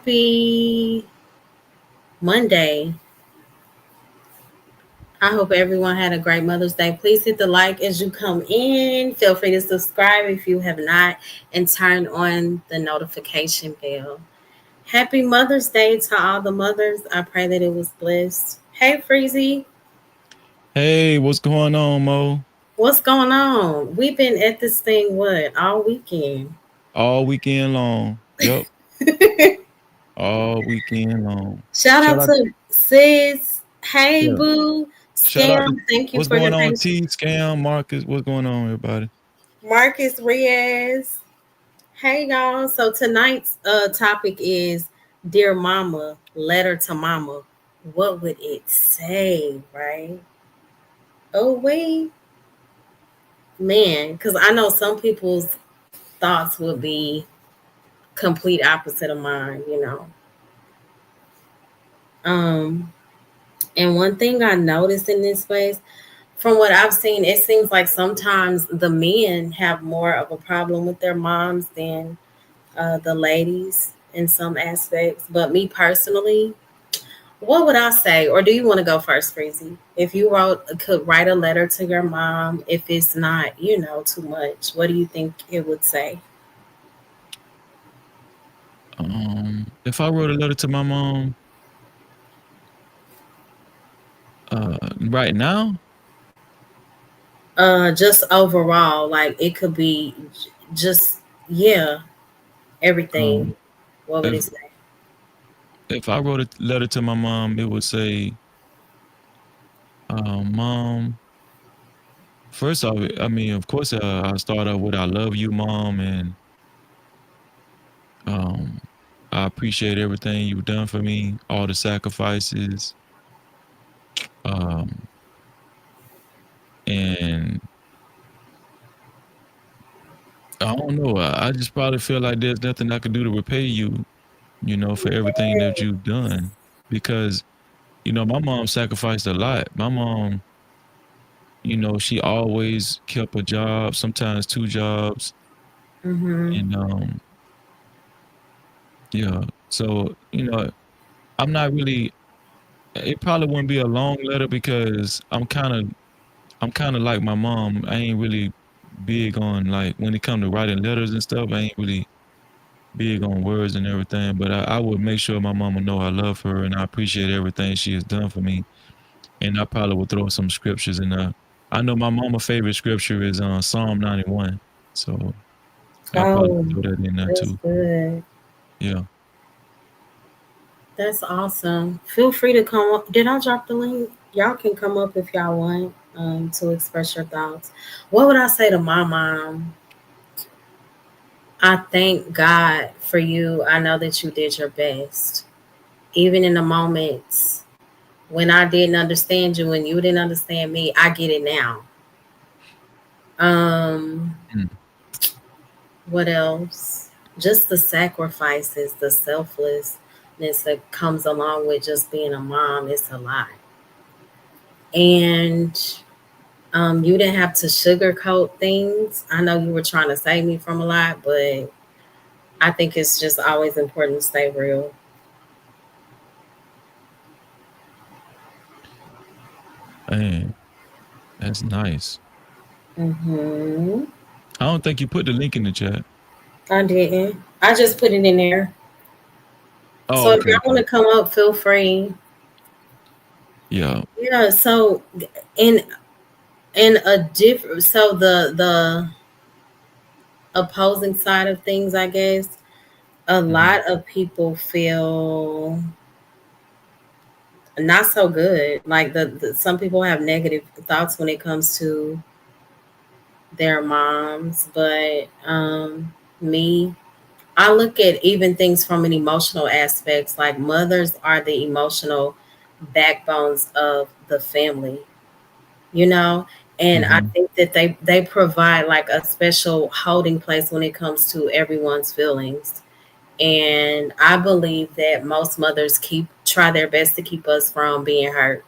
Happy Monday. I hope everyone had a great Mother's Day. Please hit the like as you come in. Feel free to subscribe if you have not and turn on the notification bell. Happy Mother's Day to all the mothers. I pray that it was blessed. Hey, Freezy, Hey, what's going on, Mo? what's going on? We've been at this thing, what, all weekend? All weekend long. Yep, all weekend long. Shout Shout out out, to Sis. Hey, yeah. Boo. Shout out to Scam. Thank you what's for your going on, patience. T Scam Marcus. What's going on, everybody? Marcus Riaz. Hey y'all. So tonight's topic is Dear Mama, Letter to Mama. What would it say, right? Oh wait. Man, because I know some people's thoughts would be complete opposite of mine. Um, and one thing I noticed in this space, from what I've seen, it seems like sometimes the men have more of a problem with their moms than the ladies in some aspects. But me personally, what would I say? Or do you want to go first, Freezy? If you could write a letter to your mom, if it's not, too much, what do you think it would say? If I wrote a letter to my mom, right now, Just overall, like it could be just yeah, everything. um, What would it if say? if I wrote a letter to my mom, it would say, "Mom." First off, I mean, of course, I start off with "I love you, Mom," and um, I appreciate everything you've done for me, all the sacrifices, um, and I don't know. I just probably feel like there's nothing I could do to repay you, for everything that you've done. Because, my mom sacrificed a lot. My mom, she always kept a job, sometimes two jobs. Mm-hmm. And yeah. So, I'm not really it probably wouldn't be a long letter because I'm kinda like my mom. I ain't really big on like when it come to writing letters and stuff, I ain't really big on words and everything, but I would make sure my mama know I love her and I appreciate everything she has done for me. And I probably would throw some scriptures in there. I know my mama favorite scripture is Psalm 91. So I probably Oh, throw that in there that's too. good. Yeah. That's awesome. Feel free to come up. Did I drop the link? Y'all can come up if y'all want to express your thoughts. What would I say to my mom? I thank God for you. I know that you did your best. Even in the moments when I didn't understand you and you didn't understand me, I get it now. Um, Mm. what else? Just the sacrifices, the selflessness that comes along with just being a mom. It's a lot. And you didn't have to sugarcoat things. I know you were trying to save me from a lot, but I think it's just always important to stay real. Man, that's nice. Hmm. I don't think you put the link in the chat. I didn't. I just put it in there. Oh, So if okay, y'all want okay. to come up, feel free. Yeah. Yeah. So in in a different, so the opposing side of things, I guess, a Mhm. lot of people feel not so good. Like some people have negative thoughts when it comes to their moms, but me, I look at even things from an emotional aspects. Like mothers are the emotional backbones of the family, you know, and I Mhm. think that they provide like a special holding place when it comes to everyone's feelings. And I believe that most mothers keep try their best to keep us from being hurt.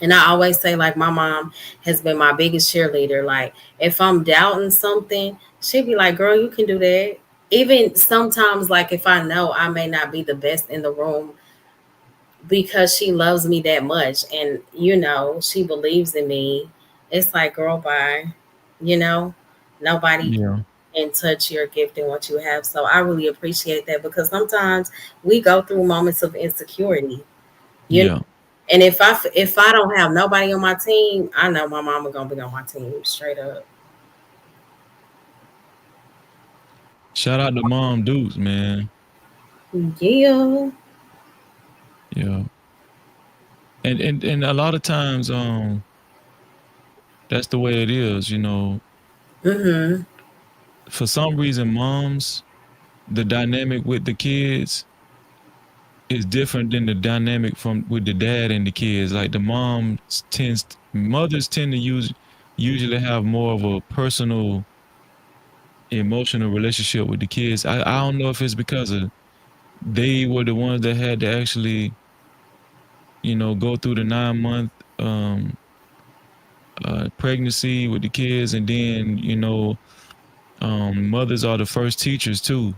And I always say, like, my mom has been my biggest cheerleader. Like, if I'm doubting something, she'd be like, girl, you can do that. even sometimes, like if I know I may not be the best in the room, because she loves me that much, and she believes in me, it's like, girl, bye. you know Nobody Yeah. can touch your gift and what you have. So I really appreciate that, because sometimes we go through moments of insecurity, you know Yeah. and if I don't have nobody on my team, I know my mama gonna be on my team, straight up. Shout out to Mom Dukes, man. Yeah. Yeah. And a lot of times, that's the way it is, you know. Mm-hmm. For some reason, moms, the dynamic with the kids is different than the dynamic from with the dad and the kids. Like the mothers tend to usually have more of a personal, emotional relationship with the kids. I don't know if it's because of they were the ones that had to actually, go through the 9 month pregnancy with the kids, and then mothers are the first teachers too.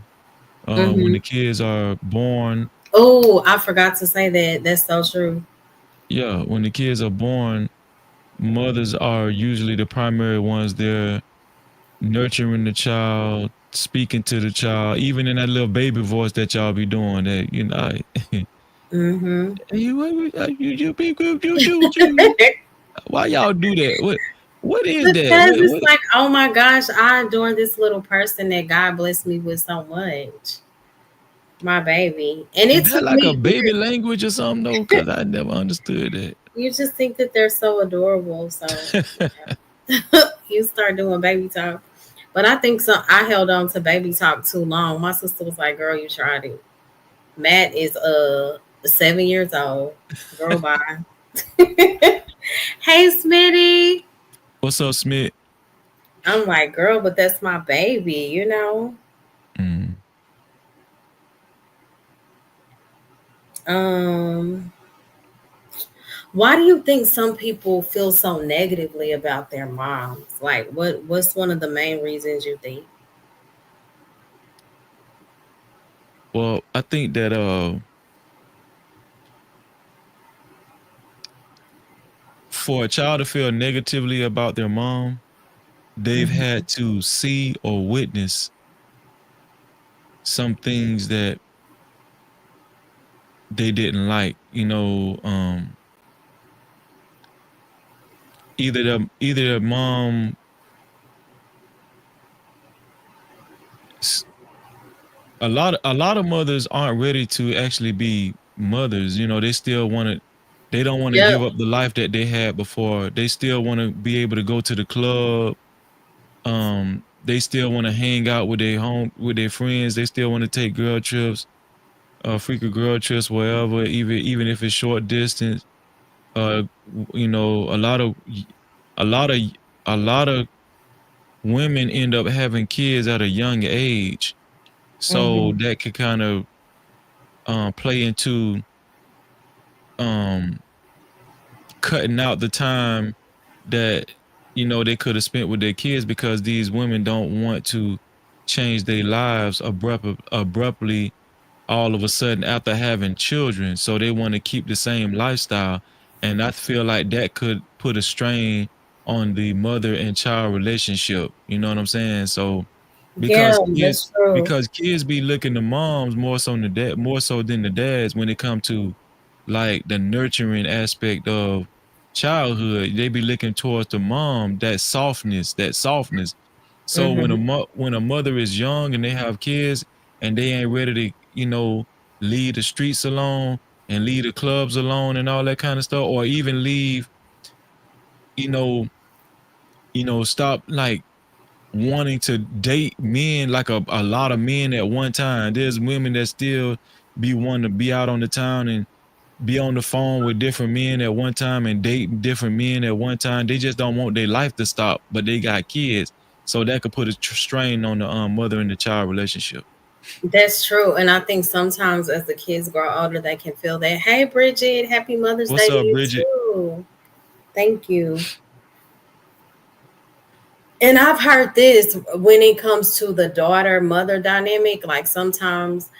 When Mm-hmm. the kids are born, Oh, I forgot to say that. That's so true. yeah, when the kids are born, mothers are usually the primary ones. They're nurturing the child, speaking to the child, even in that little baby voice that y'all be doing. That Mm-hmm. hey, you be good, you. Why y'all do that? What is that? Because it's What like, oh my gosh, I adore this little person that God blessed me with so much. My baby. And is it that took like a me baby years. language or something though? Cause I never understood that. You just think that they're so adorable. So you start doing baby talk. But I think I held on to baby talk too long. My sister was like, girl, you tried it. Matt is 7 years old. Girl, bye. Hey Smitty. What's up, Smith? I'm like, girl, but that's my baby. Mm. Um, why do you think some people feel so negatively about their moms? Like, what's one of the main reasons you think? Well, I think that for a child to feel negatively about their mom, they've Hmm. had to see or witness some things that they didn't like. Either their mom, s- a lot of mothers aren't ready to actually be mothers. They still want to. They don't want to Yep. give up the life that they had before. They still want to be able to go to the club. They still want to hang out with their friends. They still want to take girl trips, frequent girl trips wherever, even if it's short distance. A lot of a lot of a lot of women end up having kids at a young age, so Hmm. that could kind of play into um cutting out the time that they could have spent with their kids, because these women don't want to change their lives abruptly all of a sudden after having children. So they want to keep the same lifestyle. And I feel like that could put a strain on the mother and child relationship. You know what I'm saying? So Yeah, because kids that's true. because kids be looking to moms more so than the dads when it comes to like the nurturing aspect of childhood. They be looking towards the mom, that softness. So when a Hmm. when a mother is young and they have kids and they ain't ready to, leave the streets alone and leave the clubs alone and all that kind of stuff, or even leave, you know, stop like wanting to date men, like a lot of men at one time. There's women that still be wanting to be out on the town and be on the phone with different men at one time and date different men at one time. They just don't want their life to stop, but they got kids. So that could put a strain on the mother and the child relationship. That's true. And I think sometimes as the kids grow older, they can feel that. Hey, Bridget, happy Mother's What's Day to up, you Bridget? too. Thank you. And I've heard this when it comes to the daughter mother dynamic, like sometimes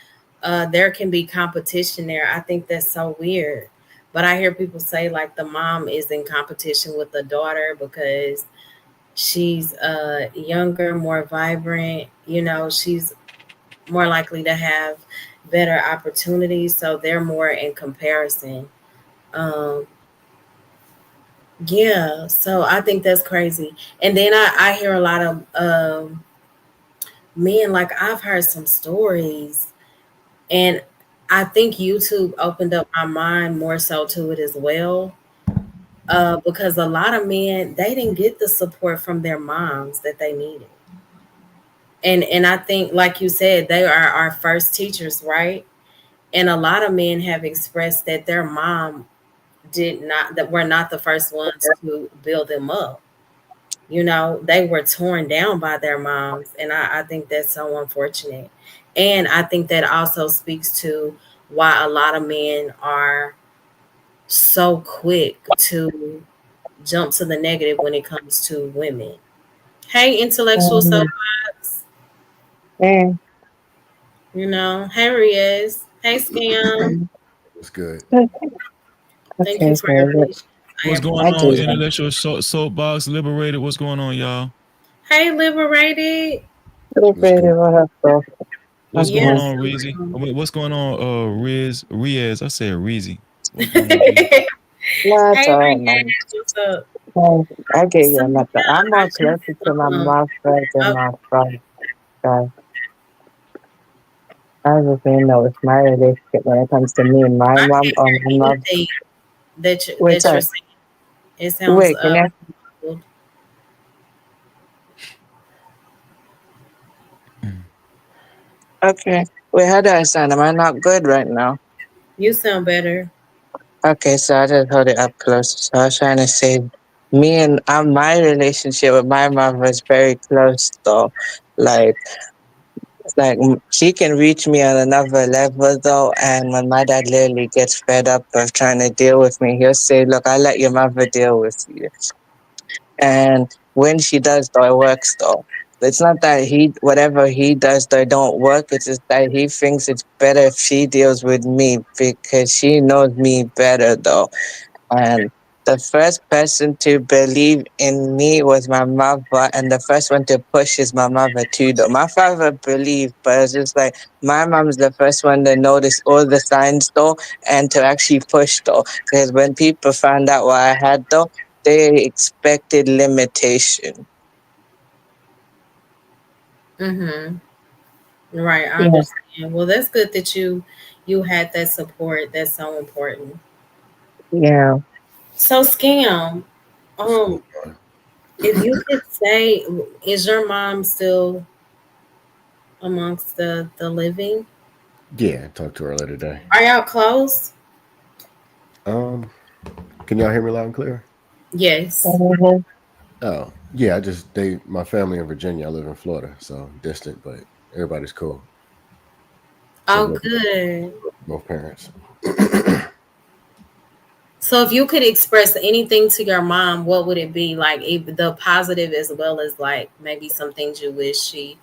there can be competition there. I think that's so weird. But I hear people say like the mom is in competition with the daughter because she's younger, more vibrant, she's more likely to have better opportunities. So they're more in comparison. Um, yeah, so I think that's crazy. And then I hear a lot of men, like I've heard some stories, and I think YouTube opened up my mind more so to it as well. Because a lot of men, they didn't get the support from their moms that they needed. And I think, like you said, they are our first teachers, right? And a lot of men have expressed that their mom did not, that were not the first ones to build them up. They were torn down by their moms. And I think that's so unfortunate. And I think that also speaks to why a lot of men are so quick to jump to the negative when it comes to women. Hey, intellectual Um, soapbox. and, Hey, Riaz. Hey, Scam. It's good. Thank okay, you so for your patience. I What's going I appreciate on? do you. that. Intellectual soapbox liberated. What's going on, y'all? Hey, Liberated. Little It's bit good. of a hustle. What's Yeah, going Okay. on, so, Reezy? What's going on, Riz? I said Reezy. What's going on, Reezy? No, it's hey, all right, Riaz. man. What's up? I get you So, another. I'm yeah, I more just, closer to my um, mouth than uh, my front. So I just you know it's my relationship when it comes to me and my I mom can't or my hear mom. anything Wait, that you're sorry. saying. It sounds Wait, can I? muffled. Okay. Wait, how do I sound? Am I not good right now? You sound better. Okay, so I just hold it up close. So I was trying to say, me and my relationship with my mom was very close, though. Like, she can reach me on another level, though. And when my dad literally gets fed up of trying to deal with me, he'll say, "Look, I'll let your mother deal with you." And when she does, though, it works, though. It's not that whatever he does, though, it don't work. It's just that he thinks it's better if she deals with me because she knows me better, though. And the first person to believe in me was my mother, and the first one to push is my mother too. Though my father believed, but it's just like my mom's the first one to notice all the signs though, and to actually push though. Because when people found out what I had though, they expected limitation. Mm-hmm. Right, I Yeah, understand. Well, that's good that you had that support. That's so important. yeah. So, Scam, What's going um, on? if you could say, is your mom still amongst the living? Yeah, I talked to her later today. Are y'all close? Um, can y'all hear me loud and clear? Yes. Mhm. Oh, yeah. My family in Virginia. I live in Florida, so distant, but everybody's cool. So Oh, both good. both parents. So, if you could express anything to your mom, what would it be? Like, the positive as well as like maybe some things you wish she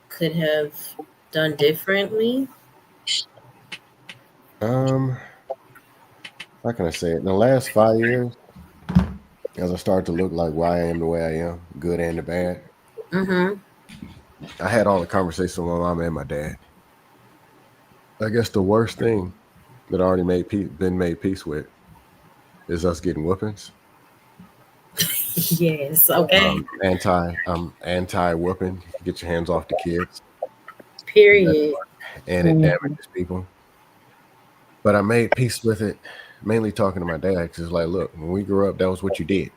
could have done differently. Um, how can I say it? In the last 5 years, as I started to look like why I am the way I am, good and the bad, Mm-hmm. I had all the conversations with my mom and my dad. I guess the worst thing that I already been made peace with is us getting whoopings. Yes. Okay. I'm anti whooping. Get your hands off the kids, Period. and it Mhm. damages people. But I made peace with it, mainly talking to my dad because it's like, look, when we grew up, that was what you did.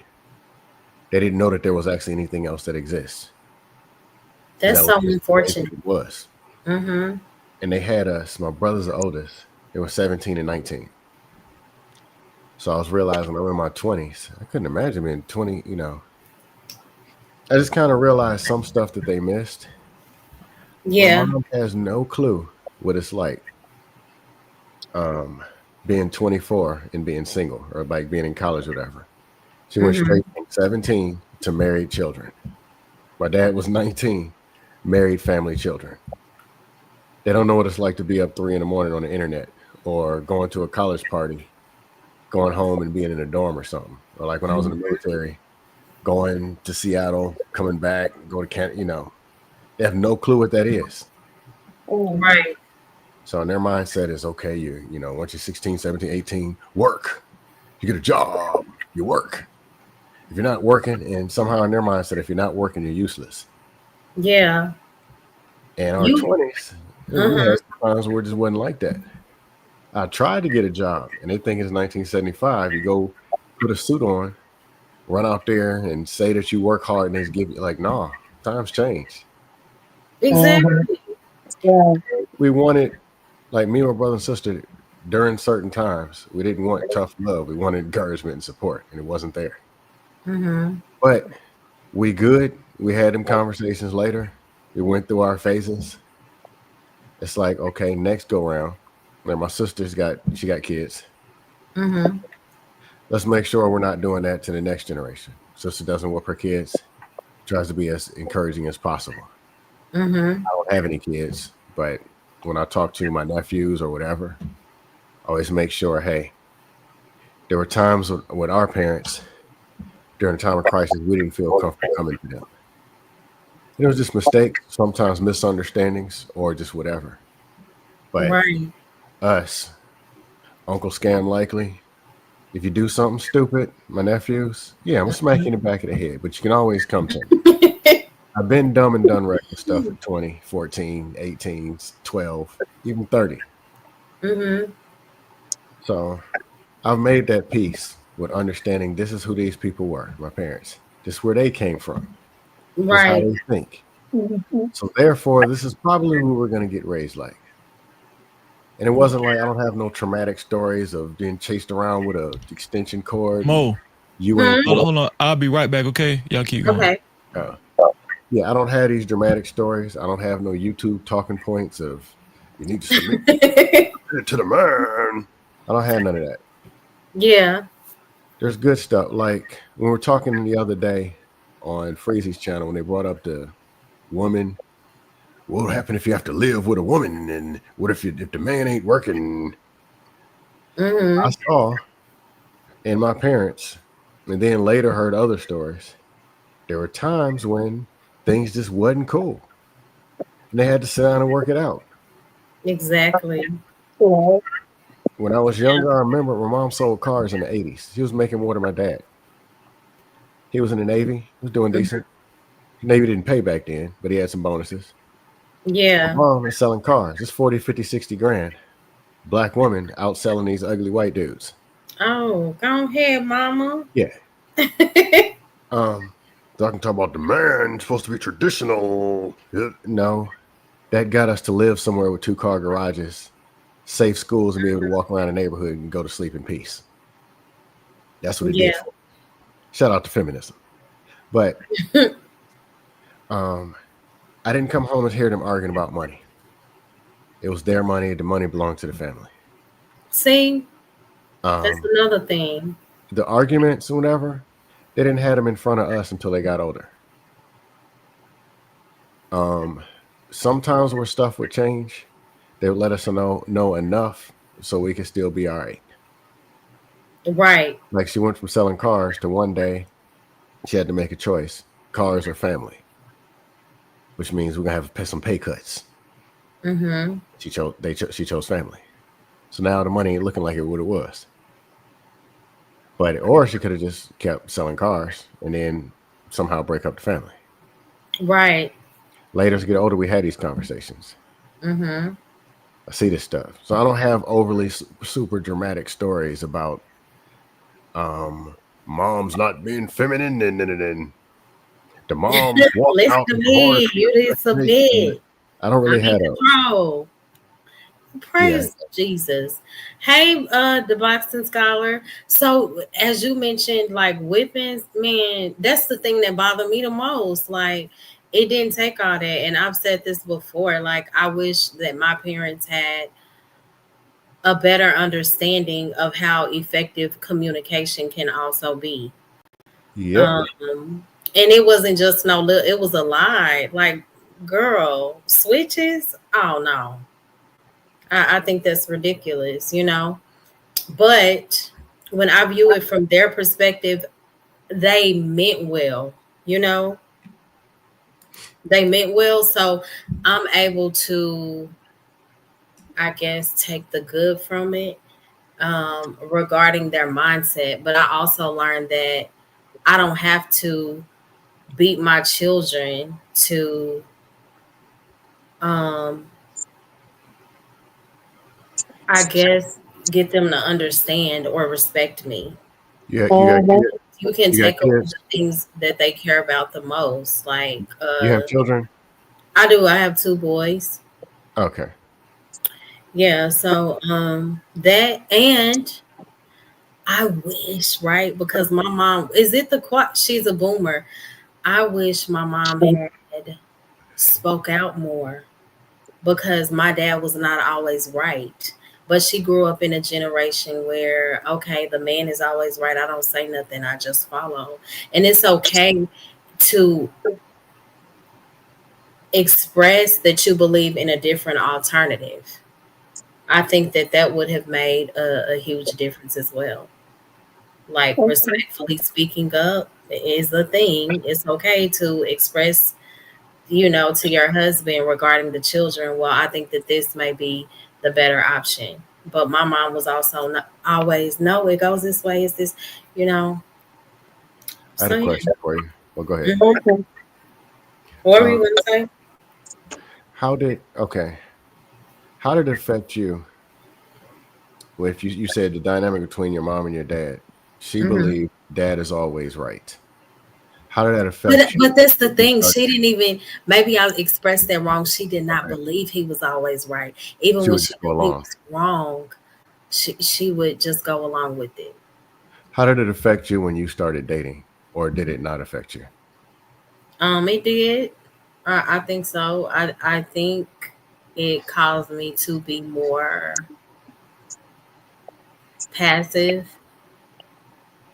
They didn't know that there was actually anything else that exists, and That's that was so just the way that unfortunate. it was. Mm-hmm. And they had us. My brother's the oldest. They were 17 and 19. So I was realizing I'm in my 20s. I couldn't imagine being 20. I just kind of realized some stuff that they missed. My Yeah. mom has no clue what it's like um, being 24 and being single or like being in college or whatever. She went Mm-hmm. straight from 17 to married children. My dad was 19, married, family, children. They don't know what it's like to be up 3 in the morning on the internet or going to a college party, going home and being in a dorm or something. Or like when I was in the military, going to Seattle, coming back, go to Canada, they have no clue what that is. Right. So in their mindset is, okay, once you're 16, 17, 18, work. You get a job, you work. If you're not working, and somehow in their mindset, if you're not working, you're useless. Yeah. And our 20s, we had times where it just wasn't like that. I tried to get a job, and they think it's 1975. You go put a suit on, run out there and say that you work hard, and they just give you like, nah, times change. Exactly. Yeah. We wanted, like me and my brother and sister, during certain times, we didn't want tough love. We wanted encouragement and support, and it wasn't there. But we good. We had them conversations later. We went through our phases. It's like, okay, next go round. Like my sister's got kids. Let's make sure we're not doing that to the next generation. Sister doesn't whoop her kids. Tries to be as encouraging as possible. I don't have any kids, but when I talk to my nephews or whatever, I always make sure, hey, there were times with our parents during a time of crisis, we didn't feel comfortable coming to them. It was just mistakes, sometimes misunderstandings, or just whatever. But Right. us, Uncle Scam likely, if you do something stupid, my nephews, yeah, I'm smacking the back of the head, but you can always come to me. I've been dumb and done reckless stuff at 20, 14, 18, 12, even 30. So I've made that peace with understanding this is who these people were, my parents. This is where they came from. This is how Right. they think. So therefore, this is probably who we're going to get raised like. And it wasn't like I don't have no traumatic stories of being chased around with a extension cord. Mo, You ain't. hold on. I'll be right back, okay? Y'all keep going. Okay. Yeah, I don't have these dramatic stories. I don't have no YouTube talking points of you need to submit to the man. I don't have none of that. Yeah. There's good stuff. Like when we were talking the other day on Freezy's channel when they brought up the woman. What will happen if you have to live with a woman? And what if the man ain't working? I saw in my parents, and then later heard other stories. There were times when things just wasn't cool, and they had to sit down and work it out. Exactly. When I was younger, I remember my mom sold cars in the 80s. She was making more than my dad. He was in the Navy. He was doing decent. Navy didn't pay back then, but he had some bonuses. Yeah. My mom was selling cars. It's 40, 50, 60 grand. Black woman outselling these ugly white dudes. Oh, go ahead, mama. Yeah. So I can talk about the man supposed to be traditional. No, that got us to live somewhere with 2-car garages, safe schools, and be able to walk around the neighborhood and go to sleep in peace. That's what it did for me. Shout out to feminism. But I didn't come home and hear them arguing about money. It was their money. The money belonged to the family. See, that's another thing. The arguments or whatever, they didn't have them in front of us until they got older. Sometimes where stuff would change, they would let us know enough so we could still be all right. Right. Like she went from selling cars to one day she had to make a choice: cars or family, which means we're gonna have to pay some pay cuts. She chose family. So now the money ain't looking like what it was. But or she could have just kept selling cars and then somehow break up the family. Right. Later, as we get older, we had these conversations. I see this stuff. So I don't have overly super dramatic stories about moms not being feminine and the moms walk Listen out. to me. You didn't submit. I don't really have control. Praise Jesus. Hey, the Boston Scholar. So as you mentioned, like whippings, man, that's the thing that bothered me the most. Like it didn't take all that. And I've said this before. Like I wish that my parents had a better understanding of how effective communication can also be. Yeah. And it wasn't just no little, it was a lie. Like, girl, switches? Oh no. I think that's ridiculous, you know. But when I view it from their perspective, they meant well, you know. They meant well. So I'm able to, I guess, take the good from it, regarding their mindset. But I also learned that I don't have to beat my children to, um, I guess, get them to understand or respect me. You got Mhm. kids? You can You got take away kids? the things that they care about the most. Like, You have children? I do. I have two boys. Okay. Yeah. So, that, and I wish, right? Because my mom, is it she's a boomer. I wish my mom had spoke out more, because my dad was not always right. But she grew up in a generation where, okay, the man is always right. I don't say nothing. I just follow. And it's okay to express that you believe in a different alternative. I think that that would have made a huge difference as well. Like, respectfully speaking up is the thing. It's okay to express, to your husband regarding the children. Well, I think that this may be the better option. But my mom was also not always, no, it goes this way. Is this, you know? I had a So yeah. question for you. Well, go ahead. Mhm. Okay. What were Um, you going to say? okay, how did it affect you? Well, if you said the dynamic between your mom and your dad, she Hmm. believed dad is always right. How did that But affect you? but that's the You thing. started, She didn't even. Maybe I expressed that wrong. She did not okay. believe he was always right, even She when would she just go knew he along. was wrong. She would just go along with it. How did it affect you when you started dating, or did it not affect you? It did. I think so. I think it caused me to be more passive.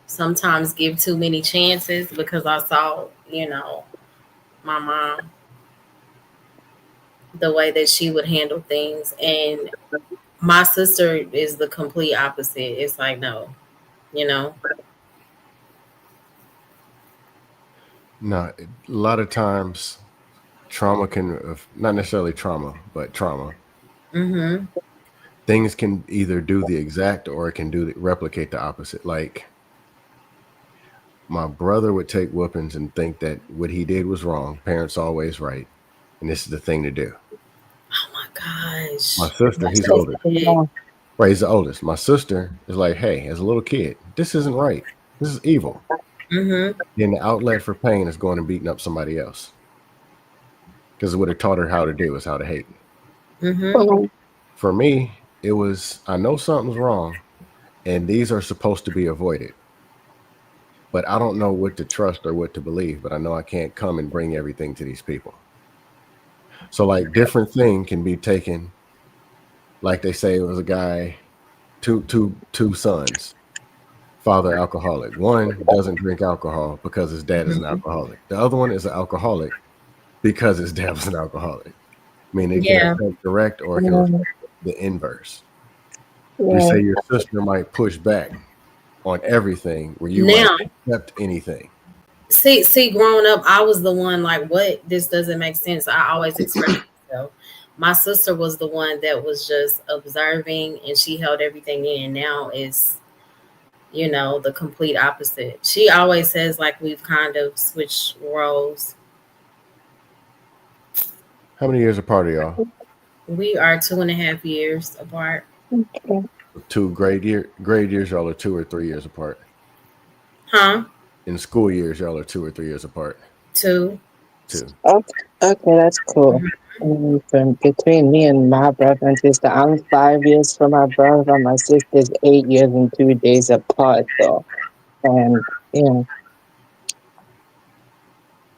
Sometimes give too many chances, because I saw, my mom, the way that she would handle things, and my sister is the complete opposite. It's like, no, you know. No, a lot of times trauma can, not necessarily trauma, but trauma. Mm-hmm. Things can either do the exact or it can replicate the opposite. Like my brother would take whoopings and think that what he did was wrong. Parents always right, and this is the thing to do. Oh my My gosh. sister, That's he's just older. it. Right, he's the oldest. My sister is like, hey, as a little kid, this isn't right. This is evil. Mm-hmm. Then the outlet for pain is going and beating up somebody else because what it taught her how to do is how to hate. Mm-hmm. Mhm. For me, it was I know something's wrong, and these are supposed to be avoided. But I don't know what to trust or what to believe. But I know I can't come and bring everything to these people. So like different thing can be taken. Like they say, it was a guy, two sons. Father alcoholic. One doesn't drink alcohol because his dad is an Mm-hmm. alcoholic. The other one is an alcoholic because his dad was an alcoholic. I mean, it can Yeah. affect direct or it can affect Mhm. the inverse. You Yeah. say your sister might push back on everything where you might Now, accept anything. see, growing up, I was the one like, what? This doesn't make sense. I always expressed myself. My sister was the one that was just observing, and she held everything in. Now it's, the complete opposite. She always says like we've kind of switched roles. How many years apart are y'all? We are 2.5 years apart. Okay. Two grade years, y'all are 2 or 3 years apart. Huh? In school years, y'all are 2 or 3 years apart. Two. Two. Okay, okay, that's cool. From between me and my brother and sister, I'm 5 years from my brother. My sister's 8 years and 2 days apart, though. And yeah,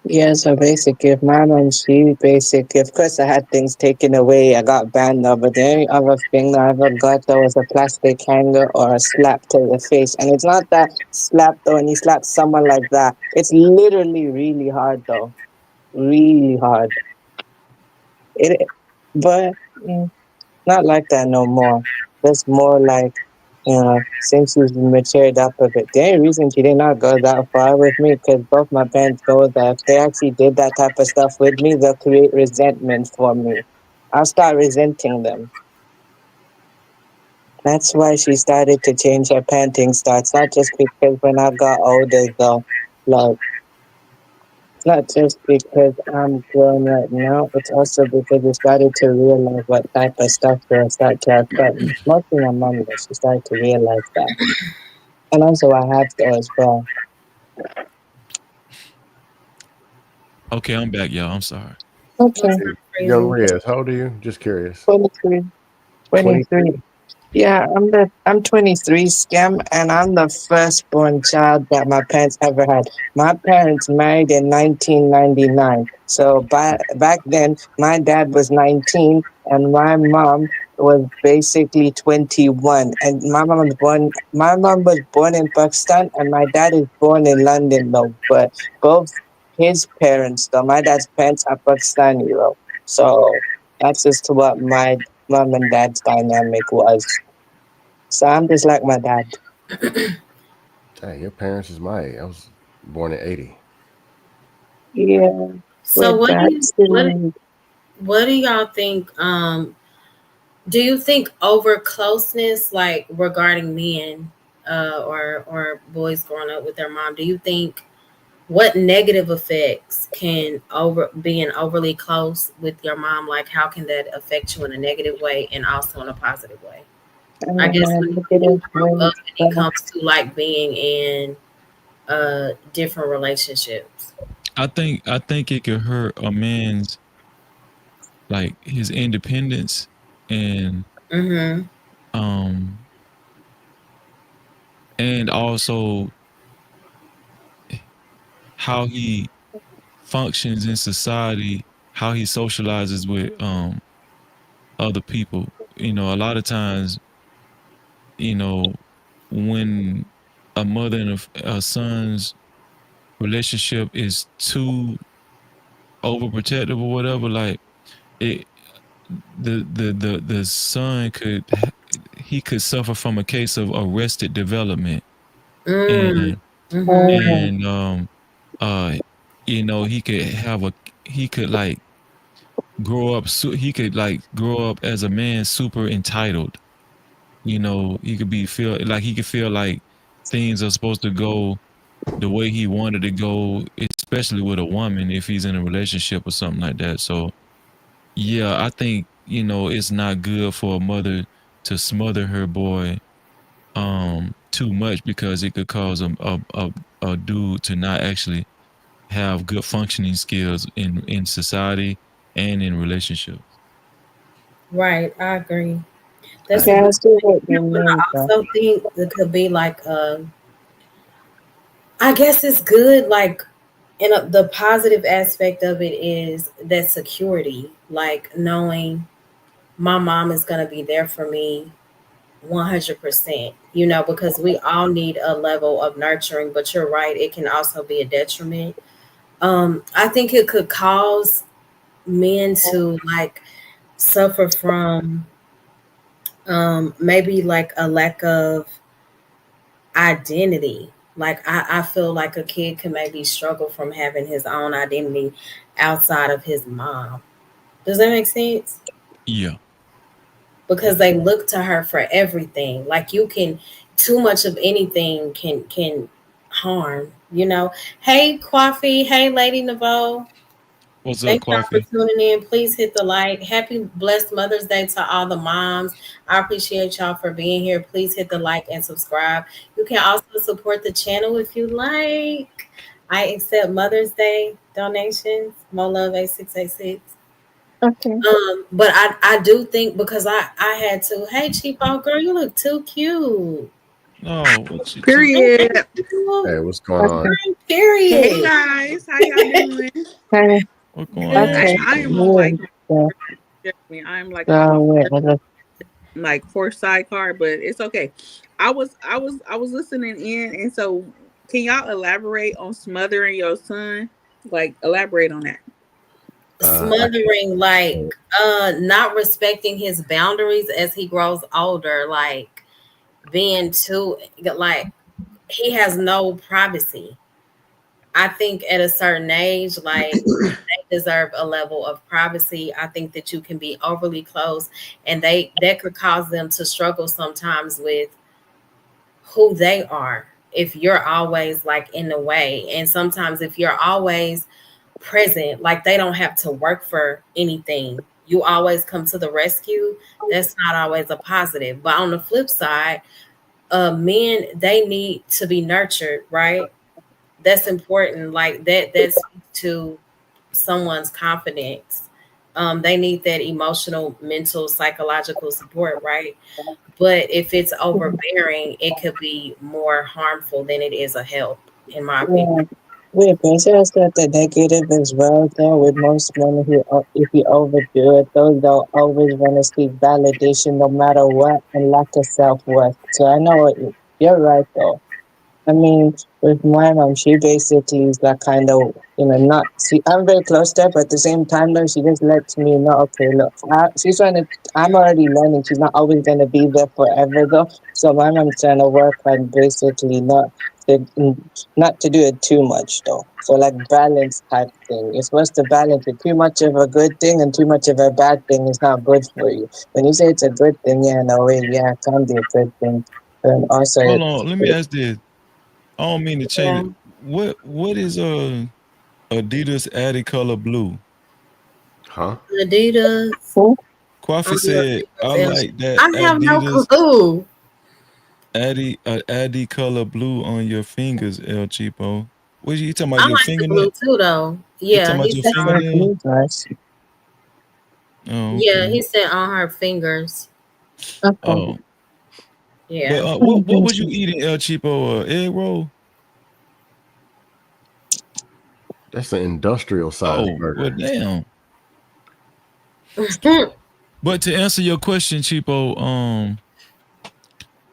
Yeah, so basically, if my mom, she basically, of course, I had things taken away. I got banned though, but the only other thing that I ever got though was a plastic hanger or a slap to the face. And it's not that slap though, when you slap someone like that, it's literally really hard though. Really hard. It, but not like that no more. That's more like, since you've matured up a bit. The only reason she did not go that far with me, because both my parents know that if they actually did that type of stuff with me, they'll create resentment for me. I'll start resenting them. That's why she started to change her parenting starts. Not just because when I got older, though, like, it's not just because I'm grown right now, it's also because we started to realize what type of stuff will start to affect. Mostly my mom, though, she started to realize that. And also I have to as well. Okay, I'm back, y'all. I'm sorry. Okay, What's Hey, up, young crazy? Riz, how old are you? Just curious. 23. 23? 23. Yeah, I'm 23, Scam, and I'm the firstborn child that my parents ever had. My parents married in 1999. So back then, my dad was 19 and my mom was basically 21. And my mom was born in Pakistan and my dad is born in London though. But both his parents though, my dad's parents are Pakistani though. So that's just what my mom and dad's dynamic was. So I'm just like my dad. Hey, your parents is my age. I was born in 80. Yeah, So with that said, what do y'all think? Do you think over closeness, like regarding men, or boys growing up with their mom, do you think what negative effects can over being overly close with your mom, like how can that affect you in a negative way and also in a positive way? I guess when you negative grow ways, up and it comes to like being in different relationships. I think it could hurt a man's like his independence and Mm-hmm. um and also how he functions in society, how he socializes with other people. A lot of times, you know, when a mother and a son's relationship is too overprotective or whatever, like it, the son he could suffer from a case of arrested development, Mm. and Mm-hmm. oh, and uh he could he could like he could like grow up as a man super entitled. He could feel like things are supposed to go the way he wanted to go, especially with a woman if he's in a relationship or something like that. So yeah, I think it's not good for a mother to smother her boy too much, because it could cause a dude to not actually have good functioning skills in society and in relationships. Right, I agree. That's a yeah, good I see what point. you But mean, I though. also think it could be like, I guess it's good. Like, the positive aspect of it is that security, like knowing my mom is gonna be there for me 100%. Because we all need a level of nurturing. But you're right; it can also be a detriment. I think it could cause men to like suffer from maybe like a lack of identity. Like I feel like a kid can maybe struggle from having his own identity outside of his mom. Does that make sense? Yeah. Because they look to her for everything. Like you can too much of anything can harm. Hey Coffee, hey Lady Naveau. What's up, Thank y'all for Coffee? tuning in. Please hit the like. Happy blessed Mother's Day to all the moms. I appreciate y'all for being here. Please hit the like and subscribe. You can also support the channel if you like. I accept Mother's Day donations. Mo Love 8686. Okay. But I do think because I had to. Hey, cheapo girl, you look too cute. Oh, what you? Period. Hey, what's going on? Hey Period. guys, how y'all doing? Okay. What going Good. on, Okay. I am on Chico? like Yeah. I'm like on my So wait, fourth sidecar, but it's okay. I was listening in, and so can y'all elaborate on smothering your son? Like elaborate on that. I Smothering, can't. like not respecting his boundaries as he grows older, like being too, like he has no privacy. I think at a certain age, like they deserve a level of privacy. I think that you can be overly close, and that could cause them to struggle sometimes with who they are if you're always like in the way. And sometimes if you're always present, like they don't have to work for anything, you always come to the rescue, that's not always a positive. But on the flip side, men, they need to be nurtured, right? That's important. Like that speaks to someone's confidence. They need that emotional, mental, psychological support, right? But if it's overbearing, it could be more harmful than it is a help, in my opinion. yeah. Wait, but is that the negative as well, though, with most men who, if you overdo it, though, they'll always want to seek validation no matter what and lack of self-worth. So I know you're right, though. I mean, with my mom, she basically is that kind of, not, I'm very close to her, but at the same time, though, she just lets me know, okay, look, I'm already learning. She's not always going to be there forever, though. So my mom's trying to work on basically to, not to do it too much, though. So, like, balance type thing. You're supposed to balance it. Too much of a good thing and too much of a bad thing is not good for you. When you say it's a good thing, yeah, in a way, yeah, it can be a good thing. And also, Hold on. Let me ask this. I don't mean to change Yeah. it. What is Adidas Addy color blue? Huh? Adidas Coffee on your said, I fingers. like that I have no Adidas clue. Addy color blue on your fingers, El Cheapo. What you talking I about? Your like the fingernail? blue too, though. You Yeah, talking about he your said that's on her. what fingernail? he does. Oh, Yeah, okay. he said on her fingers. Okay. Oh, but Yeah. what was you eating, El Cheapo? Egg roll? That's an industrial sized Oh, well, burger. damn. But to answer your question, Cheapo,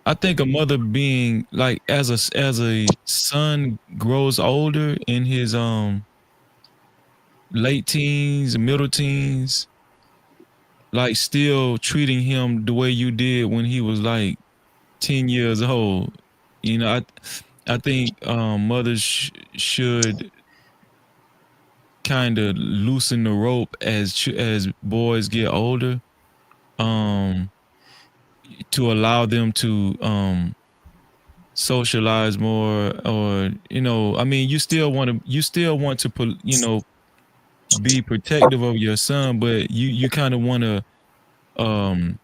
I think a mother being like as a son grows older in his late teens, middle teens, like still treating him the way you did when he was like 10 years old. You know, I think mothers should kind of loosen the rope as boys get older, um, to allow them to socialize more, or I mean, you still want to put, be protective of your son, but you kind of want to um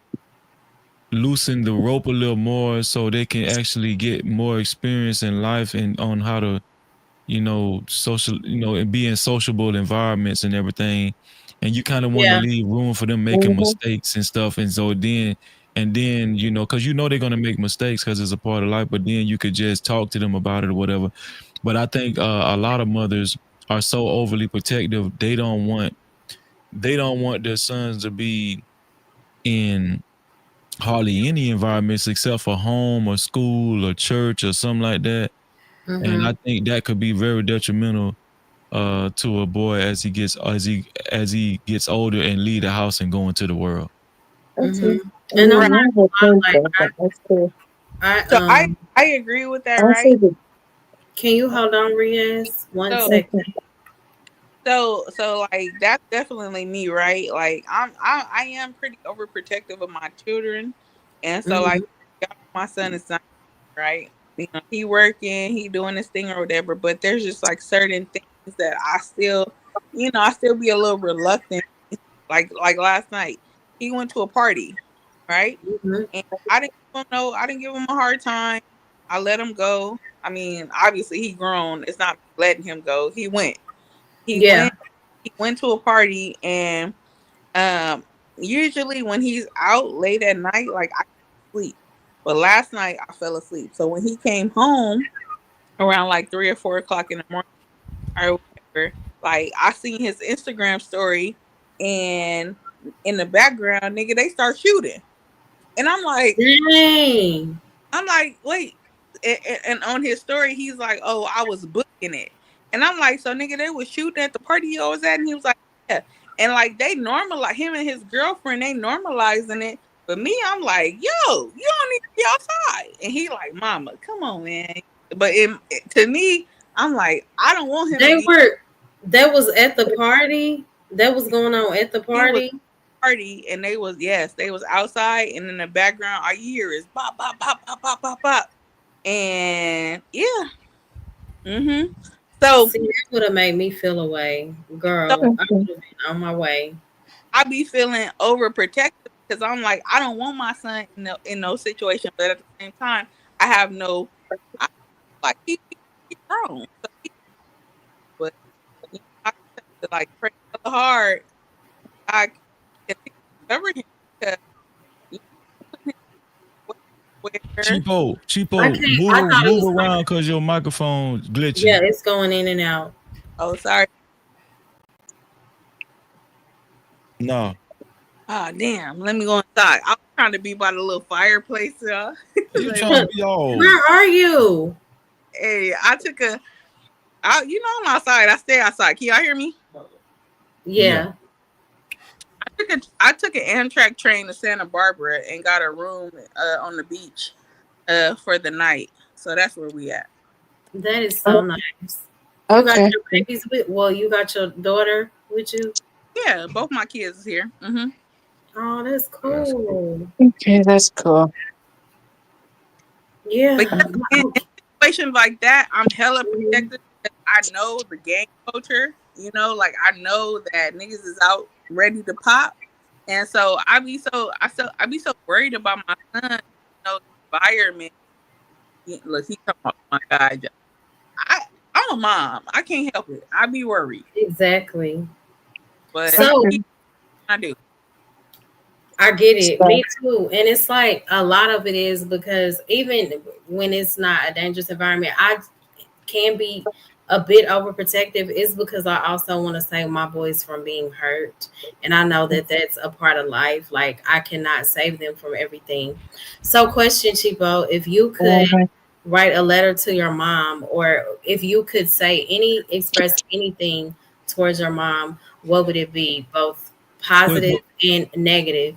loosen the rope a little more so they can actually get more experience in life and on how to, social, and be in sociable environments and everything. And you kind of want to Yeah. leave room for them making Mhm. mistakes and stuff. And so then, because they're going to make mistakes because it's a part of life, but then you could just talk to them about it or whatever. But I think a lot of mothers are so overly protective. They don't want their sons to be in hardly any environments except for home or school or church or something like that. And I Mm-hmm. think that could be very detrimental to a boy as he gets older and leave the house and go into the world. That's it. Mm-hmm. I And I'm mean, not I gonna would lie, think like so, but that's cool. So I I I agree with that, I'll say right? the can you hold on, Riaz? One So second. okay. so like that's definitely me, right? Like I am pretty overprotective of my children, and so Mm-hmm. like my son is not right. He working, he doing this thing or whatever, but there's just like certain things that I still be a little reluctant. Like last night, he went to a party, right? Mm-hmm. And I didn't give him a hard time. I let him go. I mean, obviously he grown. It's not me letting him go. He went. He Yeah. went. He went to a party, and um, usually when he's out late at night, like I sleep. But last night I fell asleep. So when he came home around like 3 or 4 o'clock in the morning or whatever, like I seen his Instagram story, and in the background, nigga, they start shooting. And Dang. I'm like, wait. And on his story, he's like, oh, I was booking it. And I'm like, so nigga, they was shooting at the party you was at? And he was like, yeah. And like they normalize him and his girlfriend, they normalizing it. But me, I'm like, yo, you don't need to be outside. And he like, mama, come on, man. But to me, I'm like, I don't want him to be. That was at the party. That was going on at the party. Party, and they was outside, and in the background, all you hear is bop, bop, bop, bop, bop, bop, bop. And yeah. So see, that would have made me feel away, girl. I would have been on my way. I be feeling overprotective because I'm like, I don't want my son in no situation, but at the same time, I have no, like he's grown, so but you know, I have to like pray so hard, I can cover him because you know, Cheapo, move around because your microphone's glitching. Yeah, it's going in and out. Oh, sorry. No. Oh, damn. Let me go inside. I was trying to be by the little fireplace, y'all. You trying to be all... Where are you? Hey, you know I'm outside. I stay outside. Can y'all hear me? Yeah. I took an Amtrak train to Santa Barbara and got a room on the beach for the night. So that's where we at. That is so nice. Okay. You got your babies you got your daughter with you? Yeah, both my kids is here. Mm-hmm. Oh, that's cool. Okay, that's cool. Yeah. But in situations like that, I'm hella protected. I know the gang culture. You know, like I know that niggas is out ready to pop, and so I be so worried about my son. You know, environment. Look, he talking about my guy. I'm a mom. I can't help it. I be worried. Exactly. But so I do. I get it. Me too. And it's like a lot of it is because even when it's not a dangerous environment, I can be a bit overprotective. Is because I also want to save my boys from being hurt. And I know that that's a part of life. Like I cannot save them from everything. So question, Cheapo, if you could write a letter to your mom, or if you could express anything towards your mom, what would it be? Both positive and negative.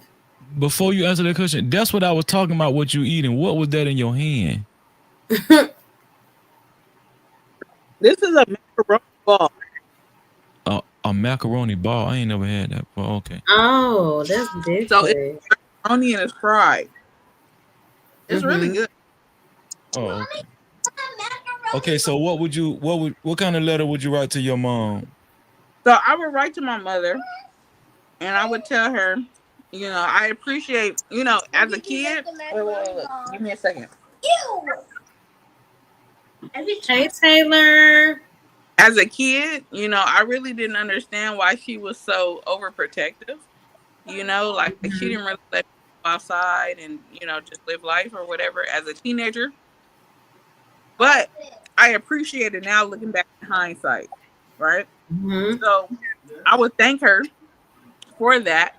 Before you answer that question, that's what I was talking about. What you eating? What was that in your hand? This is a macaroni ball. A macaroni ball. I ain't never had that before. Okay. Oh, that's different. So it's macaroni and it's fried. It's really good. Oh, okay. Okay, so what kind of letter would you write to your mom? So I would write to my mother, and I would tell her, you know, I appreciate, you know, as a kid. Wait. Give me a second. Hey, Taylor. As a kid, you know, I really didn't understand why she was so overprotective. You know, like she didn't really let me go outside and, you know, just live life or whatever as a teenager. But I appreciate it now looking back in hindsight, right? So I would thank her for that.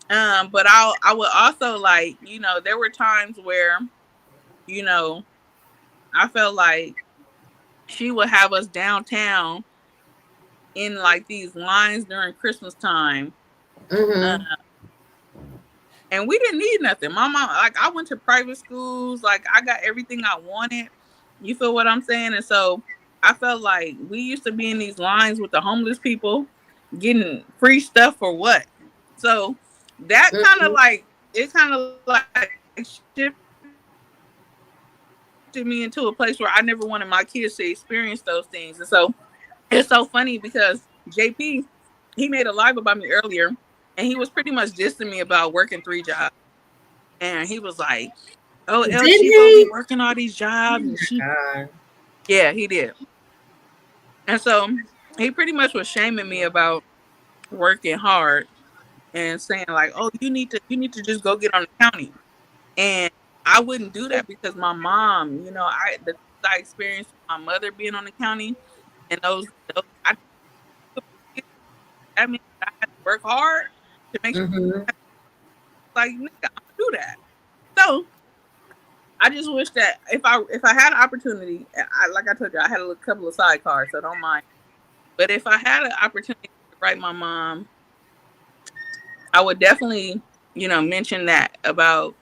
But I would also, like, you know, there were times where, you know, I felt like she would have us downtown in like these lines during Christmas time. And we didn't need nothing. My mom, like, I went to private schools, like I got everything I wanted. You feel what I'm saying? And so I felt like we used to be in these lines with the homeless people getting free stuff for what? So that kind of like, it kind of like shifted me into a place where I never wanted my kids to experience those things. And so it's so funny because JP, he made a live about me earlier, and he was pretty much dissing me about working 3 jobs. And he was like, oh, El Chico be working all these jobs. And yeah, he did. And so he pretty much was shaming me about working hard and saying like, oh, you need to just go get on the county. And I wouldn't do that because my mom, the things I experienced with my mother being on the county, and those I that means I had to work hard to make sure, Mm-hmm. like, nigga, I'm gonna do that. So I just wish that if I had an opportunity, like I told you, I had a couple of sidecars, so don't mind. But if I had an opportunity to write my mom, I would definitely, mention that about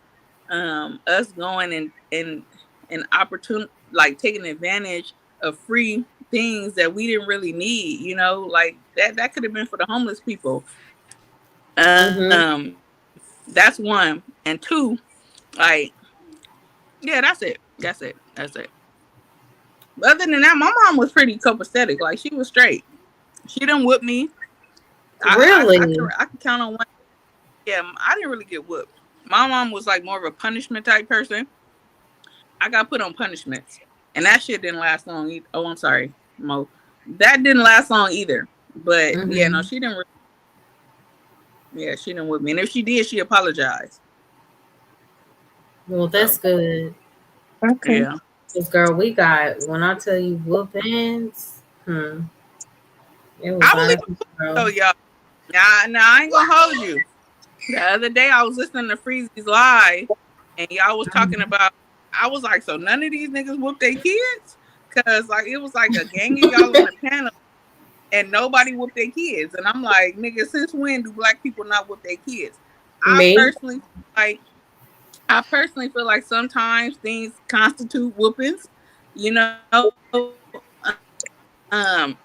us going and opportunity, like taking advantage of free things that we didn't really need, like that could have been for the homeless people. Mm-hmm. That's one. And two, like, yeah, that's it. But other than that, my mom was pretty copacetic. Like, she was straight. She didn't whip me. Really? I can count on one. Yeah, I didn't really get whooped. My mom was like more of a punishment type person. I got put on punishments, and that shit didn't last long. Oh, I'm sorry, Mo. That didn't last long either. But yeah, no, Mm-hmm. she didn't. Yeah, she didn't whip me, and if she did, she apologized. Well, that's So good. Okay. yeah, Cause girl, we got when I tell you whoopings, it was I out believe of it. So control. y'all, now I ain't gonna hold you. The other day I was listening to Freezy's live, and y'all was talking about. I was like, so none of these niggas whoop their kids, cause like it was like a gang of y'all on the panel, and nobody whooped their kids. And I'm like, nigga, since when do black people not whoop their kids? I Me? personally like. I personally feel like sometimes things constitute whoopings. You know,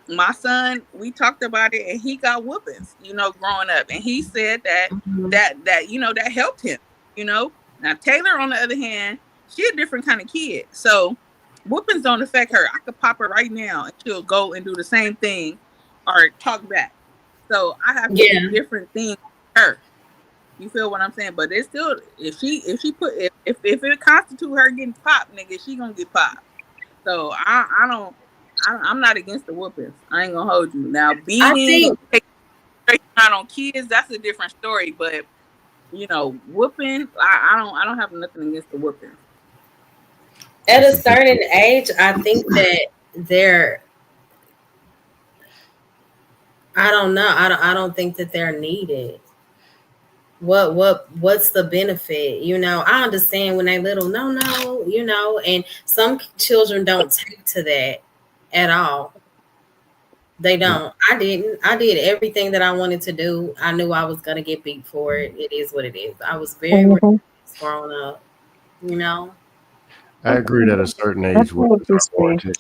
my son, we talked about it, and he got whoopings. Growing up, and he said that Mhm. that that helped him. You know, now Taylor, on the other hand, she a different kind of kid, so whoopings don't affect her. I could pop her right now, and she'll go and do the same thing or talk back. So I have to do Yeah. different things with her. You feel what I'm saying? But it's still, if she put if it constitute her getting popped, nigga, she gonna get popped. So I'm not against the whoopings. I ain't gonna hold you. Now I beating or think taking straight out on kids, that's a different story. But whooping, I don't have nothing against the whooping. at a That's a good certain point. age, I think that they're I don't know. I don't think that they're needed. What's the benefit? I understand when they little, no, and some children don't take to that at all. They Well, don't. I didn't. I did everything that I wanted to do. I knew I was gonna get beat for it. It is what it is. I was very Mm-hmm. rebellious growing up, you know. I agree that a certain I age would weapons are just say, warranted,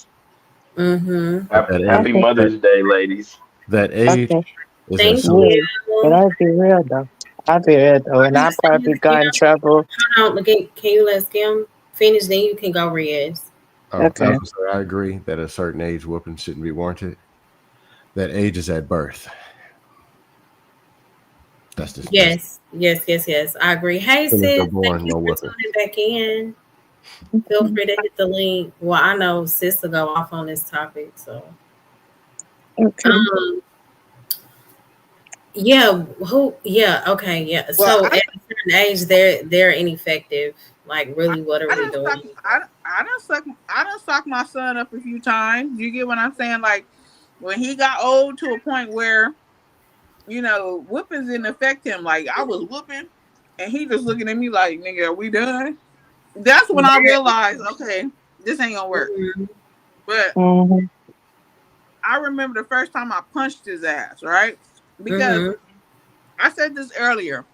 Mm-hmm. but that Happy age okay, Mother's Day, ladies. that age okay, is Thank insufficient. yeah. But you. I'll be real though. I'll be real though. And Can I you say probably this got in again? trouble. Hold on. Can you let Skim finish? Then you can go, Riz. Oh, I was Okay. gonna say I agree that a certain age whooping shouldn't be warranted. That age is at birth. That's Yes, yes, yes, yes. I agree. Hey, as soon as they're sis. Thank born, you no for whooping. tuning back in. Feel Okay. free to hit the link. Well, I know sis will go off on this topic. So, Okay. um, yeah. Who? Yeah. Okay. Yeah. Well, So, at a certain age, they're ineffective. Like, really, what are I we done doing? suck I done suck my son up a few times. You get what I'm saying? Like when he got old to a point where whoopings didn't affect him. Like I was whooping, and he just looking at me like, "Nigga, are we done?" That's when I realized, okay, this ain't gonna work. Mhm. But Mm-hmm. I remember the first time I punched his ass, right? Because Mhm. I said this earlier.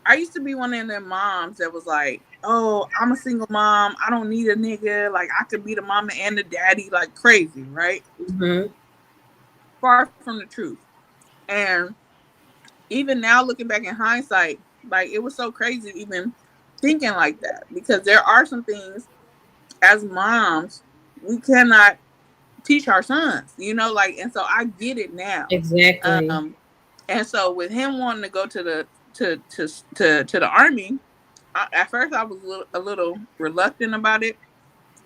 I used to be one of them moms that was like, "Oh, I'm a single mom. I don't need a nigga. Like I could be the mama and the daddy, like crazy, right?" Mhm. Far from the truth. And even now, looking back in hindsight, like it was so crazy even thinking like that because there are some things as moms we cannot teach our sons, like, and so I get it now. Exactly. Um, and so with him wanting to go to the to the army, at first I was a little reluctant about it,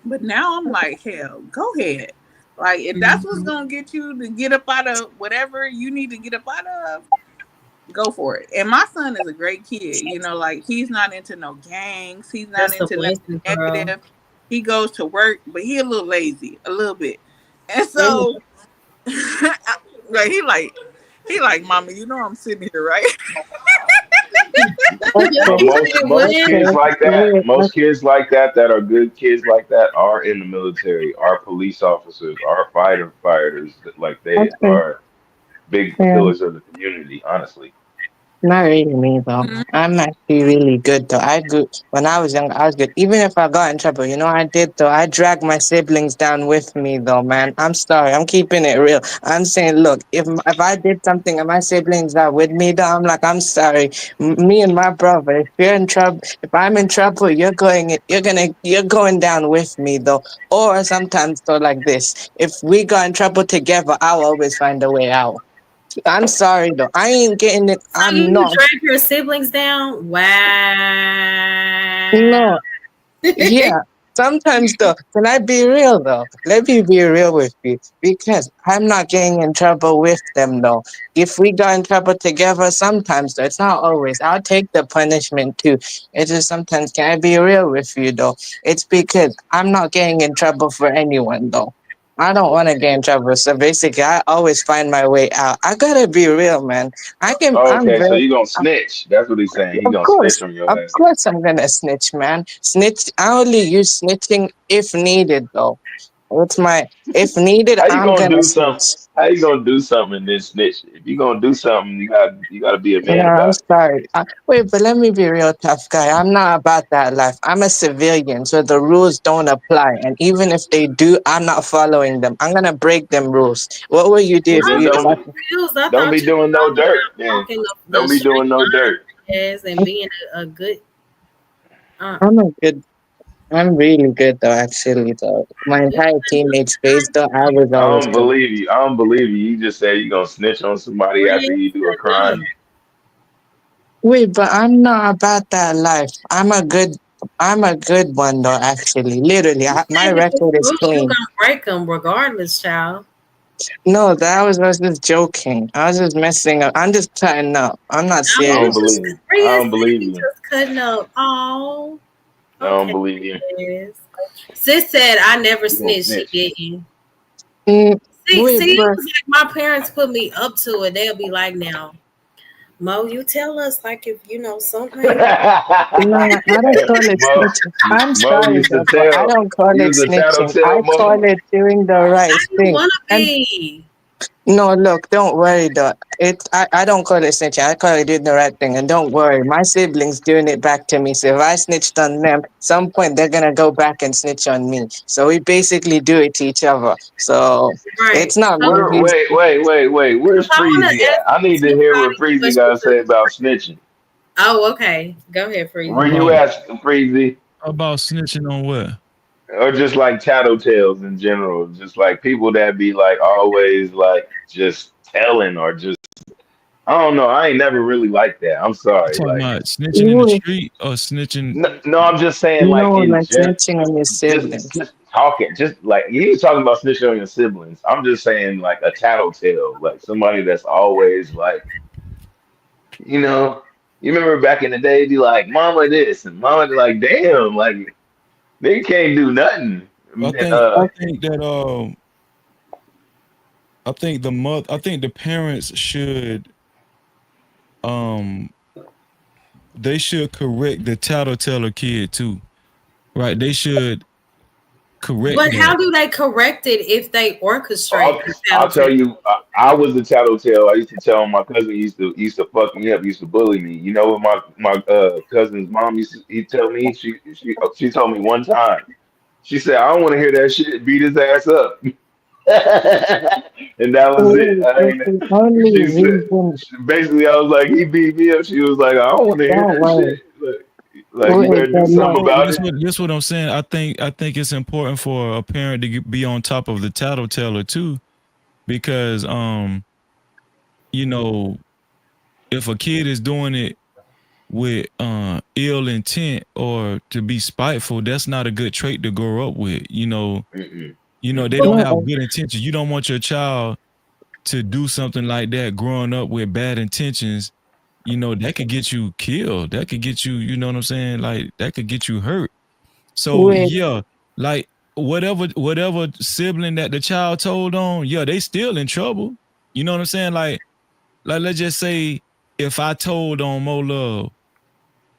but now I'm like, hell, go ahead. Like if that's what's Mhm. gonna get you to get up out of whatever you need to get up out of, go for it. And my son is a great kid. You know, like he's not into no gangs. He's not That's a into nothing blessing, girl. negative. He goes to work, but he a little lazy, a little bit. And Mhm. so, like he like, Mama, you know I'm sitting here, right? Okay, But He most said, most what? kids okay, like that, wait, most kids like that are good kids like that are in the military, are police officers, are fighters. Like they okay, are big yeah. pillars of the community. Honestly. Not really me though. Mhm. I'm actually really good though. I good when I was young. I was good. Even if I got in trouble, you know, I did though. I dragged my siblings down with me though, man. I'm sorry. I'm keeping it real. I'm saying, look, if I did something and my siblings are with me though, I'm like, I'm sorry. Me and my brother. If you're in trouble, if I'm in trouble, you're going down with me though. Or sometimes though, like this. If we got in trouble together, I'll always find a way out. I'm sorry though. I ain't getting it. So I'm you not. drag your siblings down? Wow. No. Yeah. Sometimes though, can I be real though? Let me be real with you. Because I'm not getting in trouble with them though. If we got in trouble together, sometimes though, it's not always. I'll take the punishment too. It's just sometimes, can I be real with you though? It's because I'm not getting in trouble for anyone though. I don't want to get in trouble. So basically, I always find my way out. I gotta be real, man. I'm Okay, so very, you gonna snitch? That's what he's saying. He of gonna course, snitch on your of ass. course, I'm gonna snitch, man. Snitch. I only use snitching if needed, though. It's my if needed. How you I'm gonna gonna do something? snitch. How you gonna do something and then snitch? If you gonna do something, you gotta be a No, man I'm about it. sorry. Wait, but let me be real tough guy. I'm not about that life. I'm a civilian, so the rules don't apply. And even if they do, I'm not following them. I'm gonna break them rules. What will you do Well, if then I'm you? If so I, confused. I don't thought be you doing were no talking dirt. about Then walking don't the be doing straight no line, dirt. yes, and being a good. I'm a good. I'm really good though. Actually, though, my entire teammates phase though, I was I always don't good. believe you. I don't believe you. You just say you gonna snitch on somebody after you do a crime. No. Wait, but I'm not about that life. I'm a good one though. Actually, literally, You my said if it's record is loose, you clean. gonna break them regardless, child. No, I was just joking. I was just messing up. I'm just cutting up. I'm not Oh, I you don't serious. just believe you. I Rhea don't said believe you you. just cutting up. Oh, I don't okay. believe you. Yes. Sis said I never You gonna snitched. She snitch? didn't. Mm, See, wait, it but was like my parents put me up to it. They'll be like, "Now, Mo, you tell us like if you know something." no, I don't call it Mo, snitching. I'm Mo sorry used to though, but I tell. don't call He it was a snitching. I tattletale call moment. it doing the right How you thing. wanna And be? no, look, don't worry though. I don't call it snitching. I call it doing the right thing. And don't worry, my siblings doing it back to me. So if I snitched on them, some point they're gonna go back and snitch on me. So we basically do it to each other. So Right. it's not me So, who's Wait. Where's I want to Freezy at? ask I need to Sis hear what Connie a Freezy got to question. say about snitching. Oh, okay. Go ahead, Where Freezy. you About at, Freezy? about snitching on what? Or just like tattletales in general, just like people that be like always like just telling or just I don't know. I ain't never really like that. I'm You sorry. talking Like about snitching in the you street or snitching? no, I'm just saying like know in like general, snitching on your siblings. just talking, just like you talking about snitching on your siblings. I'm just saying like a tattletale, like somebody that's always like you know. You remember back in the day, be like, "Mama this," and Mama like, "Damn, like they can't do nothing." I And, think I think that I think the parents should um they should correct the tattletale kid too. Right? They should correct But how that. do they correct it if they orchestrate I'll, the I'll tattletale? tell you, I was the tattletale. I used to tell my cousin used to fuck me up, used to bully me. You know what my cousin's mom he tell me she told me one time. She said, "I don't want to hear that shit. Beat his ass up," and that was it. Wait, I but ain't. the only She said reason, basically I was like he beat me up. She was like, "I don't want to hear don't that worry. shit. Like you Wait, better do but something look, No, about it." this what I'm saying. I think it's important for a parent to be on top of the tattletale too, because you know, if a kid is doing it with ill intent or to be spiteful, that's not a good trait to grow up with. Mm-mm, They mm-mm. don't have no, good intentions. You don't want your child to do something like that growing up with bad intentions that could get you killed. That could get you, you know what I'm saying? Like that could get you hurt. So Wait, yeah, like whatever sibling that the child told on, yeah, they still in trouble. You know what I'm saying? Like let's just say if I told on More Love,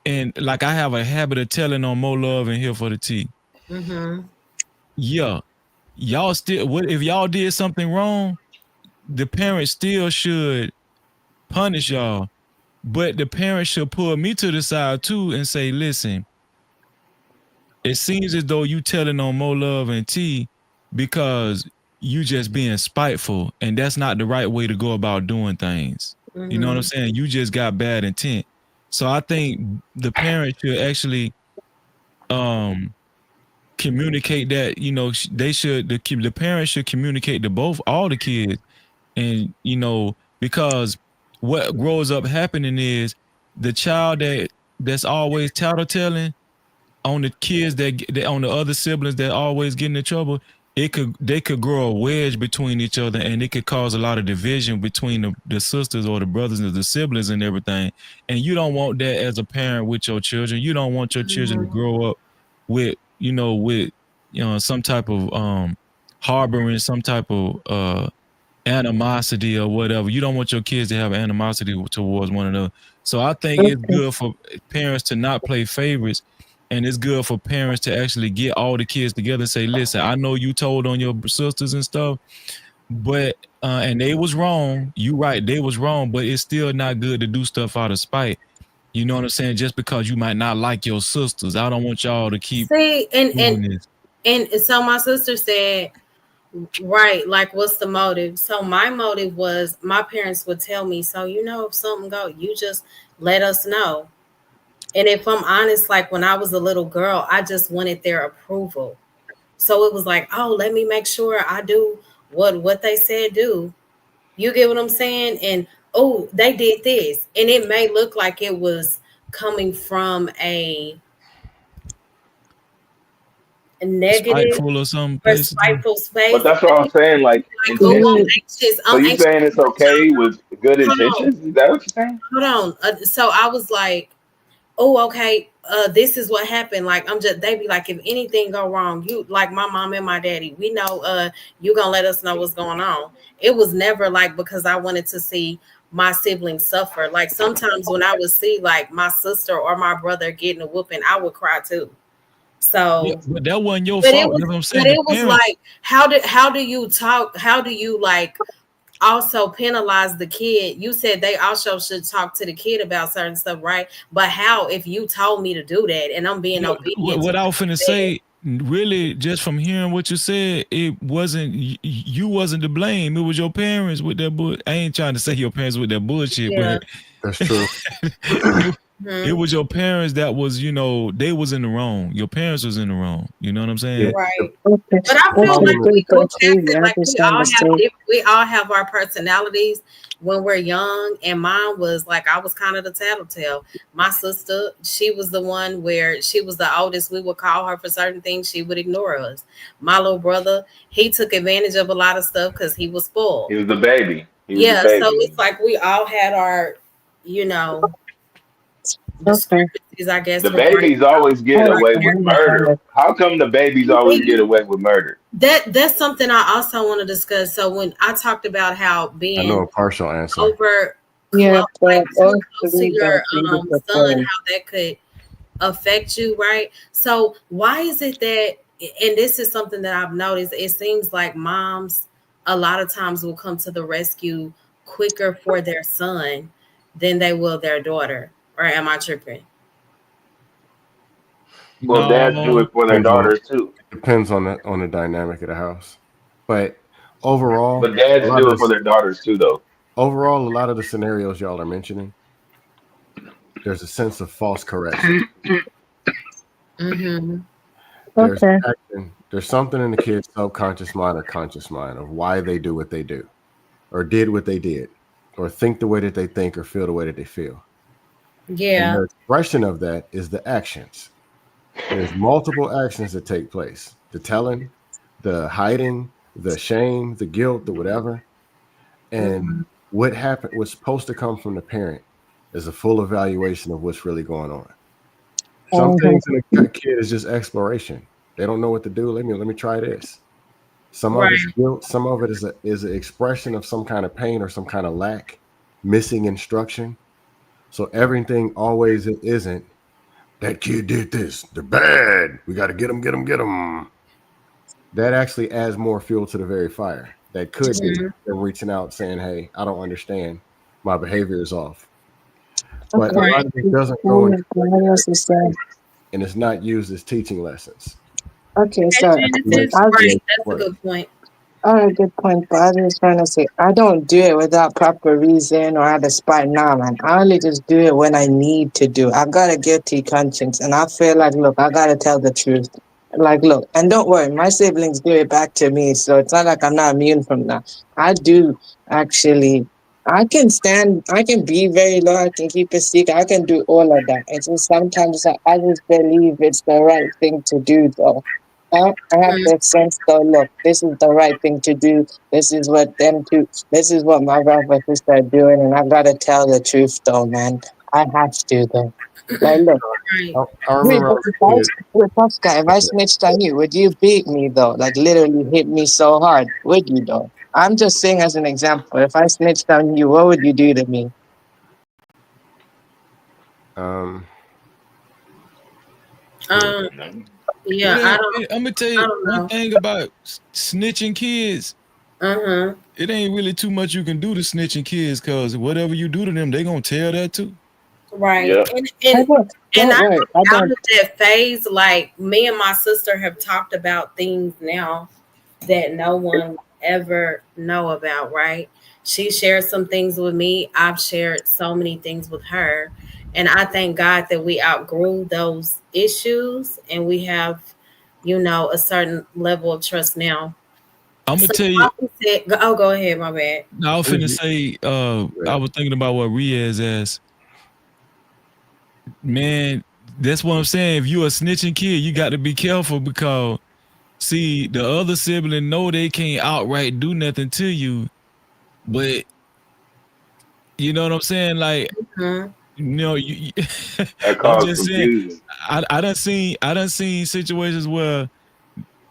and like I have a habit of telling on More Love and Here for the Tea. Mm-hmm. Yeah, y'all still, what if y'all did something wrong? The parents still should punish y'all, but the parents should pull me to the side too and say, listen, it seems as though you telling on More Love and T because you just being spiteful, and that's not the right way to go about doing things. You know what I'm Mm-hmm. saying? You just got bad intent. So I think the parents should actually um communicate that, they should, the parents should communicate to both, all the kids. And because what grows up happening is the child that's always tattletelling on the kids that on the other siblings that always get in trouble, they could grow a wedge between each other, and it could cause a lot of division between the sisters or the brothers and the siblings and everything. And you don't want that as a parent with your children. You don't want your children to grow up with some type of harboring some type of animosity or whatever. You don't want your kids to have animosity towards one another. So I think it's okay. good for parents to not play favorites, and it's good for parents to actually get all the kids together and say, listen, I know you told on your sisters and stuff, but and they was wrong. You right, they was wrong, but it's still not good to do stuff out of spite. You know what I'm saying? Just because you might not like your sisters. I don't want y'all to keep See, doing this. and so my sister said, right, like what's the motive? So my motive was my parents would tell me, so if something go, you just let us know. And if I'm honest, like when I was a little girl, I just wanted their approval. So it was like, oh, let me make sure I do what they said do. You get what I'm saying? And oh, they did this. And it may look like it was coming from a negative Spiteful or some or places. spiteful But space. that's what I'm saying. Like Like, oh, I'm intentions. Mm, anxious. So I'm you anxious. saying it's okay with good Hold on. intentions? Is that what you're saying? Hold on. So I was like, oh, okay, this is what happened. Like, they be like, if anything go wrong, you, like my mom and my daddy, we know you gonna let us know what's going on. It was never like because I wanted to see my siblings suffer. Like sometimes when I would see like my sister or my brother getting a whooping, I would cry too. Yeah, So but that wasn't your but it fault. was That's what I'm but saying. The it was parents. like how do you talk, how do you like also penalize the kid? You said they also should talk to the kid about certain stuff, right? But how if you told me to do that and I'm being Yeah, obedient to what I was what finna you said? say, really, just from hearing what you said, it wasn't you wasn't to blame. It was your parents with that bull. I ain't trying to say your parents with that bullshit, Yeah. but That's true. it, it Mhm. was your parents that was, they was in the wrong. Your parents was in the wrong. You know what I'm Yeah. saying? The Right. okay. But I feel Okay, like problem. we people grew past too. it. I Like just understood. we all have our personalities when we're young. And mine was like I was kind of the tattletale. My sister, she was the one where she was the oldest. We would call her for certain things. She would ignore us. My little brother, he took advantage of a lot of stuff because he was spoiled. He was the baby. He was the Yeah. So baby. it's like we all had our, you know, Okay. discrepancies, I guess, The for right. babies always get Right. Okay, away I with murder. understand. How come the babies always get away with murder? That's something I also want to discuss. So when I talked about how I know being a partial answer. over Yeah, like but too both close to believe your that Jesus son, performed. how that could affect you, right? So why is it that, and this is something that I've noticed, it seems like moms a lot of times will come to the rescue quicker for their son than they will their daughter, or am I tripping? Well, dads do No, it for their Depends on daughters too. depends on the dynamic of the house. But overall, But a dads lot do of it for this their daughters too, though. overall, a lot of the scenarios y'all are mentioning, there's a sense of false correction. Mm-hmm. There's Okay. action, there's something in the kid's subconscious mind or conscious mind of why they do what they do, or did what they did, or think the way that they think, or feel the way that they feel. And Yeah. the expression of that is the actions. There's multiple actions that take place: the telling, the hiding, the shame, the guilt, the whatever. And Mm-hmm. what happened was supposed to come from the parent. is a full evaluation of what's really going on. Some Mhm. things in a kid is just exploration. They don't know what to do. Let me try this. Some of it's Right. guilt. Some of it is an expression of some kind of pain or some kind of lack, missing instruction. So everything always isn't that kid did this. They're bad. We got to get them, get them, get them. That actually adds more fuel to the very fire. That could be Mhm. them reaching out saying, "Hey, I don't understand. My behavior is off." But a Okay. Right. lot of it doesn't go into What else is there? and it's not used as teaching lessons. Okay, At so It makes Genesis, I it right. makes it That's a worse. good point. all right, good point. But I was just trying to say, I don't do it without proper reason or out of spite. Nah, man. I only just do it when I need to do. I got a guilty conscience, and I feel like, look, I gotta tell the truth. Like, look, and don't worry, my siblings do it back to me, so it's not like I'm not immune from that. I do actually. I can stand. I can be very low. I can keep a secret. I can do all of that. It's just sometimes I just believe it's the right thing to do, though. I have Mhm. that sense though, look, this is the right thing to do. This is what them two, this is what my brother and sister are doing. And I gotta tell the truth though, man. I have to though. Like, look, Right. I wait, remember I but was if a kid. wait, Pascal, if I snitched on you, would you beat me though? Like, literally hit me so hard, would you though? I'm just saying as an example, if I snitched on you, what would you do to me? Um, hmm. Um. It Yeah. ain't. I'm gonna tell I you don't one know. thing about snitching kids. Uh huh. It ain't really too much you can do to snitching kids, cause whatever you do to them, they gonna tell that too. Right. Yep. And I and don't I worry, I out don't. of that phase, like me and my sister have talked about things now that no one will ever know about, right? She shared some things with me. I've shared so many things with her. And I thank God that we outgrew those issues and we have, a certain level of trust now. I'm gonna So tell you. go ahead, my bad. Now, I was finna say. I was thinking about what Riaz asked. Man, that's what I'm saying. If you a snitching kid, you got to be careful because see the other sibling know they can't outright do nothing to you, but you know what I'm saying? Like, Mhm. That I'm caused just saying, confusion. I done seen situations where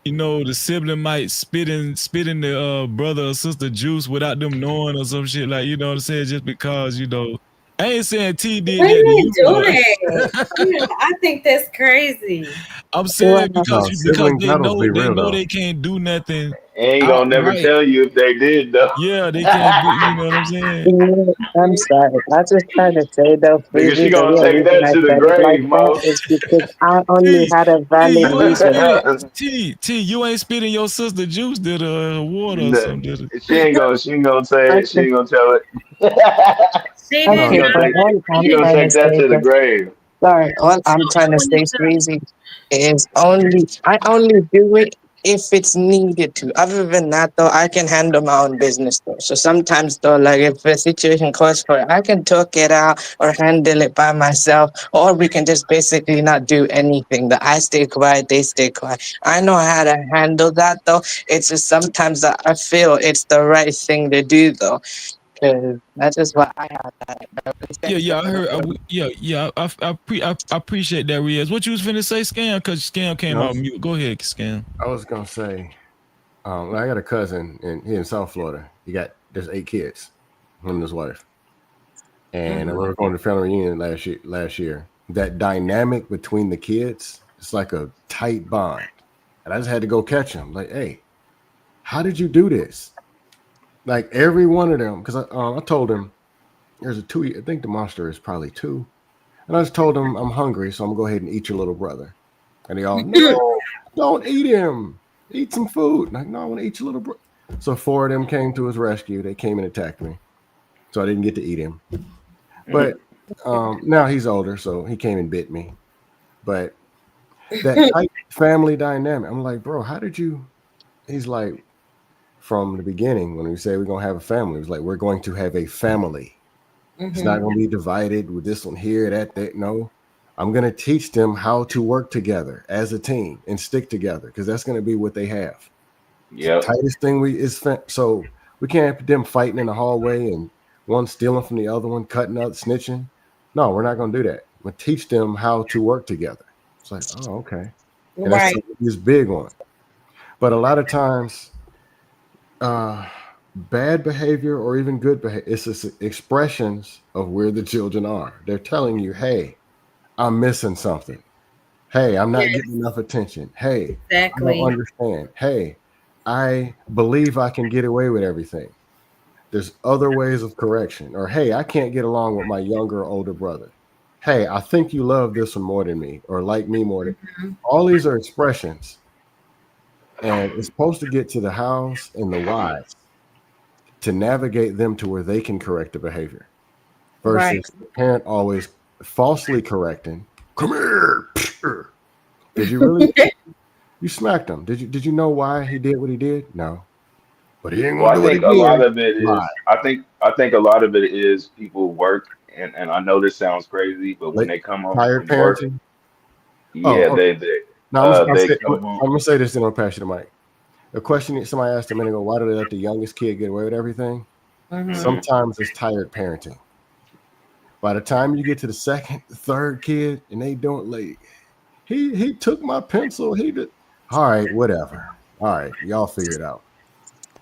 the sibling might spit in the brother or sister juice without them knowing or some shit like what I'm saying, just because I ain't saying T did Why that to you you, do but that? I think that's crazy. I'm Well, saying because No, because sibling they battles know be real though. they can't do nothing Ain't gonna never outright. tell you if they did though. Yeah, they can't do. You know what I'm saying? yeah, I'm sorry. I just trying to say though, Nigga, she Freezy, the gonna real take reason that I to the said it like grave, that Mo. is because I only T, had a T, valid you ain't reason. spit. T, you ain't spitting your sister juice, did water or Nah, something, did it? she ain't gonna say it. She Okay, ain't gonna tell it. She she did okay, gonna but not. take all I'm she gonna trying to take that say to the though, grave. sorry, all I'm trying to When you say, Freezy, is I only do it if it's needed to. Other than that, though, I can handle my own business, though. So sometimes, though, like if a situation calls for it, I can talk it out or handle it by myself, or we can just basically not do anything. That I stay quiet, they stay quiet. I know how to handle that, though. It's just sometimes that I feel it's the right thing to do, though, because that's just what I have. That Yeah, respect for yeah, I the heard. other. Yeah. I appreciate that, Riaz. What you was finna say, Scam? Cause Scam came No, out mute. Go ahead, Scam. I was gonna say, I got a cousin in South Florida. There's 8 kids, him and his wife. And I Mhm. remember going to the family reunion last year. That dynamic between the kids, it's like a tight bond. And I just had to go catch him. Like, hey, how did you do this? Like every one of them, because I told him there's a 2. I think the monster is probably 2. And I just told him I'm hungry, so I'm gonna go ahead and eat your little brother. And they all, no, don't eat him. Eat some food. Like, no, I want to eat your little brother. So 4 of them came to his rescue. They came and attacked me, so I didn't get to eat him. But now he's older, so he came and bit me. But that tight family dynamic, I'm like, bro, how did you? He's like, from the beginning when we say we're gonna have a family, it's like we're going to have a family. It's not Mhm. going to be divided with this one here, that. No, I'm going to teach them how to work together as a team and stick together because that's going to be what they have. The Yep. tightest thing so we can't have them fighting in the hallway and one stealing from the other one, cutting up, snitching. No, we're not going to do that. We'll teach them how to work together. It's like, oh, okay. And that's Right. something he's big on. But a lot of times, uh, bad behavior or even good behavior, it's just expressions of where the children are. They're telling you, hey, I'm missing something. Hey, I'm not getting enough attention. Hey, I don't Exactly. understand. Hey, I believe I can get away with everything. There's other ways of correction. Or, hey, I can't get along with my younger or older brother. Hey, I think you love this one more than me or like me more than. Mhm. All these are expressions. And it's supposed to get to the hows and the whys to navigate them to where they can correct the behavior Right. versus the parent always falsely correcting. Come here. Did you really? You smacked him. Did you know why he did what he did? No. But he ain't Well, gonna I do it think a lot again. of it Lie. is. I think a lot of it is people work, and I know this sounds crazy, but when Like they come home tired from work, parenting. yeah, Oh, okay. they Now I'm they say, come home. I'm gonna say this and I'll pass you the mic. A question that somebody asked a minute ago, why do they let the youngest kid get away with everything? Mhm. Hmm. Sometimes it's tired parenting. By the time you get to the second, third kid, and they don't like he took my pencil, he did all right, whatever. All right, y'all figure it out.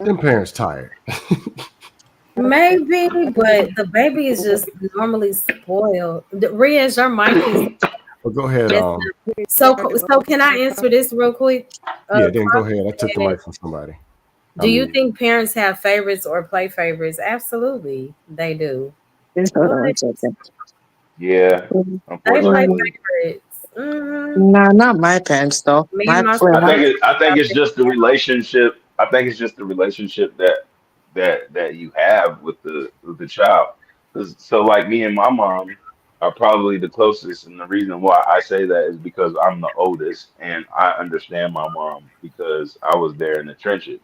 Them parents tired. Maybe, but the baby is just normally spoiled. Riaz, your mic is But go ahead, messed up. So can I answer this real quick? yeah, then go Kwame ahead. I took the said, mic from somebody. I do you mean, think parents have favorites or play favorites? Absolutely, they do. Just hold What? on one second. Yeah, They play unfortunately. favorites. No, not my parents though. Me My and my I parents. think siblings it. I think are it's just the relationship. I think it's just the relationship that you have with the child. 'So like me and my mom are probably the closest, and the reason why I say that is because I'm the oldest, and I understand my mom because I was there in the trenches.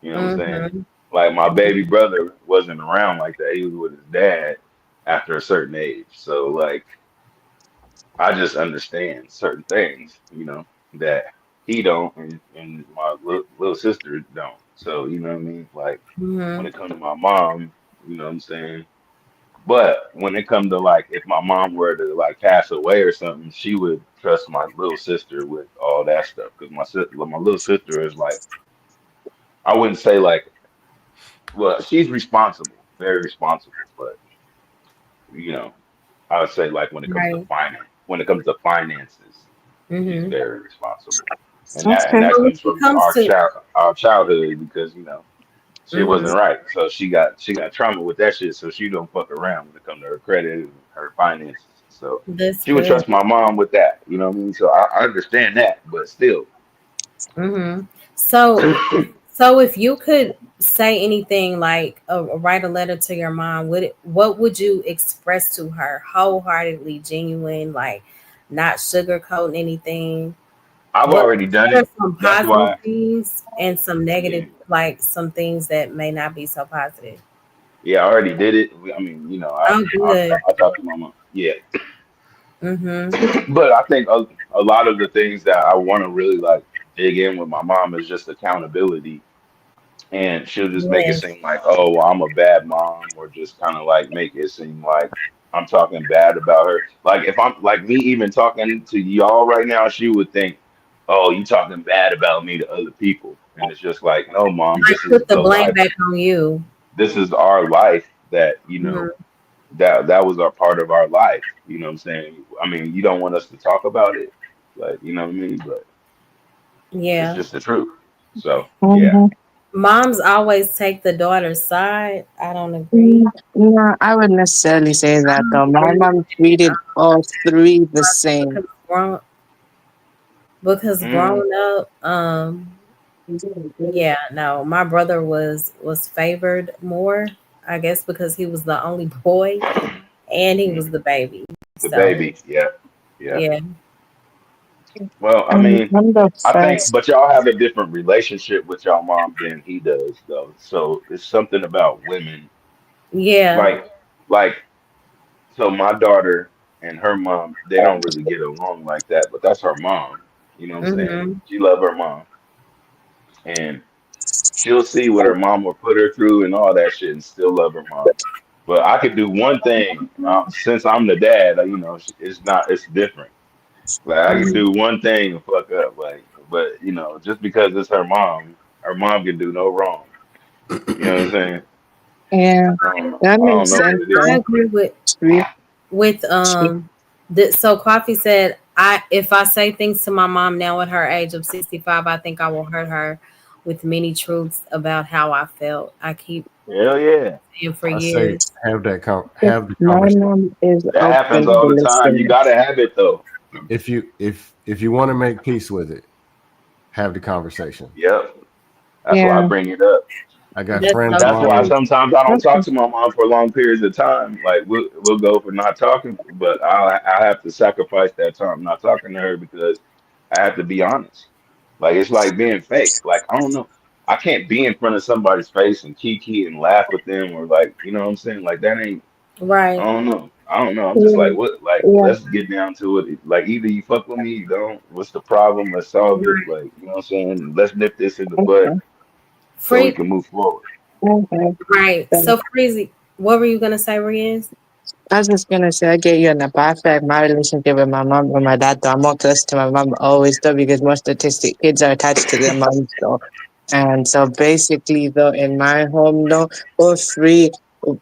You know what I'm saying? mm-hmm. Like my baby brother wasn't around like that. He was with his dad after a certain age. So like I just understand certain things, that he don't and my little sister don't. So, you know what I mean? Like when Mm-hmm. it comes to my mom, you know what I'm saying? But when it comes to like if my mom were to like pass away or something, she would trust my little sister with all that stuff because my little sister is like I wouldn't say like well, she's responsible, very responsible, but you know, I would say like Right. when it comes to finances, she's Mm-hmm. very responsible, and Okay. that So when comes it from comes to our childhood because she mm-hmm. wasn't right, so she got trauma with that shit, so she don't fuck around when it comes to her credit and her finances. So That's she would good. trust my mom with that, you know what I mean? So I understand that, but still, Mm-hmm. So So if you could say anything like write a letter to your mom, what would you express to her? Wholeheartedly, genuine, like not sugarcoating anything. I've What already done are it. some That's positive why, things and some yeah, negative, like some things that may not be so positive? yeah, I already did it. I mean, Oh, good. I talked to my mom, yeah. Mm-hmm. But I think a lot of the things that I want to really like dig in with my mom is just accountability. And she'll just make it Yes. seem like, oh, well, I'm a bad mom, or just kind of like make it seem like I'm talking bad about her. Like if I'm like me even talking to y'all right now, she would think, oh, you talking bad about me to other people. And it's just like, no, mom, Like this is put the the blame life. back on you. This is our life that, Hmm. that was our part of our life. You know what I'm saying? I mean, you don't want us to talk about it, like, you know what I mean? But it's Yeah. just the truth. So, yeah. Mm-hmm. Moms always take the daughter's side. I don't agree. No, I wouldn't necessarily say I that don't though. My agree. mom treated all three the same. Because Mm, growing up, yeah, no, my brother was favored more, I guess because he was the only boy and he was mm. the baby. The So baby. Yeah. Yeah. yeah. Well, I mean, I'm the I think, first. but y'all have a different relationship with y'all mom than he does, though. So it's something about women, Yeah. like, like, so my daughter and her mom, they don't really get along like that, but that's her mom. You know what I'm saying? Mhm. She love her mom, and she'll see what her mom will put her through and all that shit, and still love her mom. But I could do one thing since I'm the dad. Like, it's not. It's different. Like I could Mhm. do one thing and fuck up. Like, but just because it's her mom can do no wrong. You know what I'm saying? Yeah, that I don't makes know sense what it I though. is. agree Sweet, with sweet. so Coffee said, I if I say things to my mom now at her age of 65, I think I will hurt her with many truths about how I felt. I keep Hell yeah, saying for I say years. have the My conversation. mom is that happens open to all the time. You listening. gotta have it though. If you want to make peace with it, have the conversation. Yep. That's why I Yeah, bring it up. I got That's friends so of That's why true. ours. sometimes I don't talk okay, to my mom for long periods of time. Like we'll go for not talking, but I have to sacrifice that time not talking to her because I have to be honest. Like it's like being fake. Like I don't know. I can't be in front of somebody's face and kiki and laugh with them or like what I'm saying. Like that ain't. I Right. don't know. I don't know. I'm just yeah, like what. Like yeah, let's get down to it. Like either you fuck with me, you don't. What's the problem? Let's solve it. Right. Like what I'm saying. Let's nip this in the bud okay, so we Free. can move forward. okay. Right. So, So Freezy, what were you gonna say, Riaz? I was just gonna say, I get you in the perfect. My relationship with my mom and my dad, though, I'm more close to my mom always, though, because most autistic kids are attached to their moms, though. And so basically, though, in my home, though, all three,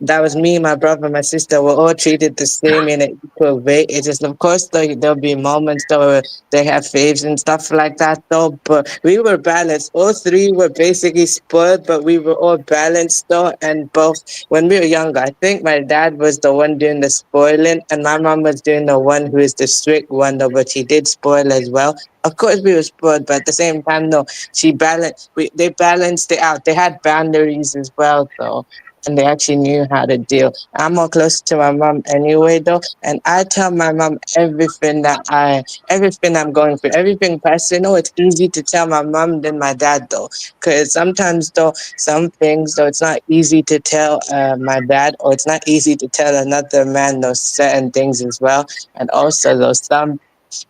that was me, my brother, my sister, were all treated the same in an equal way. It's just, of course, though, there'll be moments, though, where they have faves and stuff like that, though. But we were balanced. All three were basically spoiled, but we were all balanced, though. And both, when we were younger, I think my dad was the one doing the spoiling, and my mom was doing the one who is the strict one, though, but she did spoil as well. Of course, we were spoiled, but at the same time, no, they balanced it out. They had boundaries as well, though, and they actually knew how to deal. I'm more close to my mom anyway, though, and I tell my mom everything I'm going through, everything personal. It's easy to tell my mom than my dad, though, because sometimes, though, some things, though, it's not easy to tell my dad, or it's not easy to tell another man those certain things as well, and also those some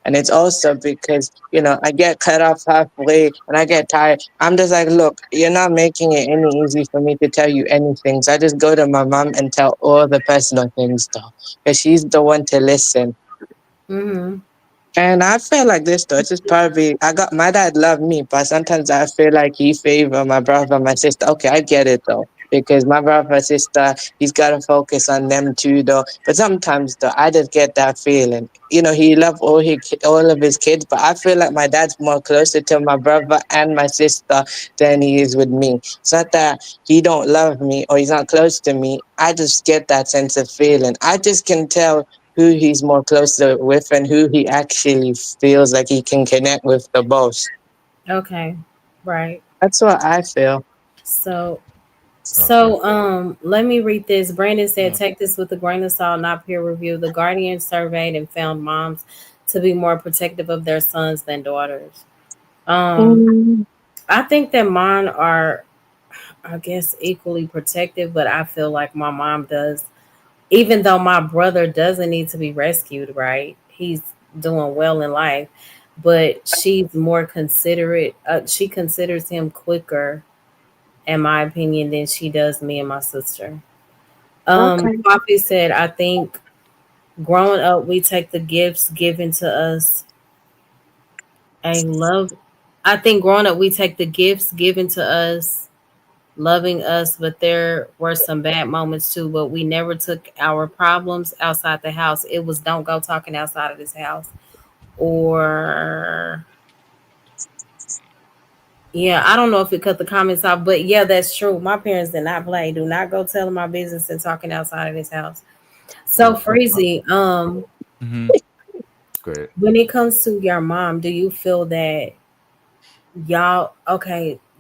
and it's also because, I get cut off halfway and I get tired. I'm just like, look, you're not making it any easy for me to tell you anything. So I just go to my mom and tell all the personal things though. Because she's the one to listen. Mm-hmm. And I feel like this though. It's just probably I got my dad loved me, but sometimes I feel like he favor my brother, my sister. Okay, I get it though. Because my brother, sister, he's gotta focus on them too though. But sometimes though, I just get that feeling. He loved all of his kids, but I feel like my dad's more closer to my brother and my sister than he is with me. It's not that he don't love me or he's not close to me. I just get that sense of feeling. I just can tell who he's more closer with and who he actually feels like he can connect with the most. Okay. Right. That's what I feel. So Okay. let me read this. Brandon said, Yeah. take this with a grain of salt, not peer review. The Guardian surveyed and found moms to be more protective of their sons than daughters. Um, Mm, I think that mine are, I guess, equally protective, but I feel like my mom does, even though my brother doesn't need to be rescued, right? He's doing well in life, but she's more considerate. She considers him quicker, in my opinion, than she does me and my sister. okay. Poppy said, I think growing up, we take the gifts given to us and love. I think growing up, we take the gifts given to us, loving us, but there were some bad moments too. But we never took our problems outside the house. It was don't go talking outside of this house. Or, yeah, I don't know if it cut the comments off, but yeah, that's true. My parents did not play. Do not go telling my business and talking outside of this house. So, Well, Freezy, Mm-hmm. go ahead. when it comes to your mom, do you feel that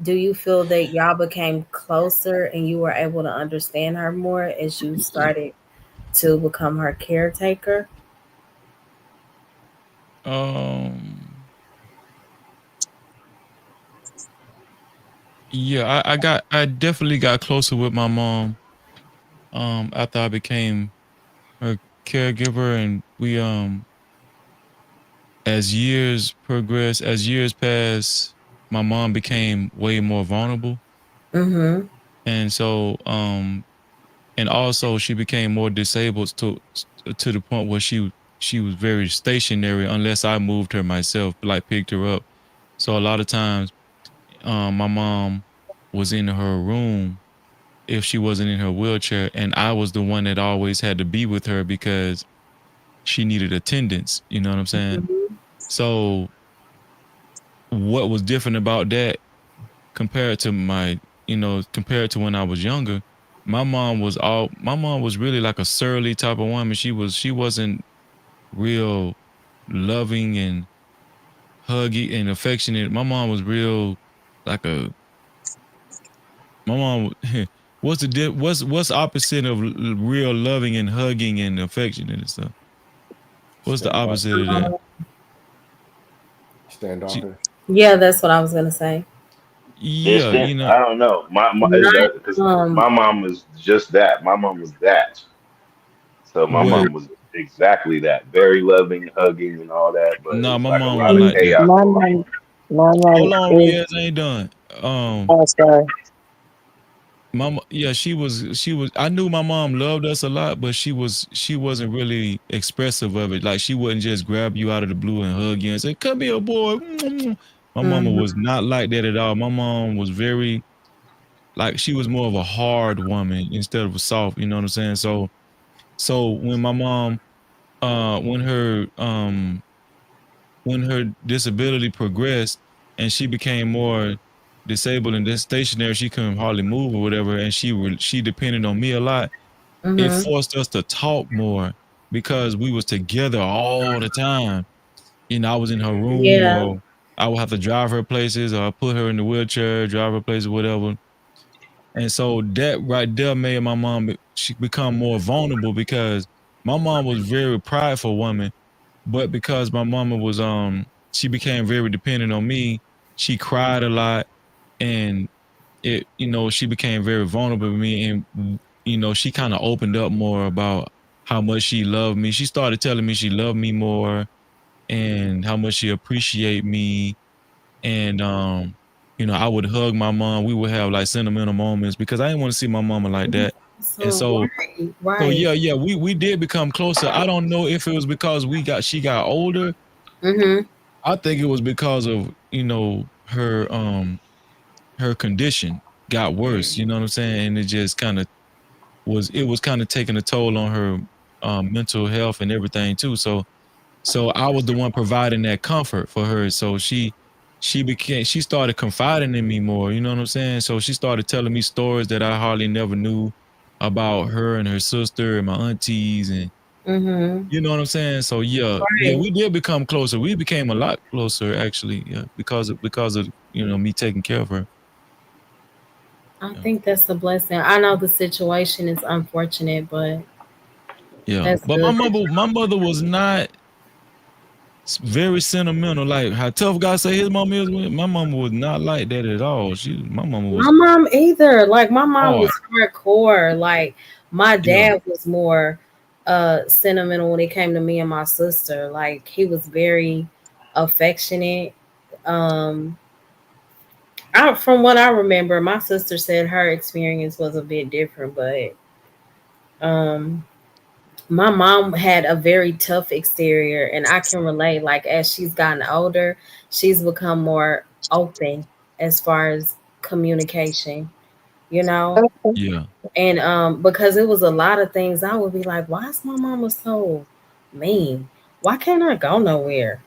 do you feel that y'all became closer and you were able to understand her more as you started to become her caretaker? Um. Yeah, I definitely got closer with my mom. After I became her caregiver, and as years progressed, as years passed, my mom became way more vulnerable, Mm-hmm. and so and also she became more disabled to the point where she was very stationary unless I moved her myself, like picked her up. So a lot of times, my mom was in her room if she wasn't in her wheelchair, and I was the one that always had to be with her because she needed attendance. You know what I'm saying? Mhm. So what was different about that compared to compared to when I was younger, my mom was really like a surly type of woman. She wasn't real loving and huggy and affectionate. My mom was real like a my mom what's opposite of real loving and hugging and affectionate and stuff? What's the opposite of Standoffish. that? She, Standoffish. Yeah, that's what I was gonna say. yeah, Distant. I don't know. My Not because my mom was just that. My mom was that. So my well, mhm. mom was exactly that. Very loving, hugging, and all that. But it nah, was my like a mom lot wasn't of And like that. chaos my going on. mom, my mom Hold on, is, Riaz ain't done. oh, sorry. Mama, yeah, she was. I knew my mom loved us a lot, but she wasn't really expressive of it. Like she wouldn't just grab you out of the blue and hug you and say, "Come here, boy." My mama Mhm. was not like that at all. My mom was very like she was more of a hard woman instead of a soft. You know what I'm saying? So when my mom, uh, when her um when her disability progressed and she became more disabled and then stationary, she couldn't hardly move or whatever, and she depended on me a lot. It Mhm. forced us to talk more because we was together all the time. I was in her room, Yeah. or I would have to drive her places, or put her in the wheelchair, drive her places, whatever. And so that right there made my mom she become more vulnerable because my mom was a very prideful woman, but because my mama was she became very dependent on me, she cried a lot, and she became very vulnerable with me, and she kind of opened up more about how much she loved me. She started telling me she loved me more and how much she appreciate me, and I would hug my mom. We would have like sentimental moments because I didn't want to see my mama like that. And So so right, so right. yeah, we did become closer. I don't know if it was because she got older. Mhm. I think it was because of, her condition got worse, you know what I'm saying? And it just was kind of taking a toll on her mental health and everything too. So I was the one providing that comfort for her. So she started confiding in me more, you know what I'm saying? So she started telling me stories that I hardly never knew about her and her sister and my aunties, and Mhm. you know what I'm saying? So yeah, Right. we did become closer. We became a lot closer actually, yeah, because of me taking care of her. I Yeah. think that's a blessing. I know the situation is unfortunate, but Yeah. that's But my good. mother my mother was not very sentimental. Like how tough guy say his mama is with. My mama was not like that at all. My mama My was mom either. Like my mom hard. was hardcore. Like my Yeah. dad was more sentimental when it came to me and my sister. Like he was very affectionate. Um from what I remember, my sister said her experience was a bit different, but um my mom had a very tough exterior, and I can relate. Like as she's gotten older, she's become more open as far as communication, you know. Yeah. And because it was a lot of things I would be like, why is my mama so mean? Why can't I go nowhere?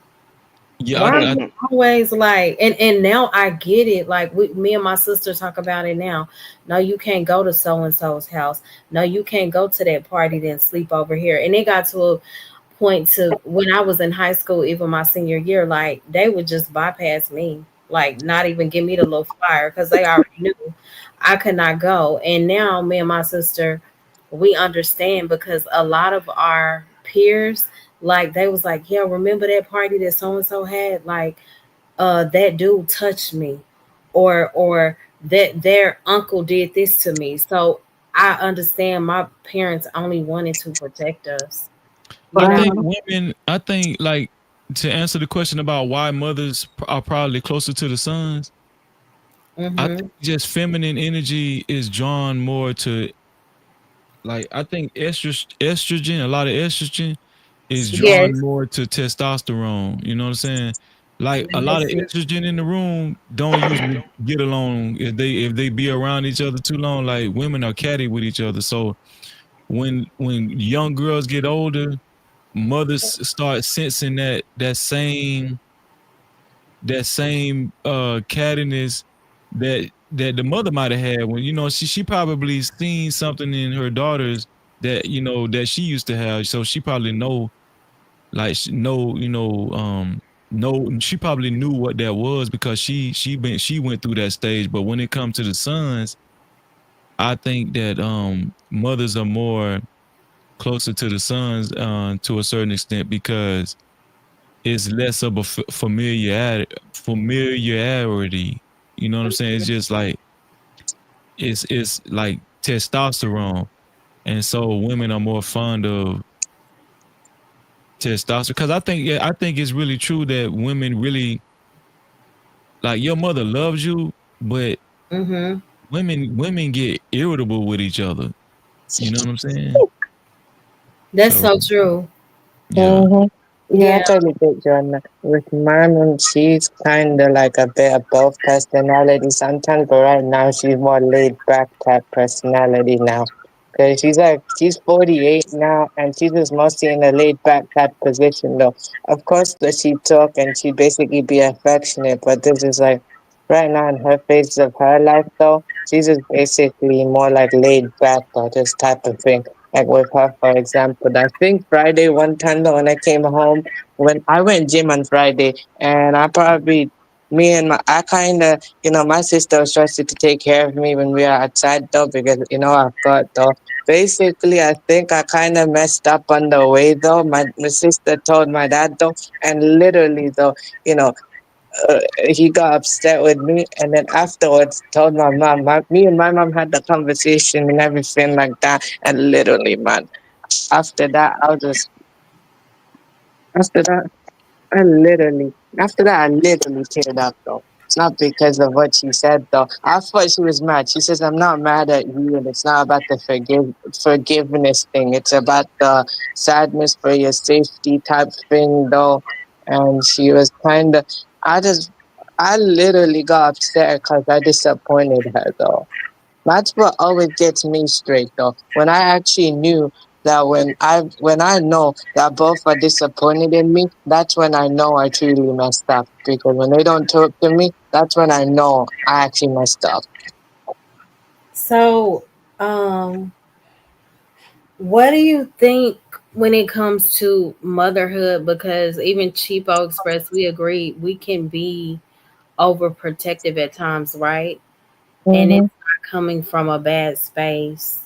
Yeah, Why are I you always like, and now I get it. Like me and my sister talk about it now. No, you can't go to so and so's house. No, you can't go to that party then sleep over here. And it got to a point to when I was in high school, even my senior year, like they would just bypass me, like not even give me the little flyer because they already knew I could not go. And now me and my sister, we understand because a lot of our peers, like they was like, yeah, remember that party that so and so had? Like, that dude touched me, or that their uncle did this to me. So I understand my parents only wanted to protect us, you I know. think women. I think like to answer the question about why mothers are probably closer to the sons. I Mhm. think just feminine energy is drawn more to like I think estrogen, a lot of estrogen is drawn Yes, more to testosterone. You know what I'm saying? Like a that lot of makes sense. estrogen in the room don't usually get along if they be around each other too long. Like women are catty with each other. So when young girls get older, mothers start sensing that same cattiness that the mother might have had when she probably seen something in her daughters that she used to have, so she probably she probably knew what that was because she went through that stage. But when it comes to the sons, I think that mothers are more closer to the sons to a certain extent because it's less of a familiarity. You know what I'm saying? It's just like it's like testosterone, and so women are more fond of testosterone because I think it's really true that women really like your mother loves you, but Mm-hmm. women get irritable with each other. You know what I'm saying? That's So so true. yeah, Mm-hmm. Yeah, I Yeah. totally get you on that. With my mom, she's kind of like a bit of both personality sometimes, but right now she's more laid back type personality now. Because she's 48 now, and she's just mostly in a laid back type position though. Of course, she talk and she basically be affectionate, but this is like right now in her phase of her life though, she's just basically more like laid back or this type of thing. Like with her, for example, I think Friday one time though, when I came home, when I went gym on Friday, and me and I kind of, my sister was trusted to take care of me when we were outside though, because, I got though. Basically, I think I kind of messed up on the way though. My sister told my dad though, and literally though, you know, he got upset with me, and then afterwards told my mom. Me and my mom had the conversation and everything like that, and literally, man, after that, after that, I literally teared up though. It's not because of what she said though. I thought she was mad. She says, "I'm not mad at you, and it's not about the forgiveness thing. It's about the sadness for your safety type thing though." And she was kind of, I just, I literally got upset because I disappointed her though. That's what always gets me straight though. When I actually knew that when I know that both are disappointed in me, that's when I know I truly messed up. Because when they don't talk to me, that's when I know I actually messed up. So, um, what do you think when it comes to motherhood? Because even Cheapo Express, we agree we can be overprotective at times, right? And it's Mm-hmm. not coming from a bad space.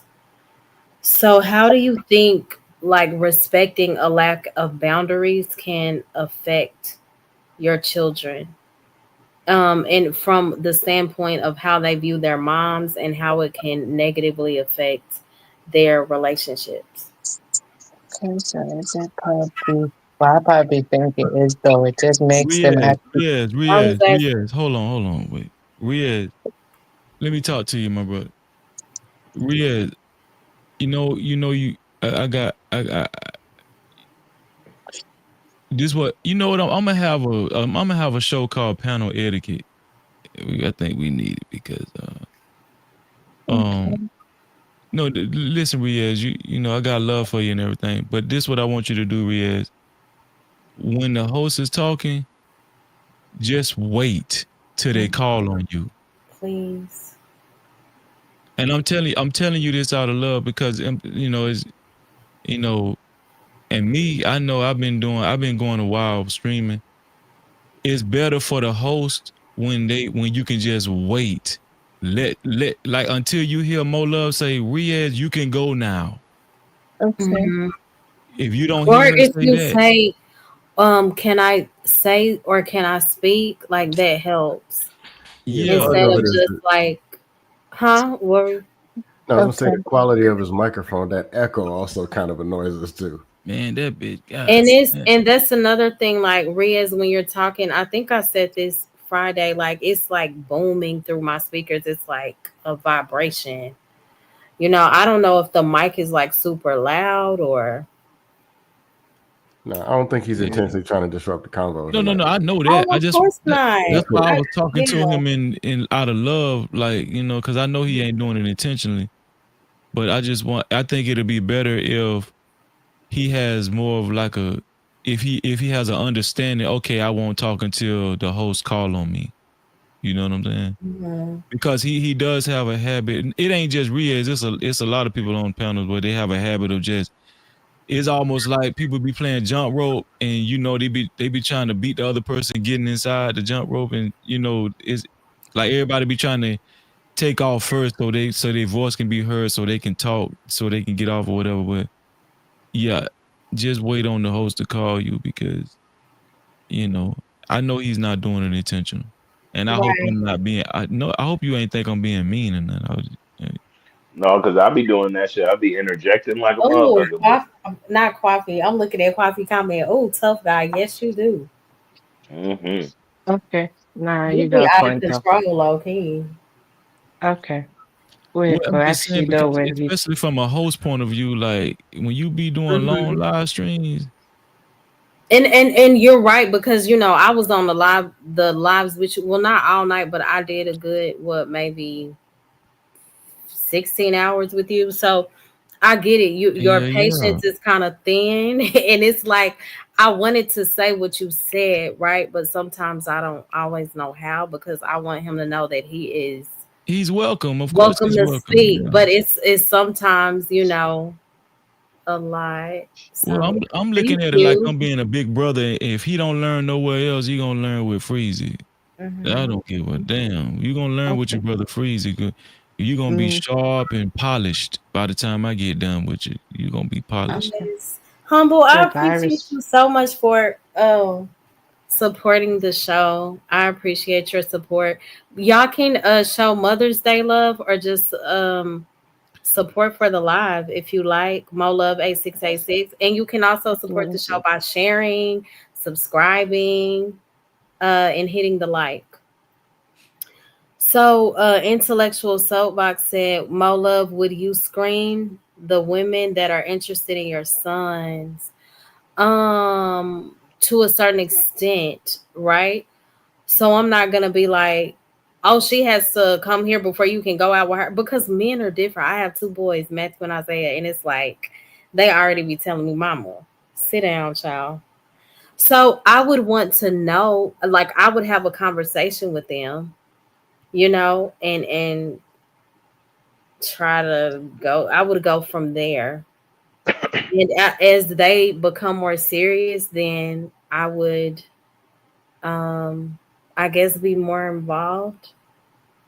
So, how do you think like respecting a lack of boundaries can affect your children? And from the standpoint of how they view their moms and how it can negatively affect their relationships. Okay, so is it probably, well, I probably think it is though. It just makes them Riaz, act. Riaz, I was Riaz, asking, Riaz. Hold on, wait, Riaz. Let me talk to you, my brother. Riaz, you. I got. This what you know what I'm gonna have a show called Panel Etiquette. I think we need it because um Okay. no listen, Riaz, I got love for you and everything, but this what I want you to do, Riaz. When the host is talking, just wait till they call on you. please. And I'm telling you this out of love because it's you know and me, I know I've been going a while streaming. It's better for the host when you can just wait. Let like until you hear Mo Love say, Riaz, you can go now. Okay. Hmm. If you don't Or hear her if say you that, say, can I say or can I speak? Like that helps Yeah, the yeah, part instead of of it is just like, huh? Worry. no, I was gonna say Okay. the quality of his microphone. That echo also kind of annoys us too. man, that bitch, God, And it's man. and that's another thing. Like Riaz, when you're talking, I think I said this Friday. Like it's like booming through my speakers. It's like a vibration. I don't know if the mic is like super loud or. No, I don't think he's Yeah. intentionally trying to disrupt the convos No, or no, no. nothing. I know that. Oh, of course not. That's why I I, was talking to yeah. him in out of love, like because I know he ain't doing it intentionally. But I think it'd be better if he has more of like if he has an understanding. Okay, I won't talk until the host call on me. You know what I'm saying? Mhm. Because he does have a habit. It ain't just Riaz. It's a lot of people on panels where they have a habit of just. It's almost like people be playing jump rope, and they be trying to beat the other person getting inside the jump rope, and it's like everybody be trying to take off first so their voice can be heard, so they can talk, so they can get off or whatever. But yeah, just wait on the host to call you because you know I know he's not doing it intentional, and I hope Right. I'm not being. I hope you ain't think I'm being mean and that. No, because I be doing that shit. I be interjecting like a Oh, motherfucker, but not coffee. I'm looking at coffee comment. Oh, tough guy. Yes, you do. hmm Okay. Nah, You you be got a out of point though. control, low key. Okay. We're Well, I'm cool. just saying Actually, though, because when he especially from a host point of view, like when you be doing long Hmm. live streams, And you're right because I was on the lives which well not all night, but I did a good maybe 16 hours with you. So I get it. Your yeah, yeah, patience is kind of thin, and it's like I wanted to say what you said, right? But sometimes I don't always know how because I want him to know that he is he's welcome. Of course, welcome he's to welcome. speak. Yeah. But it's sometimes a lot. Well, So I'm thank looking at it like you. I'm being a big brother. If he don't learn nowhere else, he gonna learn with Freezy. I Hmm. don't give a damn. You gonna learn with your okay. brother Freezy. You gonna be Mm, sharp and polished by the time I get done with you. You gonna be polished. okay. Yes. Humble, I The appreciate virus. you so much for supporting the show. I appreciate your support. Y'all can show Mother's Day love or just support for the live if you like. Mo Love 8686. And you can also support the show by sharing, subscribing, and hitting the like. So Intellectual Soapbox said, Mo Love, would you screen the women that are interested in your sons? To a certain extent, right? So I'm not gonna be like, oh, she has to come here before you can go out with her because men are different. I have two boys, Matthew and Isaiah, and it's like they already be telling me, Mama, sit down, child. So I would want to know, like I would have a conversation with them, and try to go. I would go from there. And as they become more serious, then I would, um, I guess, be more involved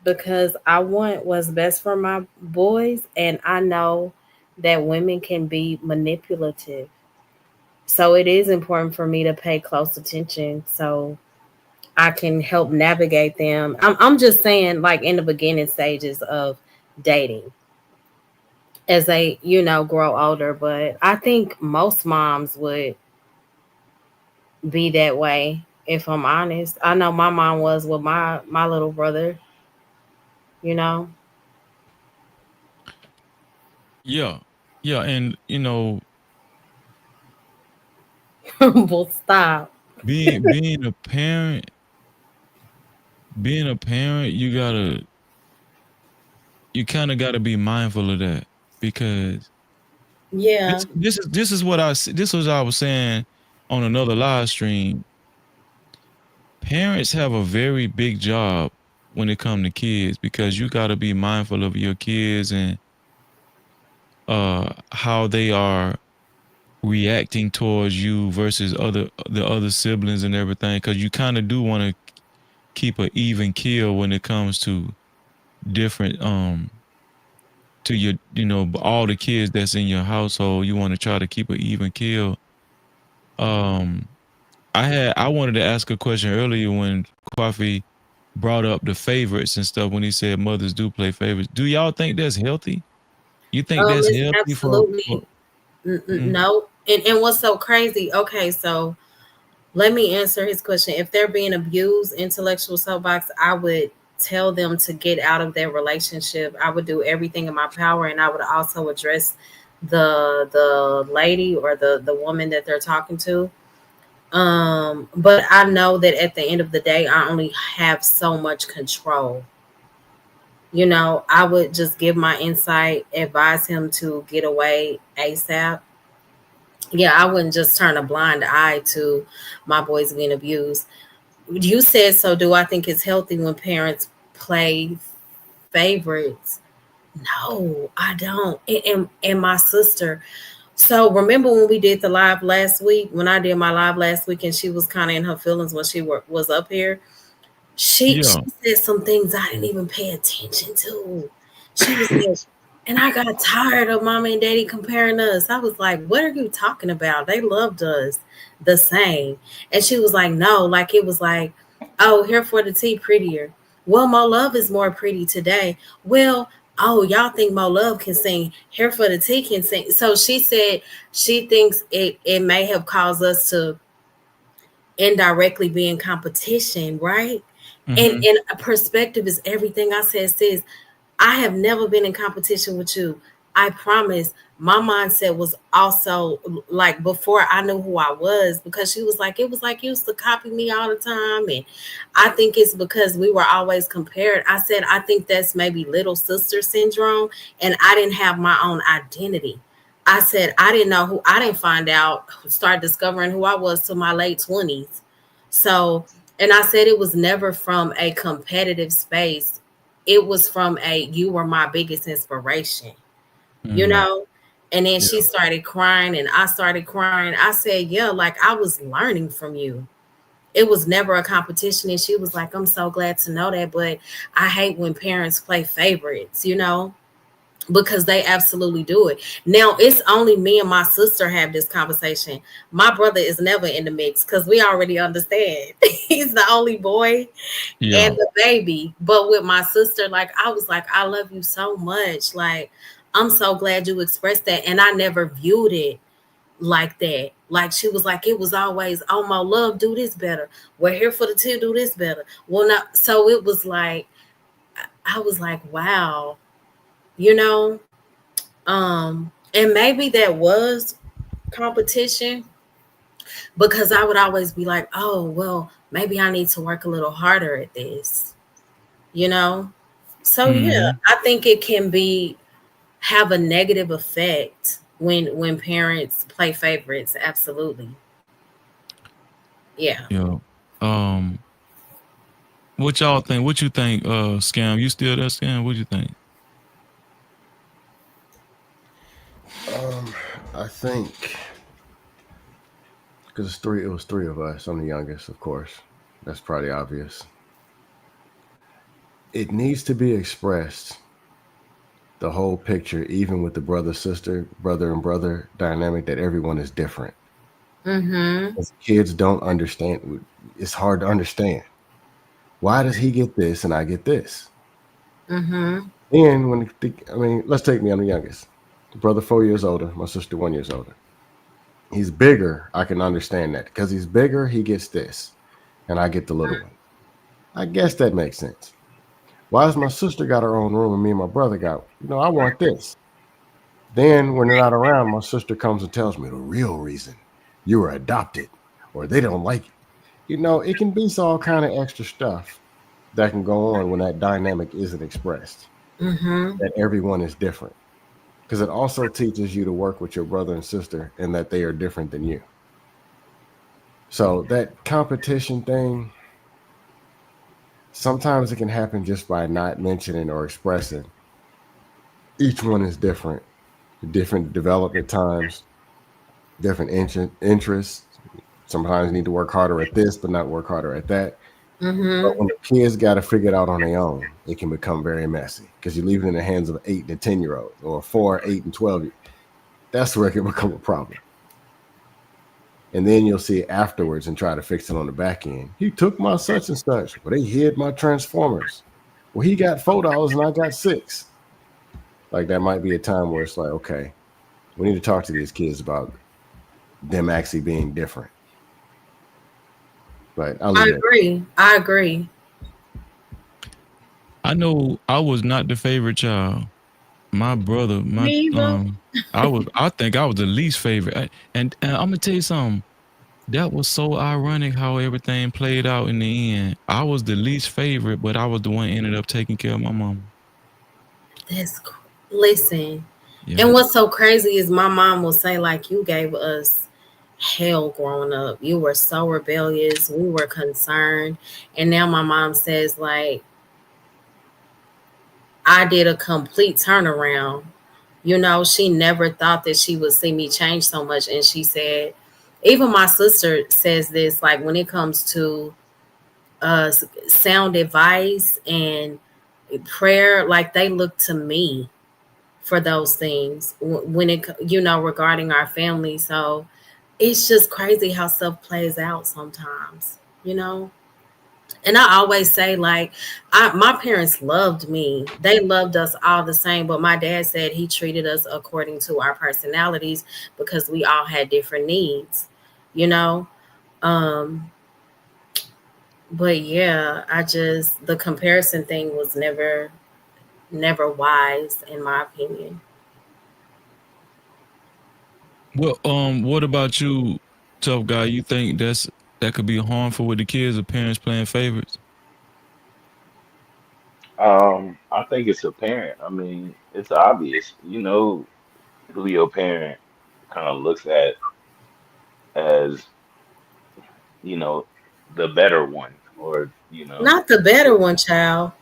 because I want what's best for my boys, and I know that women can be manipulative. So it is important for me to pay close attention so I can help navigate them. I'm just saying, like in the beginning stages of dating as they, grow older. But I think most moms would be that way. If I'm honest, I know my mom was with my little brother. You know, Yeah, yeah, and well, stop. being a parent, you kind of gotta be mindful of that because Yeah. this is what this was I was saying on another live stream. Parents have a very big job when it comes to kids because you got to be mindful of your kids and how they are reacting towards you versus the other siblings and everything because you kind of do want to keep an even keel when it comes to different to your all the kids that's in your household. You want to try to keep an even keel. um I wanted to ask a question earlier when Coffee brought up the favorites and stuff when he said mothers do play favorites. Do y'all think that's healthy? You think that's It's healthy for absolutely mm, no. And what's so crazy? Okay, so let me answer his question. If they're being abused, intellectual soapbox, I would. tell them to get out of their relationship. I would do everything in my power, and I would also address the lady or the woman that they're talking to. But I know that at the end of the day, I only have so much control. I would just give my insight, advise him to get away ASAP. Yeah, I wouldn't just turn a blind eye to my boys being abused. You said, so do I think it's healthy when parents play favorites? No, I don't. And my sister. So remember when we did the live last week, when I did my live last week and she was kind of in her feelings when she was up here? She Yeah. said some things I didn't even pay attention to. She was like, and I got tired of mommy and daddy comparing us. I was like, what are you talking about? They loved us the same. And she was like, no, like it was like, oh, here for the tea prettier. Well, Mo Love is more pretty today. Well, oh, y'all think Mo Love can sing. Here for the tea can sing. So she said she thinks it may have caused us to indirectly be in competition, right? And Mm-hmm. a perspective is everything. I said, sis, I have never been in competition with you. I promise. My mindset was also like before I knew who I was, because she was like, it was like you used to copy me all the time. And I think it's because we were always compared. I said, I think that's maybe little sister syndrome. And I didn't have my own identity. I said, I didn't know who, I didn't find out, start discovering who I was till my late 20s. So, and I said it was never from a competitive space. It was from a, you were my biggest inspiration, you Mm-hmm. know? And then she Yeah. started crying and I started crying. I said, yeah, like I was learning from you. It was never a competition. And she was like, I'm so glad to know that. But I hate when parents play favorites, because they absolutely do it. Now it's only me and my sister have this conversation. My brother is never in the mix because we already understand. He's the only boy and Yeah. the baby. But with my sister, like I was like, I love you so much. Like, I'm so glad you expressed that. And I never viewed it like that. Like she was like, it was always, oh my love, do this better. We're here for the two, do this better. Well, not so it was like I was like, wow, you know, and maybe that was competition because I would always be like, oh, well, maybe I need to work a little harder at this, you know? So yeah, Mm-hmm. I think it can be have a negative effect when parents play favorites. Absolutely. Yeah. Yeah. Um, what y'all think? What you think, Scam? You still there, Scam? What you think? Um, I think because it was three of us. I'm the youngest, of course. That's probably obvious. It needs to be expressed, the whole picture, even with the brother sister, brother and brother dynamic, that everyone is different. Mm-hmm. As kids don't understand. It's hard to understand. Why does he get this and I get this? Mm-hmm. And let's take me. I'm the youngest. Brother 4 years older. My sister 1 year older. He's bigger. I can understand that because he's bigger. He gets this, and I get the little one. I guess that makes sense. Why has my sister got her own room and me and my brother got? I want this. Then when they're not around, my sister comes and tells me the real reason you were adopted, or they don't like you. It can be all kind of extra stuff that can go on when that dynamic isn't expressed. Mm-hmm. That everyone is different. Because it also teaches you to work with your brother and sister and that they are different than you. So that competition thing, sometimes it can happen just by not mentioning or expressing. Each one is different development times, different interests. Sometimes you need to work harder at this, but not work harder at that. But Mm-hmm. when the kids got to figure it out on their own, it can become very messy because you leave it in the hands of 8 and 10-year-olds or 4, 8, and 12. That's where it can become a problem. And then you'll see it afterwards and try to fix it on the back end. He took my such and such. Well, they hid my transformers. Well, he got $4 and I got 6. Like that might be a time where it's like, okay, we need to talk to these kids about them actually being different. But I'll I leave it. agree. I agree. I know I was not the favorite child. My brother, my Me either. I think I was the least favorite. And I'm gonna tell you something. That was so ironic how everything played out in the end. I was the least favorite, but I was the one ended up taking care of my mom. Listen. Yeah. And what's so crazy is my mom will say, like, you gave us hell growing up. You were so rebellious. We were concerned. And now my mom says, like, I did a complete turnaround. You know, she never thought that she would see me change so much. And she said, even my sister says this, like, when it comes to sound advice and prayer, like, they look to me for those things when it, you know, regarding our family. So it's just crazy how stuff plays out sometimes, you know. And I always say, like, my parents loved me. They loved us all the same. But my dad said he treated us according to our personalities because we all had different needs, you know. Um, but yeah, the comparison thing was never wise in my opinion. Well, what about you, tough guy? You think that could be harmful with the kids or parents playing favorites? I think it's apparent. I mean, it's obvious. You know who your parent kind of looks at as, you know, the better one, or Not the the, better one, child.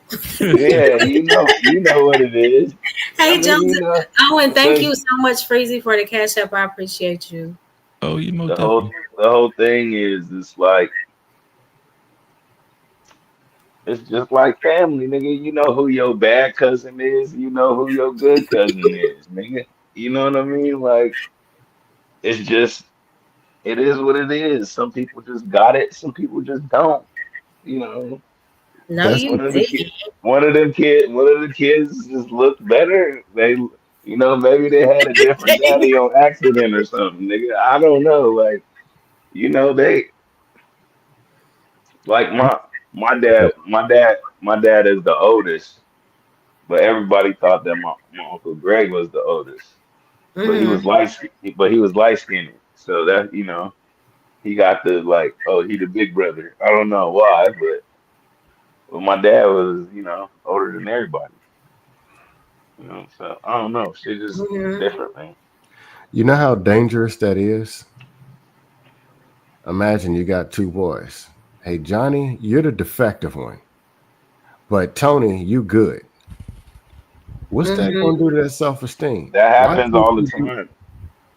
yeah, you know what it is. I Hey, mean, Jones. Oh, and thank because you so much, Freezy, for the cash app. I appreciate you. Oh, you most the definitely. whole thing is it's like it's just like family, nigga. You know who your bad cousin is. You know who your good cousin is, nigga. You know what I mean? Like it's just it is what it is. Some people just got it. Some people just don't. You know, No, That's you one of the did. kid, one of the kids just looked better. Maybe they had a different daddy on accident or something, nigga. I don't know. Like, they like my dad is the oldest, but everybody thought that my Uncle Greg was the oldest. But he Mm-hmm. was light skinned. So that, he got the like, oh, he the big brother. I don't know why, but my dad was, older than everybody. So I don't know. Shit just Mm-hmm. different, man. you know how dangerous that is. Imagine you got two boys. Hey Johnny, you're the defective one, but Tony, you good. What's that going to Mm-hmm. do to that self-esteem? That Why happens can't all the you be? time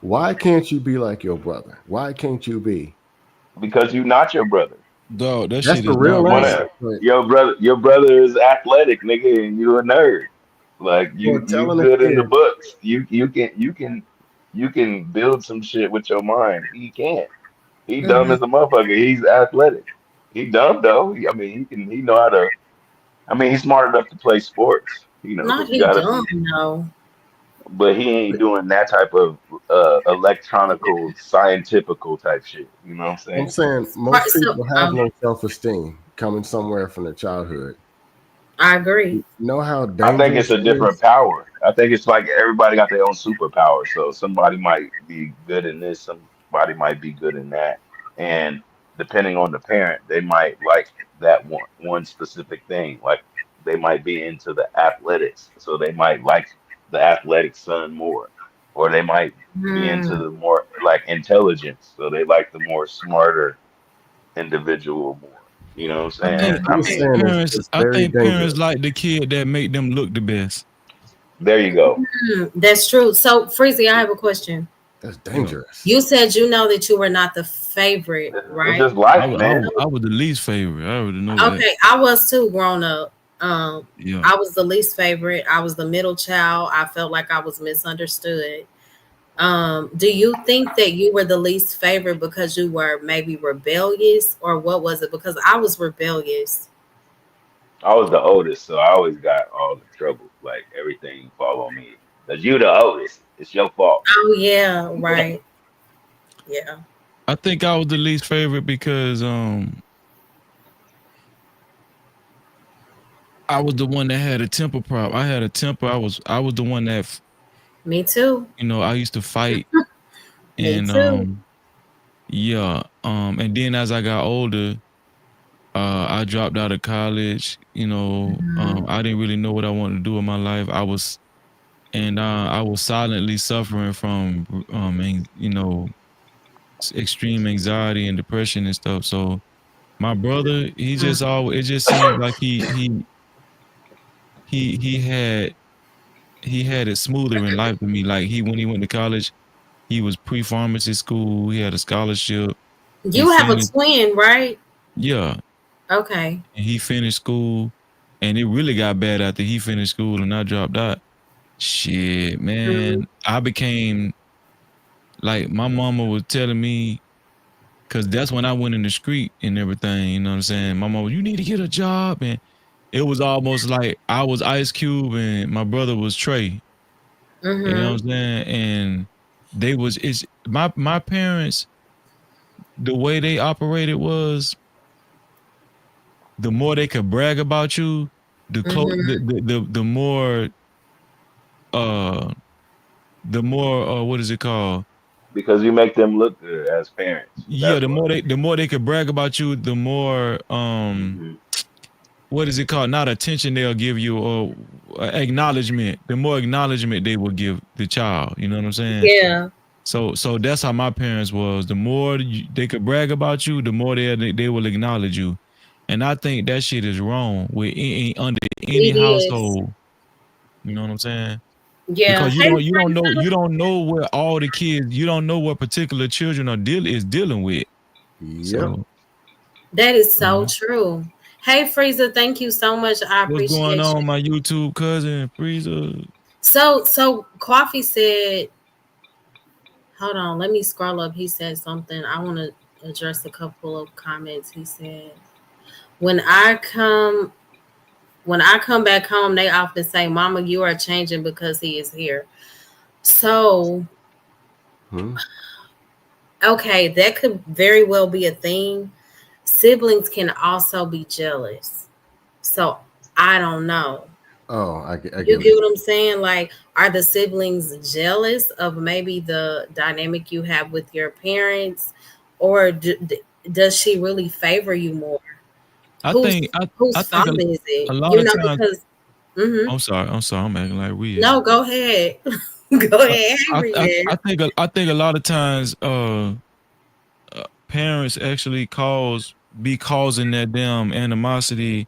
Why can't you be like your brother? Why can't you be? because you're not your brother. Dog, that That's shit the is real not real. answer. But Your brother is athletic, nigga, and you a nerd. Like for you telling a good in the kid, books. You can build some shit with your mind. He can't. He dumb Mm-hmm. as a motherfucker. He's athletic. He dumb though. I mean, he know how to. I mean, he's smart enough to play sports. Not But you he gotta dumb be. though. But he ain't doing that type of electronical, scientifical type shit. You know what I'm I'm saying? saying Right, most so people have no self-esteem coming somewhere from their childhood. I agree. You know how I think dangerous it's a it different is. power. I think it's like everybody got their own superpower. So somebody might be good in this, somebody might be good in that. And depending on the parent, they might like that one specific thing. Like they might be into the athletics, so they might like the athletic son more. Or they might be into Mm. the more like intelligence, so they like the more smarter individual more. You know what I'm I saying? think I'm I just mean, saying it's I very think parents dangerous. like the kid that make them look the best. there you go. That's true. So, Freezy, I have a question. That's Yeah. dangerous. You said you know that you were not the favorite, It's right? just life, man. I was the least favorite. I already know that. Okay, I was too grown up. Um, Yeah. I was the least favorite. I was the middle child. I felt like I was misunderstood. Do you think that you were the least favorite because you were maybe rebellious, or what was it? Because I was rebellious. I was the oldest, so I always got all the trouble. Like everything fall on me. Cause you the oldest. It's your fault. Oh yeah, right. Yeah. I think I was the least favorite because I was the one that had a temper problem. I had a temper. I was the one that Me too. I used to fight Me and too. yeah, and then as I got older, I dropped out of college. Mhm. I didn't really know what I wanted to do in my life. I was silently suffering from extreme anxiety and depression and stuff. So my brother, it just seems like he had it smoother in life than me. Like when he went to college, he was pre-pharmacy school. He had a scholarship. He You have a finished, twin, right? yeah, Okay. and he finished school. And it really got bad after he finished school and I dropped out. Shit, Mhm. man, I became like my mama was telling me, cause that's when I went in the street and everything. You know what I'm saying? My mama, you need to get a job, and it was almost like I was Ice Cube and my brother was Trey. You know Mhm. what I'm saying? And it's my parents, the way they operated was the more they could brag about you, Mhm. uh the more what is it called? Because you make them look good as parents. Yeah, That's why. the more they could brag about you, the more Hmm. what is it called? Not attention they'll give you or acknowledgement. The more acknowledgement they will give the child. You know what I'm saying? Yeah. So that's how my parents was. The more they could brag about you, the more they will acknowledge you. And I think that shit is wrong with under any It is. household. You know what I'm saying? Yeah. Because Hey, you Fraser. don't know what all the kids you don't know what particular children dealing with. Yep. So That is so mhm. true. Hey, Freezer, thank you so much. I What's going appreciate you. on, my YouTube cousin Freezer? So Coffee said, hold on, let me scroll up. He said something. I want to address a couple of comments. He said, when I come when I come back home, they often say, Mama, you are changing because he is here. So, Hmm. okay, that could very well be a thing. Siblings can also be jealous. So I don't know. Oh, I You get get what you. what I'm saying? Like, are the siblings jealous of maybe the dynamic you have with your parents, or does she really favor you more? I Whose think I whose I think fault is a it? lot You of know, times. because I'm sorry. I'm making like weird. no, go ahead, go ahead, hey, I think a lot of times parents actually be causing that damn animosity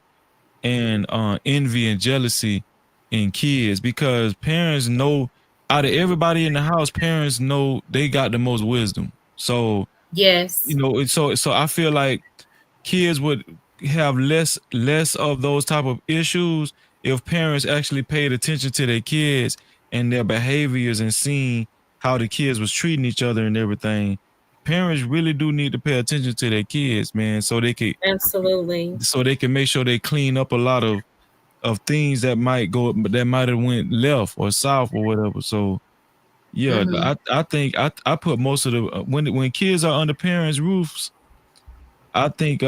and envy and jealousy in kids because parents know out of everybody in the house, parents know they got the most wisdom. So Yes, so I feel like kids would have less of those type of issues if parents actually paid attention to their kids and their behaviors and seeing how the kids was treating each other and everything. Parents really do need to pay attention to their kids, man, absolutely. so they can make sure they clean up a lot of things that might have went left or south or whatever. So yeah, Hmm. I think I put most of the when kids are under parents' roofs, I think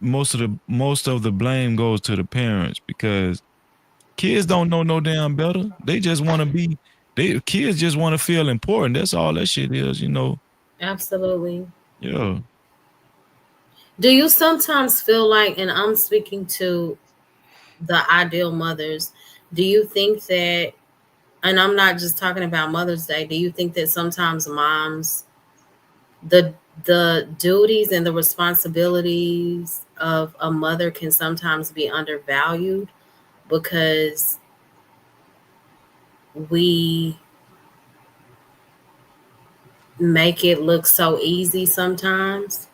most of the blame goes to the parents because kids don't know no damn better. They just want to be kids just want to feel important. That's all that shit is. Absolutely. Yeah. Do you sometimes feel like, and I'm speaking to the ideal mothers, do you think that, and I'm not just talking about Mother's Day, do you think that sometimes moms, the the duties and the responsibilities of a mother can sometimes be undervalued because we make it look so easy sometimes?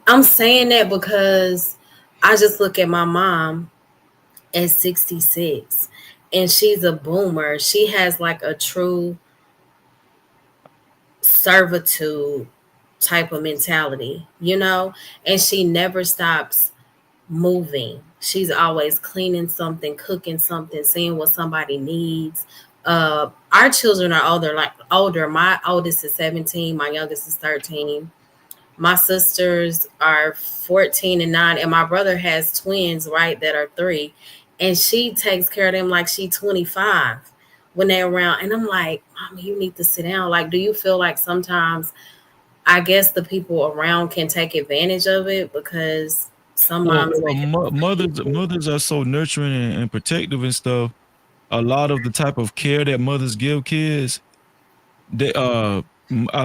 I'm saying that because I just look at my mom at 66 and she's a boomer. She has like a true servitude type of mentality, and she never stops moving. She's always cleaning something, cooking something, seeing what somebody needs. Our children are older. My oldest is 17, my youngest is 13. My sisters are 14 and 9, and my brother has twins, right, that are 3. and she takes care of them like she 25 when they're around. And I'm like, Mama, you need to sit down. Like, do you feel like sometimes, I guess, the people around can take advantage of it because some moms Well, mothers are so nurturing and protective and stuff. A lot of the type of care that mothers give kids, they a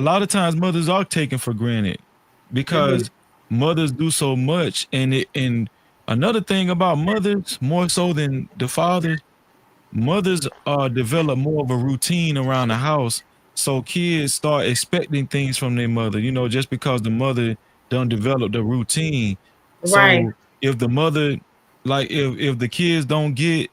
lot of times mothers are taken for granted Mhm. because mothers do so much, and another thing about mothers more so than the fathers, mothers develop more of a routine around the house, so kids start expecting things from their mother, just because the mother don't develop the routine. Right. So if the mother, like, if the kids don't get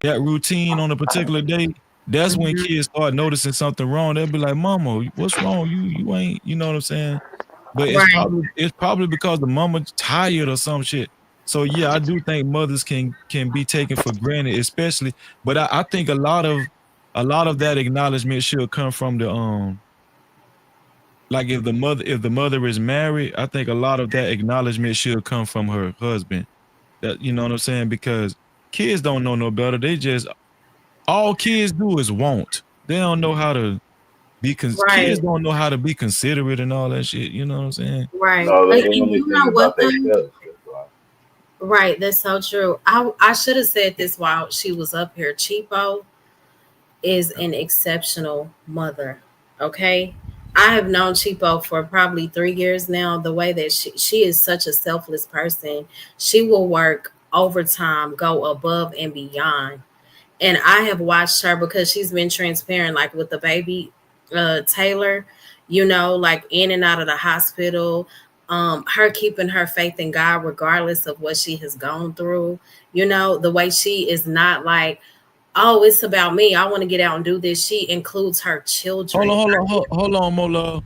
that routine on a particular day, that's when Mhm. kids start noticing something wrong. They'll be like, "Mama, what's wrong? You ain't," you know what I'm saying? But it's Right. probably it's probably because the mama's tired or some shit. So yeah, I do think mothers can be taken for granted, especially. But I think a lot of that acknowledgement should come from the like if the mother is married, I think a lot of that acknowledgement should come from her husband. That, you know what I'm saying? Because kids don't know no better. They just, all kids do is want. They don't know how to be kids Right. don't know how to be considerate and all that shit. You know what I'm saying? Right. No, And they only you think know about what though? themselves. That's why. Right, that's so true. I should have said this while she was up here. Cheapo is an exceptional mother. Okay. I have known Cheapo for probably 3 years now. The way that she is such a selfless person. She will work overtime, go above and beyond. And I have watched her because she's been transparent, like with the baby Taylor, like in and out of the hospital. Her keeping her faith in God regardless of what she has gone through. The way she is not like, oh, it's about me, I want to get out and do this. She includes her Hold children. on, hold on, Mola.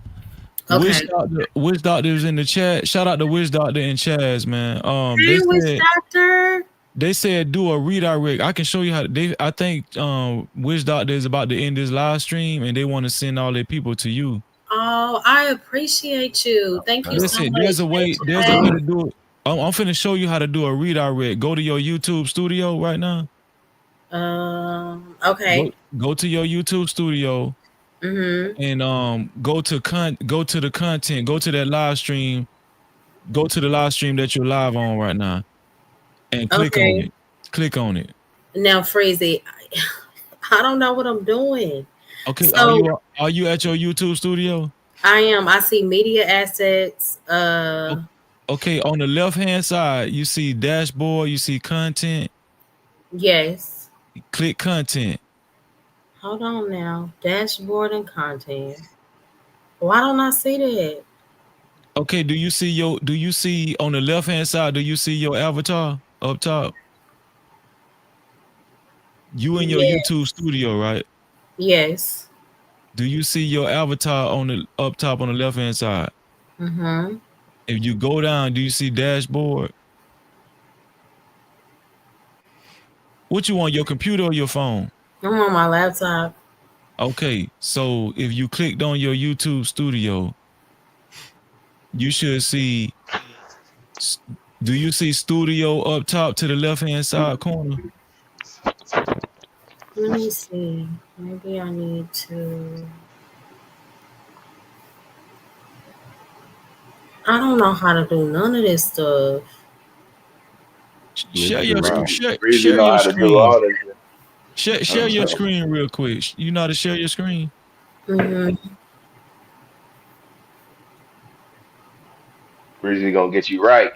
Okay. Wish Doctor is in the chat. Shout out to Wish Doctor and Chaz, man. Hey, They witch said doctor. they said do a redirect. I can show you how. I think Wish Doctor is about to end this live stream, and they want to send all their people to you. Oh, I appreciate you. Thank you so Listen, much. there's a way. Hey, There's a way Chaz. to do it. I'm finna show you how to do a redirect. Go to your YouTube studio right now. Okay. Go to your YouTube studio Mm-hmm. and go to the content. Go to that live stream. Go to the live stream that you're live on right now, and click on Okay. it. Click on it. Now, Freezy, I don't know what I'm doing. Okay, are So you at your YouTube studio? I am. I see media assets. Okay, on the left hand side, you see dashboard, you see content. Yes. Click content. Hold on now. Dashboard and content. Why don't I see that? Okay, do you see on the left hand side, do you see your avatar up top? You in your Yeah. YouTube studio, right? Yes. Do you see your avatar on the up top on the left hand side? Mm-hmm. If you go down, do you see dashboard? What you want, your computer or your phone? I'm on my laptop. Okay, so if you clicked on your YouTube studio, you should see. Do you see studio up top to the left hand side corner? Let me see. Maybe I need to. I don't know how to do none of this stuff. Me Share too, your bro. Breezy share know your how to do screen. all this. Share your screen real quick. You know how to share your screen? Mm-hmm. Breezy gonna get you right.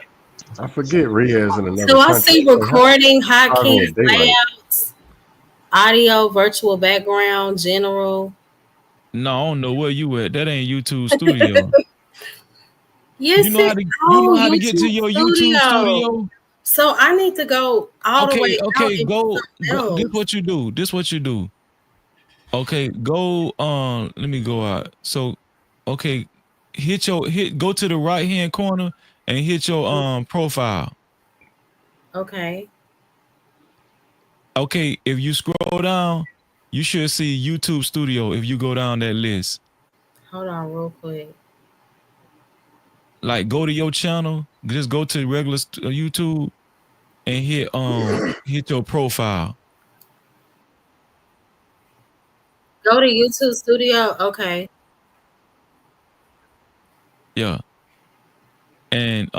I forget Ria's in another So I country. see Hey, how recording, starving hotkeys, with daylight? layouts, audio, virtual background, general. No, I don't know where you at. That ain't YouTube Studio. You Yes, know how it. to you know Oh, how to get to YouTube your YouTube Studio. Studio? So I need to go all the way out Okay, and do go something this else. what you do. This what you do. Okay, go let me go out. So okay, go to the right hand corner and hit your profile. Okay. Okay, if you scroll down, you should see YouTube Studio if you go down that list. Hold on real quick. Like, go to your channel, just go to regular YouTube. and hit your profile. Go to YouTube Studio. Okay. Yeah. And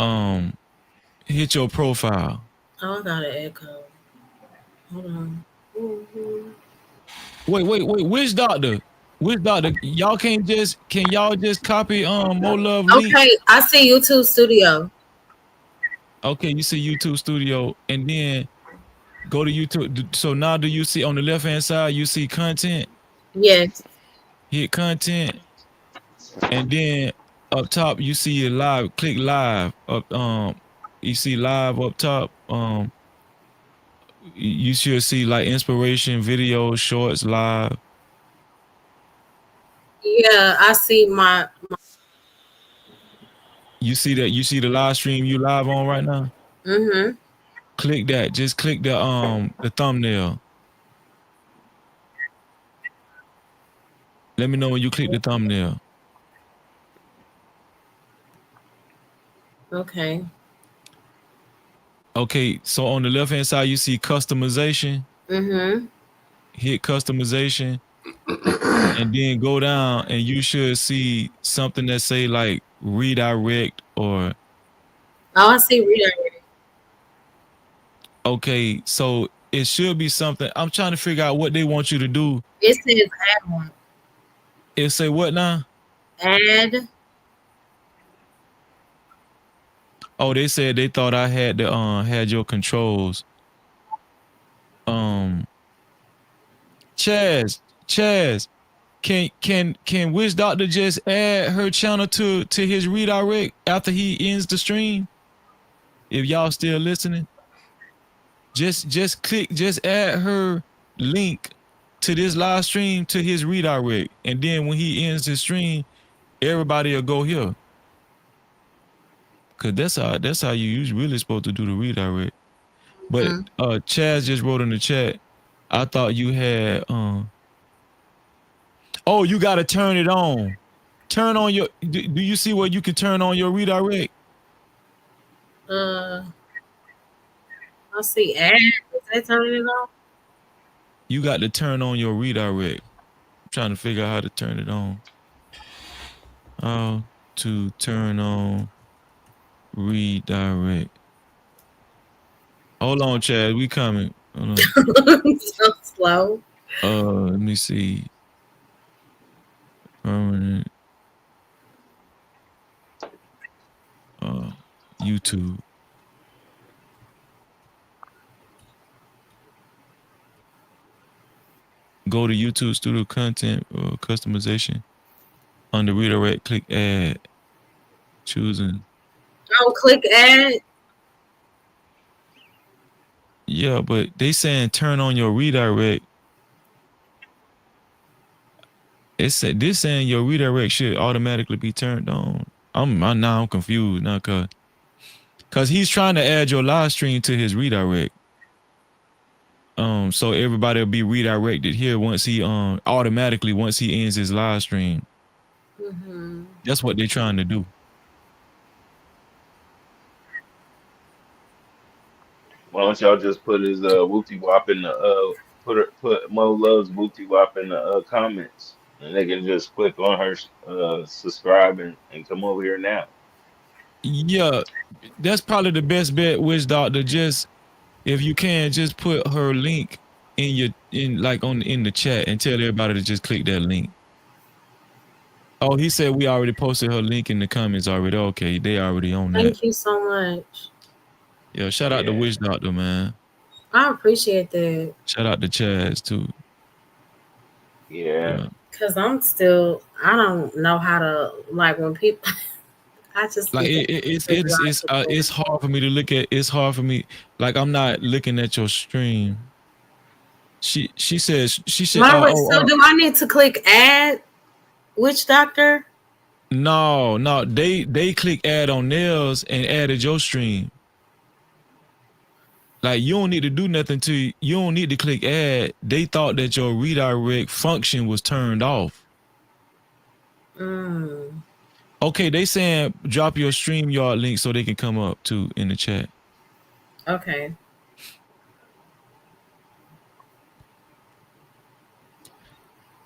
hit your profile. Oh, I got an echo. Hold on. Mhm. Wait. Which doctor? Which doctor? Can y'all just copy More Love link? Okay, I see YouTube Studio. Okay, you see YouTube Studio, and then go to YouTube. So now do you see on the left hand side you see content? Yes. Hit content, and then up top you see your live. Click live up. You see live up top. You should see like inspiration videos, shorts, live. Yeah, I see my. You see that? You see the live stream you live on right now? Mm-hmm. Click that. Just click the thumbnail. Let me know when you click the thumbnail. Okay. Okay, so on the left hand side you see customization. Mm-hmm. Hit customization, and then go down, and you should see something that say like redirect or. Oh, I see redirect. Okay, so it should be something. I'm trying to figure out what they want you to do. It says add one. It say what now? Add. Oh, they said they thought I had the had your controls. Chaz, can Wish Doctor just add her channel to his redirect after he ends the stream? If y'all still listening, just click, just add her link to this live stream to his redirect, and then when he ends the stream, everybody will go here. Cause that's how you really supposed to do the redirect. But Chaz just wrote in the chat. I thought you had oh, you gotta turn it on. Turn on your do you see where you can turn on your redirect? I see add. Is that turning it on? You got to turn on your redirect. I'm trying to figure out how to turn it on. How to turn on redirect. Hold on, Chad. We coming. Hold on. So slow. Let me see. Permanent. YouTube. Go to YouTube Studio Content or Customization. On the redirect, click Add. Choosing. Oh, click Add. Yeah, but they saying turn on your redirect. This saying your redirect should automatically be turned on. I'm confused now, cause he's trying to add your live stream to his redirect. So everybody will be redirected here once he automatically once he ends his live stream. Mm-hmm. That's what they're trying to do. Why don't y'all just put his Wooty Wop in the put Mo Love's Wooty Wop in the comments, and they can just click on her subscribe and come over here now. Yeah, that's probably the best bet, Witch Doctor. Just if you can, just put her link in the chat and tell everybody to just click that link. Oh, he said we already posted her link in the comments already. Okay, they already on that. Thank you so much. Yeah, shout out to Witch Doctor, man. I appreciate that. Shout out to Chaz too. Yeah. Cause I don't know how to like when people. I just like it's hard for me to look at. It's hard for me. Like I'm not looking at your stream. She said. So do I need to click add? Which doctor? No. They click add on theirs and added your stream. Like you don't need to do nothing you don't need to click add. They thought that your redirect function was turned off. Okay, they saying drop your StreamYard link so they can come up too in the chat. Okay.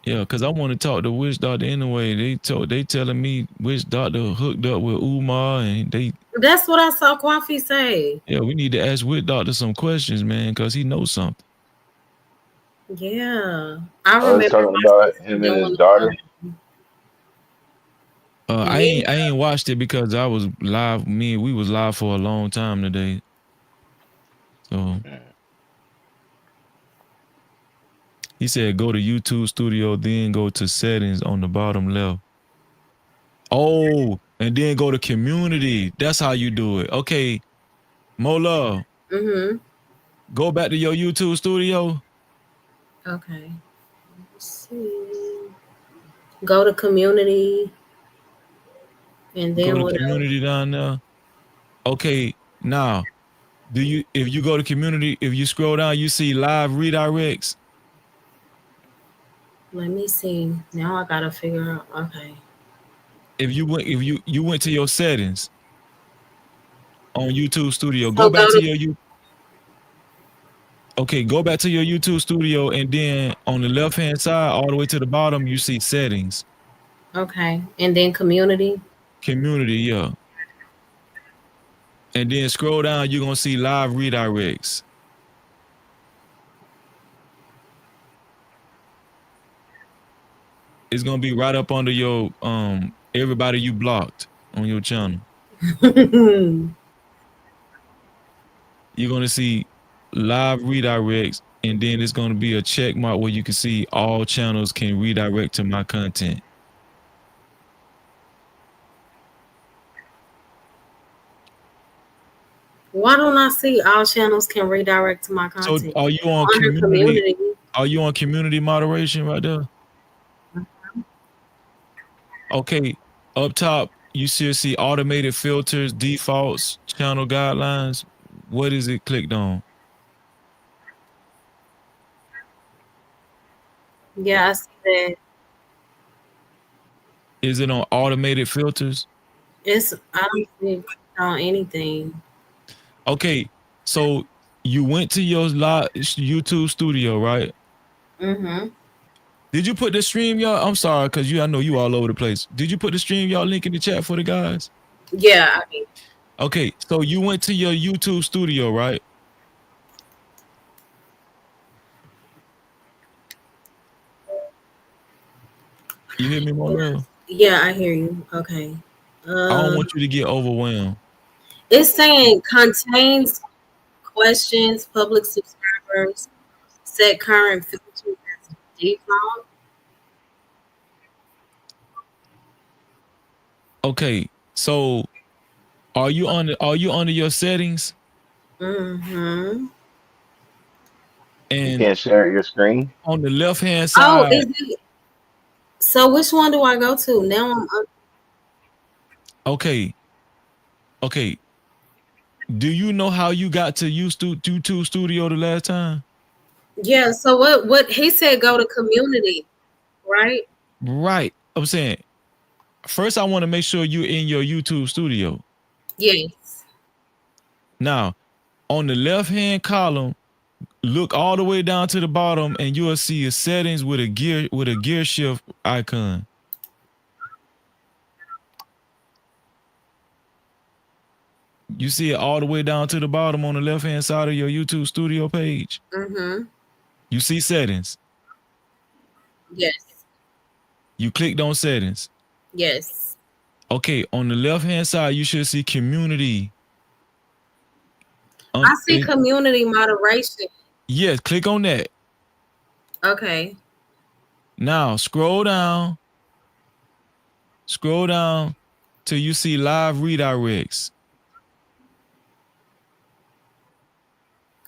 Yeah, because I want to talk to Witch Doctor anyway. They telling me Witch Doctor hooked up with Umar, and That's what I saw Kwafi say. yeah, we need to ask Witch Doctor some questions, man, because he knows something. Yeah, I I was remember talking my about sister him and his doing. daughter. Yeah. I ain't watched it because I was live. We was live for a long time today. So he said go to YouTube Studio, then go to settings on the bottom left. Oh, and then go to community. That's how you do it. Okay, Mola, Mm-hmm. go back to your YouTube Studio. Okay. Let's see. Go to community, and Go then to what else? community down there. Okay, now if you go to community, if you scroll down, you see live redirects. Let me see. Now I gotta figure out. Okay. If you went to your settings on YouTube Studio, So go go back to to. your Okay, go back to your YouTube Studio, and then on the left hand side, all the way to the bottom, you see settings, Okay, and then community. community, yeah, and then scroll down, you're gonna see live redirects. It's gonna be right up under your everybody you blocked on your channel. You're gonna see live redirects, and then it's gonna be a check mark where you can see all channels can redirect to my content. Why don't I see all channels can redirect to my So content are you on under community? community? Are you on community moderation right there? Okay, up top you should see automated filters, defaults, channel guidelines. What is it clicked on? Yeah, I see that. Is it on automated filters? It's I don't see it on anything. Okay, so you went to your YouTube Studio, right? Mm-hmm. Did you put the stream, y'all? I'm sorry, cause I know you all over the place. Did you put the stream, y'all link in the chat for the guys? Yeah, I mean, Okay, so you went to your YouTube Studio, right? You hear me, my love? yeah, I hear you. Okay. I don't Uh, want you to get overwhelmed. it's saying contains questions, public subscribers, set current filters as default. Okay, so are you under your settings? Mm-hmm. You And can't share your screen. on the left hand Oh, side, is it? So which one do I go to now? okay, okay. Do you know how you got to YouTube Studio the last time? Yeah. So what he said? Go to community, right? Right. I'm saying first I want to make sure you're in your YouTube Studio. Yes. Now, on the left hand column, look all the way down to the bottom, and you'll see a settings with a gear shift icon. You see it all the way down to the bottom on the left hand side of your YouTube Studio page. Mm-hmm. You see settings. Yes. You clicked on settings. Yes. Okay, on the left hand side, you should see community. I see community moderation. Yes, click on that. Okay. Now scroll down till you see live redirects.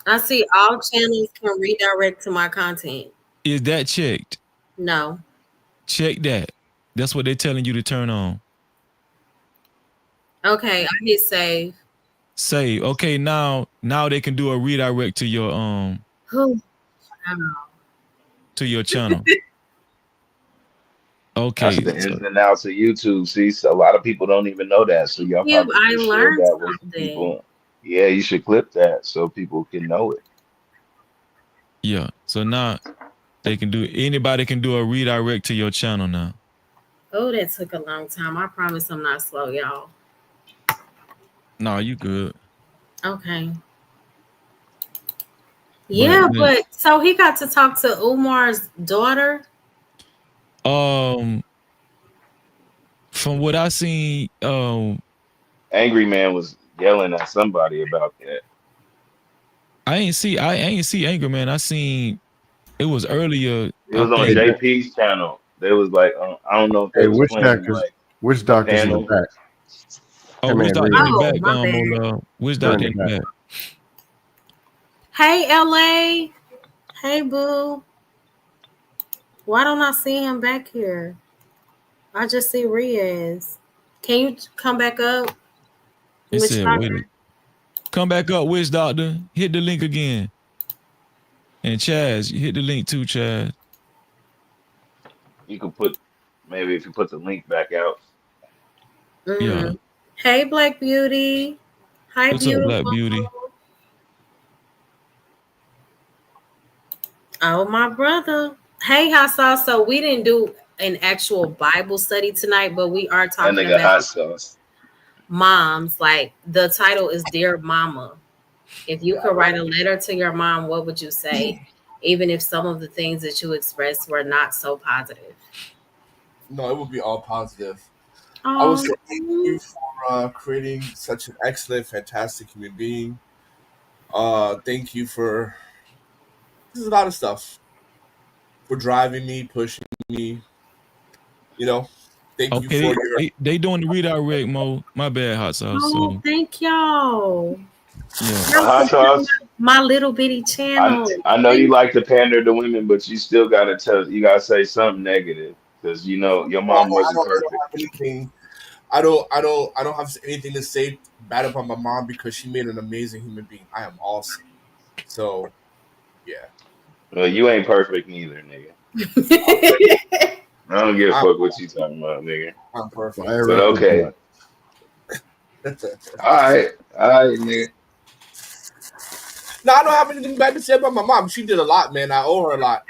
I see all channels can redirect to my content. Is that checked? No. Check that. That's what they're telling you to turn on. Okay, I hit save. Save. Okay, now they can do a redirect to your Who? to your channel. That's Okay. the ins and outs of YouTube. See, so a lot of people don't even know that. So y'all Yeah, probably I should share learned that with something. people. Yeah, you should clip that so people can know it. Yeah. So now They can do anybody can do a redirect to your channel now. Oh, that took a long time. I promise I'm not slow, y'all. No, you good. Okay. But Yeah, but so he got to talk to Umar's daughter. um from what I seen, Angry Man was yelling at somebody about that. I ain't see Anger Man. I seen it was earlier, It I was on Hey, think. JP's channel. They was like, I don't know if they hey, was playing like which a doctor's in the panel. back? Oh, Hey which man, doctor in Rhea, the Oh, back? my bad. Which they're in doctor the in back. the back? Hey, LA. Hey, boo. Why don't I see him back here? I just see Riaz. Can you come back up? It Which said, wait, doctor? come back up, which doctor? Hit the link again. And Chaz, you hit the link too, Chaz. You could put maybe if you put the link back out. Yeah. Mm-hmm. Hey, Black Beauty. Hi, What's up, Black beautiful. Beauty? Oh, my brother. Hey, Hassan. So we didn't do an actual Bible study tonight, but we are That talking nigga about hot sauce. moms. Like the title is Dear Mama. If you could write a letter to your mom, what would you say? Even if some of the things that you expressed were not so positive. No, it would be all positive. I would Oh, say thank you for creating such an excellent, fantastic human being. Thank you for there's a lot of stuff for driving me, pushing me. You know, thank you for Okay, your. they doing the redirect mode. My bad, hot sauce. oh, So thank y'all. yeah. But Y'all hot supporting sauce. my little bitty I channel. I know you Thank like to pander to women, but you still you gotta say something negative because you know your No, mom I wasn't don't. I don't perfect. have anything. I don't have anything to say bad about my mom because she made an amazing human being. I am awesome. So yeah, Well, you ain't perfect neither, nigga. you. I don't give a I'm fuck what you talking about, nigga. I'm Well, I perfect. But interrupted okay, you. all right, nigga. No, I don't have anything bad to say about my mom. She did a lot, man. I owe her a lot,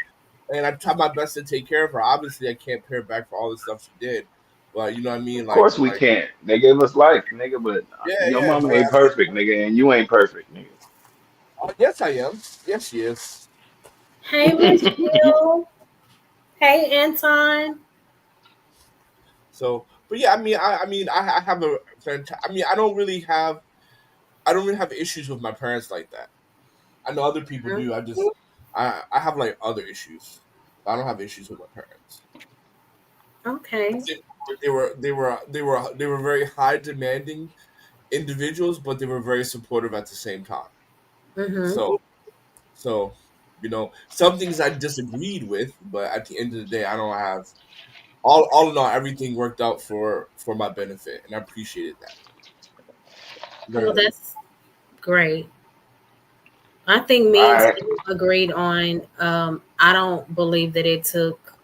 and I try my best to take care of her. Obviously, I can't pay her back for all the stuff she did, but you know what I mean. Of course we can't. They gave us life, nigga. But Yeah, your yeah. mama But ain't perfect, nigga, and you ain't perfect, nigga. yes, I am. Yes, she is. Hey, Miss Jill. Hey, Anton. So, but yeah, I have a. I mean, I don't really have issues with my parents like that. I know other people Mhm. do. I have like other issues. I don't have issues with my parents. Okay. They were very high demanding individuals, but they were very supportive at the same time. Mm-hmm. So so some things I disagreed with, but at the end of the day, I don't have all in all, everything worked out for my benefit, and I appreciated that very Well, much. that's great. I think All me and right. Steve agreed on. I don't believe that it took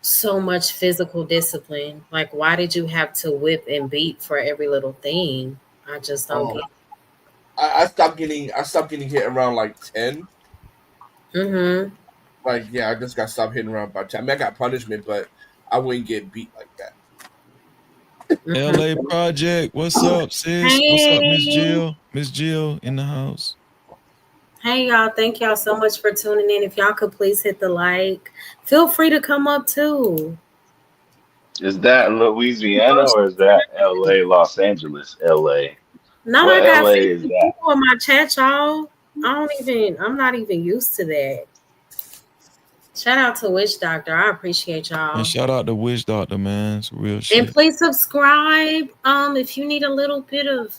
so much physical discipline. Like, why did you have to whip and beat for every little thing? I just don't Um, get. I stopped getting hit around like 10. Mm-hmm. Like yeah, I just got stopped hitting around by 10. I mean, I got punishment, but I wouldn't get beat like that. Mm-hmm. LA Project, what's up, sis? What's up, Miss Hey, Jill? Miss Jill in the house. hey, y'all! Thank y'all so much for tuning in. If y'all could please hit the like, feel free to come up too. Is that Louisiana or is that LA, Los Angeles, LA? Now What I got LA 50 is that? people in my chat, y'all. I'm not even used to that. Shout out to Witch Doctor. I appreciate And y'all. shout out to Witch Doctor, man. It's real And shit. please subscribe. If you need a little bit of,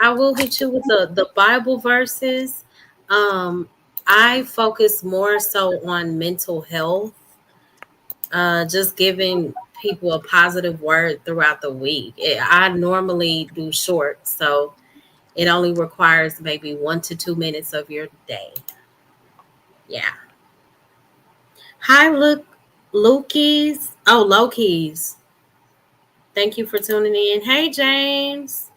I will hit you with the Bible verses. Um, I focus more so on mental health, just giving people a positive word throughout the week. I normally do short, so it only requires maybe 1 to 2 minutes of your day. Yeah. Hi, look, Lokies. Oh, Lokies. Thank you for tuning in. Hey, James.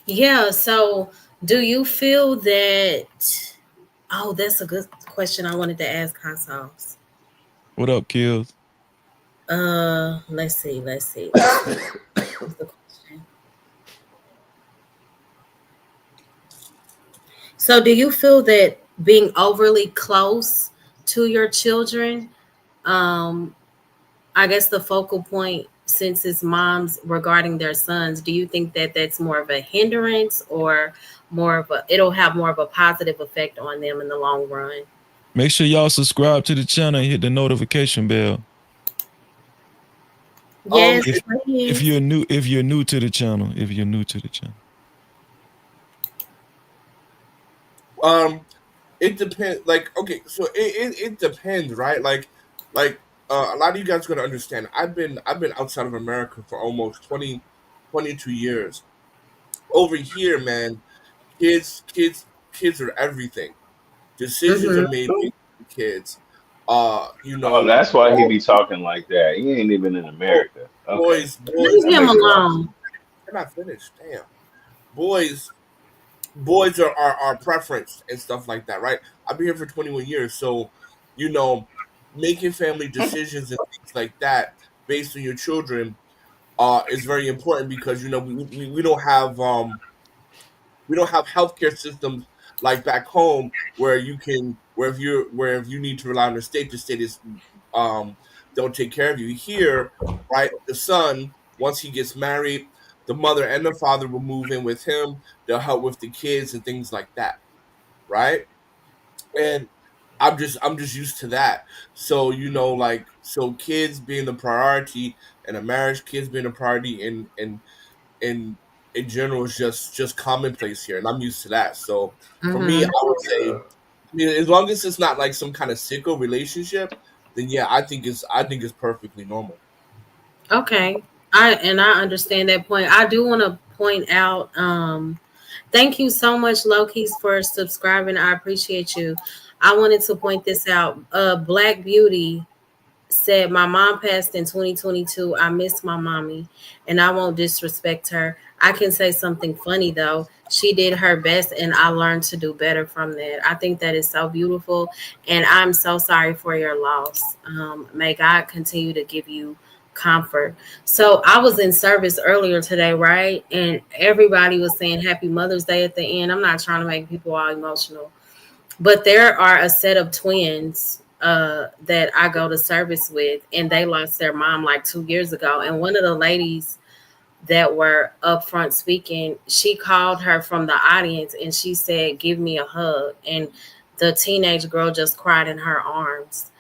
Yeah, so do you feel that Oh, that's a good question. I wanted to ask Consoles. What up, Kills? Let's see. What was the question? So, do you feel that being overly close to your children, um, I guess the focal point since it's moms regarding their sons, do you think that that's more of a hindrance or more of a, it'll have more of a positive effect on them in the long run? Make sure y'all subscribe to the channel and hit the notification bell. Yes, If if please. you're new, if you're new to the channel, if you're new to the channel. Um, it depends. Like, okay, so it depends, right? Like a lot of you guys gonna understand. I've been outside of America for almost 22 years. Over here, man, kids are everything. Decisions are Mm-hmm. made based on the kids. You Oh, know, that's why he be talking like that. He ain't even in bo- America. Okay. boys. Leave I'm him not even. alone. I'm not finished. Damn, boys. Boys are our preference and stuff like that, right? I've been here for 21 years, so you know, making family decisions and things like that based on your children is very important because we don't have healthcare systems like back home where you can where if you need to rely on the state is um don't take care of you. Here, right, the son, once he gets married, the mother and the father will move in with him. They'll help with the kids and things like that, right? And I'm just used to that. So like kids being the priority in a marriage, kids being a priority in in general is just commonplace here, and I'm used to that. So for me, I Mm-hmm. would say, I mean, as long as it's not like some kind of sicko relationship, then yeah, I think it's perfectly normal. Okay. I understand that point. I do want to point out, thank you so much, Lokis, for subscribing. I appreciate you. I wanted to point this out. Black Beauty said, my mom passed in 2022. I miss my mommy and I won't disrespect her. I can say something funny though. She did her best and I learned to do better from that. I think that is so beautiful. And I'm so sorry for your loss. May God continue to give you comfort. So I was in service earlier today, right? And everybody was saying Happy Mother's Day at the end. I'm not trying to make people all emotional, but there are a set of twins that I go to service with, and they lost their mom like 2 years ago. And one of the ladies that were up front speaking, she called her from the audience and she said, "Give me a hug." And the teenage girl just cried in her arms.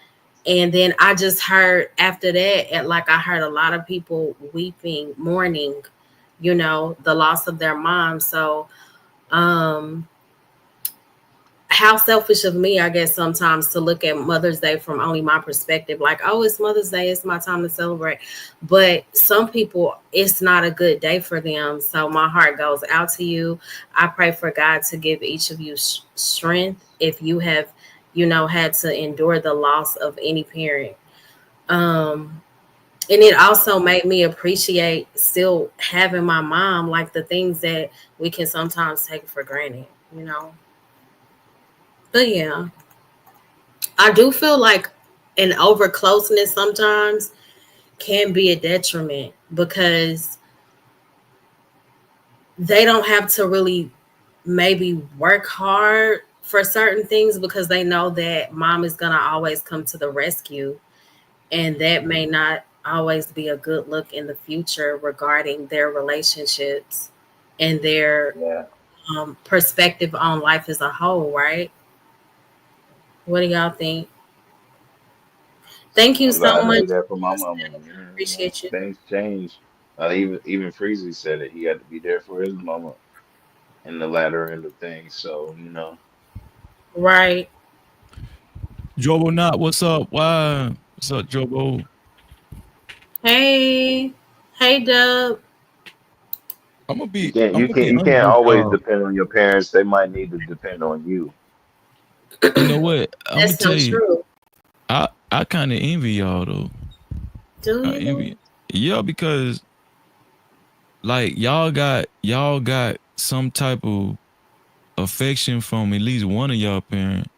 And then I just heard after that, and like I heard a lot of people weeping, mourning, the loss of their mom. So, um, how selfish of me, I guess, sometimes to look at Mother's Day from only my perspective, like, oh, it's Mother's Day, it's my time to celebrate. But some people, it's not a good day for them. So my heart goes out to you. I pray for God to give each of you strength if you have, had to endure the loss of any parent. And it also made me appreciate still having my mom, like the things that we can sometimes take for granted. But yeah. I do feel like an over closeness sometimes can be a detriment because they don't have to really maybe work hard for certain things because they know that mom is going to always come to the rescue. And that may not always be a good look in the future regarding their relationships and their Yeah. perspective on life as a whole, right? What do y'all think? Thank you I'm so glad to much. be there for my mama. Appreciate you. Things change. Even Freezy said it. He had to be there for his mama in the latter end of things. So Right. Jobo Not, what's up? Why? What's up, Jobo? Hey, hey, Dub. I'm gonna you be can't I'm you gonna can't be you honest can't with always y'all. depend on your parents. They might need to depend on you. You know what? I'm gonna That's tell so you, true. I kind of envy y'all though. Do I you? envy, yeah, because like y'all got some type of affection from at least one of y'all parents.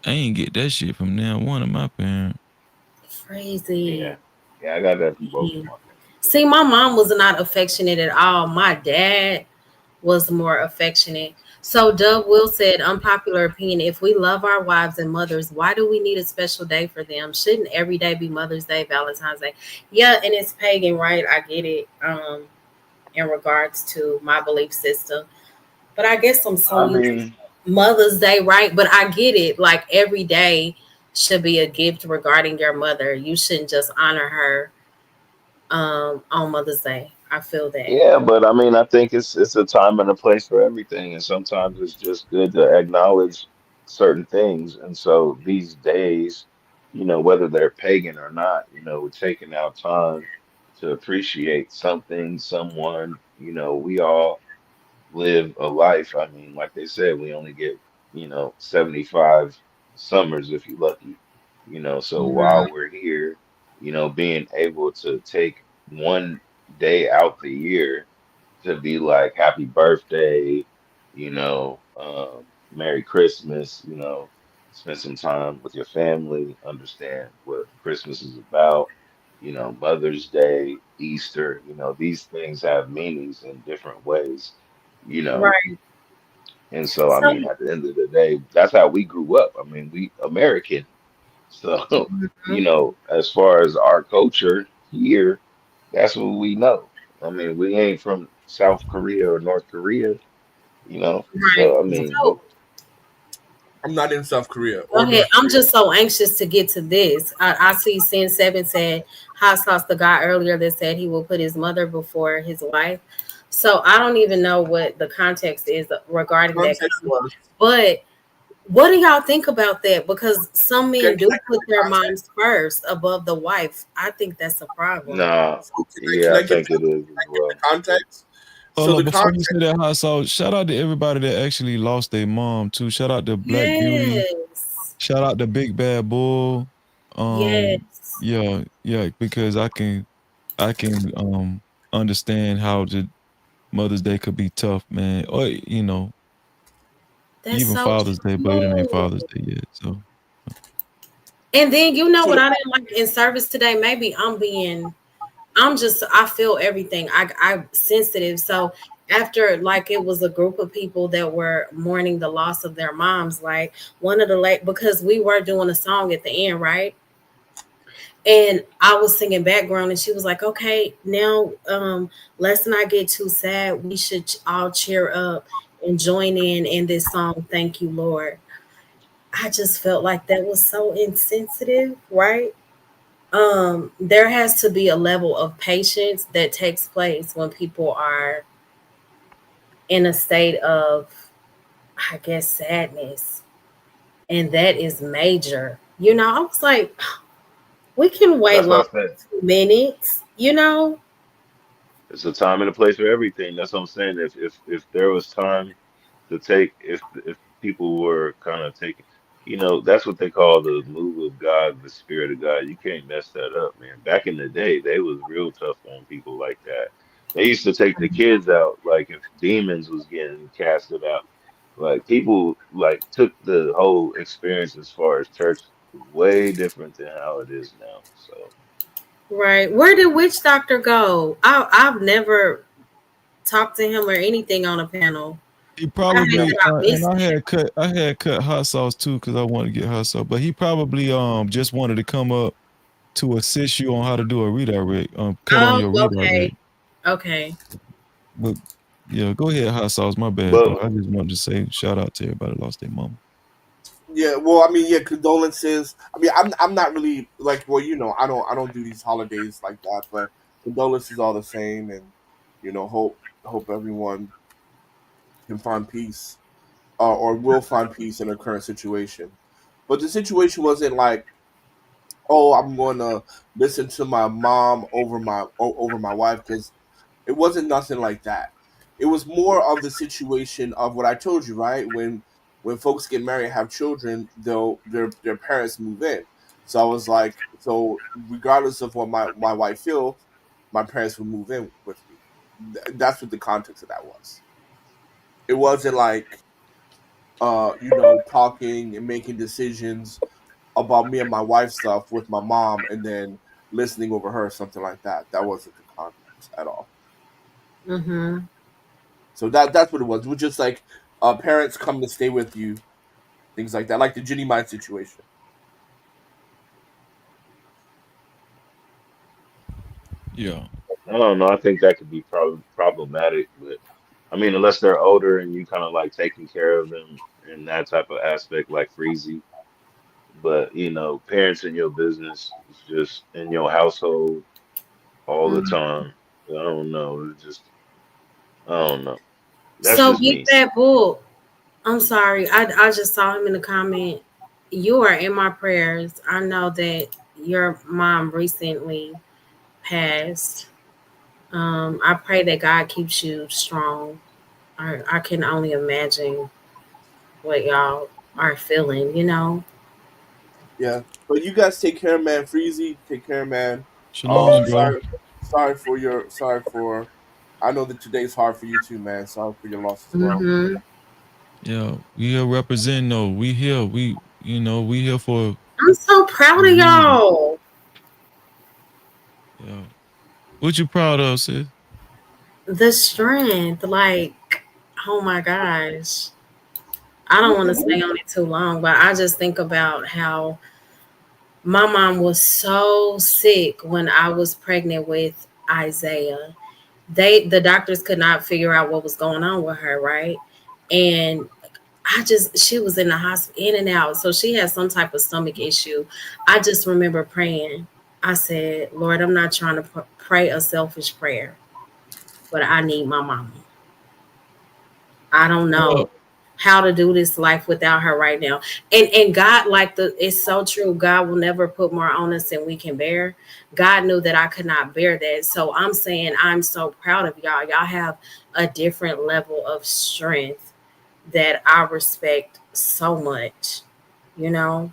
I ain't get that shit from now one of my parents. Crazy. Yeah, yeah, I got that from both of Mhm. my parents. See, my mom was not affectionate at all. My dad was more affectionate. So Dub Will said, unpopular opinion, if we love our wives and mothers, why do we need a special day for them? Shouldn't every day be Mother's Day, Valentine's Day? Yeah, and it's pagan, right? I get it. In regards to my belief system. But I guess I'm so I used to mean, Mother's Day, right? But I get it. Like every day should be a gift regarding your mother. You shouldn't just honor her on Mother's Day. I feel that. yeah, but I mean, I think it's a time and a place for everything, and sometimes it's just good to acknowledge certain things. And so these days, whether they're pagan or not, we're taking out time to appreciate something, someone. We all live a life. I mean, like they said, we only get, 75 summers if you're lucky. So Mhm. while we're here, being able to take one day out the year to be like happy birthday, Merry Christmas, spend some time with your family, understand what Christmas is about, Mother's Day, Easter, these things have meanings in different ways, you know. Right. And so, I So, mean, at the end of the day, that's how we grew up. I mean, we American. So, mhm. as far as our culture here, that's what we know. I mean, we ain't from South Korea or North Korea, Right. So, I mean, So I'm not in South Korea go or ahead. North I'm Korea. just so anxious to get to this. I see Sin Seven said hot sauce the guy earlier that said he will put his mother before his wife. So I don't even know what the context is regarding that Context comment. was But what do y'all think about that? Because some can, men can do I give put the their context? moms first above the wife. I think that's a problem. nah, So yeah, I can think it is as I give the well. context? Hold So on, the before you context. say that hot sauce, shout out to everybody that actually lost their mom too. Shout out to Black Beauty. Yes. Shout out to Big Bad Bull. Yes. Yeah, yeah, because I can understand how the Mother's Day could be tough, man. Or That's even so Father's Day, but it ain't true. Father's Day yet. So And then you know So what the I didn't like in service today? Maybe I'm just I feel everything. I'm sensitive. So after like it was a group of people that were mourning the loss of their moms, like one of the late because we were doing a song at the end, right? And I was singing background and she was like, okay, now let's not get too sad. We should all cheer up and join in this song, Thank You, Lord. I just felt like that was so insensitive, right? There has to be a level of patience that takes place when people are in a state of, I guess, sadness, and that is major. I was like, we can wait That's long what I said. 2 minutes. It's a time and a place for everything. That's what I'm saying. If there was time to take, if people were kind of taking, that's what they call the move of God, the Spirit of God. You can't mess that up, man. Back in the day, they was real tough on people like that. They used to take the kids out, like if demons was getting casted out. Like people like took the whole experience as far as church way different than how it is now. So. Right. Where did Witch Doctor go? I've never talked to him or anything on a panel. he I hate probably that I and missed it. I had cut hot sauce too because I wanted to get hot sauce, but he probably just wanted to come up to assist you on how to do a redirect, cut on Oh, your okay. redirect. Okay. But yeah, go ahead, hot sauce. My bad, bro. But I just wanted to say shout out to everybody that lost their mama. Yeah, well, I mean, yeah, condolences. I mean, I'm not really like, well, I don't do these holidays like that, but condolences all the same, and hope everyone can find peace, or will find peace in their current situation. But the situation wasn't like, oh, I'm going to listen to my mom over my wife, because it wasn't nothing like that. It was more of the situation of what I told you, right? When folks get married and have children, their parents move in. So I was like, so regardless of what my wife feels, my parents would move in with me. That's what the context of that was. It wasn't like talking and making decisions about me and my wife stuff with my mom, and then listening over her, something like that. That wasn't the context at all. Mm-hmm. So that's what it was. It was just like parents come to stay with you, things like that, like the Ginny Mine situation. Yeah. I don't know. I think that could be problematic, but I mean, unless they're older and you kind of like taking care of them in that type of aspect, like Freezy. But parents in your business, it's just in your household all the Mm-hmm. time. I don't know. I don't know. That's So just get me. that book. I'm sorry. I just saw him in the comment. You are in my prayers. I know that your mom recently passed. I pray that God keeps you strong. I can only imagine what y'all are feeling, you know? Yeah, but you guys take care, man. Freezy, take care, man. Shalom, bro. Sorry for. I know that today's hard for you too, man. Sorry for your loss as well. Mm-hmm. Yeah, we here representing though. We here. We here for I'm so a proud of reason. y'all. Yeah. What you proud of, sis? The strength, like, oh my gosh. I don't want to stay on it too long, but I just think about how my mom was so sick when I was pregnant with Isaiah. The doctors could not figure out what was going on with her, right? And she was in the hospital in and out. So she had some type of stomach issue. I just remember praying. I said, Lord, I'm not trying to pray a selfish prayer, but I need my mama. I don't Well, know how to do this life without her right now. And God, like it's so true. God will never put more on us than we can bear. God knew that I could not bear that. So I'm saying I'm so proud of y'all. Y'all have a different level of strength that I respect so much, you know?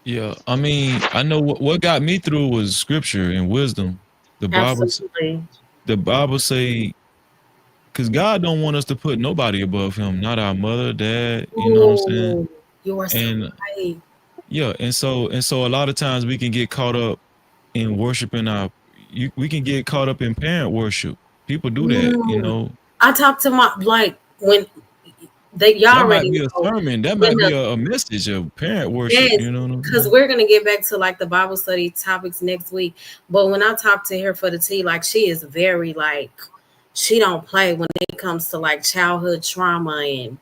yeah. I mean, I know what got me through was scripture and wisdom. The Bible, Absolutely. the Bible say, because God don't want us to put nobody above Him, not our mother, dad. You know what I'm saying? Oh, you are so And right. yeah, and so a lot of times we can get caught up in worshiping we can get caught up in parent worship. People do that, Mm. I talked to my like when y'all That might already be a know sermon. That when might be a message of parent worship. yes, You know what I'm because saying? we're gonna get back to like the Bible study topics next week. But when I talk to her for the tea, like she is very like she don't play when it comes to like childhood trauma and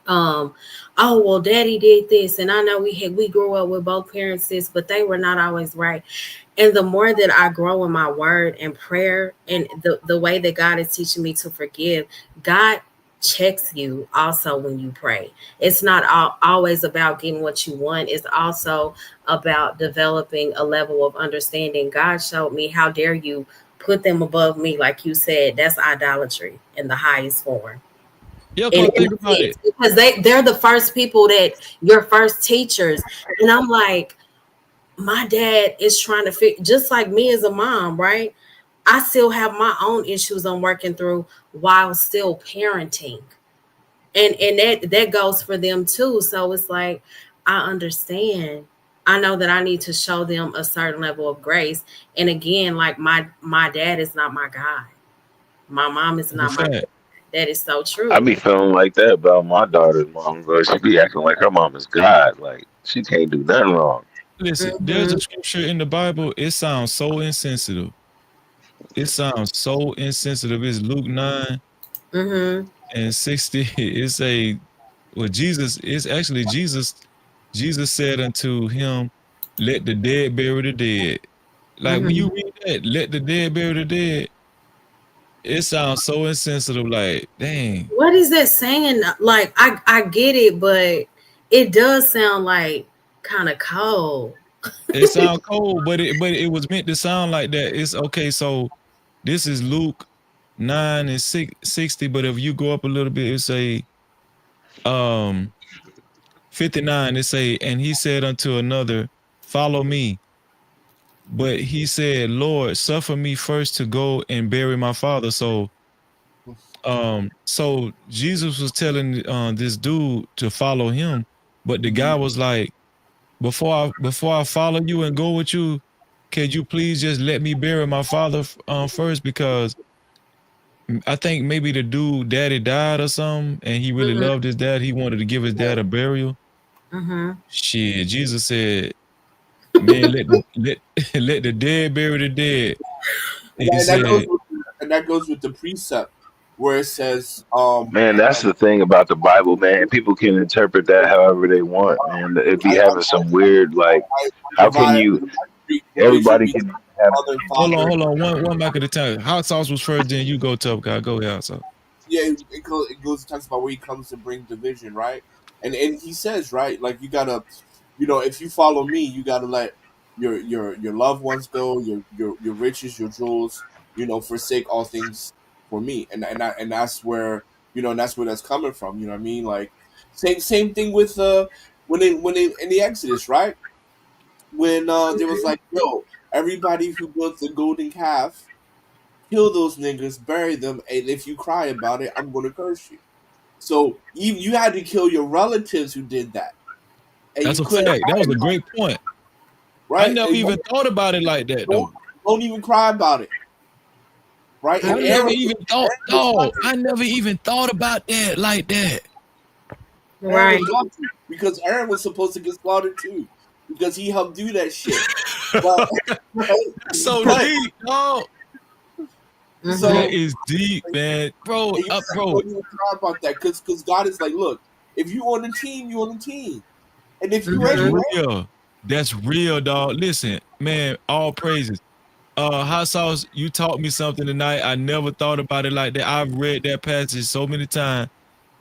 um oh well daddy did this and I know we grew up with both parents sis, but they were not always right. And the more that I grow in my word and prayer and the way that God is teaching me to forgive, God checks you also when you pray. It's not always about getting what you want. It's also about developing a level of understanding. God showed me, how dare you put them above me? Like you said, that's idolatry in the highest form. Yeah, In cause think every about sense, it. because they're the first people that your first teachers. And I'm like, my dad is trying to figure, just like me as a mom, right? I still have my own issues I'm working through while still parenting. And that goes for them too. So it's like I understand. I know that I need to show them a certain level of grace. And again, like my dad is not my God. My mom is That's a not my God. fact. That is so I true. be feeling like that about my daughter's mom, but she be acting like her mom is God. Like she can't do nothing wrong. Listen, there's Mm-hmm. a scripture in the Bible. It sounds so insensitive. It sounds so insensitive. It's Luke 9:60. It's a well, Jesus. It's actually Jesus. Jesus said unto him, "Let the dead bury the dead." Like when Mm-hmm. you read that, "Let the dead bury the dead," it sounds so insensitive. Like, dang. What is that saying? Like I get it, but it does sound like kind of cold. It sound cold, but it was meant to sound like that. It's okay. So this is Luke 9:60. But if you go up a little bit, it say um 59. It say, and he said unto another, follow me. But he said, Lord, suffer me first to go and bury my father. So So Jesus was telling this dude to follow him, but the guy was like, before I follow you and go with you, can you please just let me bury my father first? Because I think maybe the dude daddy died or something, and he really Mhm. loved his dad. He wanted to give his dad a burial. Mhm. Shit, Jesus said, "Man, let let the dead bury the dead." He And that goes said, with, and that goes with the precept where it says, Man, that's the thing about the Bible, man. People can interpret that however they want, man. It'd be having some weird, like, how can divide you? will they Everybody forgive can have mother and father. hold on, one mic at a time. Hot sauce was first, then you go, tough guy. Go ahead, hot sauce. Yeah, it goes talks about where he comes to bring division, right? And he says, right, like you gotta, if you follow me, you gotta let your loved ones go, your riches, your jewels, forsake all things for me, and that's where and that's where that's coming from. You know what I mean? Like same thing with when they in the Exodus, right? When there was like, yo, everybody who built the golden calf, kill those niggas, bury them, and if you cry about it, I'm gonna curse you. So you had to kill your relatives who did that, and That's you a couldn't fact. That cry was a about great it, point. I right? never And even thought about it like that, don't though. don't even cry about it, right? And I never Mhm. even thought, Aaron was dog. taught to, I never even thought about that like that. Aaron Right. was taught to, because Aaron was supposed to get slaughtered too, because he helped do that shit. But That's so but deep, dog. Mhm. That so is deep, man, bro. and you Bro, don't even cry about that, because God is like, look, if you on the team, you on the team, and if you that's ain't, Mhm. you real. That's real, dog. Listen, man. All praises. Hot sauce. You taught me something tonight. I never thought about it like that. I've read that passage so many times,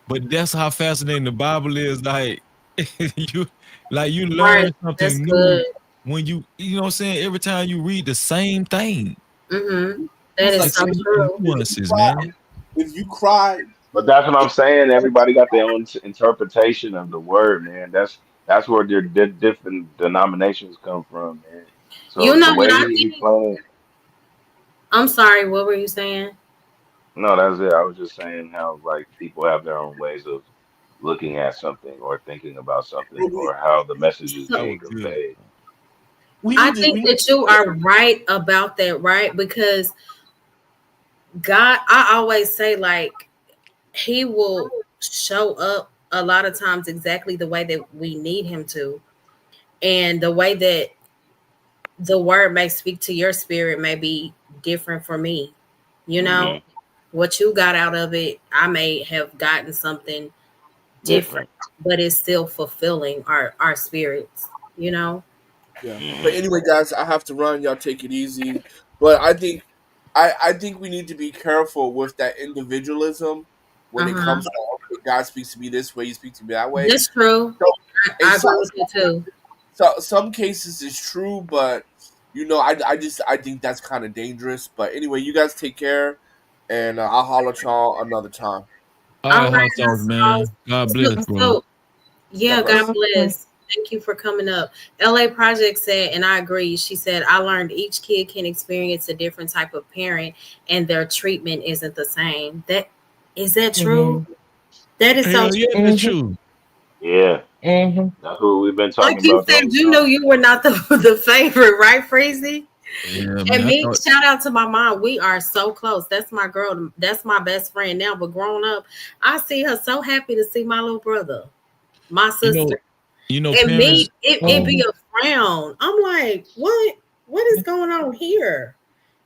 but that's how fascinating the Bible is. Like you, like you Right. learn That's something new good. when you know what I'm saying. Every time you read the same thing, Mhm. That he's the is like, so same true. if you nuances, cry, man. if you cry, But that's what I'm it, saying. Everybody got their own interpretation of the word, man. That's where their different denominations come from, man. You So the know what way I he think? explained it, I'm sorry. What were you saying? no, that's it. I was just saying how like people have their own ways of looking at something or thinking about something we, or how the message is So That being was good. conveyed. we I need to think we need that you to are right about that, right? Because God, I always say, like, He will show up a lot of times exactly the way that we need Him to. And the way that the word may speak to your spirit may be different for me. You know, Hmm. what you got out of it, I may have gotten something different, Different. but it's still fulfilling our spirits, you know? yeah. But Hmm. anyway, guys, I have to run. Y'all take it easy. But I think we need to be careful with that individualism when it Uh-huh. comes to, okay, God speaks to me this way, He speaks to me that way. That's true. So, in I agree with you too. some cases it's true, but I think that's kind of dangerous. But anyway, you guys take care, and I'll holler at y'all another time. All All right, right, hot sauce, man. God so, bless, bro. so God yeah, God bless. bless. Thank you for coming up. LA Project said, and I agree. She said, I learned each kid can experience a different type of parent and their treatment isn't the same. That true? Mm-hmm. That is so Hell yeah, true. that's Mm-hmm. true. Yeah, Mm-hmm. that's what we've been Like talking you about the said, whole you knew time. you were not the, the favorite, right, Freezy? Yeah, man. And I me, thought, shout out to my mom. We are so close. That's my girl. That's my best friend now. But growing up, I see her so happy to see my little brother, my you know, sister. And me, parents. it Um, be a frown. I'm like, what? What is going on here?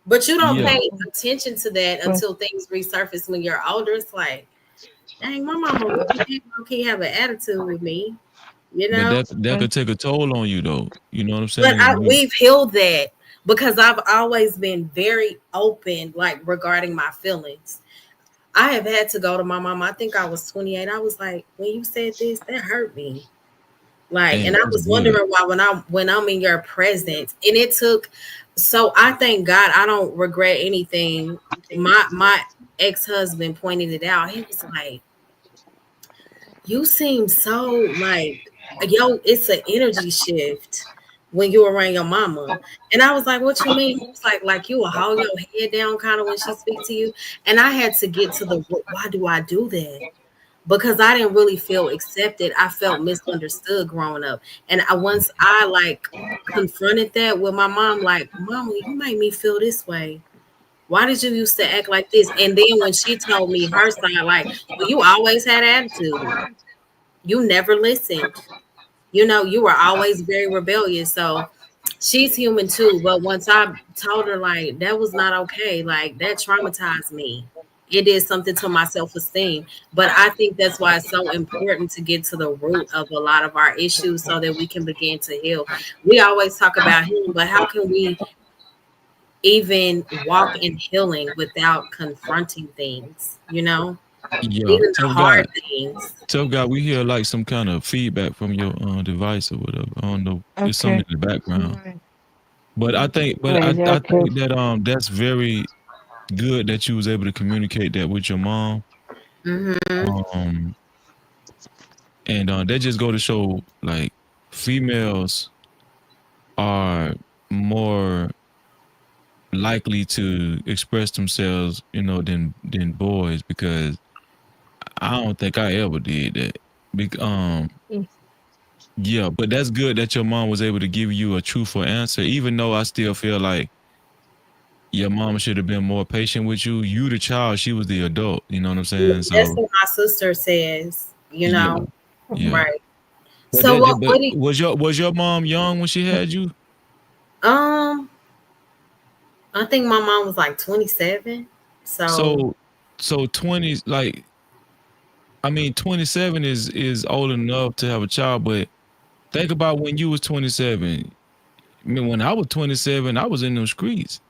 But you don't yeah, pay attention to that until things resurface when you're older. It's like, dang, my mama okay have an attitude with me, you but know? that could take a toll on you, though. You know what I'm But saying? we've healed that because I've always been very open, like regarding my feelings. I have had to go to my mom. I think I was 28. I was like, when you said this, that hurt me. Like, and Damn, I that's was good. wondering why when I'm in your presence, and it took. So I thank God I don't regret anything. My ex husband pointed it out. He was like, "You seem so like yo. It's an energy shift." when you around your mama. And I was like, what you mean? He was like you will hold your head down kind of when she speaks to you. And I had to get to the why do I do that? Because I didn't really feel accepted. I felt misunderstood growing up. And once I like confronted that with my mom, like, Mama, you made me feel this way. Why did you used to act like this? And then when she told me her side, like, well, you always had attitude. You never listened. You were always very rebellious. So she's human too. But once I told her like that was not okay, like that traumatized me. It did something to my self-esteem. But I think that's why it's so important to get to the root of a lot of our issues so that we can begin to heal. We always talk about healing, but how can we even walk in healing without confronting things, Yeah, even the hard things? tough guy. We hear like some kind of feedback from your device or whatever. I don't know. There's something Okay. in the background. Right. But I think, but Right. I Okay. think that that's very good that you was able to communicate that with your mom. Mm-hmm. Um, and that just go to show like females are more likely to express themselves, than boys because I don't think I ever did that. Yeah, but that's good that your mom was able to give you a truthful answer, even though I still feel like your mom should have been more patient with you. You the child, she was the adult. You know what I'm saying? That's So what my sister says, yeah, yeah. right. But So what but do you, was your mom young when she had you? um I think my mom was like 27. So So so 20s, like, I mean, 27 is old enough to have a child, but think about when you was 27. I mean, when I was 27, I was in those streets.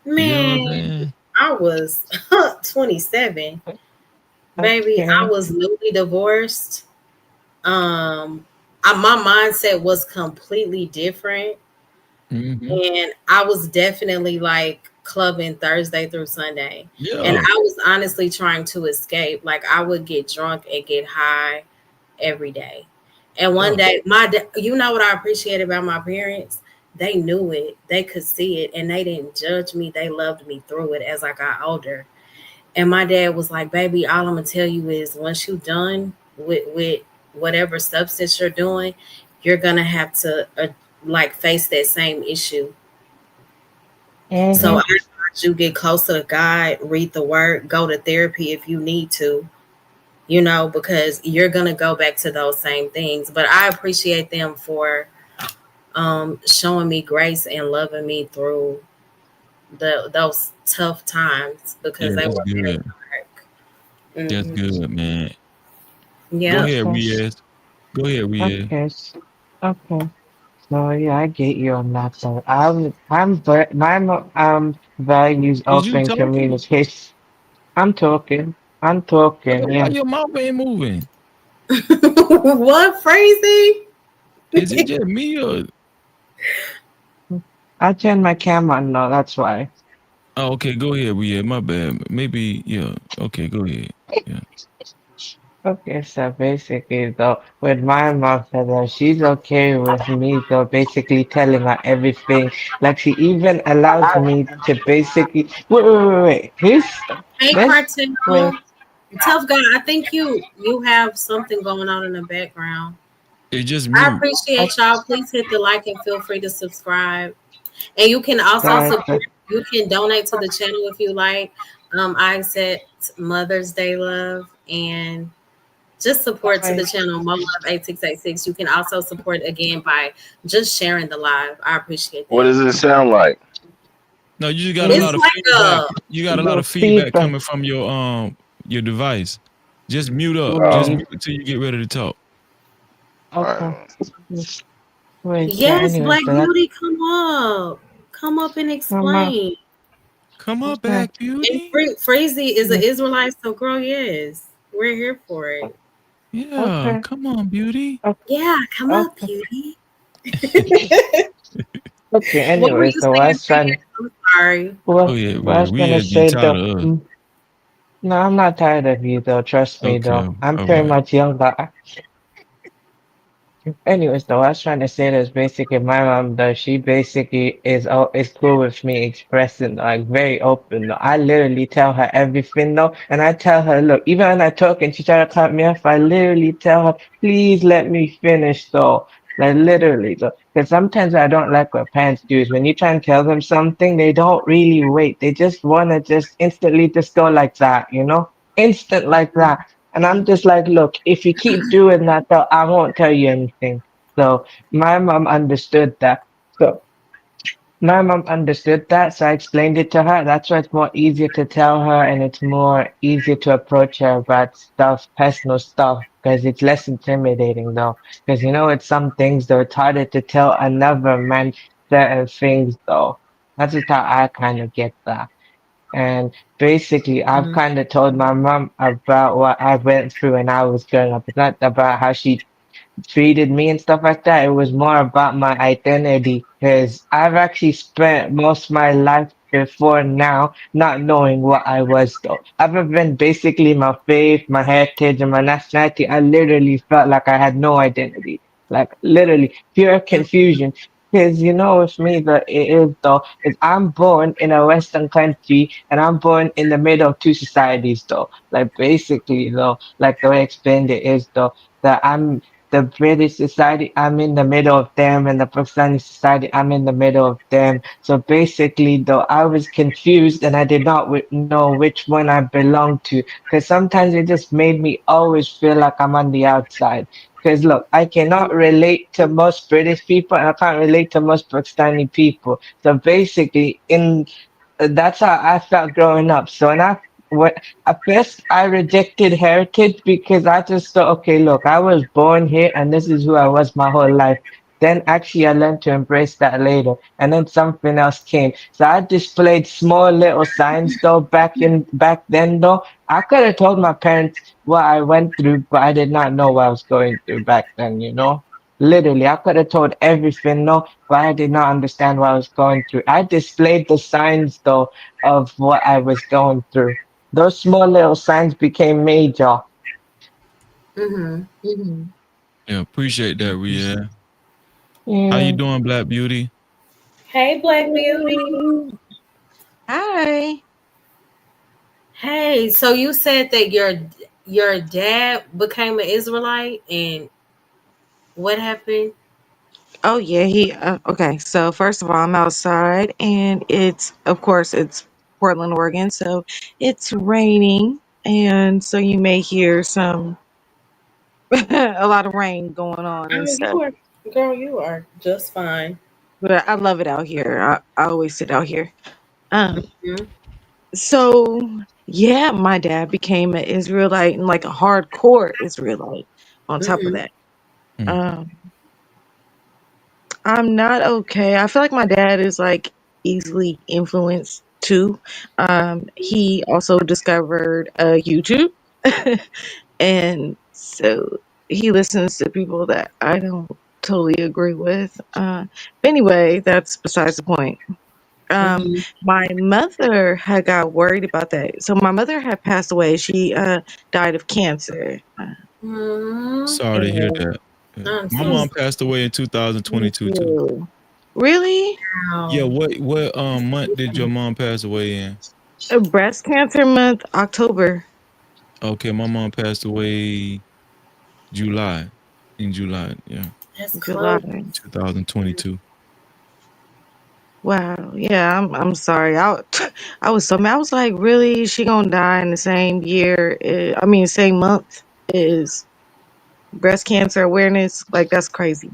You know what I'm man, saying? I was 27. Baby, I Okay. was newly divorced. My mindset was completely different. Hmm. And I was definitely like clubbing Thursday through Sunday. And Yeah. I was honestly trying to escape. Like I would get drunk and get high every day. And one Yeah. day, you know what I appreciate about my parents? They knew it, they could see it, and they didn't judge me. They loved me through it as I got older. And my dad was like, "Baby, all I'm gonna tell you is once you're done with whatever substance you're doing, you're gonna have to like face that same issue. So I Mm-hmm. advise you get closer to God, read the word, go to therapy if you need to, because you're gonna go back to those same things. But I appreciate them for showing me grace and loving me through those tough times because Yeah, they that's were very good. dark. That's good, man. Go Yeah. ahead, Okay. Riaz. Go ahead, Riaz. Okay. Okay. So yeah, I get you on that. So my values Is you open talking? communication. I'm talking. I'm talking. Why Yeah. your mouth ain't moving? What crazy? Is it just me or? I turned my camera on now. That's why. Oh, okay, go ahead, Riaz. My bad. Maybe, yeah. Okay, go ahead. Yeah. Okay, so basically, though, with my mother, though, she's okay with me, though, basically telling her everything. Like, she even allows me to basically. Wait. Hey, This. Wait. Cartel, tough guy. I think you have something going on in the background. It's just I mute. I appreciate y'all. Please hit the like and feel free to subscribe. And you can also got support. You can donate to the channel if you like. I accept Mother's Day love and just support to the Wait. channel Momma of 8686. You can also support again by just sharing the live. I appreciate What that. does it sound like? No, you just got a Mm, It's lot of like feedback. a You got a lot your of feedback feedback. coming from your device. Just mute up. Just Oh, Wait. mute until you get ready to talk. all Okay. right. Wait. So yes, anyway, Black so that Beauty. Come up and come up. explain. Come on Okay. back, And beauty. Freezy is an Yeah. Israelite, so girl, yes, we're here for it. Yeah, Okay. come on, beauty. Okay. Yeah, come up, Okay. beauty. Okay. What were Anyway, you so I saying, was Freezy? trying. I'm sorry. Oh Well, yeah, what I yeah. was We gonna has been say tired though. of us. No, I'm not tired of you though. Trust me Okay, though. I'm all pretty right. much younger. Anyways, though, I was trying to say this basically, my mom, though, she basically is cool with me expressing, like, very open, though. I literally tell her everything, though, and I tell her, look, even when I talk and she try to cut me off, I literally tell her, please let me finish, though. Like, literally, though. Because sometimes I don't like what parents do is when you try and tell them something, they don't really wait. They just want to just instantly just go like that, you know? Instant like that. And I'm just like, look, if you keep doing that, though, I won't tell you anything. So my mom understood that. So my mom understood that. So I explained it to her. That's why it's more easier to tell her and it's more easier to approach her about stuff, personal stuff, because it's less intimidating though. Because you know, it's some things though, it's harder to tell another man certain things though. That's just how I kind of get that. And basically, I've Mhm. kind of told my mom about what I went through when I was growing up. It's not about how she treated me and stuff like that. It was more about my identity because I've actually spent most of my life before now not knowing what I was though. Other than basically my faith, my heritage, and my nationality, I literally felt like I had no identity. Like literally pure confusion. Because you know, with me, the it is though is I'm born in a Western country and I'm born in the middle of two societies though. Like basically though, like the way I explained it is though that the British society, I'm in the middle of them, and the Pakistani society, I'm in the middle of them. So basically, though, I was confused and I did not know which one I belonged to, because sometimes it just made me always feel like I'm on the outside. Because look, I cannot relate to most British people, and I can't relate to most Pakistani people. So basically, in that's how I felt growing up. So when at first I rejected heritage because I just thought, okay, look, I was born here and this is who I was my whole life. Then actually I learned to embrace that later. And then something else came. So I displayed small little signs though back then though. I could have told my parents what I went through, but I did not know what I was going through back then, you know? Literally, I could have told everything, no, but I did not understand what I was going through. I displayed the signs though of what I was going through. Those small little signs became major. Mhm. Yeah, appreciate that, Ria. How you Yeah. doing, Black Beauty? Hey, Black Beauty. Hi. Hey, so you said that your dad became an Israelite, and what happened? Oh yeah, he okay. So first of all, I'm outside and it's of course it's Portland, Oregon, so it's raining and so you may hear some a lot of rain going on and Oh, stuff. girl, you are just fine. But I love it out here. I always sit out here. Um Mhm. so yeah, my dad became an Israelite and like a hardcore Israelite on top of Mhm. that. Mm. Um I'm not okay. I feel like my dad is like easily influenced too. He also discovered YouTube, and so he listens to people that I don't totally agree with. But anyway, that's besides the point. Mhm. My mother had got worried about that. So my mother had passed away. She died of cancer. Mhm. Sorry to hear And that. Yeah. I'm My so mom sorry. passed away in thank 2022 too. you. Really? Yeah, Wow. what month did your mom pass away in? Breast cancer month, October. Okay, my mom passed away July. In July, yeah, That's July. close. 2022. Wow. Yeah, I'm sorry. I was so mad. I was like, really? She gonna die in the same year? I mean, same month is breast cancer awareness. Like that's crazy.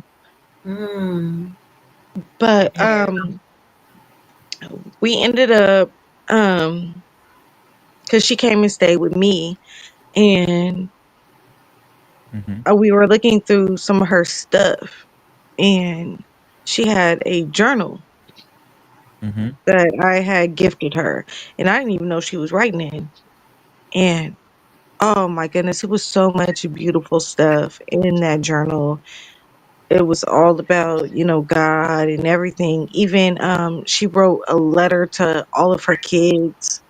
Mm. But Yeah. we ended up because she came and stayed with me, and Mm-hmm. we were looking through some of her stuff, and she had a journal Mm-hmm. that I had gifted her, and I didn't even know she was writing in. And oh my goodness, it was so much beautiful stuff in that journal. It was all about, God and everything. Even she wrote a letter to all of her kids,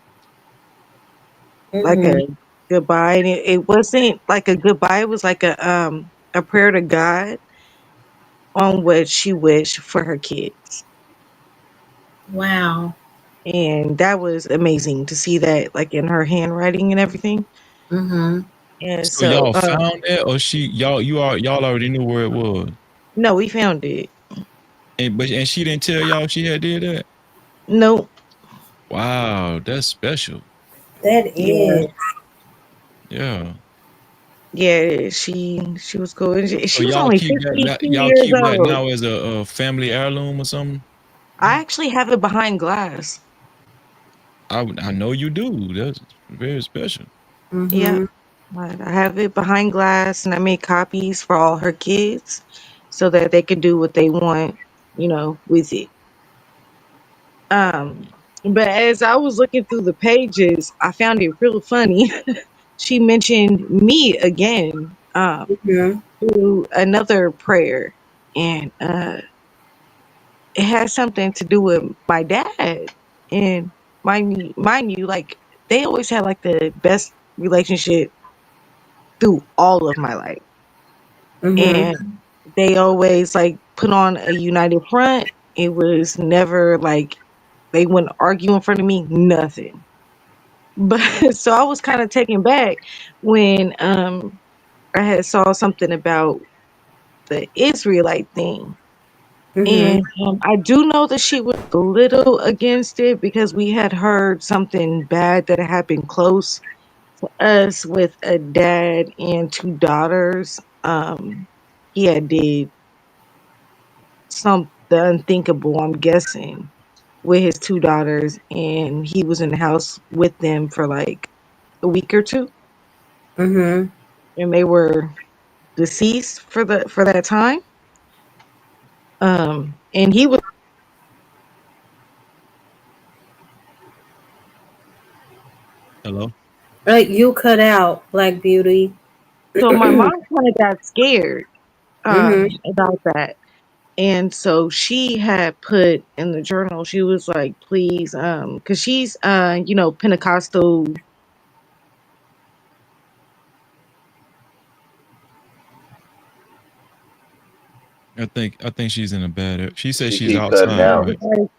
like a Mhm. goodbye. And it wasn't like a goodbye, it was like a prayer to God. on what she wished for her kids. Wow. And that was amazing to see that, like, in her handwriting and everything. Mm-hmm. And So so, y'all found that, or y'all already knew where it was, no, we found it. and she didn't tell y'all she had did that. No, Wow, that's special. That yeah, is. Yeah. yeah, she was cool. And she So was only 52 y'all years keep that old. now as a family heirloom or something. I actually have it behind glass. I know you do. That's very special. Yeah, Mm-hmm. I have it behind glass, and I made copies for all her kids so that they could do what they want, with it. Um, but as I was looking through the pages, I found it real funny. She mentioned me again, Mm-hmm. through another prayer, and it has something to do with my dad. And mind you, like, they always had like the best relationship through all of my life, Mm-hmm. and they always like put on a united front. It was never like they wouldn't argue in front of me, nothing. But so I was kind of taken back when I had saw something about the Israelite thing. Mm-hmm. And I do know that she was a little against it because we had heard something bad that had happened close to us with a dad and two daughters. He had did some the unthinkable, I'm guessing, with his two daughters, and he was in the house with them for like a week or two, Mm-hmm. and they were deceased for that time. And he was Hello. Like you cut out Black Beauty. so my mom kind of got scared Mm-hmm. about that. And so she had put in the journal, she was like, please, because she's Pentecostal. I think she's in a bad. She said She she's keep cutting outside, out. right?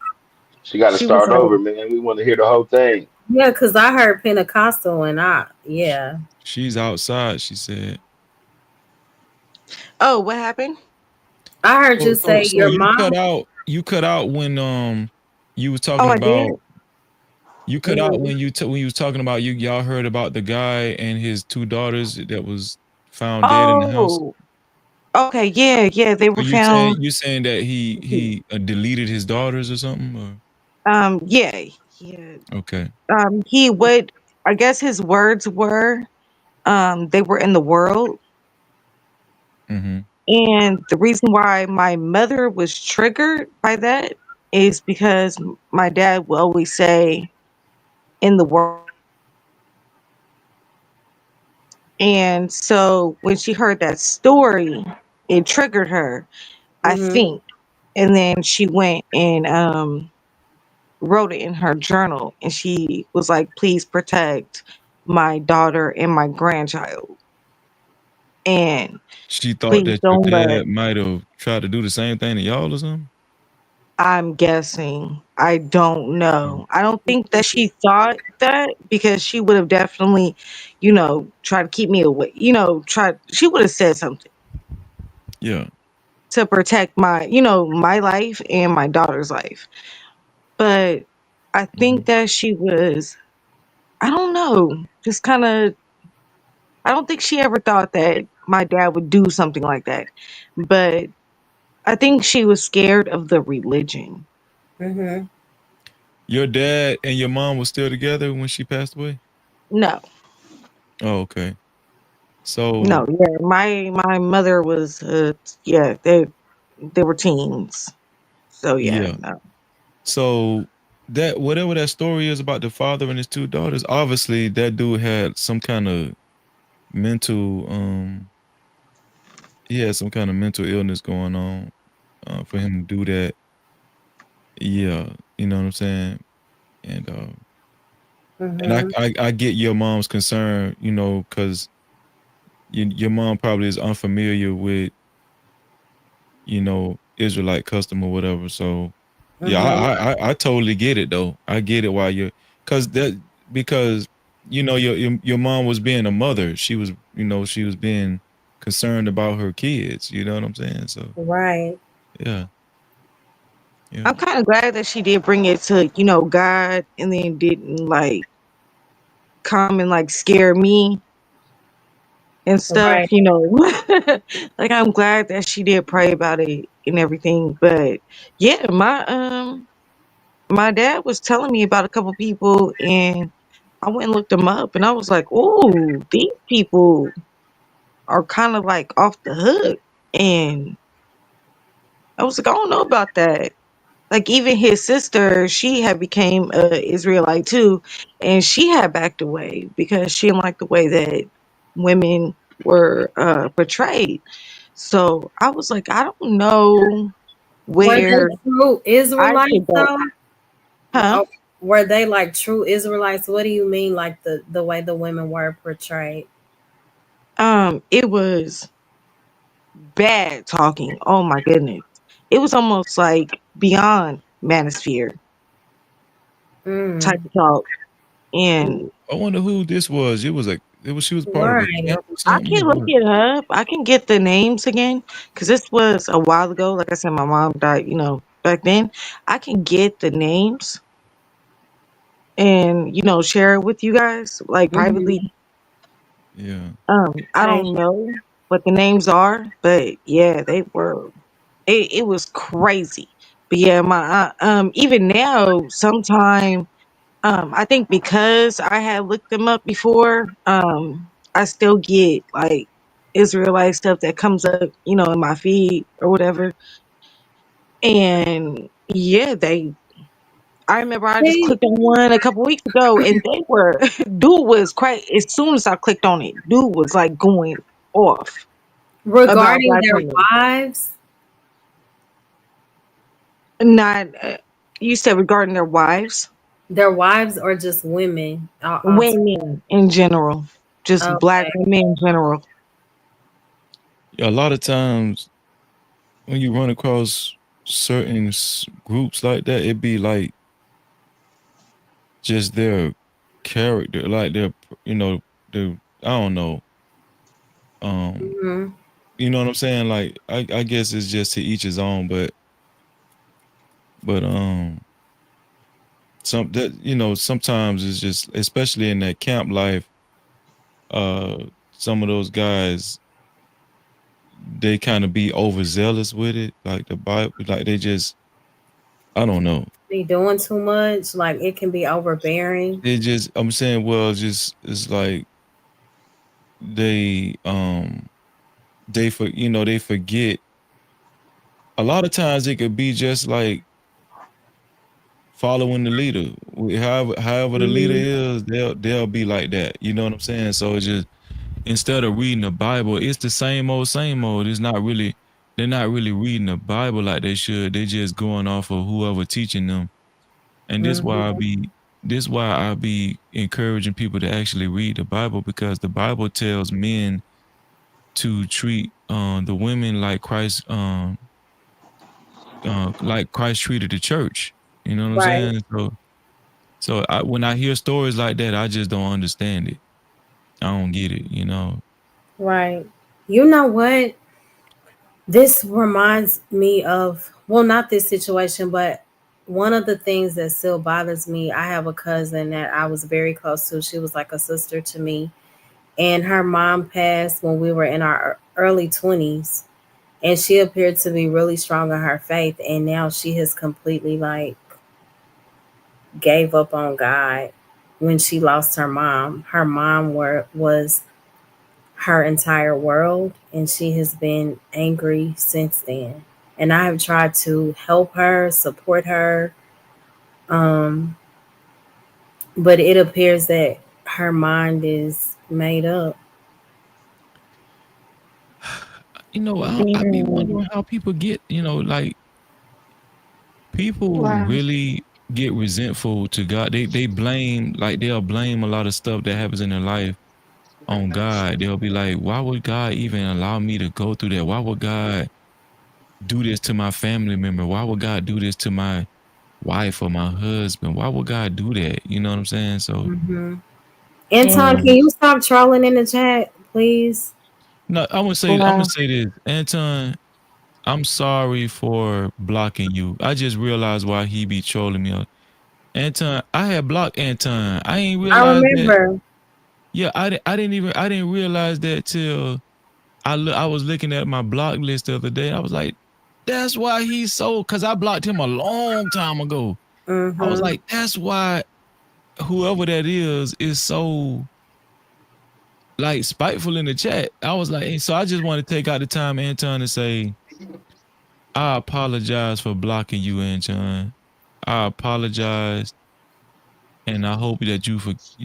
She got to She was start over, like, man. We want to hear the whole thing. Yeah, because I heard Pentecostal and yeah. She's outside. She said. oh, what happened? I heard So you so say so your you cut mom. out. You cut out when you was Oh, talking I did. about. You cut out Mm-hmm. when when you was talking about y'all heard about the guy and his two daughters that was found dead in the house. Oh, okay, yeah, they So were found. you saying that he deleted his daughters or something? Or? Yeah, yeah. Okay. He what I guess his words were, they were in the world. Mm-hmm. And the reason why my mother was triggered by that is because my dad will always say in the world. And so when she heard that story, it triggered her, I Mm-hmm. think. And then she went and wrote it in her journal, and she was like, please protect my daughter and my grandchild. And She thought please that your don't let, dad might have tried to do the same thing to y'all or something. I'm guessing. I don't Mm. know. I don't think that she thought that because she would have definitely, tried to keep me away. She would have said something Yeah. to protect my life and my daughter's life. But I Mm-hmm. think that she was, I don't know, just kind of, I don't think she ever thought that my dad would do something like that. But I think she was scared of the religion. Mm-hmm. Your dad and your mom were still together when she passed away? No, Oh, okay. So, no, yeah. My mother was, yeah, they were teens. So yeah, yeah. no. So that whatever that story is about the father and his two daughters, obviously that dude had some kind of mental he had some kind of mental illness going on for him to do that. Yeah, you know what I'm saying? And Mm-hmm. I get your mom's concern, cuz your mom probably is unfamiliar with Israelite custom or whatever. So yeah, Mm-hmm. I totally get it though. I get it why you're because that because your mom was being a mother. She was being concerned about her kids. You know what I'm saying? So Right. yeah, yeah, I'm kind of glad that she did bring it to, God, and then didn't like come and like scare me and Right. stuff. Like I'm glad that she did pray about it and everything. But yeah, my dad was telling me about a couple people, and I went and looked them up, and I was like, "Ooh, these people are kind of like off the hook." And I was like, "I don't know about that." Like even his sister, she had became a Israelite too, and she had backed away because she didn't like the way that women were portrayed. So I was like, I don't know Were where they true I Israelites should go. though? Huh? Oh, were they like true Israelites? What do you mean, like the way the women were portrayed? It was bad talking. Oh my goodness. It was almost like beyond manosphere type Mm, of talk. And who I wonder who this was. She was part of a right. camp or I something. can Or look what? it up. I can get the names again because this was a while ago. Like I said, my mom died, back then. I can get the names and, share it with you guys, like privately. Mm-hmm. Yeah. I Thank don't know what the names are, but yeah, it was crazy. But yeah, even now, sometime, I think because I had looked them up before, I still get like Israelite stuff that comes up, in my feed or whatever. And yeah, I remember I just you. clicked on one a couple weeks ago, and they were dude was crazy. As soon as I clicked on it, dude was like going off about Regarding black their women. wives, Not you said regarding or just women. women in general, just black Okay. women in general. Yeah, a lot of times when you run across certain groups like that, it be like just their character, like you know, their I don't know, um, Hmm. you know what I'm saying? Like I guess it's just to each his own, but sometimes it's just especially in that camp life, uh, some of those guys they kind of be overzealous with it, like the Bible, like they just I don't know. Be doing too much, like it can be overbearing. They just I'm saying, well, just it's like they they forget a lot of times it could be just like following the leader. However the leader Hmm. is, they'll be like that. You know what I'm saying? So it's just instead of reading the Bible, it's the same old. It's not really they're not really reading the Bible like they should. They just going off of whoever teaching them. And Hmm. this why I be encouraging people to actually read the Bible because the Bible tells men to treat the women like Christ treated the church. You know what I'm Right. saying? When I hear stories like that, I just don't understand it. I don't get it. You know. Right. You know what? This reminds me of, well, not this situation, but one of the things that still bothers me. I have a cousin that I was very close to. She was like a sister to me. And her mom passed when we were in our early 20s. And she appeared to be really strong in her faith. And now she has completely like gave up on God when she lost her mom. Her mom was her entire world, and she has been angry since then. And I have tried to help her, support her, um, but it appears that her mind is made up. I be Mm, wondering how people get, like people wow. really get resentful to God. They'll blame a lot of stuff that happens in their life on God. They'll be like, why would God even allow me to go through that? Why would God do this to my family member? Why would God do this to my wife or my husband? Why would God do that? You know what I'm saying? So Mm-hmm. Anton, can um you stop trolling in the chat, please? no, I'm gonna Wow. say this. Anton, I'm sorry for blocking you. I just realized why he be trolling me. Anton, I had blocked Anton. I ain't I realized that. remember. Yeah, I didn't realize that till I was looking at my block list the other day. I was like, that's why he's so, cause I blocked him a long time ago. I was Mm-hmm. like, that's why whoever that is so like spiteful in the chat. I was like, so I just want to take out the time, Anton, to say, I apologize for blocking you, Anton. I apologize, and I hope that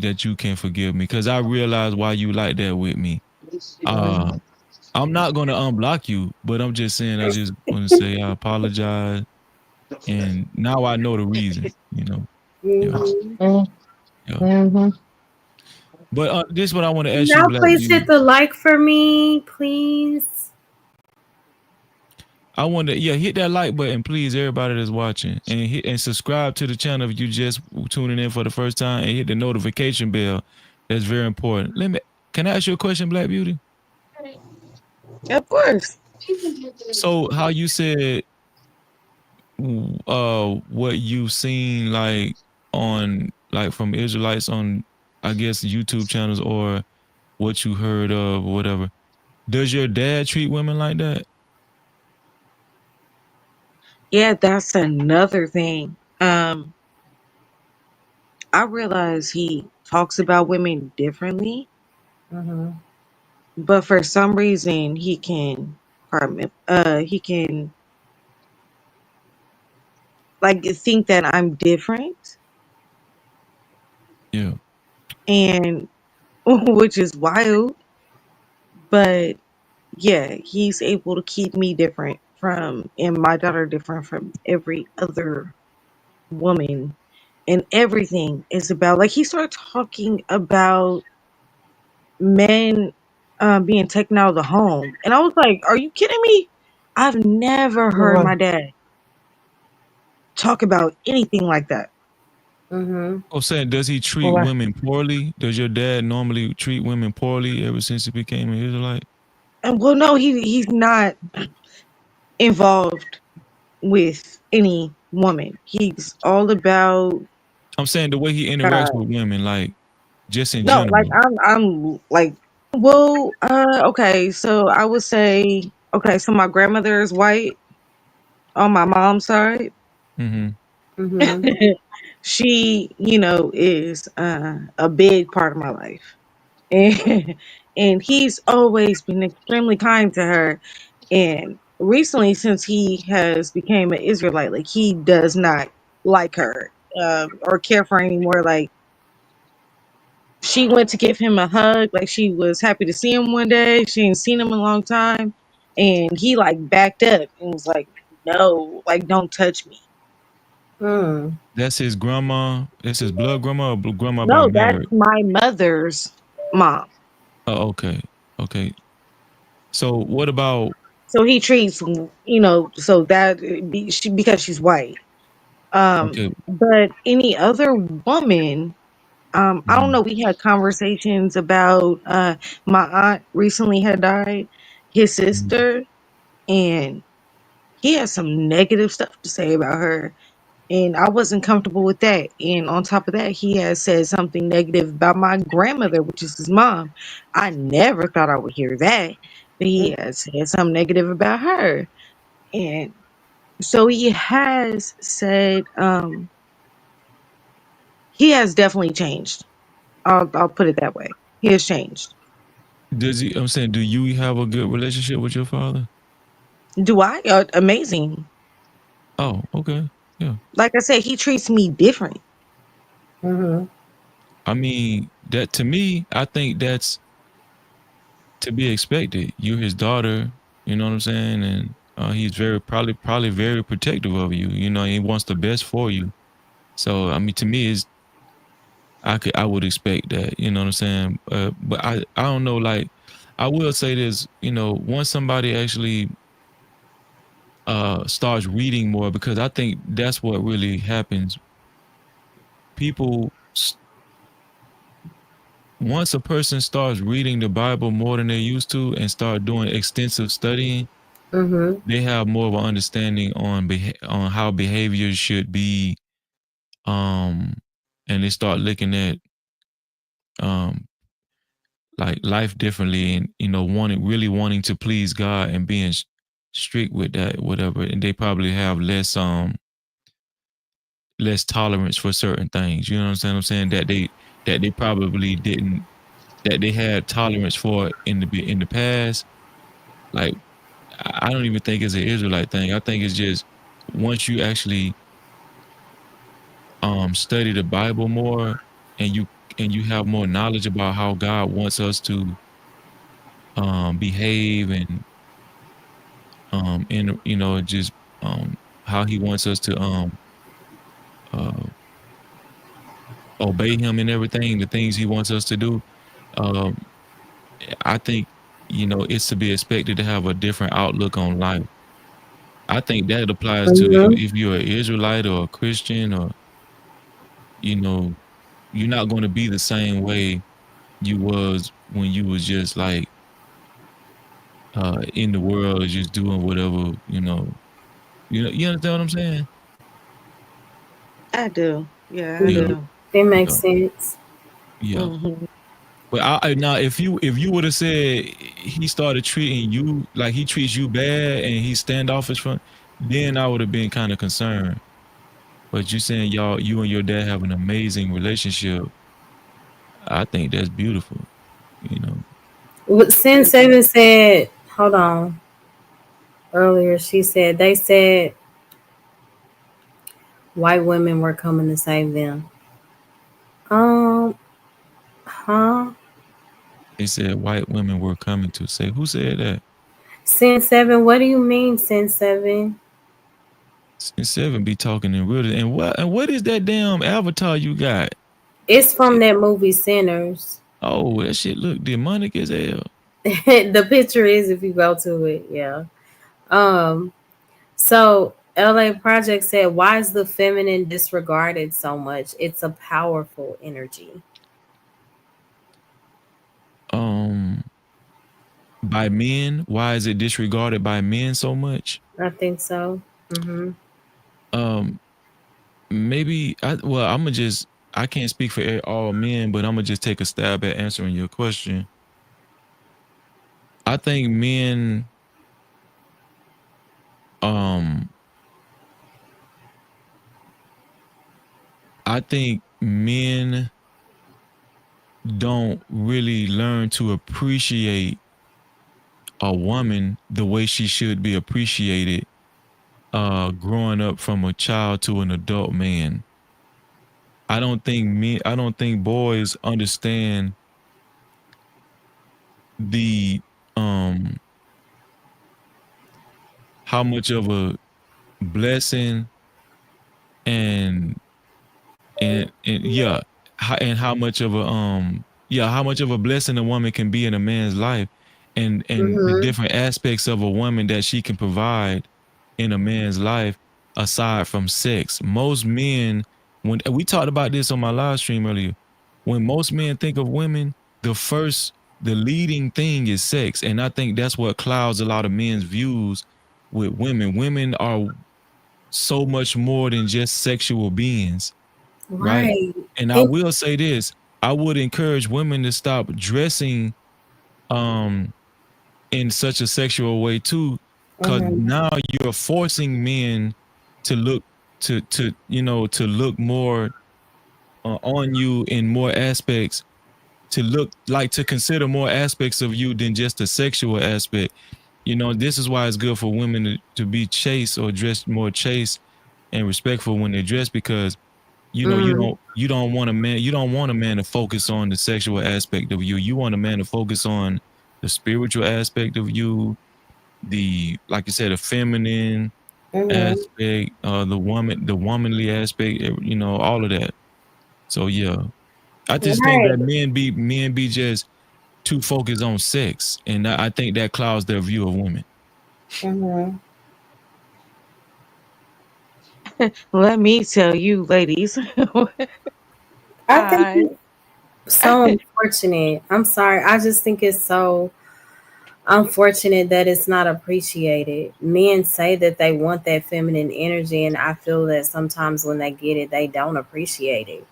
that you can forgive me, because I realize why you like that with me. Uh, I'm not gonna unblock you, but I'm just saying I just want to say I apologize, and now I know the reason. Yeah, Mm-hmm. yeah. Mm-hmm. But this is what I want to ask you, Now, Black please hit Beauty. the like for me, please. I want to, yeah, hit that like button, please, everybody that's watching, and hit and subscribe to the channel if you just tuning in for the first time, and hit the notification bell. That's very important. Can I ask you a question, Black Beauty? Of course. So, how you said, what you've seen like on like from Israelites on, I guess, YouTube channels, or what you heard of or whatever. Does your dad treat women like that? Yeah, that's another thing. I realize he talks about women differently, Mm-hmm. but for some reason he can like think that I'm different, Yeah. and which is wild. But yeah, he's able to keep me different from and my daughter different from every other woman, and everything is about like he started talking about men being taken out of the home, and I was like, "Are you kidding me?" I've never heard my dad talk about anything like that. Mm-hmm. Oh, saying, does he treat women poorly? Does your dad normally treat women poorly ever since he became an Israelite? And well, no, he's not involved with any woman. He's all about I'm saying the way he interacts God. with women, like just in No, like general. I'm like, well, okay, so I would say, okay, so my grandmother is white on my mom's side. Mm-hmm. Mm-hmm. She, is a big part of my life. And and he's always been extremely kind to her. And recently, since he has became an Israelite, like he does not like her or care for her anymore. Like she went to give him a hug, like she was happy to see him one day. She ain't seen him in a long time, and he like backed up and was like, "No, like don't touch me." Mm. That's his grandma. That's his blood grandma or grandma by No, that's marriage. my mother's mom. Oh, okay. Okay. So what about So he treats, so that because she's white. okay? But any other woman, I don't Mhm, know. We had conversations about my aunt recently had died, his mhm. sister, and he had some negative stuff to say about her. And I wasn't comfortable with that. And on top of that, he has said something negative about my grandmother, which is his mom. I never thought I would hear that. But he has said something negative about her. And so he has said, he has definitely changed. I'll put it that way. He has changed. Does he? I'm saying, do you have a good relationship with your father? Do I? Amazing. Oh, okay. Yeah. Like I said, he treats me different. Mm-hmm. I mean, that to me, I think that's to be expected. You're his daughter, you know what I'm saying? And he's probably very protective of you. He wants the best for you. So, I mean, to me, I would expect that, you know what I'm saying? But I don't know, like, I will say this, once somebody actually starts reading more, because I think that's what really happens. People, once a person starts reading the Bible more than they used to and start doing extensive studying, Mm-hmm. they have more of an understanding on on how behaviors should be, um, and they start looking at um like life differently, and wanting to please God and being strict with that, whatever. And they probably have less tolerance for certain things. You know what I'm saying? That they probably didn't, that they had tolerance for in the past. Like, I don't even think it's an Israelite thing. I think it's just, once you actually study the Bible more, and you have more knowledge about how God wants us to behave, and just how he wants us to uh obey him and everything, the things he wants us to do. um I think, it's to be expected to have a different outlook on life. I think that applies to Mm-hmm. if you're an Israelite or a Christian, or you know you're not going to be the same way you was when you was just like in the world, just doing whatever. You understand what I'm saying? I do. Yeah, I Yeah, Yeah, do. it makes yeah, sense. yeah. Hmm. But now, if you would have said he started treating you like he treats you bad and he's standoffish from, then I would have been kind of concerned. But you saying you and your dad have an amazing relationship, I think that's beautiful. You know, Sin Thank you. Seven said, hold on. Earlier, she said they said white women were coming to save them. Um, huh? they said white women were coming to say. Who said that? Sin Seven, what do you mean, Sin Seven? Since Seven be talking in real. And what is that damn avatar you got? It's from Shit. that movie Sinners. Oh, that shit look demonic as hell. The picture is if you go to it, yeah. Um, so LA Project said, why is the feminine disregarded so much? It's a powerful energy. Um, by men, why is it disregarded by men so much? I think so. Mm-hmm. Um, Maybe I'm gonna just, I can't speak for all men, but I'm gonna just take a stab at answering your question. I think men, um, I think men don't really learn to appreciate a woman the way she should be appreciated. Growing up from a child to an adult man, I don't think boys understand the um how much of a blessing and and yeah, and how much of a how much of a blessing a woman can be in a man's life, and the Mm-hmm. different aspects of a woman that she can provide in a man's life aside from sex. Most men, when we talked about this on my live stream earlier, when most men think of women, the leading thing is sex, and I think that's what clouds a lot of men's views with women. Women are so much more than just sexual beings, right? Right. And I And will say this, I would encourage women to stop dressing um in such a sexual way too, because mm-hmm. now you're forcing men to look to look more on you in more aspects, to look like to consider more aspects of you than just the sexual aspect. This is why it's good for women to be chaste or dressed more chaste and respectful when they dress, because Mm, you don't want a man to focus on the sexual aspect of you. You want a man to focus on the spiritual aspect of you, the, like you said, the feminine mm-hmm. aspect, the womanly aspect, all of that. So yeah, I just think Right. that men be just too focused on sex, and I think that clouds their view of women. Mm-hmm. Let me tell you, ladies. I think I it's so unfortunate. I'm sorry. I just think it's so unfortunate that it's not appreciated. Men say that they want that feminine energy, and I feel that sometimes when they get it, they don't appreciate it.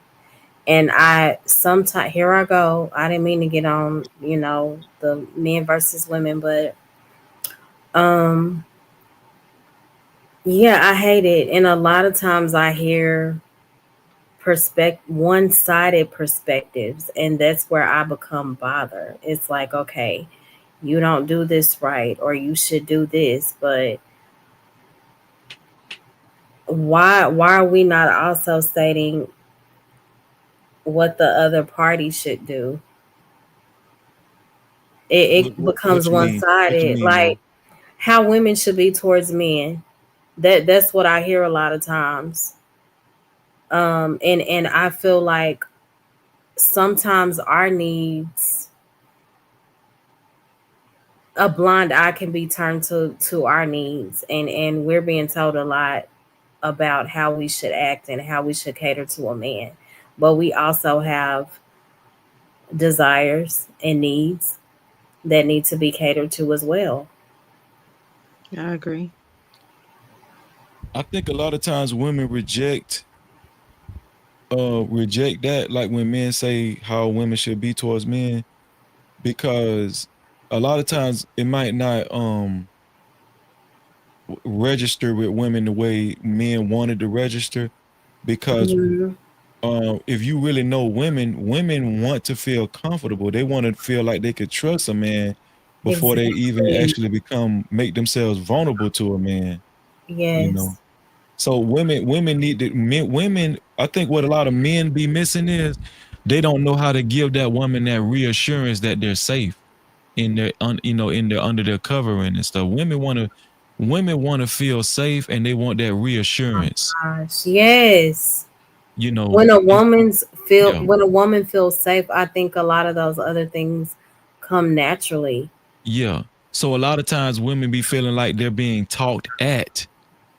And I sometimes, here I go. I didn't mean to get on, the men versus women, but um, yeah, I hate it. And a lot of times I hear one-sided perspectives, and that's where I become bothered. It's like, okay, you don't do this right, or you should do this, but why are we not also stating what the other party should do? It becomes What you mean? What you one-sided, mean, like Mo? how women should be towards men. That's what I hear a lot of times. And I feel like sometimes our needs, a blind eye can be turned to our needs, and we're being told a lot about how we should act and how we should cater to a man, but we also have desires and needs that need to be catered to as well. agree. I think a lot of times women reject that, like when men say how women should be towards men, because a lot of times it might not register with women the way men wanted to register, because Mhm. if you really know women, women want to feel comfortable. They want to feel like they could trust a man before they even Exactly. actually make themselves vulnerable to a man, you know. Yes. So women need to women. I think what a lot of men be missing is they don't know how to give that woman that reassurance that they're safe in their in their under their covering and stuff. Women want to feel safe, and they want that reassurance. Gosh, yes. You know, When a it's, woman's feel yeah, when a woman feels safe, I think a lot of those other things come naturally. yeah. So a lot of times women be feeling like they're being talked at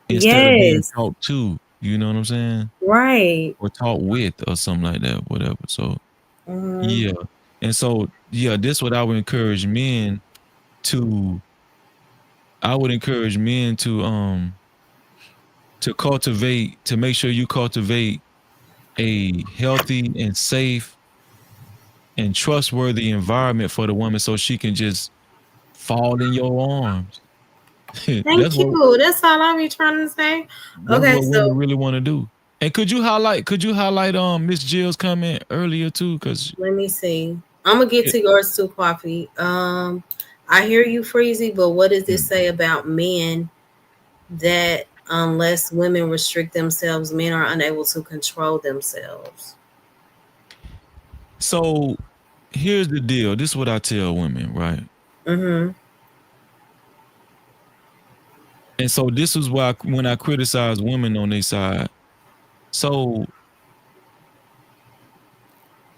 instead of being Yes. talked to. You know what I'm saying? Right. Or talked with or something like that, whatever. So Hmm. yeah. And so yeah, this what I would encourage men to I would encourage men to cultivate, to make sure you cultivate a healthy and safe and trustworthy environment for the woman so she can just fall in your arms. that's Thank what you. That's all I be trying to say. that's Okay, what women so really want to do. And could you highlight Miss Jill's comment earlier too? Cause let me see. I'm gonna get yeah, to yours too, Coffee. I hear you, Freezy, but what does this mm. say about men that unless women restrict themselves, men are unable to control themselves? So here's the deal. This is what I tell women, right? Mm-hmm. And so this is why when I criticize women on their side, so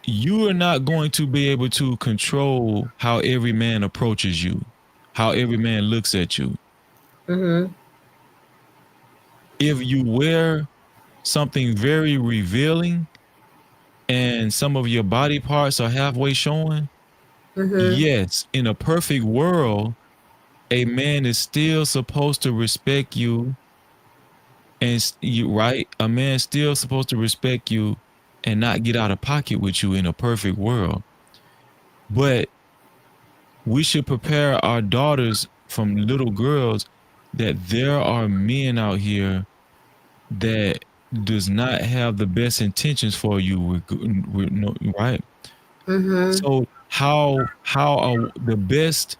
you are not going to be able to control how every man approaches you, how every man looks at you. Mm-hmm. If you wear something very revealing and some of your body parts are halfway showing, Mm-hmm. yes, in a perfect world, a man is still supposed to respect you, and you right, a man still supposed to respect you and not get out of pocket with you in a perfect world. But we should prepare our daughters from little girls that there are men out here that does not have the best intentions for you right. Mm-hmm. So how the best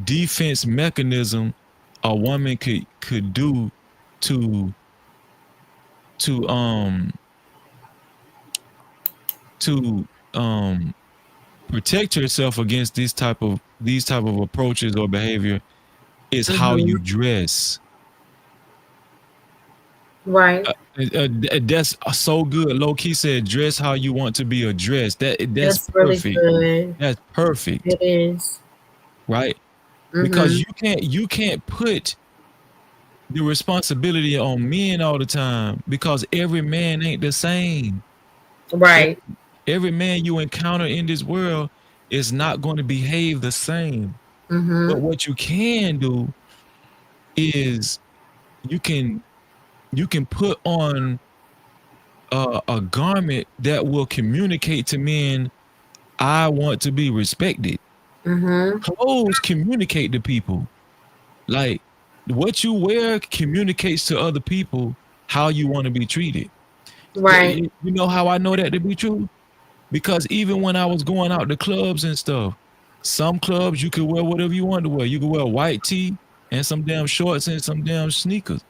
defense mechanism a woman could do to to um to protect yourself against these type of approaches or behavior is how Mm-hmm. you dress. Right. That's so good. Low key said, "Dress how you want to be addressed." That's That's really perfect. good. That's perfect, It is. right? Because Mm-hmm. you can't put the responsibility on men all the time because every man ain't the same. Right. Every, every man you encounter in this world is not going to behave the same. But Mhm. what you can do is you can you can put on a garment that will communicate to men, I want to be respected. Mhm. Clothes communicate to people. Like what you wear communicates to other people how you want to be treated. Right. You know how I know that to be true? Because even when I was going out to clubs and stuff, some clubs you could wear whatever you want to wear. You could wear a white tee and some damn shorts and some damn sneakers.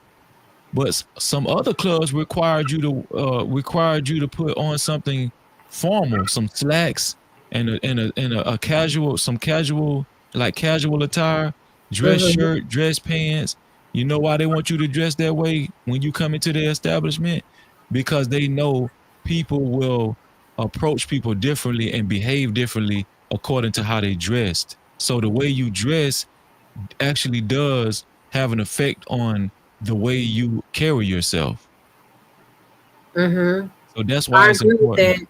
But some other clubs required you to put on something formal, some slacks and a casual, some casual, like casual attire, dress Mhm. shirt, dress pants. You know why they want you to dress that way when you come into their establishment? Because they know people will approach people differently and behave differently according to how they dressed. So the way you dress actually does have an effect on the way you carry yourself. Mhm. So that's why I it's agree with important.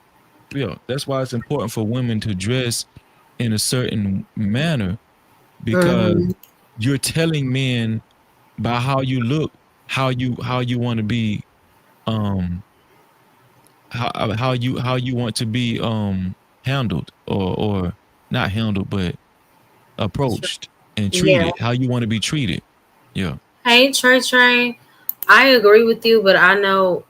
that. Yeah, that's why it's important for women to dress in a certain manner because Mhm. you're telling men by how you look, how you want to be um how you want to be handled or not handled but approached and Yeah. treated, how you want to be treated. Yeah. Hey, Trey Trey. I agree with you, but I know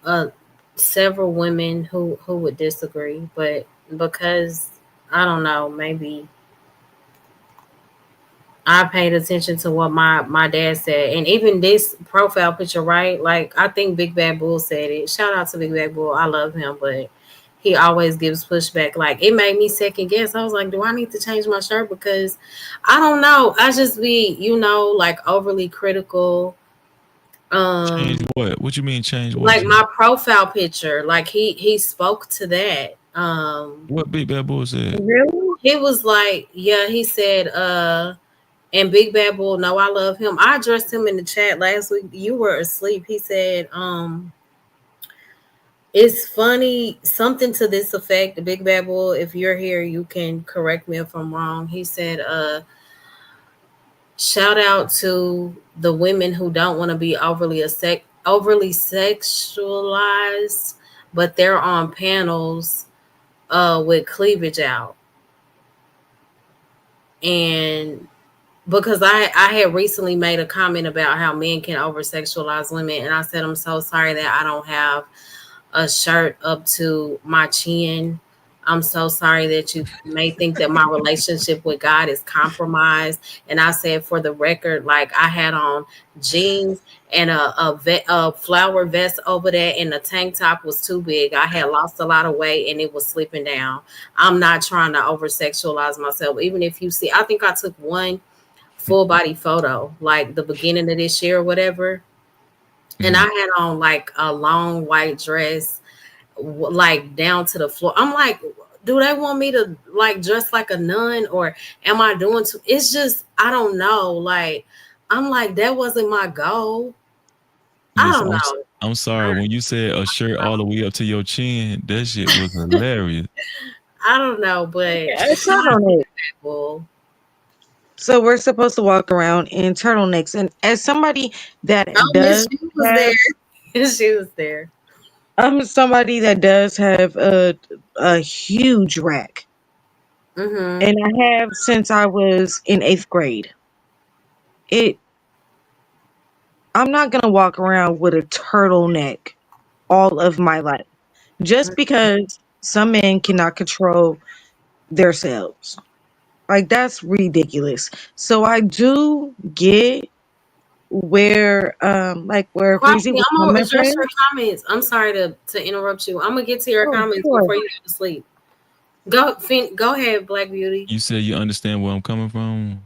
several women who would disagree. But because I don't know, maybe I paid attention to what my dad said, and even this profile picture, right? Like I think Big Bad Bull said it. Shout out to Big Bad Bull. I love him, but he always gives pushback. Like it made me second guess. I was like, do I need to change my shirt? Because I don't know. I just be, like overly critical. Change Um, what? What you mean change what, like G? my profile picture, like he spoke to that. What Big Bad Bull said? Really? He was like, yeah, he said, and Big Bad Bull, no, I love him. I addressed him in the chat last week. You were asleep. He said, it's funny, something to this effect. Big Bad Bull, if you're here, you can correct me if I'm wrong. He said, shout out to the women who don't want to be overly sexualized, but they're on panels with cleavage out. And because I had recently made a comment about how men can over sexualize women, and I said I'm so sorry that I don't have a shirt up to my chin. I'm so sorry that you may think that my relationship with God is compromised. And I said, for the record, like I had on jeans and a flower vest over there, and the tank top was too big. I had lost a lot of weight and it was slipping down. I'm not trying to over sexualize myself. Even if you see, I think I took one full body photo, like the beginning of this year or whatever. And I Mhm. had on like a long white dress, like down to the floor. I'm like, do they want me to like dress like a nun, or am I doing too? It's just, I don't know. Like, I'm like, that wasn't my goal. I Listen, don't know. I'm sorry. When you said a shirt all the way up to your chin, that shit was hilarious. I don't know, but Yeah, it's not on it. well, So we're supposed to walk around in turtlenecks, and as somebody oh, that Miss does She was have, there. She was there. I'm somebody that does have a huge rack, Mm-hmm. and I have since I was in 8th grade. It I'm not gonna walk around with a turtleneck all of my life just because some men cannot control themselves. Like that's ridiculous. So I do get where Breezy Quasi, was I'm gonna coming address from. your comments. I'm sorry to interrupt you. I'm gonna get to your Oh, comments sure. before you go to sleep. Go ahead, Black Beauty. You said you understand where I'm coming from.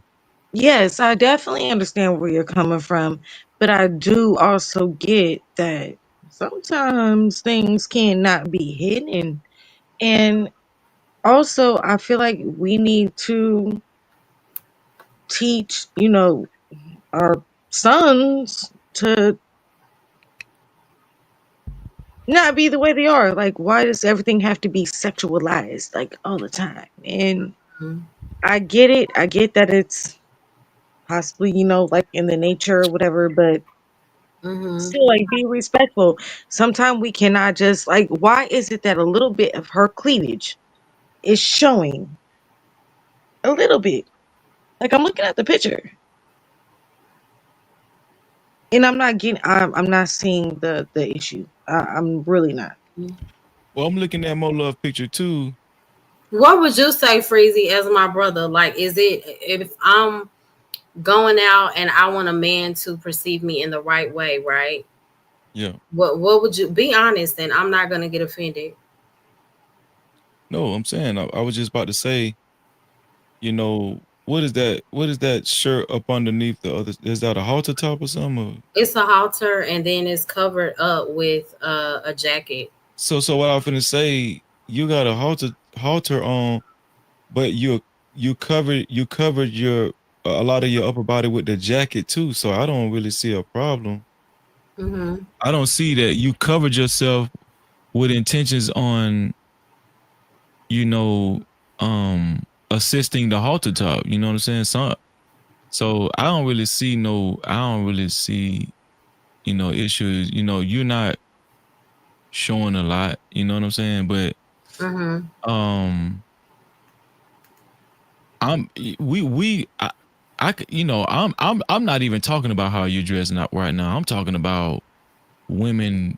Yes, I definitely understand where you're coming from, but I do also get that sometimes things cannot be hidden. And also, I feel like we need to teach, our sons to not be the way they are. Like, why does everything have to be sexualized like all the time? And Mhm. I get it. I get that it's possibly, like in the nature or whatever, but Mhm. still, like, be respectful. Sometimes we cannot just, like, why is it that a little bit of her cleavage is showing a little bit? Like, I'm looking at the picture and I'm not seeing the issue. I'm really not. Well, I'm looking at more love picture too. What would you say, Freezy, as my brother? Like, is it if I'm going out and I want a man to perceive me in the right way, right? Yeah. What would you be honest and I'm not gonna get offended. No, I'm saying I was just about to say, what is that? What is that shirt up underneath the other? Is that a halter top or something? It's a halter and then it's covered up with a jacket. So what I was finna say, you got a halter on, but you covered your a lot of your upper body with the jacket too. So I don't really see a problem. Mm-hmm. I don't see that you covered yourself with intentions on, you know, assisting the halter top. You know what I'm saying? So I don't really see, issues. You're not showing a lot, you know what I'm saying? But Mm-hmm. um I'm we I I'm not even talking about how you're dressing up right now. I'm talking about women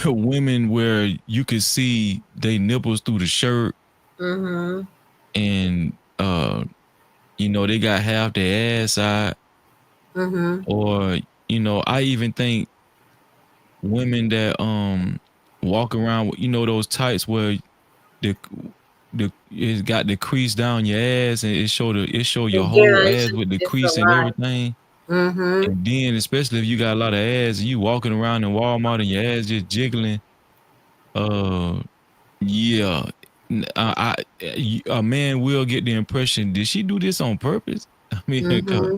women where you can see they nipples through the shirt, Mm-hmm. and they got half their ass out, Mm-hmm. or I even think women that walk around with those tights where the it's got the crease down your ass, and it show your Yeah, whole it's ass just with the it's a crease and lot. everything. Mm-hmm. And then especially if you got a lot of ass and you walking around in Walmart and your ass just jiggling, uh yeah. A man will get the impression, did she do this on purpose? I mean, 'cause, Mm-hmm.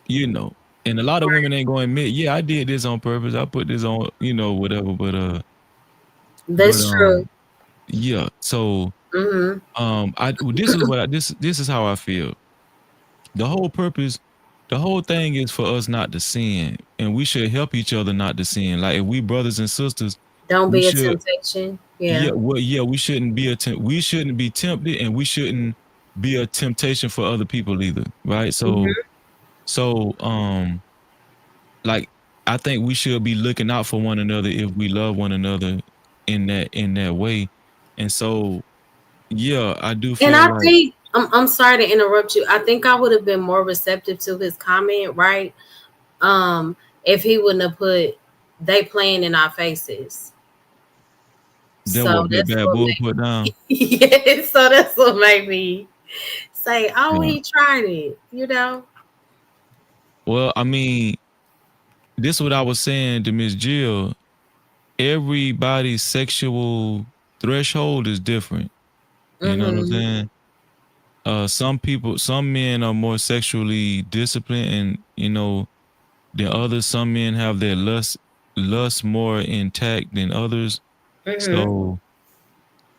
you know, and a lot of women ain't going to admit, yeah, I did this on purpose. I put this on, whatever. But That's true. yeah. So Mm-hmm. this is how I feel. The whole purpose, the whole thing is for us not to sin, and we should help each other not to sin. Like if we brothers and sisters, Don't we be a should, temptation. Yeah. yeah, well, yeah, we shouldn't be tempted, and we shouldn't be a temptation for other people either, right? So, Mm-hmm. so, like I think we should be looking out for one another if we love one another in that way, and so yeah, I do And feel I like think I'm sorry to interrupt you. I think I would have been more receptive to his comment, right? Um, if he wouldn't have put they playing in our faces. that So what Big that's Bad what Bull made put down. yeah, so that's what made me say, oh, Yeah. he tried it. Well, I mean, this is what I was saying to Miss Jill. Everybody's sexual threshold is different. You know what I'm Mm-hmm. saying? Some men are more sexually disciplined, and than others. Some men have their lust more intact than others. Mm-hmm. So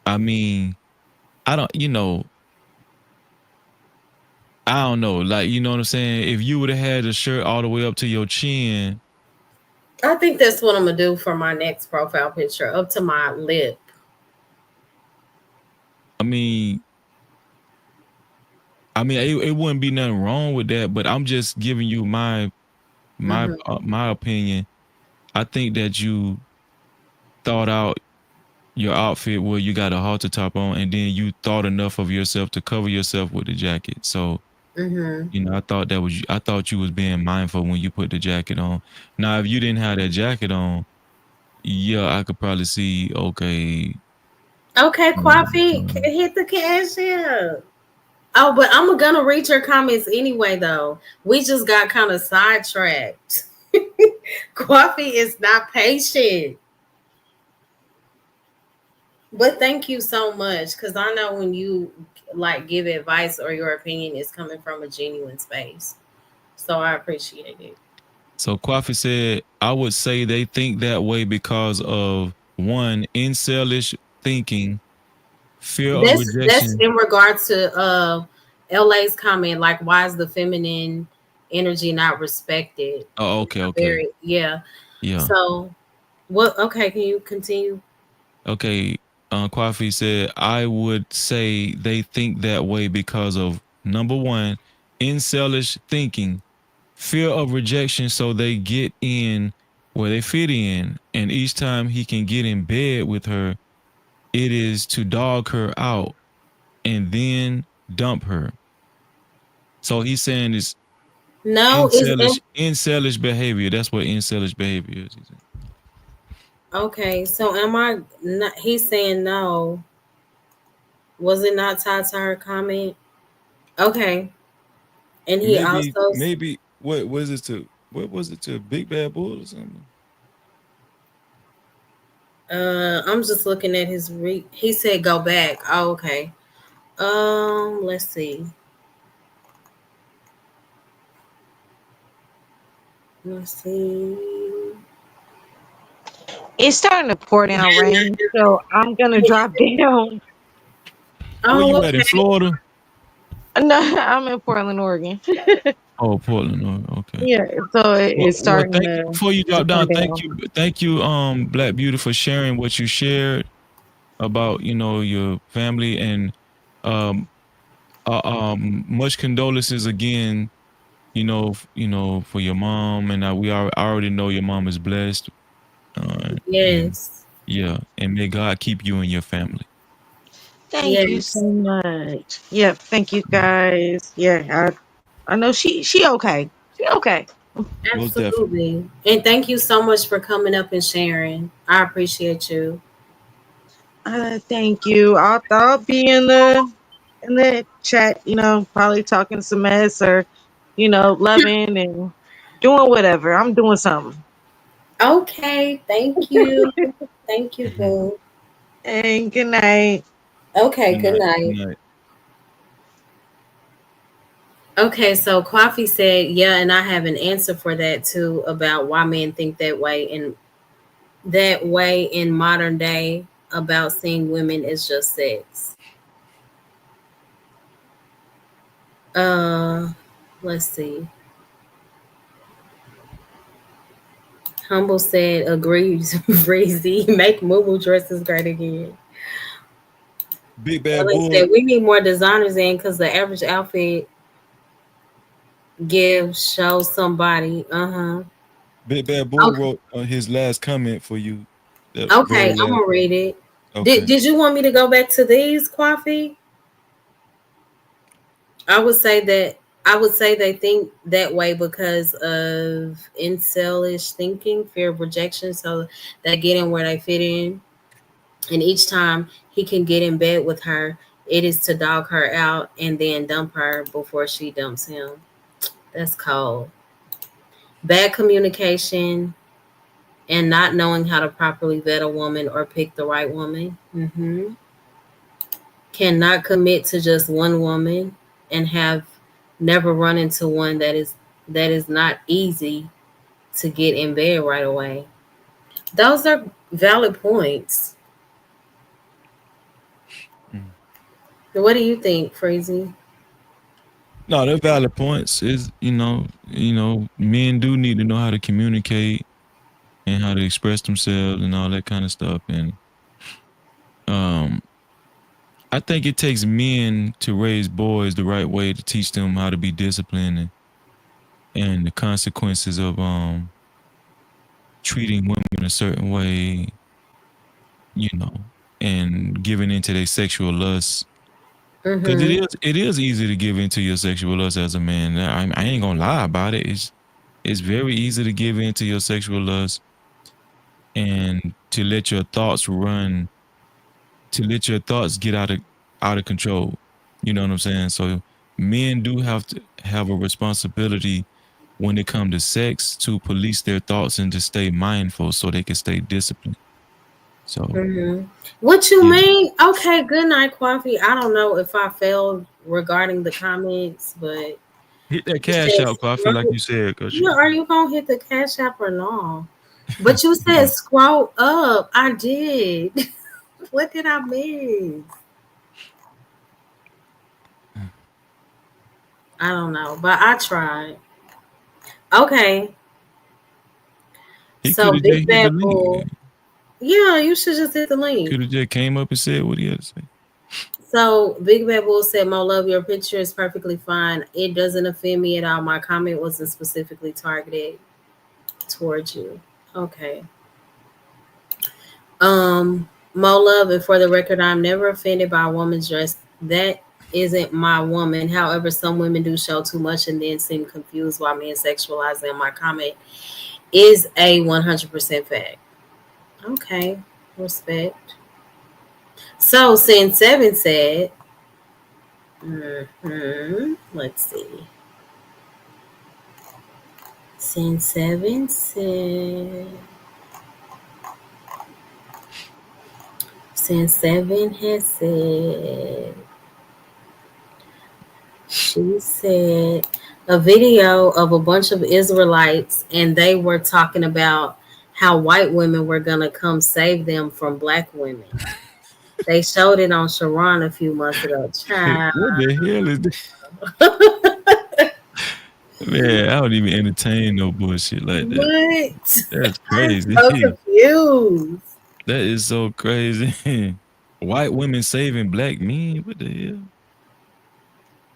I mean, I don't, I don't know. Like, you know what I'm saying? If you would have had the shirt all the way up to your chin, I think that's what I'm gonna do for my next profile picture, up to my lip. I mean, it wouldn't be nothing wrong with that. But I'm just giving you Mm-hmm. my opinion. I think that you thought out your outfit where you got a halter top on, and then you thought enough of yourself to cover yourself with the jacket. So, Mm-hmm. I thought you was being mindful when you put the jacket on. Now, if you didn't have that jacket on, yeah, I could probably see, okay. Okay, Quafi, uh, hit the cash in. Oh, but I'm gonna read your comments anyway, though. We just got kind of sidetracked. Quafi is not patient. But thank you so much, because I know when you like give advice or your opinion is coming from a genuine space. So I appreciate it. So Kwafi said, I would say they think that way because of one, incelish thinking, fear of That's rejection. in regards to LA's comment, like why is the feminine energy not respected? Oh, okay, okay. Very, yeah. Yeah. So what, okay, can you continue? Okay. Kwafi said, I would say they think that way because of number one, incelish thinking, fear of rejection, so they get in where they fit in. And each time he can get in bed with her, it is to dog her out and then dump her. So he's saying it's No, is incelish behavior. That's what incelish behavior is. He said. okay. So am I not, he's saying no. Was it not tied to her comment? Okay. And he Maybe, also maybe what was it to? What was it to Big Bad Bull or something? I'm just looking at his he said go back. Oh, okay. Let's see. Let's see. It's starting to pour down rain, so I'm gonna drop down. Where Oh, you at in okay. Florida? No, I'm in Portland, Oregon. Oh, Portland. Oh, okay. Yeah, so it's Well, starting thank you. Before you to drop come down, down. thank you, Black Beauty, for sharing what you shared about your family and um much condolences again. For your mom, and I already know your mom is blessed. And Yes. yeah, and may God keep you and your family. Thank you so Yes. much. Yep, thank you guys. Yeah, I know she okay. She okay. Most definitely. Absolutely. And thank you so much for coming up and sharing. I appreciate you. Thank you. I'll be in the chat, probably talking some mess or, loving and doing whatever. I'm doing something. Okay. Thank you. Thank you, Mhm. boo. And good night. Okay. Good Good night. Good night. night. Okay. So Coffee said, yeah, and I have an answer for that too about why men think that way in modern day about seeing women as just sex. Uh, let's see. Humble said, agrees, Breezy. Make moo dresses great again. Big Bad LA Bull. said, we need more designers in because the average outfit shows somebody. Uh-huh. Big Bad Bull Okay, wrote his last comment for you. The okay, very I'm last gonna one. read it. Did Okay. did you want me to go back to these, Coffee? I would say that I would say they think that way because of incelish thinking, fear of rejection, so they get in where they fit in. And each time he can get in bed with her, it is to dog her out and then dump her before she dumps him. That's cold. Bad communication and not knowing how to properly vet a woman or pick the right woman. Cannot commit to just one woman and have never run into one that is not easy to get in bed right away. Those are valid points. Mm. What do you think, Freezy? No, they're valid points. Is men do need to know how to communicate and how to express themselves and all that kind of stuff. And um, I think it takes men to raise boys the right way to teach them how to be disciplined and the consequences of treating women a certain way, you know, and giving into their sexual lust. Because Mm-hmm. it is easy to give into your sexual lust as a man. I ain't gonna lie about it. It's very easy to give into your sexual lust and to let your thoughts get out of control. You know what I'm saying? So men do have to have a responsibility when it comes to sex to police their thoughts and to stay mindful so they can stay disciplined. So Mm-hmm. What you yeah. mean? Okay, good night, Coffee. I don't know if I failed regarding the comments, but Hit that You cash said out, cause I feel like scroll. you said, cause Yeah, are you gonna hit the cash app or no? But you said you, scroll up. I did. What did I miss? I don't know, but I tried. Okay, he could so have just Big hit the Bad link. Bull. Yeah, you should just hit the link. Could have just came up and said what he had to say. So Big Bad Bull said, "Mo love, your picture is perfectly fine. It doesn't offend me at all. My comment wasn't specifically targeted towards you." Okay. Mo love, and for the record, I'm never offended by a woman's dress. That isn't my woman. However, some women do show too much and then seem confused while men sexualize them. My comment is a 100% fact. Okay, respect. So, Sin Seven said, let's see. Sin Seven said, Sin Seven has said, she said a video of a bunch of Israelites, and they were talking about how white women were gonna come save them from black women. They showed it on Sharon a few months ago. Child. What the hell is this? Man, I don't even entertain no bullshit like that. What? That's I'm crazy. so confused. That is so crazy. White women saving black men. What the hell?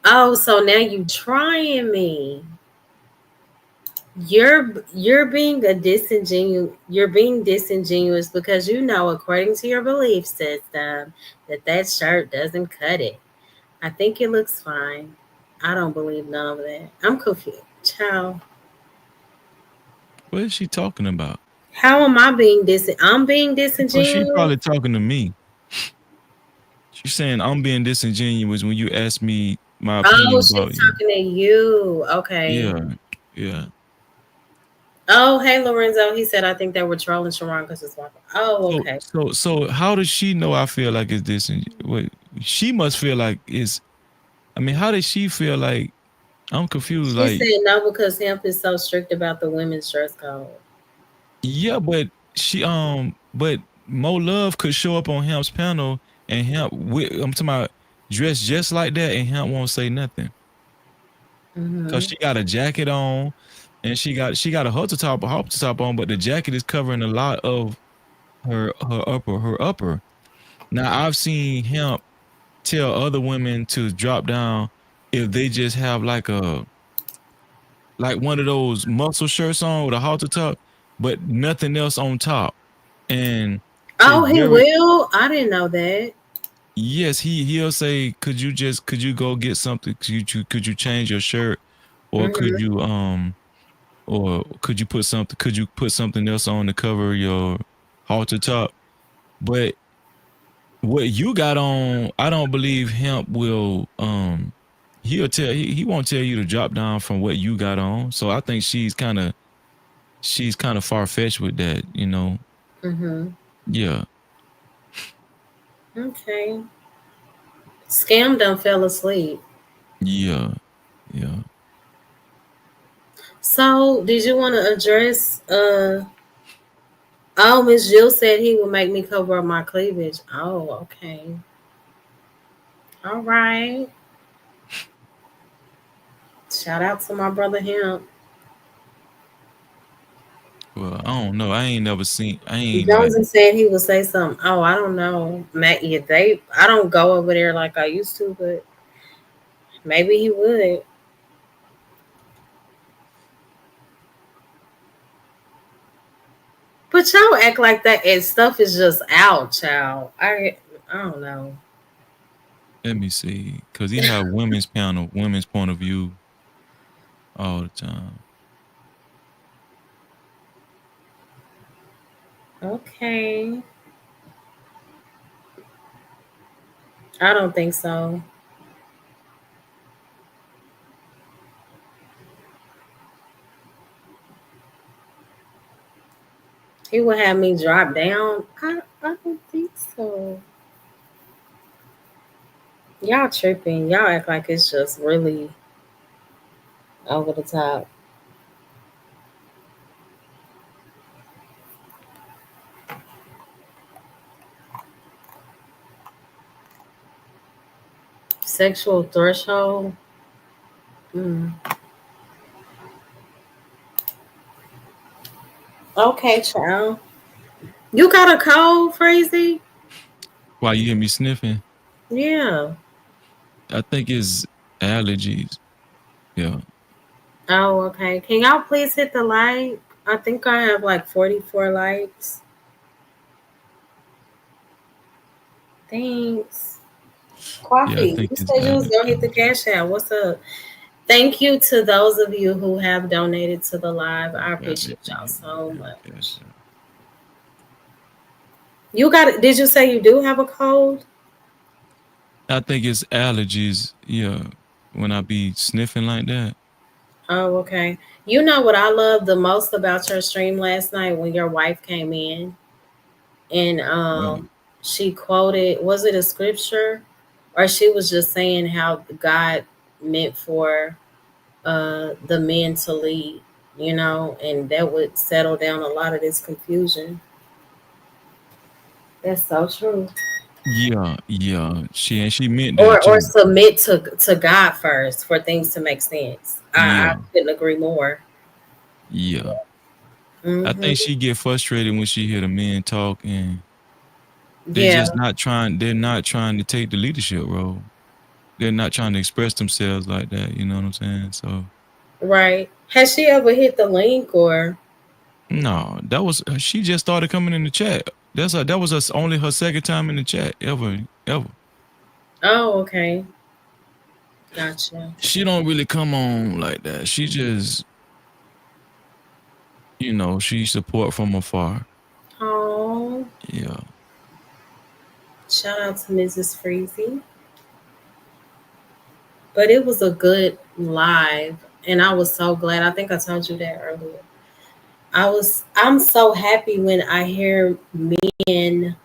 Oh, so now you trying me. You're being a disingenuous, you're being disingenuous because you know, according to your belief system, that shirt doesn't cut it. I think it looks fine. I don't believe none of that. I'm confused. Child. What is she talking about? How am I being I'm being Oh, she disingenuous? probably talking to me. She's saying I'm being disingenuous when you ask me my Oh, opinion about she's you. talking to you. Okay. Yeah, yeah. Oh, hey Lorenzo. He said I think they were trolling Sharon because it's wife. Oh, So, okay. so, how does she know I feel like it's disingenuous? Wait, she must feel like it's. I mean, how does she feel like? I'm confused. She Like, said no because Hemp is so strict about the women's dress code. yeah, but but Mo Love could show up on Hamp's panel and I'm talking about dressed just like that, and Hamp won't say nothing because Mm-hmm. she got a jacket on, and she got a halter top on, but the jacket is covering a lot of her upper. Now I've seen Hemp tell other women to drop down if they just have like one of those muscle shirts on with a halter top, but nothing else on top. And it's Oh, he very will? I didn't know that. yes, he'll say, could you go get something? Could you change your shirt, or Mm-hmm. could you put something else on to cover your halter top? But what you got on, I don't believe Hemp will he won't tell you to drop down from what you got on. So I think she's kind of far fetched with that. Mm-hmm. Yeah. Okay. Scam done fell asleep. Yeah. Yeah. So did you want to address oh, Miss Jill said he would make me cover up my cleavage. Oh, okay. All right. Shout out to my brother Hemp. Well, I don't know. I ain't like Jonesy said he would say something. Oh, I don't know. Matt, yeah, I don't go over there like I used to, but maybe he would. But y'all act like that and stuff is just out, child. I don't know. let me see. Cause he have women's panel, women's point of view all the time. Okay. I don't think so. He would have me drop down. I don't think so. Y'all tripping. Y'all act like it's just really over the top. Sexual threshold. Mm. Okay, child. You got a cold, Crazy? Why you hear me sniffing? Yeah. I think it's allergies. Yeah. Oh, okay. Can y'all please hit the like? I think I have like 44 likes. Thanks. Yeah, I Coffee. think You it's said you was gonna hit the allergies. cash out. What's up? Thank you to those of you who have donated to the live. I Got appreciate y'all everything in so the cash much. app. You got it. Did you say you do have a cold? I think it's allergies. Yeah. When I be sniffing like that. Oh, okay. You know what I love the most about your stream last night when your wife came in and Well, she quoted, was it a scripture? Or she was just saying how God meant for the men to lead, and that would settle down a lot of this confusion. That's so true. yeah, yeah. She meant that Or too. submit to God first for things to make sense. I Yeah, couldn't agree more. yeah. I Hmm. think she get frustrated when she hear the men talk and they Yeah, just not trying. They're not trying to take the leadership role. They're not trying to express themselves like that. You know what I'm saying? So right. Has she ever hit the link or? no, that was she just started coming in the chat. That was only her second time in the chat ever. Oh, okay. Gotcha. She don't really come on like that. She just she support from afar. Oh, Yeah. shout out to Mrs. Freezy. But it was a good live, and I was so glad. I think I told you that earlier. I'm so happy when I hear men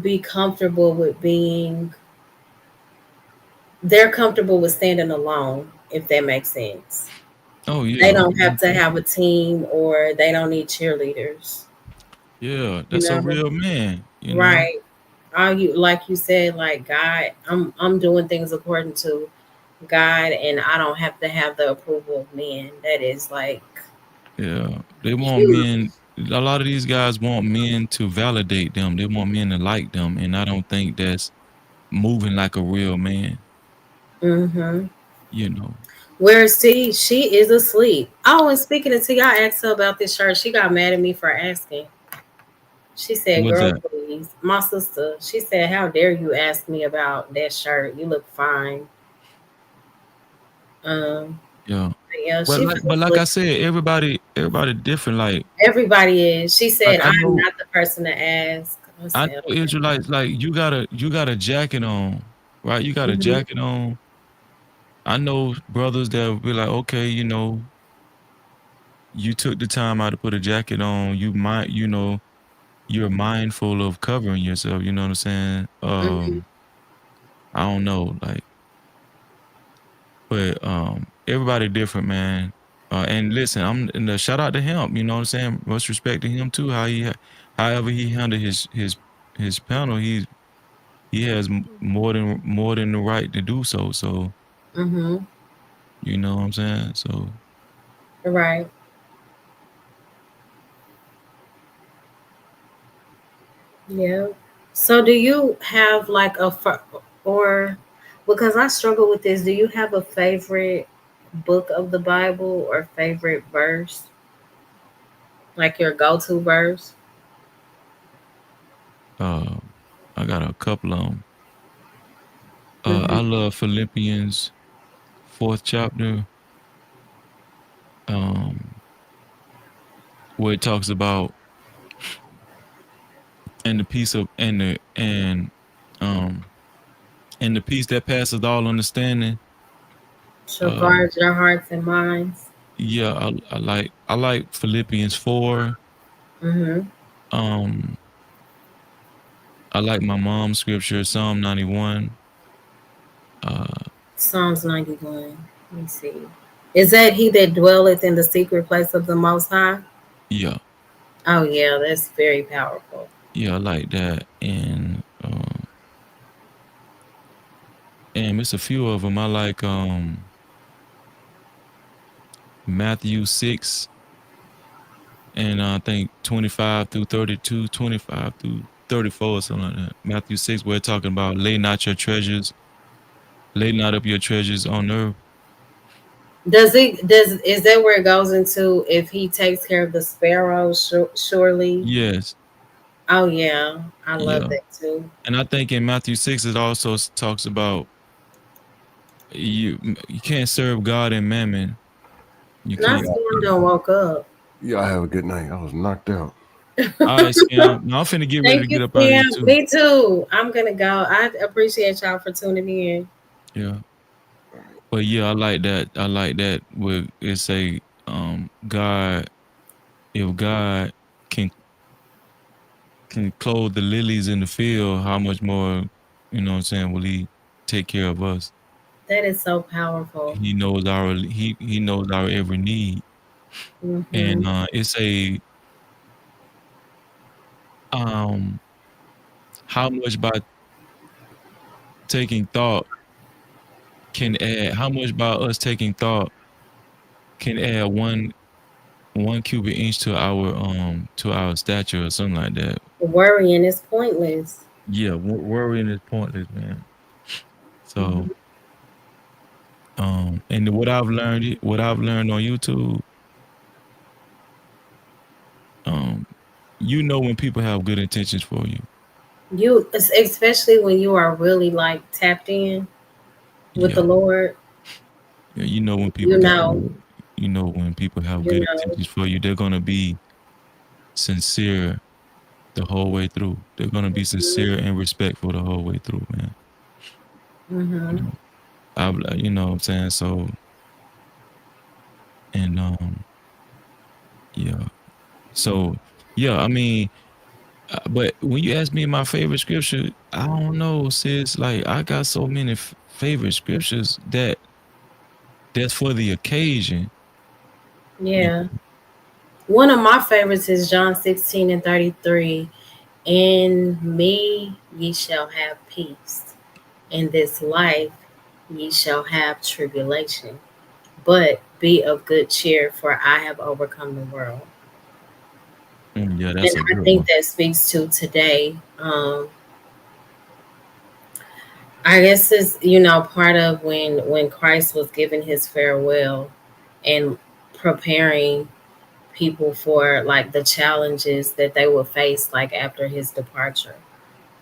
be comfortable with being they're comfortable with standing alone, if that makes sense. Oh They yeah. don't have to have a team or they don't need cheerleaders. Yeah, You that's a know? real man. Right. All you like you said, like God, I'm doing things according to God and I don't have to have the approval of men. That is like Yeah. They want huge. men a lot of these guys want men to validate them. They want men to like them, and I don't think that's moving like a real man, Mm-hmm. you know. Whereas T, she is asleep. Oh, and speaking of T, I asked her about this shirt. She got mad at me for asking. She said, What's "Girl, that? please." My sister, she said, "How dare you ask me about that shirt? You look fine." Um, Yeah. yeah, But she like fell but like asleep. I said, everybody different. Everybody is. She said, Like "I'm not the person to ask." I I said, know Israelites, like you got a jacket on, right? You got a "Mhm, jacket on. I know brothers that will be like, okay, you took the time out to put a jacket on. You're mindful of covering yourself, you know what I'm saying? mhm, I don't know, like, but everybody different, man. And listen, I'm and shout out to him, you know what I'm saying? Much respect to him too. However he handled his panel, he has more than the right to do so. So mhm." you know what I'm saying? So Right. Yeah. So, do you have like or because I struggle with this? Do you have a favorite book of the Bible or favorite verse, like your go-to verse? uh, I got a couple of them. I Hmm. love Philippians fourth chapter, um, where it talks about and the peace of um and the peace that passes all understanding. Shall Uh, guard your hearts and minds. yeah, I like Philippians 4. Hmm. Um, I like my mom's scripture, Psalm 91. Uh, Psalms 91. Let me see. Is that he that dwelleth in the secret place of the Most High? Yeah, Oh, yeah, that's very powerful. yeah, I like that. And it's a few of them. I like Matthew 6 and I think 25 through 32, 25 through 34 or something like that. Matthew 6, we're talking about lay not up your treasures on earth. Is that where it goes into if he takes care of the sparrows, surely? Yes, Oh, yeah, I love yeah. that too. And I think in Matthew 6 it also talks about you can't serve God and mammon. You Not can't. Storm done woke up. Y'all have a good night. I was knocked out. All right, Scam. Now I'm finna get ready to Thank you, get up out of here Sam. too. Me too. I'm gonna go. I appreciate y'all for tuning in. Yeah. But yeah, I like that. I like that with it say God, if God can clothe the lilies in the field, how much more, what I'm saying, will he take care of us? That is so powerful. He knows our every need. Hmm. And it's a um how much by taking thought how much by us taking thought can add one cubic inch to our stature or something like that. Worrying is pointless. Yeah, worrying is pointless, man. So Hmm. and what I've learned on YouTube, um when people have good intentions for you. You, especially when you are really like tapped in with the Yeah, Lord, yeah, when people you got know, when people have you good know. intentions for you, they're gonna be sincere the whole way through. They're gonna be sincere and respectful the whole way through, man. You Hmm. know, what I'm saying? So and yeah. So yeah, I mean, but when you ask me my favorite scripture, I don't know, sis. Like I got so many favorite scriptures that's for the occasion. You Yeah. One of my favorites is John 16 and 33. In me ye shall have peace. In this life ye shall have tribulation. But be of good cheer, for I have overcome the world. Yeah, And that's a I good think one. that speaks to today. I guess it's part of when Christ was giving his farewell and preparing people for like the challenges that they will face like after his departure.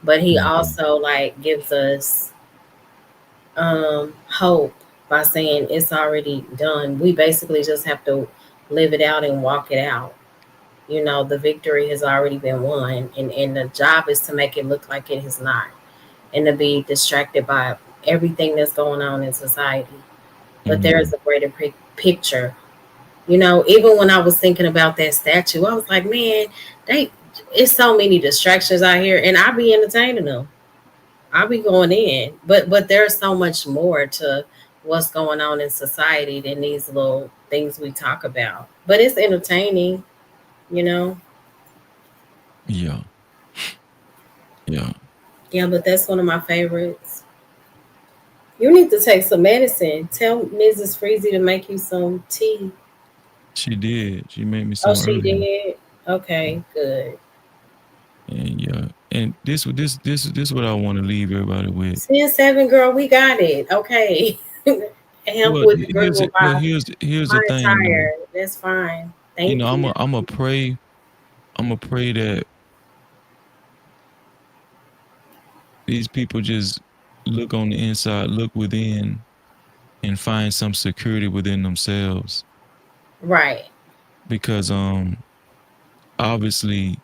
But he Mhm. also like gives us hope by saying it's already done. We basically just have to live it out and walk it out. The victory has already been won, and the job is to make it look like it has not, and to be distracted by everything that's going on in society. But there is Mhm. a greater picture. Even when I was thinking about that statue, I was like, man, they it's so many distractions out here, and I be entertaining them. I be going in, but there's so much more to what's going on in society than these little things we talk about. But it's entertaining, you know. Yeah, yeah. Yeah, but that's one of my favorites. You need to take some medicine. Tell Mrs. Freezy to make you some tea. She did. She made me Oh, some she earlier. did. Okay, good. And yeah, and this what I want to leave everybody with. 10-7, girl, we got it. Okay. Help Well, with the Google well by here's the my thing though. attire. That's fine. Thank I'm you. a pray that these people just look on the inside, look within, and find some security within themselves. Right. Because obviously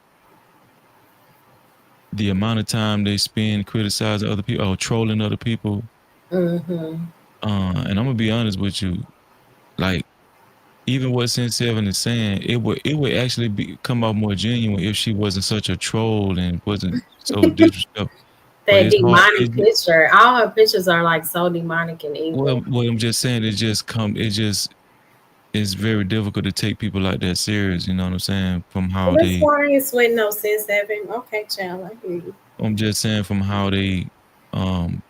the amount of time they spend criticizing other people or trolling other people, Mm-hmm. and I'm gonna be honest with you, like even what Sin Seven is saying, it would actually come out more genuine if she wasn't such a troll and wasn't so disrespectful. but That it's hard. demonic picture. All her pictures are like so demonic and evil. Well, I'm just saying, it just it's very difficult to take people like that serious. You know what I'm saying? From Well, how that's they, why I ain't sweating no since seven. Okay, child, I hear you. I'm just saying from um,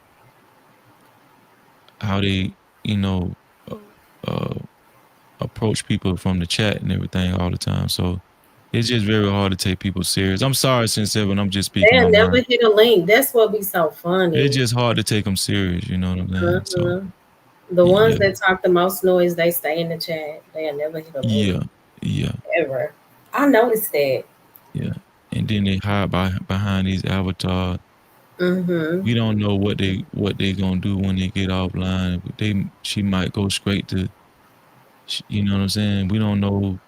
how they, you know, uh, uh, approach people from the chat and everything all the time. So it's just very hard to take people serious. I'm sorry, since seven, I'm just speaking my They'll never mind. hit a link. That's what be so It's funny. just hard to take them serious. You know what I'm saying? So Uh-huh. The ones yeah, that talk the most noise, they stay in the chat. They'll never hit a link yeah, yeah, ever. I noticed that. yeah. And then they hide behind these avatars. Mm-hmm. We don't know what they gonna do when they get offline. She might go straight to, you know what I'm saying. We don't know.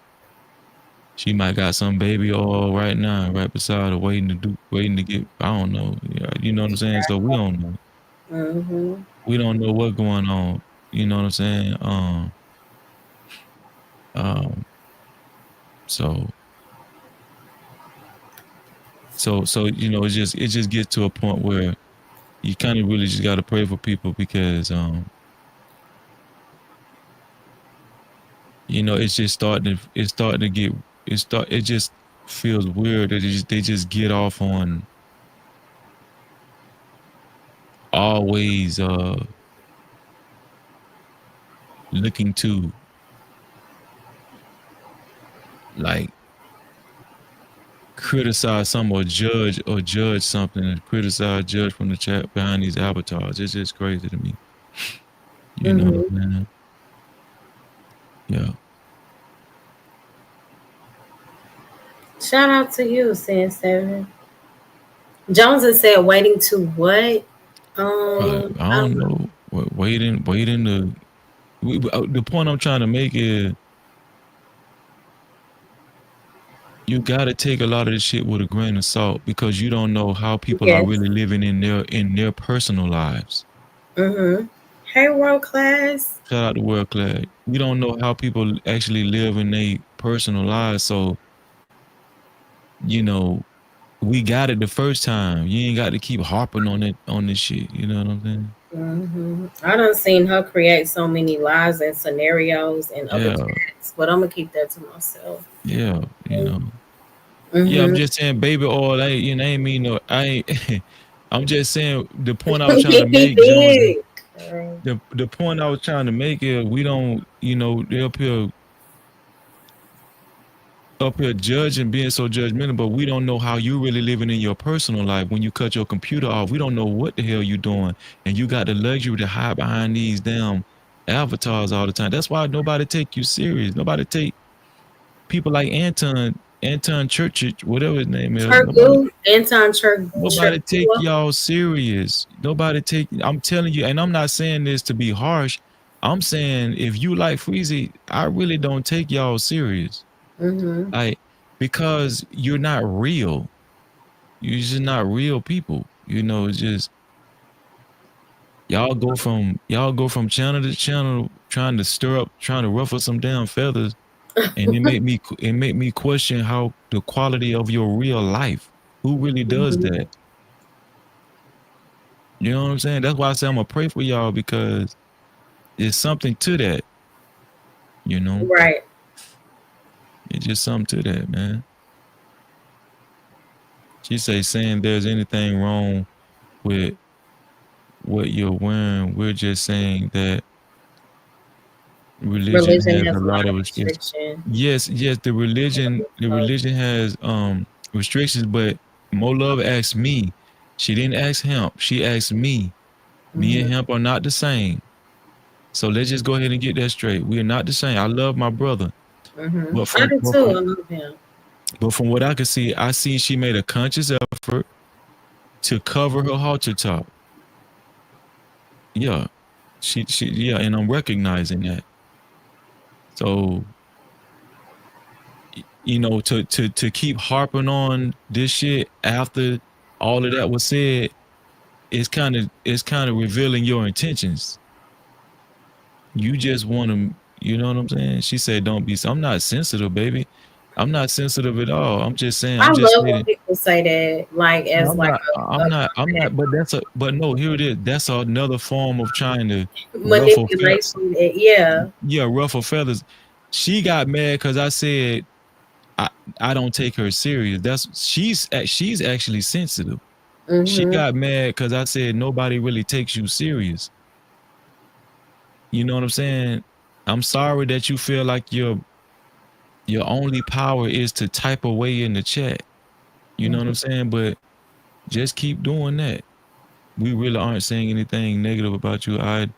She might got some baby oil right now, right beside her, waiting to get. I don't know. Yeah, you know what I'm saying. So we don't know. Mm-hmm. We don't know what's going on. You know what I'm saying. Um. So it just gets to a point where you kind of really just got to pray for people because it's starting to get it just feels weird that they just get off on always looking to like criticize something or judge something and judge from the chat behind these avatars. It's just crazy to me. You know what Mm-hmm. I'm saying? Yeah. Shout out to you, Sin Seven. Jones has said waiting to what? I I don't don't know. know. Waiting to the point I'm trying to make is you got to take a lot of this shit with a grain of salt because you don't know how people are Yes. really living in their personal lives. Mm-hmm. Hey, world class. Shout out to World Class. We don't know how people actually live in their personal lives. So, you know, we got it the first time. You ain't got to keep harping on this shit. You know what I'm saying? I done seen her create so many lies and scenarios in other Yeah, chats, but I'm gonna keep that to myself. yeah, Yeah, I'm Mm-hmm. just saying baby oil ain't mean no I ain't I'm just saying the point I was trying to He make, Jones, did. Girl. the point I was trying to make is we don't, they're up here judging, being so judgmental, but we don't know how you really living in your personal life. When you cut your computer off, we don't know what the hell you doing, and you got the luxury to hide behind these damn avatars all the time. That's why nobody take you serious. Nobody take people like Anton Church, whatever his name is. Churgu, Anton Churgu. Nobody take y'all serious. Nobody take. I'm telling you, and I'm not saying this to be harsh. I'm saying if you like Freezy, I really don't take y'all serious. Mm-hmm. Like, because you're not real. You're just not real people. It's just y'all go from channel to channel trying to stir up, trying to ruffle some damn feathers, and it make me question how the quality of your real life. Who really does Mm-hmm. that? You know what I'm saying? That's why I say I'm gonna pray for y'all because there's something to that. You know, Right. it's just something to that, man. She say saying there's anything wrong with what you're wearing. We're just saying that religion Religion has has a a lot lot of of restrictions. restriction. Yes, the religion the So, religion has restrictions, but Mo Love asked me. She didn't ask him. She asked me. Me mm-hmm. and him are not the same. So let's just go ahead and get that straight. We are not the same. I love my brother, Mm-hmm. but I from do but too. from I love him. but from what I can see, I see she made a conscious effort to cover her halter top. Yeah, yeah, and I'm recognizing that. So to keep harping on this shit after all of that was said, it's kind of revealing your intentions. You just want to, you know what I'm saying? She said, "Don't be." So I'm not sensitive, baby. I'm not sensitive at all. I'm just saying. I I'm just love when stating. people say that, like No, as I'm like not. a I'm not. I'm comeback not. But that's a. But no, here it is. That's another form of trying to ruffle. manipulation. Yeah. Yeah, ruffle feathers. She got mad because I said I I don't take her serious. That's she's actually sensitive. She Mhm. got mad because I said nobody really takes you serious. You know what I'm saying? I'm sorry that you feel like your only power is to type away in the chat. You know what I'm saying? But just keep doing that. We really aren't saying anything negative about you. I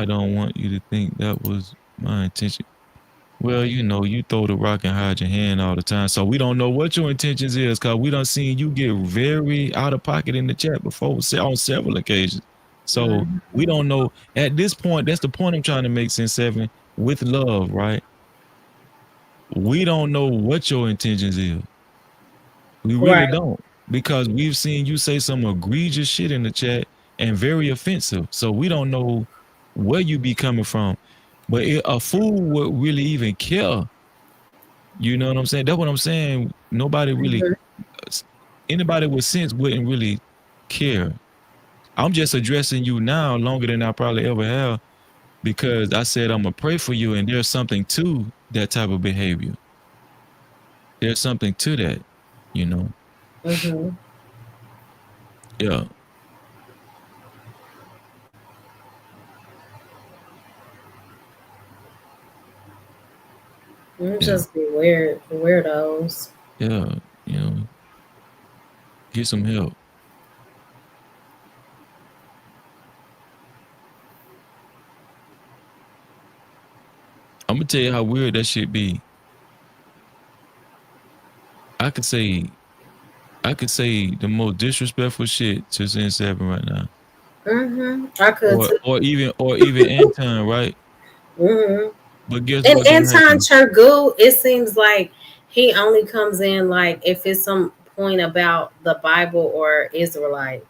don't want you to think that was my intention. Well, you throw the rock and hide your hand all the time. So we don't know what your intentions is because we done seen you get very out of pocket in the chat before on several occasions. So we don't know at this point. That's the point I'm trying to make, since seven, with love, right? We don't know what your intentions is. We really Right. don't, because we've seen you say some egregious shit in the chat and very offensive. So we don't know where you be coming from. But a fool would really even care. You know what I'm saying? That's what I'm saying. Nobody really, Mhm. anybody with sense wouldn't really care. I'm just addressing you now longer than I probably ever have, because I said I'm gonna pray for you, and there's something to that type of behavior. There's something to that, you know. Mhm. Yeah, yeah, Just be weird, weirdos. yeah. You know, get some help. I'm gonna tell you how weird that shit be. I could say I could say the most disrespectful shit to Sin Seven right now, I could too. or even Anton, right? Mhm. But guess And what's gonna Anton happen? Churgu, it seems like he only comes in like if it's some point about the Bible or Israelite.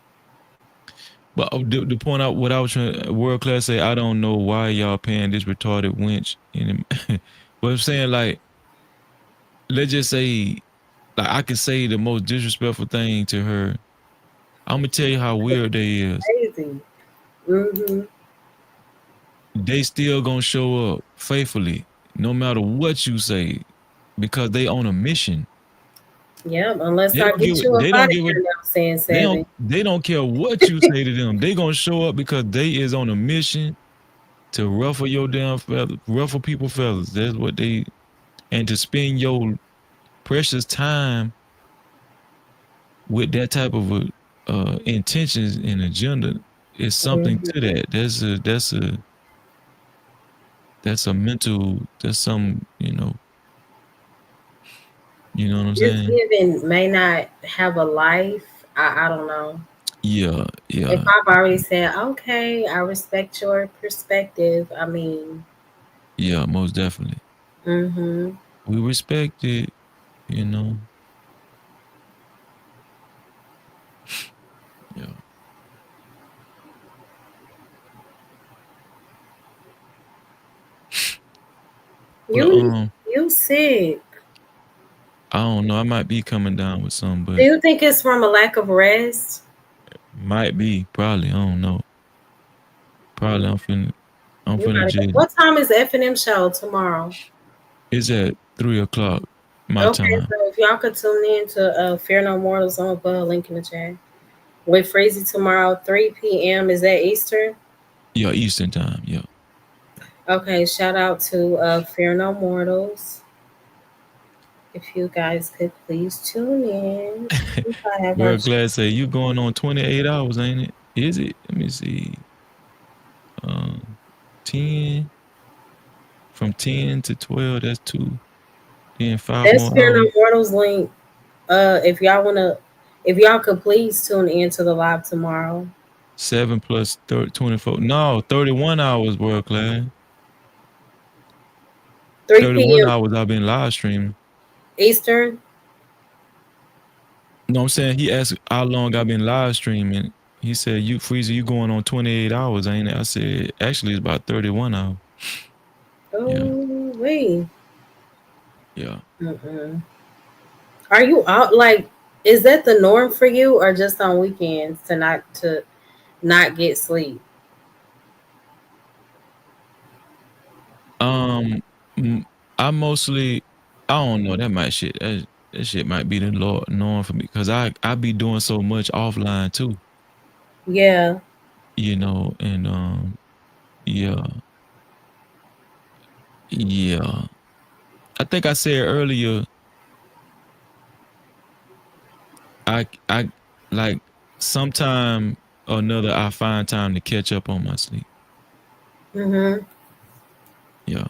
But the point out what I was trying, world class say, I don't know why y'all paying this retarded wench. But I'm saying, like, let's just say, like, I could say the most disrespectful thing to her. I'm gonna tell you how weird they is. Crazy. Hmm. They still gonna show up faithfully, no matter what you say, because they on a mission. Yep. Unless They I don't give get it. you up They out don't of give it. here now, saying They don't. seven. They don't care what you say to them. They gonna show up because they is on a mission to ruffle your damn feathers, ruffle people feathers. That's what they, and to spend your precious time with that type of intentions and agenda is something to Hmm. that. That's a mental. That's some. You know what I'm This saying? given may not have a life. I don't know. Yeah, If yeah, I've already said, okay, I respect your perspective, I mean, yeah. Most definitely, mm-hmm. we respect it. You know. Yeah. But You sick. I don't know. I might be coming down with some, Do but you think it's from a lack of rest? might be probably. I don't know. Probably I'm You finna gotta go. jet. What time is the F&M show tomorrow? It's at 3 o'clock my Okay, time. so if y'all could tune in to Fear No Mortals, I'm gonna put a link in the chat. With Freezy tomorrow, 3 p.m. Is that Eastern? Yeah, Eastern time. Yeah. Okay, shout out to Fear No Mortals. If you guys could please tune in. If I have my World class say you going on 28 hours, ain't it? Is it? Let me see. Um, 10 from 10 to 12. That's two. Then five That's more Fear No hours. Mortals link. If y'all could please tune in to the live tomorrow. 7 plus 30, 24. No, 31 hours. World class. 3 31 p.m. hours. I've been live streaming. Eastern. No, I'm saying he asked how long I've been live streaming. He said, "You Freezer, you going on 28 hours, ain't it?" I said, "Actually, it's about 31 hours." Yeah, Oh, wait. Yeah. Mm-mm. Are you out like? Is that the norm for you, or just on weekends to not get sleep? Um, mm, I mostly, I don't know. That shit might be the Lord knowing for me because I be doing so much offline too. Yeah. And yeah, yeah. I think I said earlier, I like sometime or another I find time to catch up on my sleep. Mm-hmm. Yeah,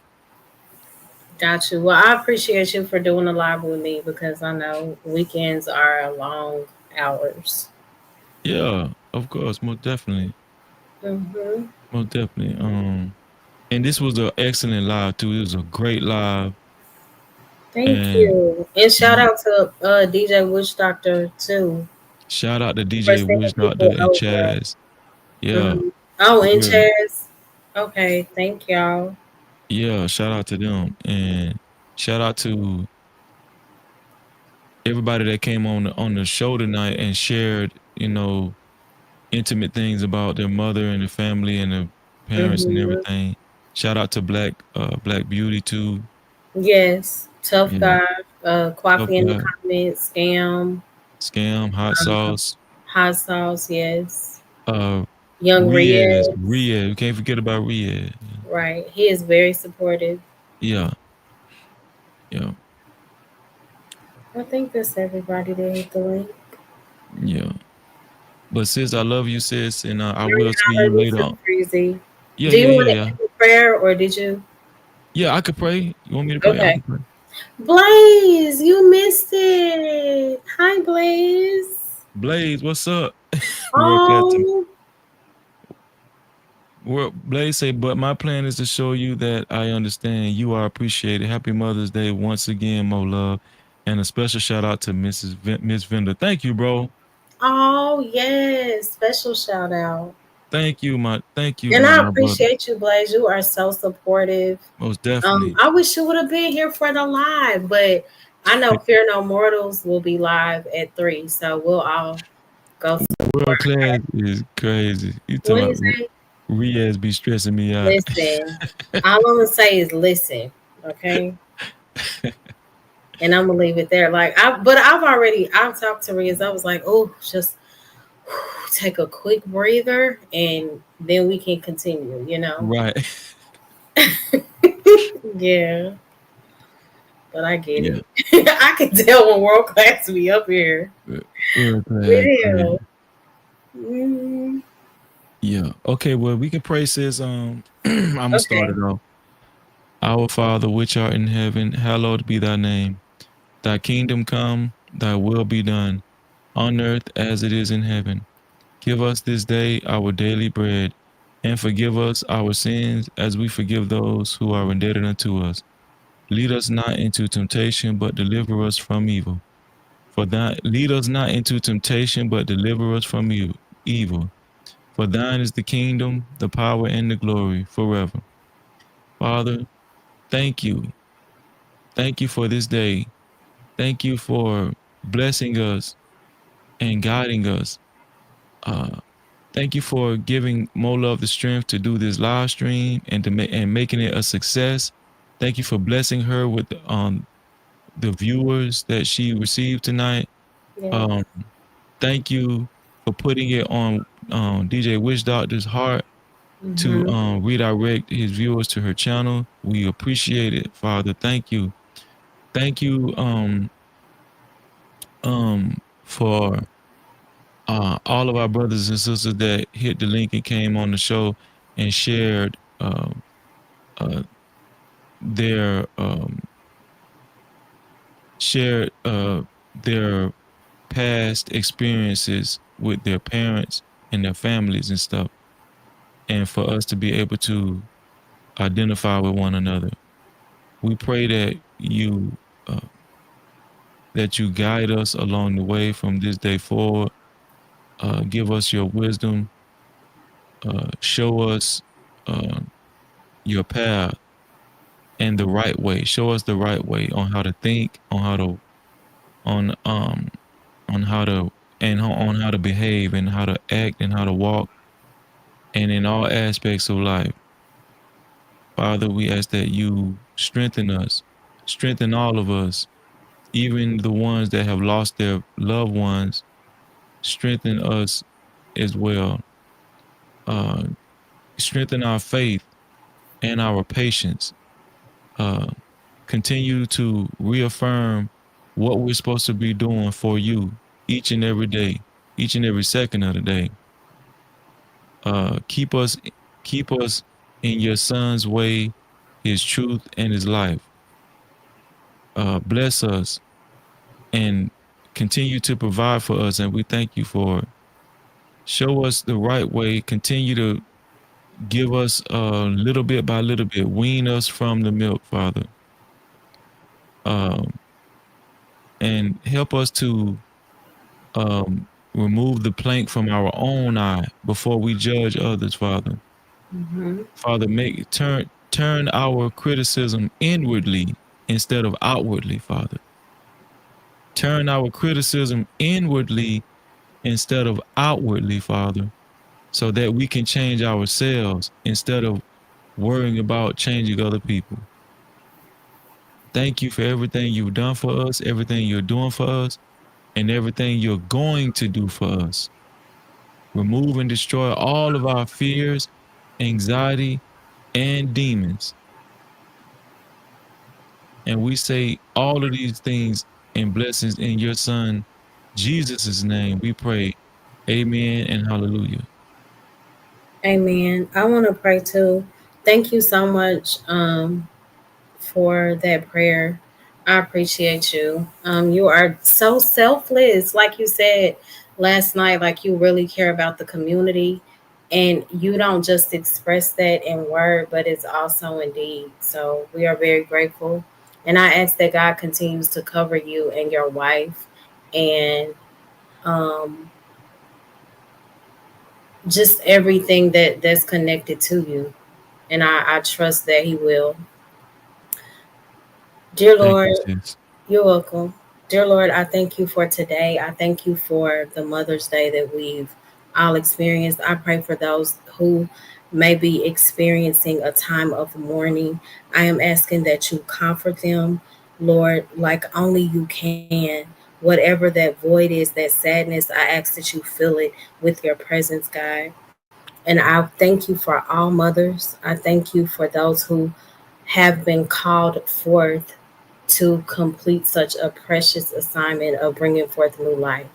Got you. Well, I appreciate you for doing a live with me because I know weekends are long hours. yeah. Of course, most definitely, Mm-hmm. most definitely. And this was an excellent live too. It was a great live, Thank and you. And shout you out to DJ Witch Doctor too shout out to for DJ sending Wish Doctor people and over. Chaz. Yeah, Mhm. Oh, for and real. chairs. Okay, thank y'all. Yeah, shout out to them and shout out to everybody that came on the show tonight and shared, intimate things about their mother and the family and the parents and Hmm. everything. Shout out to Black Beauty too. Yes, tough Yeah, guy. Tough Coffee in the Guy, comments. Scam. Scam, Hot Uh, Sauce, hot sauce. Yes. uh, Young Riaz, Riaz. Riaz. We can't forget about Riaz. Right. He is very supportive. Yeah, yeah, I think that's everybody that hit the link. yeah. But sis, I love you, sis, and I will And see I you love you later too, on. Breezy. Yeah, Do yeah, you yeah, want to yeah. end with prayer or did you? Yeah, I could pray. You want me to pray? I Okay. can pray. Blaze, you missed it. Hi, Blaze. Blaze, what's up? World class. Oh, Well, Blaze say, but my plan is to show you that I understand you are appreciated. Happy Mother's Day once again, Mo Love. And a special shout out to Miss Vender. Thank you, bro. oh, yes. Special shout out. Thank you, And I my brother. appreciate you, Blaze. You are so supportive. Most definitely. I wish you would have been here for the live, but I know Fear No Mortals will be live at 3, so we'll all go World support class her. is crazy. You What do you talking about say? Riaz be stressing me out. Listen. All I'm gonna say is listen, okay? And I'm gonna leave it there. But I've talked to Riz. I was like, oh, just take a quick breather, and then we can continue. Right. Yeah, but I get Yeah. it. I can tell when world class be up here. World With class. him. Crazy. Mm, Yeah. Okay, well, we can pray, sis. I'm gonna start okay. it off. Our Father, which art in heaven, hallowed be thy name. Thy kingdom come, thy will be done, on earth as it is in heaven. Give us this day our daily bread, and forgive us our sins as we forgive those who are indebted unto us. Lead us not into temptation, but deliver us from evil. For thine lead us not into temptation, but deliver us from evil. For thine is the kingdom, the power, and the glory forever. Father, thank you. Thank you for this day. Thank you for blessing us and guiding us. Uh, Thank you for giving Mo Love the strength to do this live stream and making it a success. Thank you for blessing her with the viewers that she received tonight. Yeah. Um, Thank you for putting it on DJ Witch Doctor's heart to Hmm. redirect his viewers to her channel. We appreciate it, Father. Thank you. Thank you for all of our brothers and sisters that hit the link and came on the show and shared uh, their shared their past experiences with their parents and their families and stuff, and for us to be able to identify with one another. We pray uh, that you guide us along the way from this day forward. Give us your wisdom. Show us uh, your path and the right way. Show us the right way on how to think, on on how to on how to behave and how to act and how to walk and in all aspects of life. Father, we ask that you strengthen us, strengthen all of us, even the ones that have lost their loved ones, strengthen us as well. Uh, strengthen our faith and our patience. Uh, continue to reaffirm what we're supposed to be doing for you each and every day, each and every second of the day. Keep us, keep us in your Son's way, His truth and His life. Bless us and continue to provide for us, and we thank you for it. Show us the right way. Continue to give us little bit by little bit. Wean us from the milk, Father, um, and help us to remove the plank from our own eye before we judge others, Father. Mm-hmm. Father, make turn our criticism inwardly instead of outwardly, Father. Turn our criticism inwardly instead of outwardly, Father, so that we can change ourselves instead of worrying about changing other people. Thank you for everything you've done for us, everything you're doing for us, and everything you're going to do for us. Remove and destroy all of our fears, anxiety, and demons. And we say all of these things and blessings in your Son, Jesus' name. We pray. Amen and hallelujah. Amen. I want to pray too. Thank you so much for that prayer. I appreciate you. You are so selfless, like you said last night. Like you really care about the community, and you don't just express that in word, but it's also in deed. So we are very grateful, and I ask that God continues to cover you and your wife, and um, just everything that's connected to you. And I trust that He will. Dear Thank Lord, you, sis. you're welcome. Dear Lord, I thank you for today. I thank you for the Mother's Day that we've all experienced. I pray for those who may be experiencing a time of mourning. I am asking that you comfort them, Lord, like only you can. Whatever that void is, that sadness, I ask that you fill it with your presence, God. And I thank you for all mothers. I thank you for those who have been called forth to complete such a precious assignment of bringing forth new life.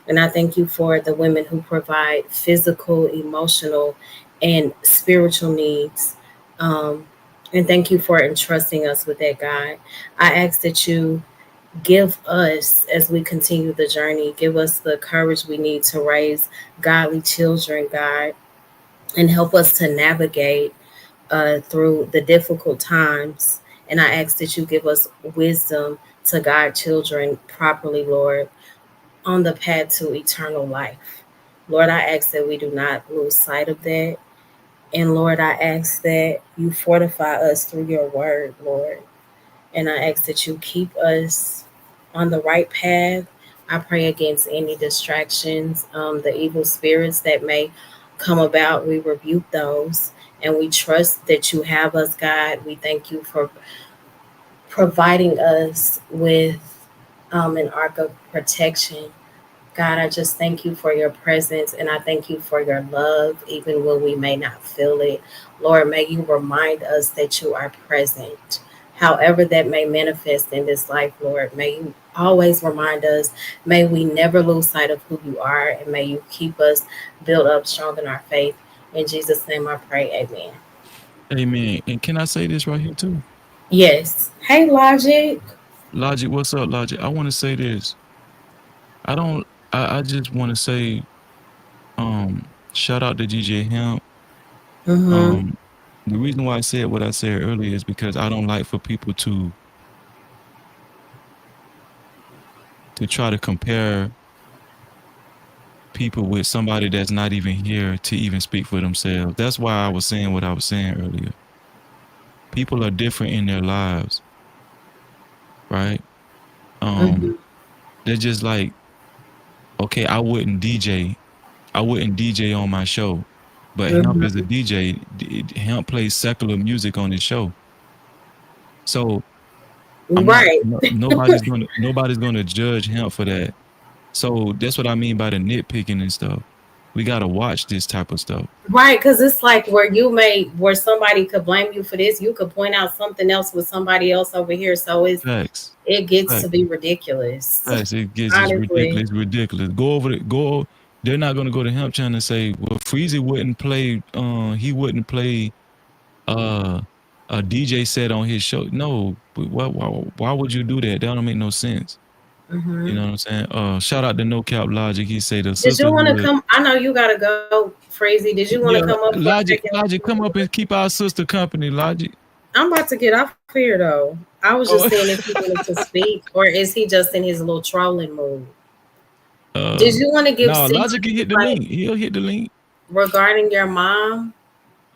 And I thank you for the women who provide physical, emotional, and spiritual needs. Um, and thank you for entrusting us with that, God. I ask that you give us, as we continue the journey, give us the courage we need to raise godly children, God, and help us to navigate through the difficult times. And I ask that you give us wisdom to guide children properly, Lord, on the path to eternal life. Lord, I ask that we do not lose sight of that. And Lord, I ask that you fortify us through your word, Lord. And I ask that you keep us on the right path. I pray against any distractions, the evil spirits that may come about. We rebuke those and we trust that you have us, God. We thank you for providing us with an ark of protection. God, I just thank you for your presence and I thank you for your love, even when we may not feel it. Lord, may you remind us that you are present. However, that may manifest in this life, Lord, may you always remind us. May we never lose sight of who you are, and may you keep us built up strong in our faith. In Jesus' name I pray, amen. Amen. And can I say this right here too? Yes. Hey, Logic. Logic, what's up, Logic? I want to say this. I don't I just want to say shout out to DJ Hemp. Mm-hmm. Um the reason why I said what I said earlier is because I don't like for people to try to compare people with somebody that's not even here to even speak for themselves. That's why I was saying what I was saying earlier. people are different in their lives, right? Mhm. They're just like, okay, I wouldn't DJ on my show, but Hemp is a Mhm. DJ. Hemp plays secular music on his show, so I'm not. Right. Nobody's gonna judge Hemp for that. So that's what I mean by the nitpicking and stuff. We gotta watch this type of stuff. Right, because it's like where somebody could blame you for this, you could point out something else with somebody else over here. So Facts, it gets to facts, be ridiculous. facts. It gets it's Honestly. ridiculous, ridiculous. Go over it. Go. They're not gonna go to Hemp channel and say, "Well, Freezy wouldn't play. He wouldn't play uh a DJ set on his show." No, but why would you do that? That don't make no sense. You Hmm. know what I'm saying? Shout out to No Cap Logic. He say the Did you want to sisterhood. come? I know you gotta go, Crazy. Did you want to Yeah, come up for a Logic, second? Logic, come up and keep our sister company, Logic. I'm about to get off here though. I was just Oh, seeing if he wanted to speak, or is he just in his little trolling mood? Did uh, you want to give no, Logic can sympathy, hit the like link. He'll hit the link. regarding your mom?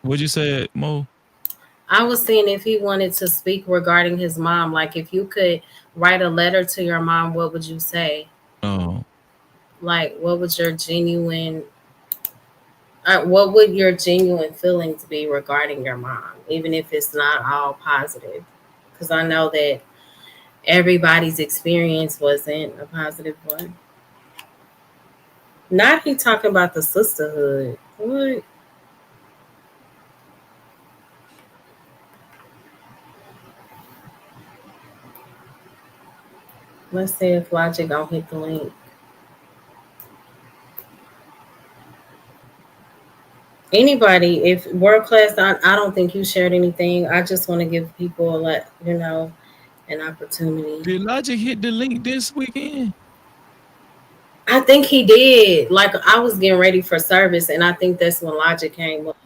What'd you say, Mo? I was seeing if he wanted to speak regarding his mom. Like, if you could write a letter to your mom, what would you say? Oh, Like, what would your genuine feelings be regarding your mom, even if it's not all positive? Because I know that everybody's experience wasn't a positive one. Not he talking about the sisterhood. What? Let's see if Logic don't hit the link. Anybody, if world class, I don't think you shared anything. I just want to give people an opportunity. did Logic hit the link this weekend? I think he did. Like, I was getting ready for service, and I think that's when Logic came up.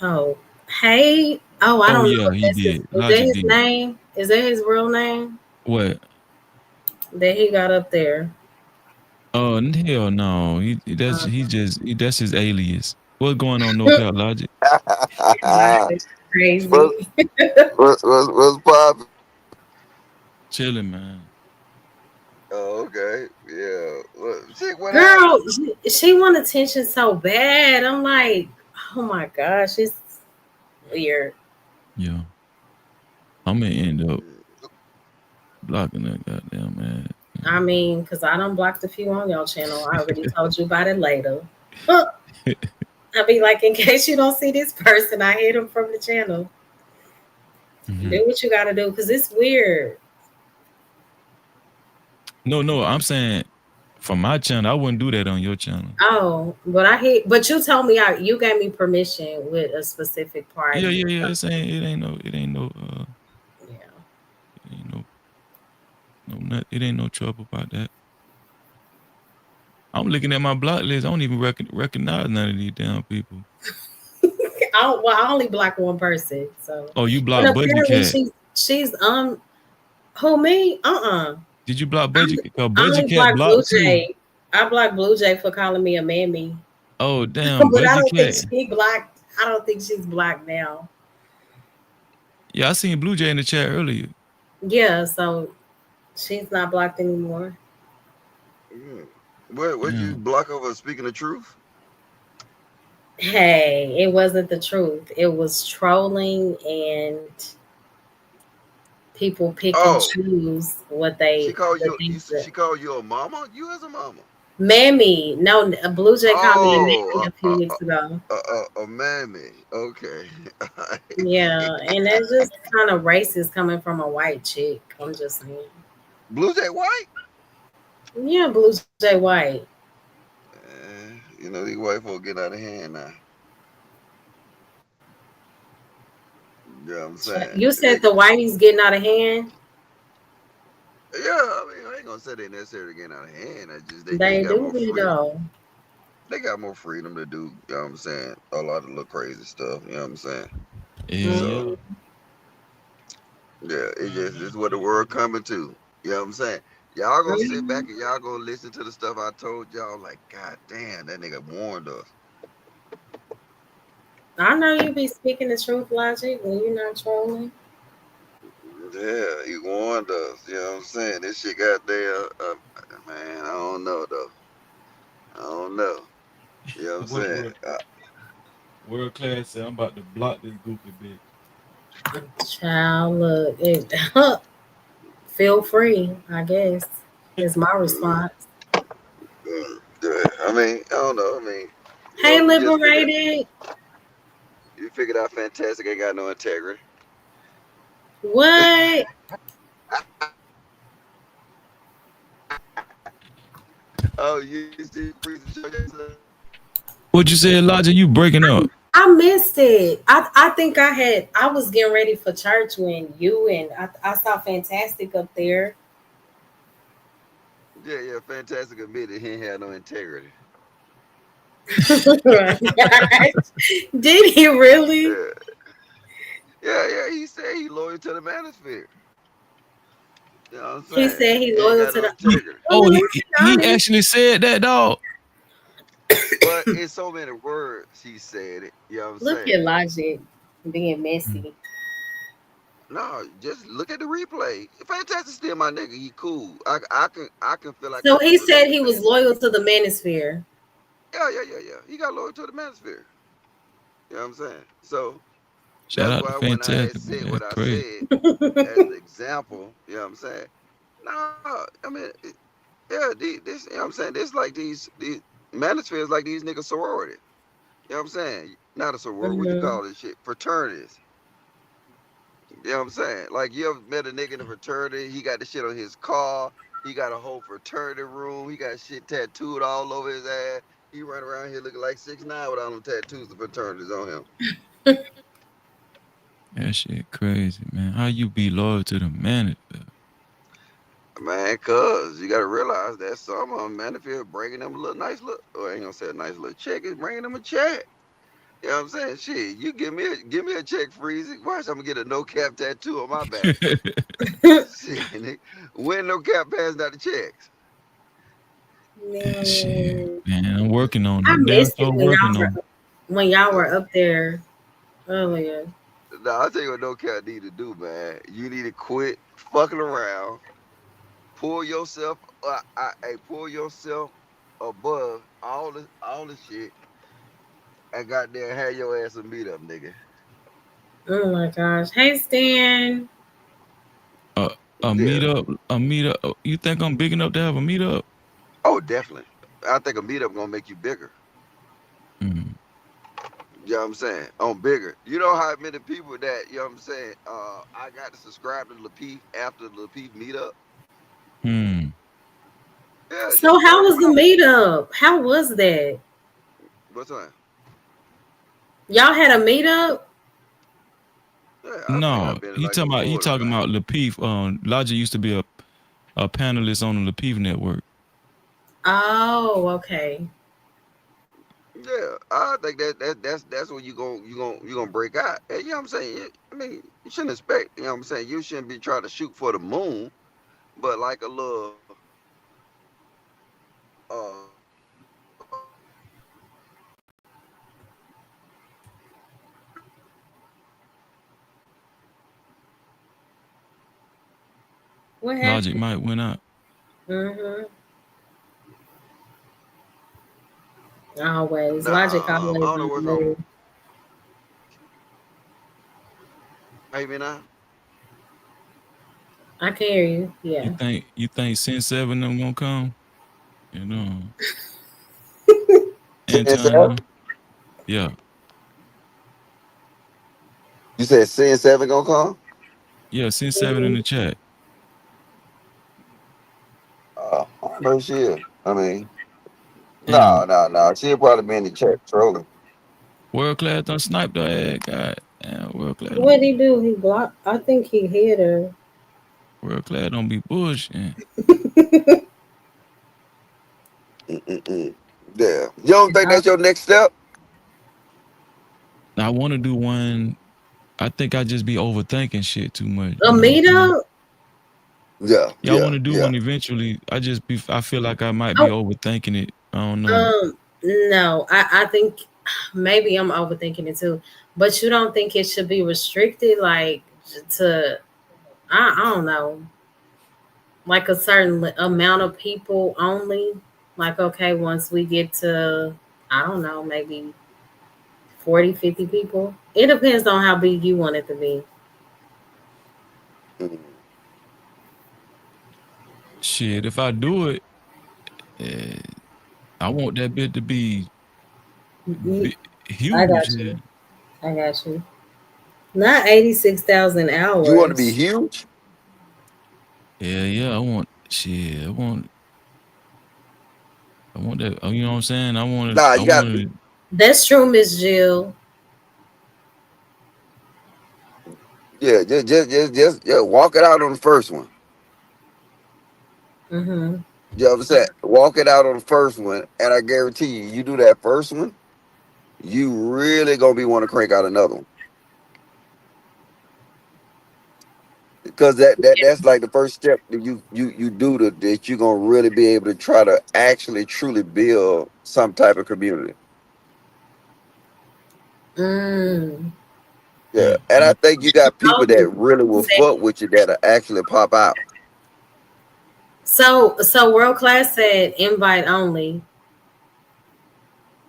Oh, hey. Oh, I Oh don't know yeah, if he that's his. did. Is that Logic his did. name? Is that his real name What? that he got up there? Oh hell no. That's his alias. What's going on, No Uh, Cap Logic? Logic, what's crazy. what's poppin'? Chilling, man. Oh, okay. Yeah. Chick, what happened? Girl, she want attention so bad. I'm like, oh my gosh, it's weird. Yeah. I'm gonna end up Mm. blocking that goddamn man. I mean, because I done blocked a few on your channel. I already told you about it later. Huh. I'll be like, in case you don't see this person, I hit him from the channel. Mhm. Do what you gotta do, because it's weird. No, no, I'm saying from my channel, I wouldn't do that on your channel. Oh, but you told me you gave me permission with a specific Yeah, party. yeah, yeah. Yeah. It ain't no, it ain't no trouble about that. I'm looking at my block list. I don't even recognize none of these damn people. I only block one person, so Oh, you and blocked Budget apparently Cat. she's who me? Did you block I Budget? Cause I Budget only Cat blocked Blue blocked too. Jay. I blocked Blue Jay for calling me a mammy. Oh, damn, But I Budget don't think Cat. she blocked. I don't think she's blocked now. Yeah, I seen Blue Jay in the chat earlier. Yeah, so she's not blocked anymore. Mm. What you Damn. block over speaking the truth? Hey, it wasn't the truth. It was trolling, and people pick and Oh, choose she called the you. things that She called you a mama. You as a mama. mammy. No, Blue Jay called me a mammy Oh, a few weeks ago. a mammy. Okay. Yeah, and that's just kind of racist coming from a white chick. I'm just saying. Blue Jay White. Yeah, Blue Jay White. These white folk getting out of hand now. You know what I'm saying? You said the whiteys getting out of hand. Yeah, I mean, I ain't gonna say they necessarily getting out of hand. I just they They got do more be freedom. though. They got more freedom to do. You know what I'm saying? A lot of little crazy stuff. You know what I'm saying? Yeah, So yeah. Mhm. yeah, it's what the world coming to. You know what I'm saying? Y'all gonna sit back and y'all gonna listen to the stuff I told y'all. Like, God damn, that nigga warned us. I know you be speaking the truth, Logic, when you're not trolling. Yeah, he warned us. You know what I'm saying? This shit got there. Man, I don't know though. I don't know. You know what I'm What saying? world class said, I'm about to block this goofy bitch. Child, look, it, feel free, I guess, is my Mm, response. yeah. I mean, I don't know. I mean, Hey, you just figured Liberated. out fantastic ain't got no integrity. What? Oh, you see freezing show yesterday? What you said, Elijah? You breaking up? I missed it. I think I was getting ready for church when you and I saw Fantastic up there. Yeah, yeah. Fantastic admitted he ain't had no integrity. Did he really? Yeah, yeah, yeah. He said he loyal to the manosphere. You know what I'm He saying? said he He ain't loyal got to no the. integrity. I Oh, mean, he he actually said that, dog. But in so many words, he said it. You know what I'm look saying? at Logic being Mm. messy. No, just look at the replay. Fantastic still my nigga. He cool. I can feel like So I can he relate said to he was Fantastic. loyal to the manosphere. Yeah, yeah, yeah, yeah. He got loyal to the manosphere. You know what I'm saying? So Shout that's out to why when I had Fantastic, man. said That's what I crazy. said as an example, you know what I'm saying? No, I mean, yeah, this, you know what I'm saying? This like these manospheres like these niggas sorority. You know what I'm saying? Not a sorority. What you Hmm. call this shit? Fraternities. You know what I'm saying? Like you ever met a nigga in a fraternity? He got the shit on his car. He got a whole fraternity room. He got shit tattooed all over his ass. He run around here looking like 6ix9ine with all them tattoos of fraternities on him. That shit crazy, man. How you be loyal to the manager? Man, cuz you gotta realize that some of them, man, if you're bringing them a little nice look, or I ain't gonna say a nice little check, is bringing them a check. You know what I'm saying? Shit, you give me a check, Freezy. Watch, I'm gonna get a no cap tattoo on my back. Shit, nigga. When no cap passing out the checks. Shit, Man, man. I'm working on I it. Damn missed sure it working on it. when y'all were up there earlier. Nah, I'll tell you what no cap need to do, man. You need to quit fucking around. Pull yourself, pull yourself above all the shit, and goddamn have your ass a meet up, nigga. Oh my gosh. Hey Stan. A, a Yeah. meetup, a meetup. You think I'm big enough to have a meetup? Oh, definitely. I think a meetup gonna make you bigger. Mm. You know what I'm saying? On bigger. You know how many people that, you know what I'm saying, I got to subscribe to Lapeef after the Lapeef meetup? Hmm. Yeah, So just how like was the meetup? How was that? what's that? Y'all had a meetup? Yeah, I think No, I've been in like a he quarter, talking man. about Lapeef. Logic used to be a panelist on the Lapeef network. Oh, okay. Yeah, I think that's when you gonna break out. And you know what I'm saying? I mean, you shouldn't expect. You know what I'm saying? You shouldn't be trying to shoot for the moon, but like a little What Logic happened? might went out. Mm-hmm. Always. Logic I always don't know on the what's wrong. move. Hey, me now. I can hear you. Yeah. You think Sin Seven them gonna come? You know, Sin Anton seven? them. Yeah, You said Sin seven gonna come? yeah. Sin Seven in Mhm. the chat. I don't know shit. I mean, Damn, no. She'll probably be in the chat trolling. world class done sniped her ass. God, damn, world class What'd don't he do? He blocked. I think he hit her. world class don't be bullshitting. Mm-mm-mm. Yeah. You don't think that's your next step? I want to do one. I think I just be overthinking shit too much. A You know what I'm saying? meetup? Yeah, Yeah, I yeah, want to do yeah. one eventually. I feel like I might be Oh, overthinking it. I don't know. no. I think maybe I'm overthinking it too, but you don't think it should be restricted, like to I don't know, like a certain amount of people only. Like okay, once we get to I don't know, maybe 40, 50 people. It depends on how big you want it to be. Mm. Shit, if I do it, eh, I want that bit to be You- I huge. got you. I got you. Not 86,000 You want to be hours. huge? Yeah, yeah. I want shit. I want that. You know what I'm saying? I want it. Nah, I you got want it. That's true, Miss Jill. yeah, just walk it out on the first one. Mm-hmm. You know what I'm saying? Walk it out on the first one, and I guarantee you, you do that first one, you really gonna be want to crank out another one because that's like the first step that you do that you're gonna really be able to try to actually truly build some type of community. Mm. Yeah, Yeah, and I think you got people that Oh, really will fuck with you that'll actually pop out. so world class said invite only.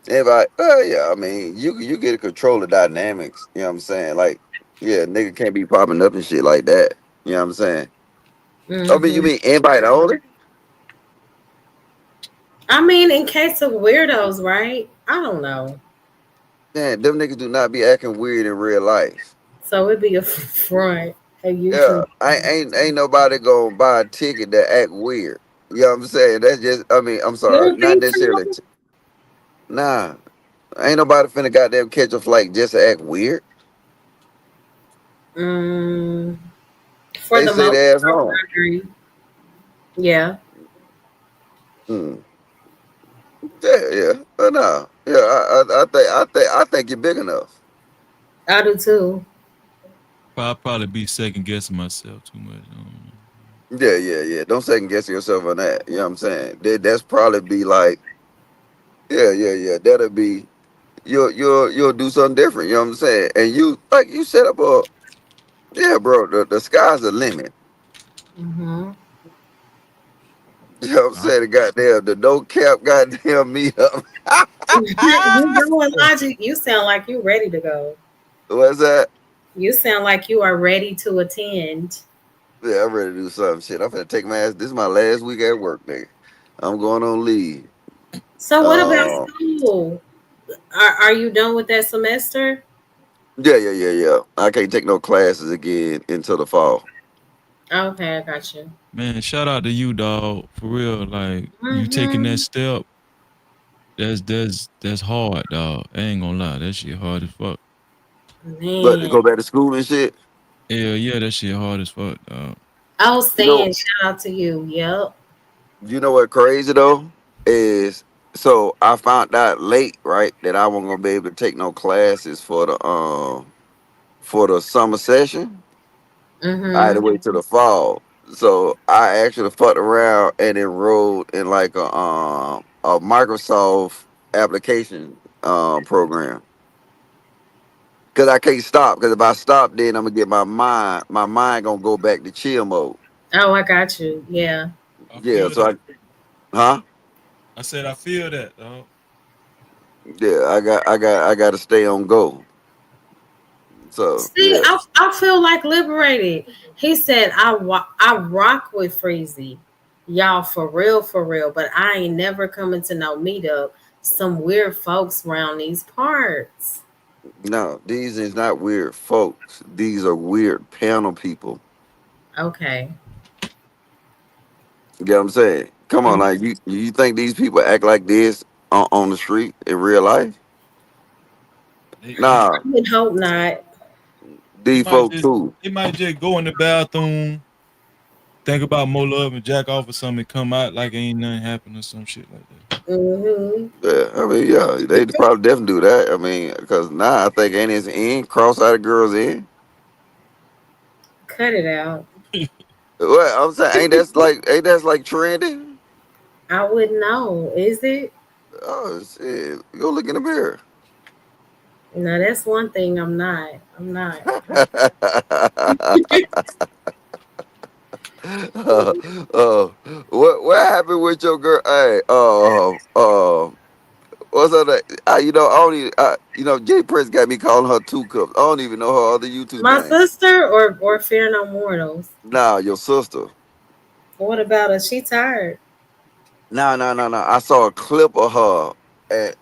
Everybody, oh yeah, I mean, you get to control the dynamics. You know what I'm saying? Like, yeah, nigga can't be popping up and shit like that. You know what I'm saying? I mean, you Mm-hmm. mean invite only? I mean, in case of weirdos, right? I don't know. Man, them niggas do not be acting weird in real life. So it'd be a front. Hey, you Yeah, too. I ain't nobody gonna buy a ticket that act weird. You know what I'm saying? That's just, I mean, I'm You sorry, don't not think necessarily. so? Nah, ain't nobody finna goddamn catch a flight just to act weird. Mm, for They the say most their ass part, home. I agree. Yeah, Hmm. Yeah, yeah, but no, yeah, I think you're big enough. I do too. I'll probably be second guessing myself too much. I don't know. Yeah, yeah, yeah. Don't second guess yourself on that. You know what I'm saying? That's probably be like, yeah, yeah, yeah. That'll be you'll do something different. You know what I'm saying? And you like you set up a yeah, bro. The sky's the limit. Mm-hmm. You know what I'm I, saying? The goddamn the no cap goddamn meet up. You going logic? You sound like you ready to go. What's that? You sound like you are ready to attend. Yeah, I'm ready to do something. Shit, I'm finna take my ass. This is my last week at work, nigga. I'm going on leave. So what about Um, school? Are you done with that semester? yeah, yeah, yeah, yeah. I can't take no classes again until the fall. Okay, I got you. man, shout out to you, dog. For real, like you taking that Mm-hmm. step. That's hard, dog. I ain't gonna lie, that shit hard as fuck. But to Man. go back to school and shit. Yeah, yeah, that shit hard as fuck, dog. I was You know, saying shout out to you. Yep. you know what crazy though is so I found out late, right, that I wasn't gonna be able to take no classes for the summer session. I had to Mm-hmm. wait till the fall. So I actually fucked around and enrolled in like a Microsoft application program. Cause I can't stop. Cause if I stop, then I'm gonna get my mind gonna go back to chill mode. Oh, I got you. Yeah. I Yeah. feel So that. huh? I said I feel that, dog. Yeah. I got to stay on go. So See, yeah. I feel like liberated. He said, I rock with Freezy. Y'all for real. But I ain't never coming to no meetup. Some weird folks around these parts. No, these is not weird folks. These are weird panel people. Okay. You get what I'm saying? Come on, Mhm. like you think these people act like this on the street in real life? They I Nah, would hope not. they these might folk just too. they might just go in the bathroom, think about more love and jack off or something, and come out like ain't nothing happened or some shit like that. Hmm. Yeah, I mean, yeah, they probably definitely do that. I mean, because now I think ain't his in cross-eyed girls in. Cut it out. What I'm saying ain't that's like trending? I wouldn't know. Is it? Oh shit, go look in the mirror. No, that's one thing I'm not. I'm not. uh, uh, what happened with your girl? Hey, what's her name? You know, I don't even, you know, Jay Prince got me calling her two cups. I don't even know her other YouTube My name. sister or Fear No Mortals. Nah, your sister. What about her? She tired. No, no, no, no. I saw a clip of her, and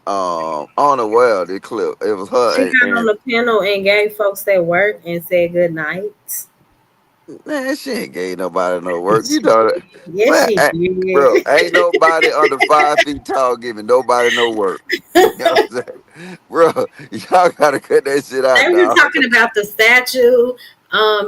I don't know where the clip. It was She her got on and the panel and gave folks at work and said good night. man, she ain't gave nobody no work. You She know did. that, Yes, man. she Bro, did. ain't nobody under 5 feet tall giving nobody no work. You know what I'm saying, bro? Y'all gotta cut that shit They out, were dog. talking about the statue.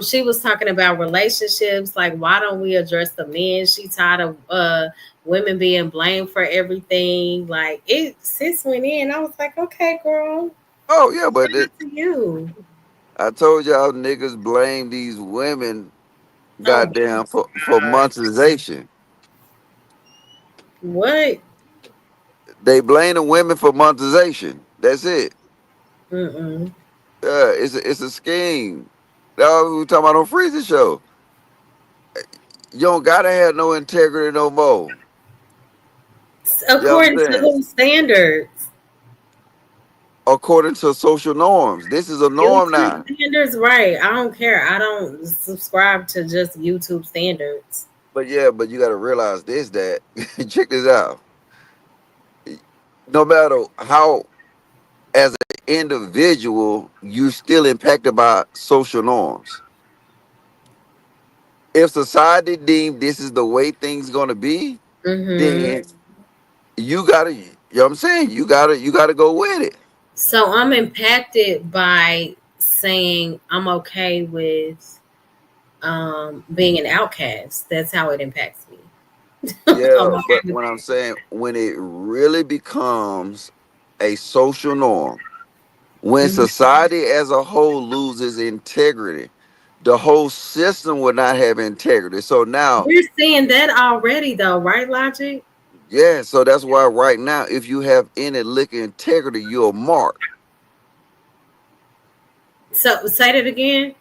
She was talking about relationships. Like, why don't we address the men? She tired of women being blamed for everything. Like, it sis went in. I was like, okay, girl, Oh yeah, but shout out to you. I told y'all niggas blame these women, Oh goddamn, for God, monetization. what? They blame the women for monetization. That's it. Mm-mm. It's a scheme. That's what we were talking about on Freezer Show. You don't gotta have no integrity no more. You know what I'm According to saying? whose standards? According to social norms. This is a norm YouTube now. standards, right? I don't care. I don't subscribe to just YouTube standards. But yeah, but you gotta realize this that check this out. No matter how as an individual, you still impacted by social norms. If society deemed this is the way things gonna be, Mm-hmm. then you gotta, you know what I'm saying? You gotta go with it. So I'm impacted by saying I'm okay with being an outcast. That's how it impacts me. I'm Yeah, okay but with what I'm that. saying, when it really becomes a social norm, when Mhm. society as a whole loses integrity, the whole system will not have integrity. So now, We're seeing that already, though, right, Logic? yeah, so that's why right now, if you have any lick of integrity, you're marked. So say that again.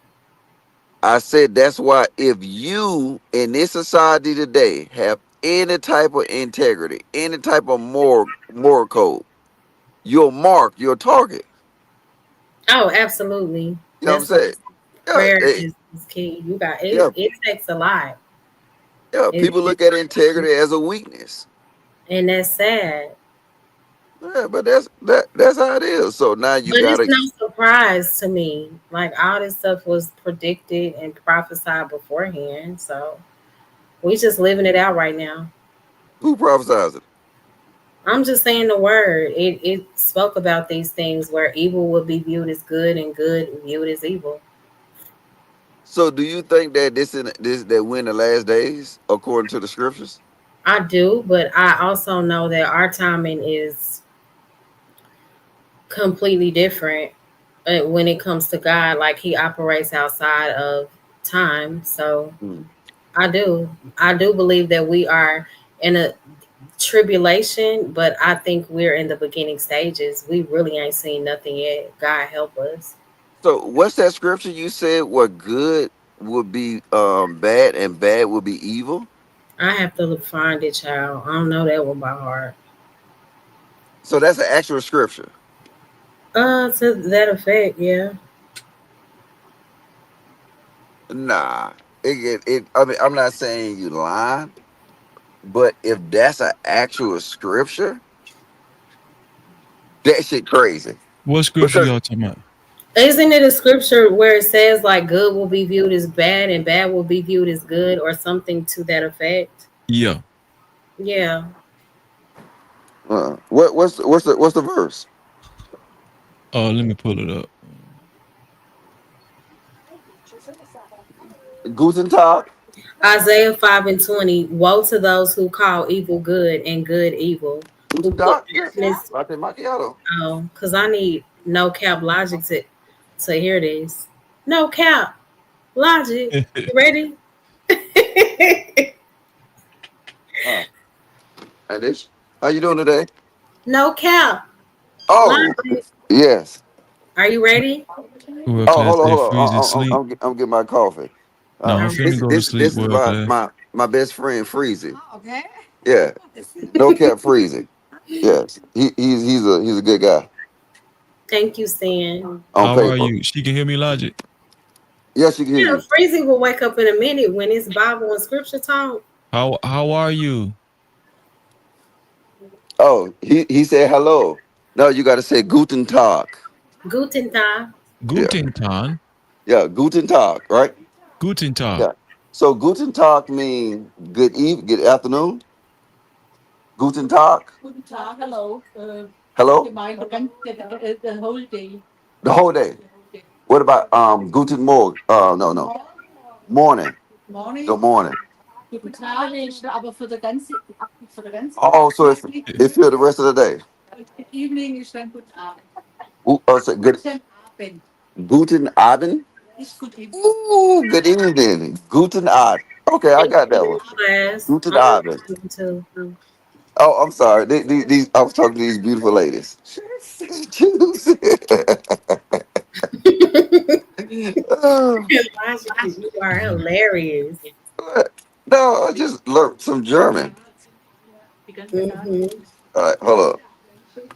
I said that's why if you in this society today have any type of integrity, any type of moral code, you're marked, you're a target. Oh, absolutely. You know what I'm That's why saying? Yeah, prayer is key. You got it. yeah, It takes a lot. yeah. People It, look at integrity as a weakness. and that's sad. Yeah, but that's how it is. So now you But it's gotta no surprise to me. Like all this stuff was predicted and prophesied beforehand. So we just living it out right now. who prophesies it. I'm just saying the word. It spoke about these things where evil would be viewed as good and good viewed as evil. So do you think that this that we're in the last days according to the scriptures? I do, but I also know that our timing is completely different when it comes to God. Like He operates outside of time. So Hmm. I do believe that we are in a tribulation, but I think we're in the beginning stages. We really ain't seen nothing yet. God help us. So what's that scripture you said what good would be bad and bad would be evil? I have to find it, child. I don't know that one by heart. So that's an actual scripture. To that effect, yeah. Nah. I mean I'm not saying you lying, but if that's an actual scripture, that shit crazy. What scripture Because y'all talking about? Isn't it a scripture where it says like good will be viewed as bad and bad will be viewed as good or something to that effect? Yeah. Yeah. what's the verse? Let me pull it up. Guten Tag. Isaiah 5 and 20. Woe to those who call evil good and good evil, who Guten put Tag. Yes. darkness Latte macchiato. on. Because I need no cap logic to hear this. No cap logic. You ready? Uh, and this. How you doing today? No cap Oh, logic. Yes. Are you ready? World Oh, class hold on, said hold freeze on. sleep. I'm getting my coffee. No, I'm Um, finna go to sleep, This is world class. my best friend Freezy. Yeah, no cap Freezy. Yes, he's a good guy Thank you, Stan. on How are paper. you? She can hear me, Logic. Yes, she can hear Yeah, you. Freezy will wake up in a minute when it's Bible and scripture talk. How are you? Oh, he said hello. No, you got to say Guten Tag. Guten Tag. Yeah, Guten Tag. yeah, Guten Tag, right? Guten Tag. Yeah. So Guten Tag mean good afternoon. Guten Tag, hello, the whole day. What about Guten Morgen? No, morning. Good morning. Oh, so it's for the rest of the day. So Guten Abend. Ooh, good evening. Guten Abend. Okay, I Thank got that you, one. class. Guten I'm Abend. listening too. Oh, I'm sorry. These I was talking to these beautiful ladies. Oh, Logically, you are hilarious. no, I just learned some German. Hmm. All right, hold up.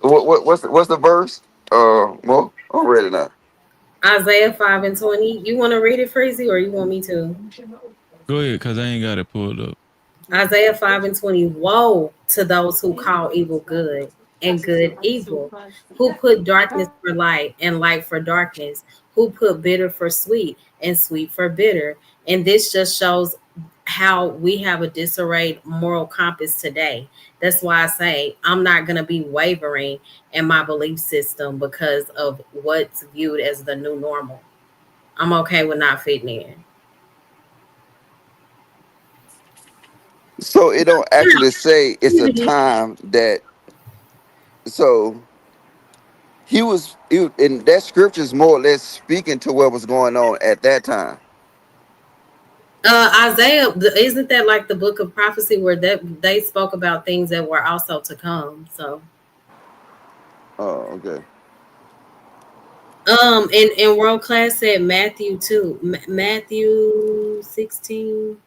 What's the verse? Well, I'm ready now. Isaiah 5 and 20. You want to read it, Freezy, or you want me to? Go ahead, cause I ain't got it pulled up. Isaiah 5 and 20. Woe to those who call evil good and good evil, who put darkness for light and light for darkness, who put bitter for sweet and sweet for bitter. And this just shows how we have a disarrayed moral compass today. That's why I say I'm not going to be wavering in my belief system because of what's viewed as the new normal. I'm okay with not fitting in. So it don't actually say it's a time that. So and that scripture is more or less speaking to what was going on at that time. Isaiah, isn't that like the book of prophecy where that they spoke about things that were also to come? So, Oh, okay. and world class said Matthew too. Matthew 16.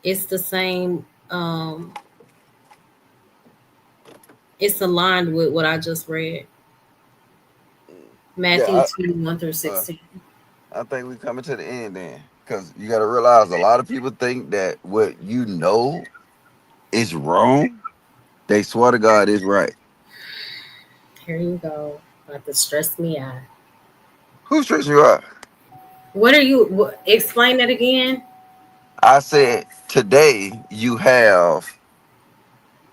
It's the same. It's aligned with what I just read. Matthew Yeah, 2 1 through uh, 16. I think we coming to the end then, because you got to realize a lot of people think that what you know is wrong. They swear to God is right. Here you go. About to stress me out. Who's stressing you out? What are you? Explain that again. I said today you have.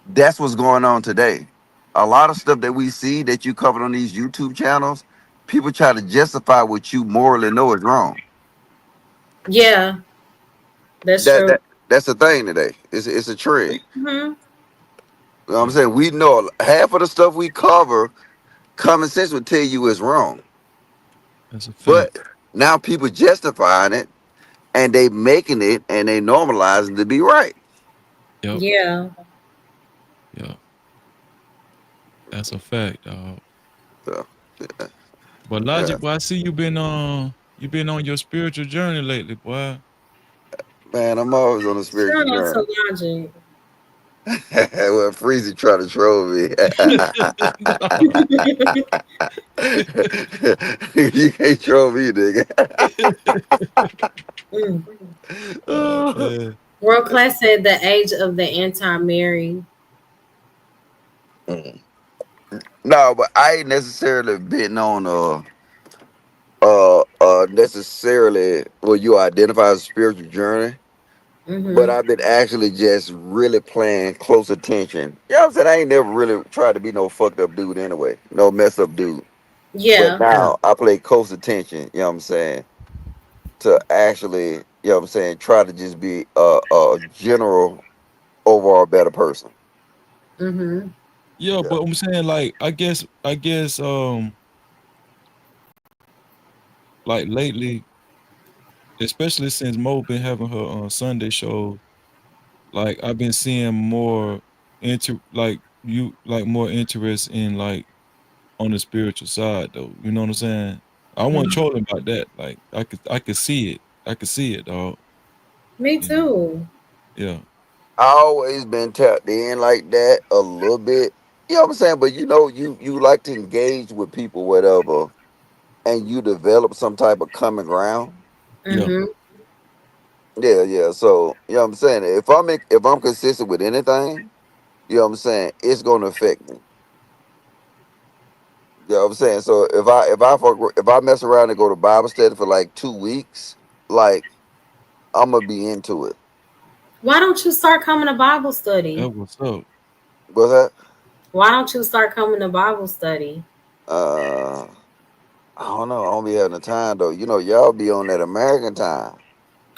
That's what's going on today. A lot of stuff that we see that you covered on these YouTube channels, people try to justify what you morally know is wrong. Yeah, that's That true. that that's the thing today. It's a trend. Hmm. You know what I'm saying? We know half of the stuff we cover, common sense would tell you is wrong. That's a fact. But now people justifying it and they making it and they normalizing to be right. Yep. Yeah. Yep. That's a fact, dog. So But yeah. Logic, boy, I see you been on your spiritual journey lately, boy. Man, I'm always on a spiritual Shout out journey. to Logic. Well, Freezy trying to troll me. You can't troll me, nigga. Mm. Oh man. World class said the age of the anti-married. Mm. No, but I ain't necessarily been on necessarily what you identify as a spiritual journey, but Mm-hmm. I've been actually just really paying close attention. You know what I'm saying? I ain't never really tried to be no fucked up dude anyway, no mess up dude. But Yeah. now I play close attention, you know what I'm saying, to actually, you know what I'm saying, try to just be a general overall better person. Mm-hmm. Yeah, Yeah. but I'm saying like I guess like lately, especially since Mo been having her Sunday show, like I've been seeing more more interest in like on the spiritual side though. You know what I'm saying? I wasn't Mhm. trolling about that. Like I could see it. I could see it, dog. Me You know. too. Yeah. I always been tapped in like that a little bit. You know what I'm saying? But you know, you like to engage with people, whatever, and you develop some type of common ground. Yeah. Mhm. Yeah, yeah. So you know what I'm saying? If I'm consistent with anything, you know what I'm saying, it's gonna affect me. You know what I'm saying? So if I mess around and go to Bible study for like 2 weeks, like I'm gonna be into it. Why don't you start coming to Bible That study? what's up. What's that? Why don't you start coming to Bible study? Uh, I don't know. I don't be having the time though. You know, y'all be on that American time.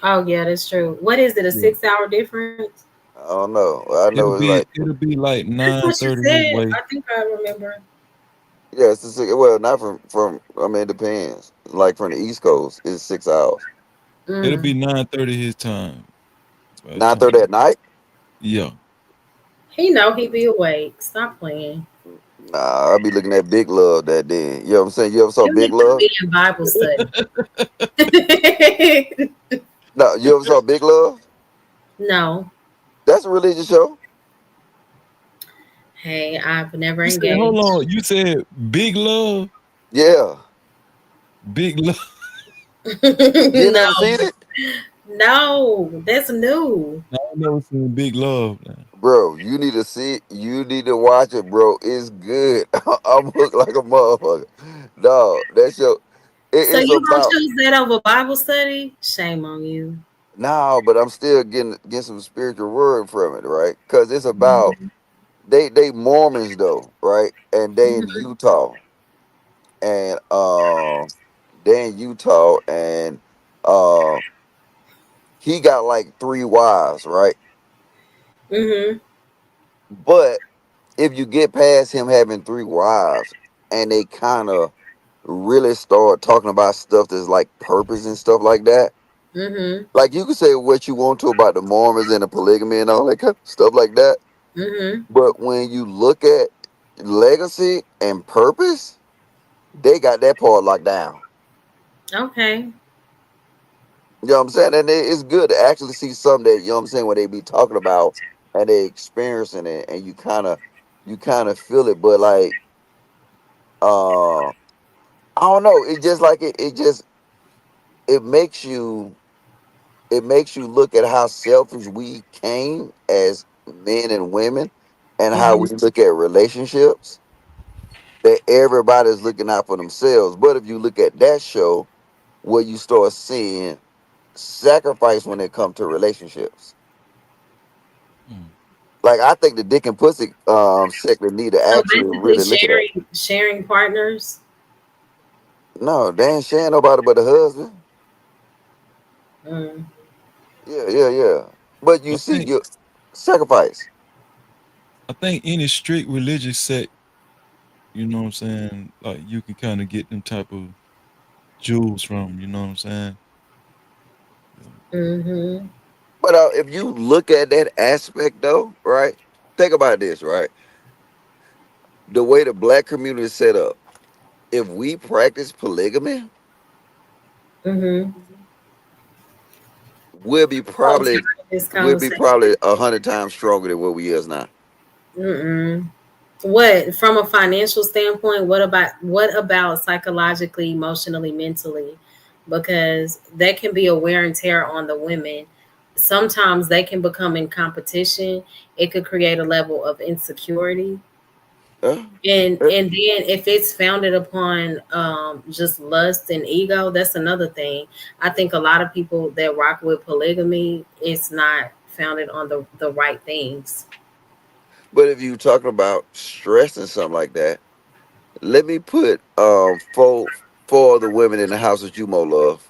Oh yeah, that's true. What is it? A Yeah. 6 hour difference? I don't know. I It'll know it's be like it'll be like That's what you 9:30 his said. way. I think I remember. yeah, it's well, not from. I mean, it depends. Like from the East Coast, it's 6 hours. It'll be Mm. 9:30 his time by the 9:30 time. at night. Yeah. He know he be awake. Stop playing. Nah, I'll be looking at Big Love that day. You know what I'm saying? You ever saw You Big need to Love? be in Bible study. No, you ever saw Big Love? No. That's a religious show. Hey, I've never You said, hold engaged. on. You said big love, Yeah, big love. you ain't No. never seen it, No. That's new. I ain't never seen big love. Man. bro. You need to see it. You need to watch it, bro. It's good. I'm hooked like a motherfucker. Dog, that show. So It's you gonna about choose that over Bible study? Shame on you. now, but I'm still getting some spiritual word from it, right? Because it's about Mhm. they Mormons though, right? And they in Utah, and they in Utah, and uh, he got like three wives, right? Mhm. But if you get past him having three wives, and they kind of really start talking about stuff that's like purpose and stuff like that. Mhm. Like you can say what you want to about the Mormons and the polygamy and all that kind of stuff like that. Mhm. But when you look at legacy and purpose, they got that part locked down. Okay. You know what I'm saying? And it's good to actually see something that, you know what I'm saying, when they be talking about and they experiencing it and you kind of feel it. But like I don't know, it just like it makes you it makes you look at how selfish we came as men and women and how we Mhm. look at relationships, that everybody's looking out for themselves. But if you look at that show where you start seeing sacrifice when it comes to relationships. Mm. Like I think the dick and pussy sector need to So actually basically really look at that. sharing partners. No, they ain't sharing nobody but the husband. Mm. Yeah, yeah, yeah. But I you see, think you sacrifice. I think any strict religious sect, you know what I'm saying, like you can kind of get them type of jewels from, you know what I'm saying? Yeah. Mhm. But if you look at that aspect though, right? Think about this, right? The way the black community is set up. If we practice polygamy, Mhm. we'll be So tired probably of this we'll be conversation. probably 100 times stronger than what we is now. Mm-mm. What from a financial standpoint? What about psychologically, emotionally, mentally? Because that can be a wear and tear on the women. Sometimes they can become in competition. It could create a level of insecurity, Huh? and then if it's founded upon just lust and ego, that's another thing. I think a lot of people that rock with polygamy, it's not founded on the right things. But if you talking about stress and something like that, let me put four of the women in the house that you more love.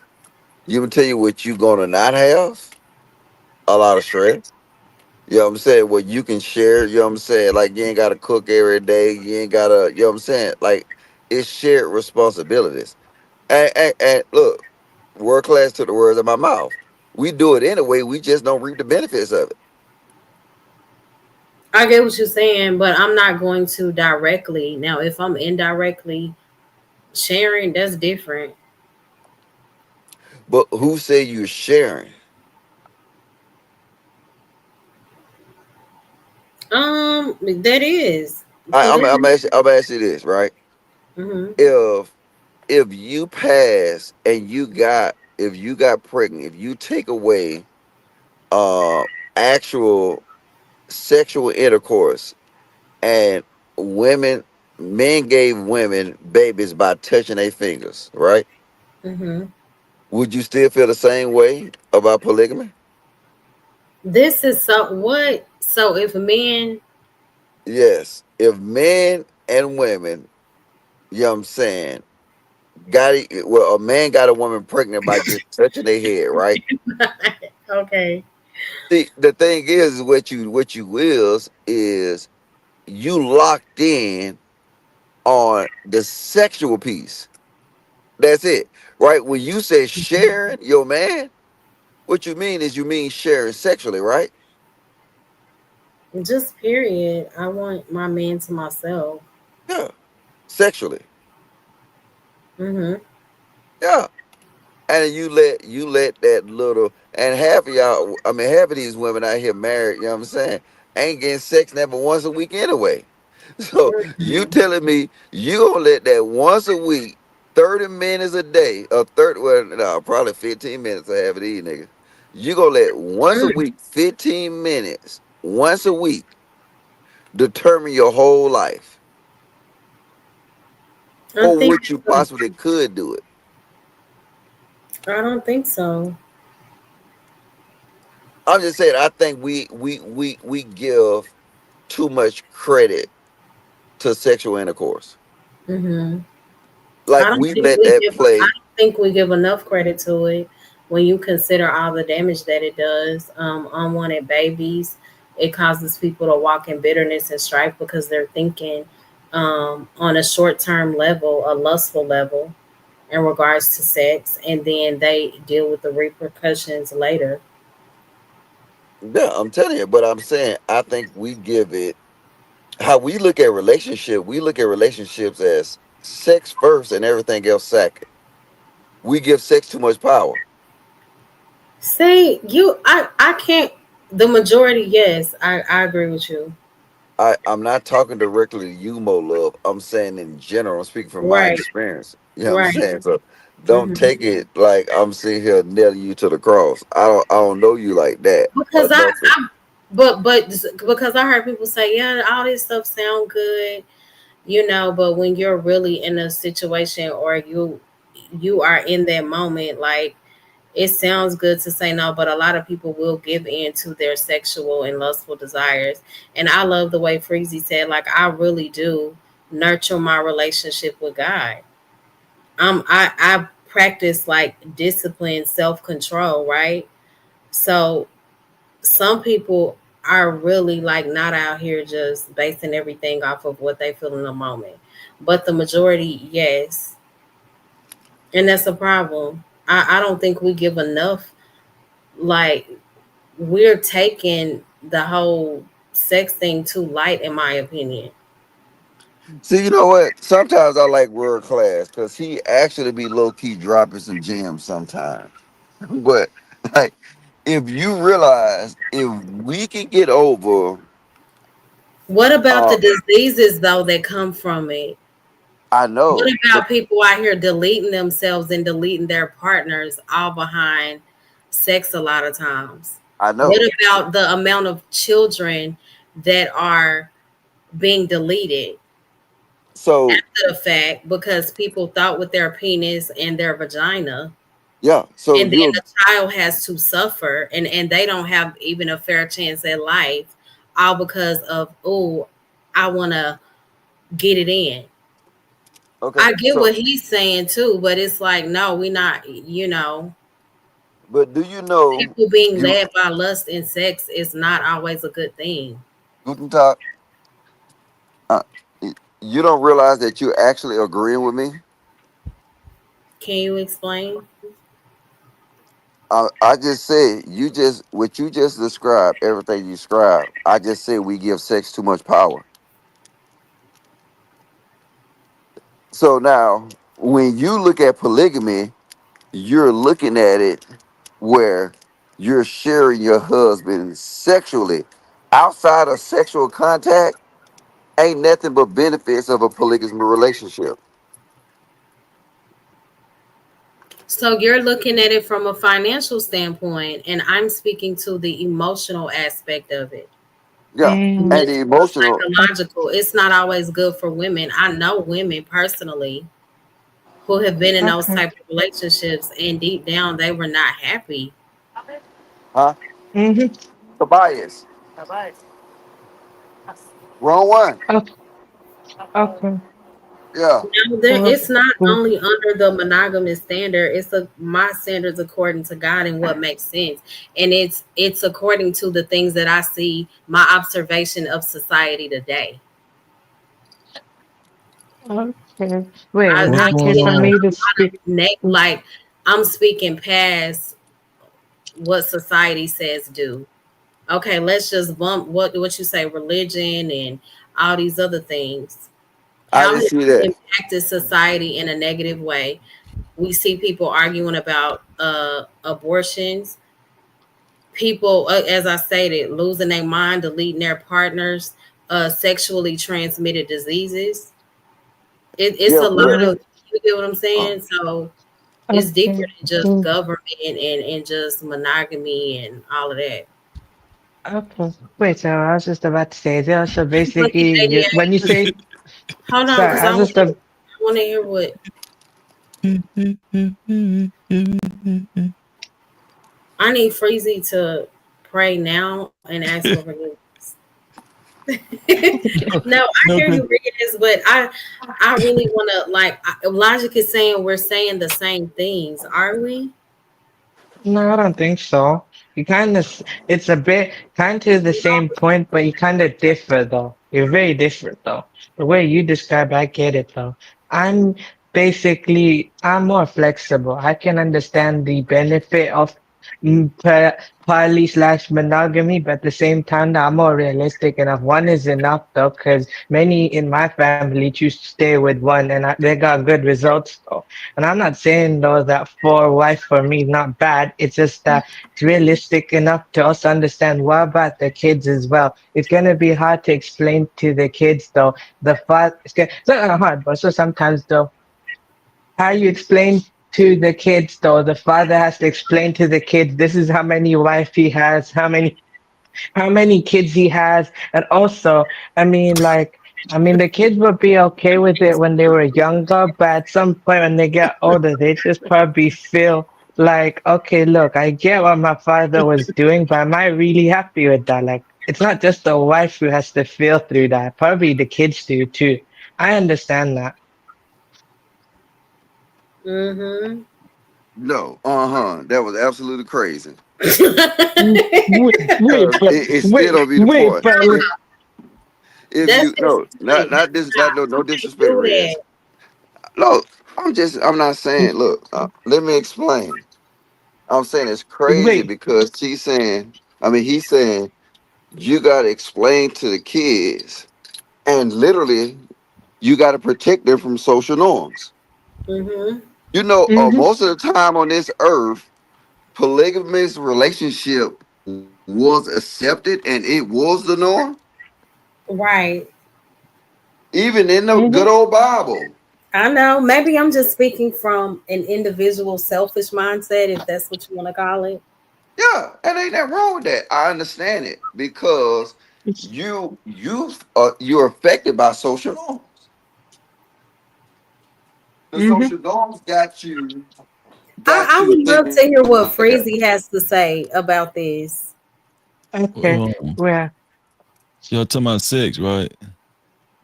You can tell you what you gonna not have a lot of stress. You know what I'm saying? What you can share, you know what I'm saying? Like you ain't gotta cook every day, you ain't gotta, you know what I'm saying? Like it's shared responsibilities. And look, world class took the words out of my mouth. We do it anyway, we just don't reap the benefits of it. I get what you're saying, but I'm not going to directly. Now, if I'm indirectly sharing, that's different. But who say you're sharing? That is I'm polygamy. asking you this, right? Hmm. If you pass and if you got pregnant, if you take away uh actual sexual intercourse and women men gave women babies by touching their fingers, right? Hmm. Would you still feel the same way about polygamy? This is so what? So if men, Yes. If men and women, you know what I'm saying, well, a man got a woman pregnant by just touching their head, right? okay, See, the thing is what you wills is you locked in on the sexual piece. That's it. Right? When you say sharing your man, what you mean is you mean sharing sexually, right? just period. I want my man to myself. Yeah. Sexually. Hmm. Yeah. And you let that little, and half of y'all, I mean half of these women out here married, you know what I'm saying, ain't getting sex never once a week anyway. So you telling me you gonna let that once a week, 30 minutes a day, or 30, well no, probably 15 minutes of half of these niggas. You gonna let once a week, 15 minutes, once a week determine your whole life I for think which you possibly could do it. I don't think so. I'm just saying I think we give too much credit to sexual intercourse. Hmm. I Like don't we think let we that give. I play. don't think we give enough credit to it when you consider all the damage that it does. Unwanted babies. It causes people to walk in bitterness and strife because they're thinking on a short term level, a lustful level in regards to sex, and then they deal with the repercussions later. Yeah, I'm telling you, but I'm saying I think we give it how we look at relationship. We look at relationships as sex first and everything else second. We give sex too much power. See, I can't. The majority, yes, I agree with you. I'm not talking directly to you, Mo Love. I'm saying in general. I'm speaking from my Right, experience. You know what I'm right. saying? So don't Hmm. take it like I'm sitting here nailing you to the cross. I don't know you like that or Because nothing. but because I heard people say, yeah, all this stuff sound good, but when you're really in a situation or you are in that moment, like it sounds good to say no, but a lot of people will give in to their sexual and lustful desires. And I love the way Freezy said, like, I really do nurture my relationship with God. I practice like discipline, self control, right? So some people are really like not out here just basing everything off of what they feel in the moment. But the majority, yes. And that's a problem. I don't think we give enough, like, we're taking the whole sex thing too light, in my opinion. See, you know what? Sometimes I like Word Class because he actually be low key dropping some gems sometimes. But like, if you realize if we can get over, What about uh, the diseases though that come from it? I What know, but about people out here deleting themselves and deleting their partners all behind sex a lot of times? I What know. about the amount of children that are being deleted So after the fact because people thought with their penis and their vagina, yeah, so and then you the child has to suffer and they don't have even a fair chance at life, all because of, oh, I want to get it in. okay? I get So, what he's saying too, but it's like, no, we're not, but do you know people being you led by lust and sex is not always a good thing. Guten Tag? Uh, you don't realize that you're actually agreeing with me. Can you explain? I just said you just what you just described. Everything you described. I just said we give sex too much power. So now, when you look at polygamy, you're looking at it where you're sharing your husband sexually. Outside of sexual contact, ain't nothing but benefits of a polygamous relationship. So you're looking at it from a financial standpoint, and I'm speaking to the emotional aspect of it. Yeah, and the Mental, emotional. psychological. It's not always good for women. I know women personally who have been in those Okay. type of relationships, and deep down they were not happy. Huh? Mm-hmm. Tobias. Wrong one. Okay. Okay. Yeah. Now, Well, it's not well, only under the monogamous standard. It's my standards according to God and what makes sense, and it's according to the things that I see. My observation of society today. okay. Wait, I, is What's it I okay going see for on? me to a lot speak? of like I'm speaking past what society says do. Okay, let's just bump what you say, religion and all these other things. I How didn't has see it that. impacted society in a negative way? We see people arguing about abortions, people, as I stated, losing their mind, deleting their partners, sexually transmitted diseases. It's Yeah, a lot but Mm-hmm. of, you get what I'm uh, saying? So it's deeper Okay. than just Mm, government and just monogamy and all of that. okay. Wait, so I was just about to say, there. So Look at basically, when you 88. say, Hold on, sorry, because I was just, I want to hear what. I need Freezy to pray now and ask for forgiveness. No, I No, hear you 'cause reading this, but I really want to like. Logic is saying we're saying the same things, are we? no, I don't think so. You kind of, it's a bit kind of the same point, but you kind of differ though. You're very different though. The way you describe, I get it though. I'm I'm more flexible. I can understand the benefit of mm, pa- poly slash monogamy, but at the same time, I'm more realistic enough. One is enough though, because many in my family choose to stay with one, and they got good results though. And I'm not saying though that for wife for me is not bad. It's just that it's realistic enough to also understand what about the kids as well. It's gonna be hard to explain to the kids though. It's not hard, but so sometimes though, how you explain to the kids though, the father has to explain to the kids this is how many wife he has, how many kids he has, and also, the kids would be okay with it when they were younger, but at some point when they get older, they just probably feel like, okay, look, I get what my father was doing, but am I really happy with that? Like, it's not just the wife who has to feel through that, probably the kids do too. I understand that. Mm-hmm. no, that was absolutely crazy. Wait, but It still don't be the wait, point. but If That's you his no, point. not this, not no He disrespect, do Rez. that. Look, I'm not saying. Look, let me explain. I'm saying it's crazy wait. because he's saying you got to explain to the kids, and literally, you got to protect them from social norms. Mm-hmm. Mm-hmm, Most of the time on this earth, polygamous relationship was accepted and it was the norm, Right. even in the good mm-hmm. old Bible. I know. Maybe I'm just speaking from an individual selfish mindset, if that's what you want to call it. Yeah, and ain't that wrong with that. I understand it because you're affected by social norms. The Mm-hmm. social norms got I you would love thinking to hear what like that. Freezy has to say about this. Okay. um, Well, y'all talking about sex, right?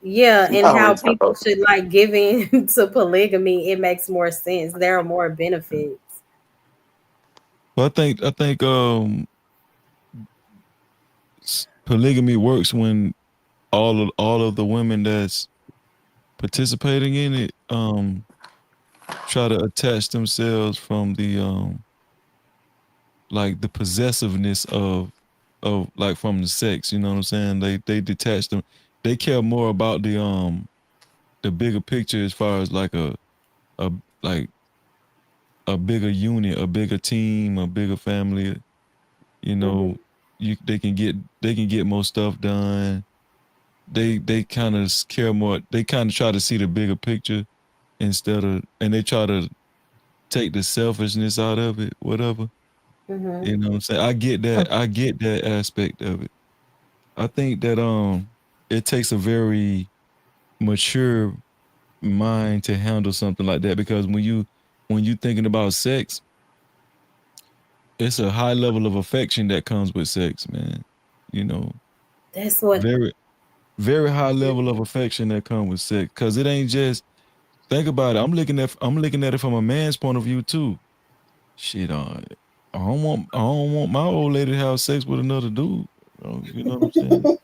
Yeah, and how people No, should like give in to polygamy. It makes more sense. There are more benefits. Well, I think polygamy works when all of the women that's participating in it try to attach themselves from the like the possessiveness of like from the sex. You know what I'm saying? They detach them. They care more about the bigger picture as far as like a like a bigger unit, a bigger team, a bigger family. You know, Mhm. they can get more stuff done. They kind of care more. They kind of try to see the bigger picture instead of, and they try to take the selfishness out of it, whatever. Mhm. You know what I'm saying? I get that. I get that aspect of it. I think that it takes a very mature mind to handle something like that because when you thinking about sex, it's a high level of affection that comes with sex, man. You know, That's what. very very high level of affection that comes with sex because it ain't just think about it. I'm looking at it from a man's point of view too. Shit, I don't want my old lady to have sex with another dude. You know what I'm saying?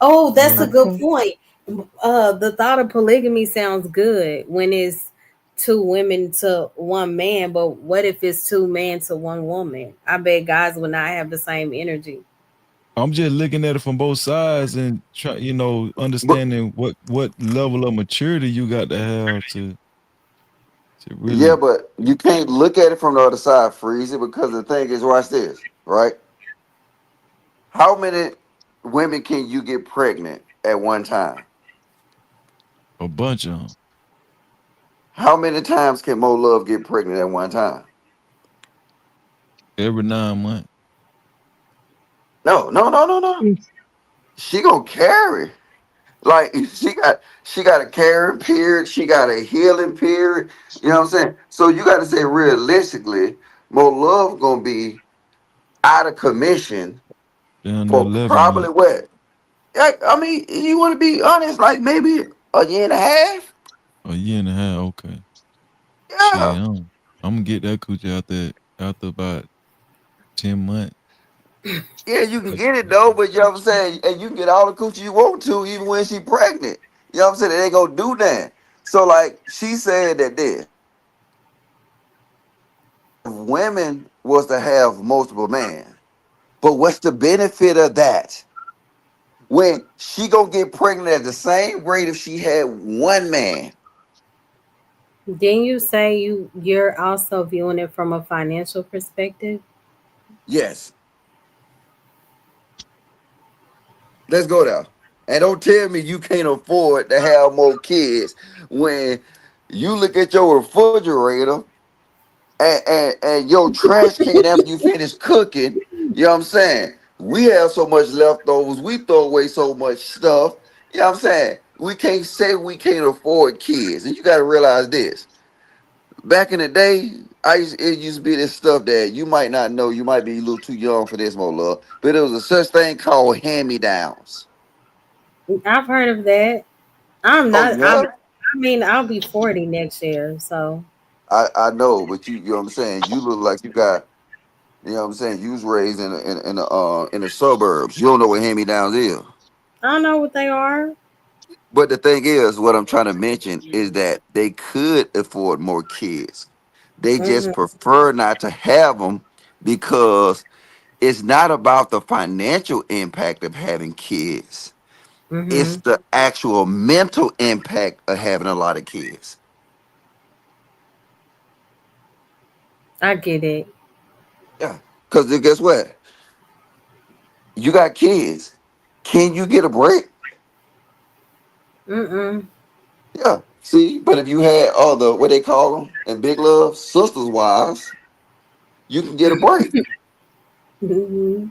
Oh, You that's a know, good Okay. point. The thought of polygamy sounds good when it's two women to one man, but what if it's two men to one woman? I bet guys would not have the same energy. I'm just looking at it from both sides and try, But understanding what level of maturity you got to yeah, really. but you can't look at it from the other side, freeze it, because the thing is, watch this, right? How many women can you get pregnant at one time? A bunch of them How many times can Mo Love get pregnant at one time? every 9 months. No, no, no, no, no. She gonna carry. Like she got a carrying period, she got a healing period. You know what I'm saying? So you got to say realistically, Mo Love gonna be out of commission Down to for 11 months, probably what? I mean, you want to be honest, like maybe a year and a half. a year and a half. Okay, shit, Yeah, I'm gonna get that coochie after about 10 months. yeah, you can get it though, but you know what I'm saying, and you can get all the coochie you want to, even when she pregnant. You know what I'm saying? They ain't gonna do that. So like she said that this if women was to have multiple men, but what's the benefit of that? When she gonna get pregnant at the same rate if she had one man. Didn't you say you're also viewing it from a financial perspective? Yes, let's go there. And don't tell me you can't afford to have more kids when you look at your refrigerator and your trash can after you finish cooking. You know what I'm saying? We have so much leftovers. We throw away so much stuff. You know what I'm saying? We can't say we can't afford kids. And you got to realize this. Back in the day, it used to be this stuff that you might not know. You might be a little too young for this, more love. But there was a such thing called hand-me-downs. I've heard of that. I'm Oh, not. you I'm. have? I mean, I'll be 40 next year, so I know, but you know what I'm saying? You look like you got, you know what I'm saying? You was raised in the suburbs. You don't know what hand-me-downs is. I don't know what they are. But the thing is, what I'm trying to mention is that they could afford more kids. They just Hmm. prefer not to have them because it's not about the financial impact of having kids. It's Hmm. the actual mental impact of having a lot of kids. I get it. Yeah. Because guess what? You got kids. Can you get a break? Mm-mm. Yeah. See, but if you had all the what they call them in Big Love, sisters wives, you can get a break. Hmm.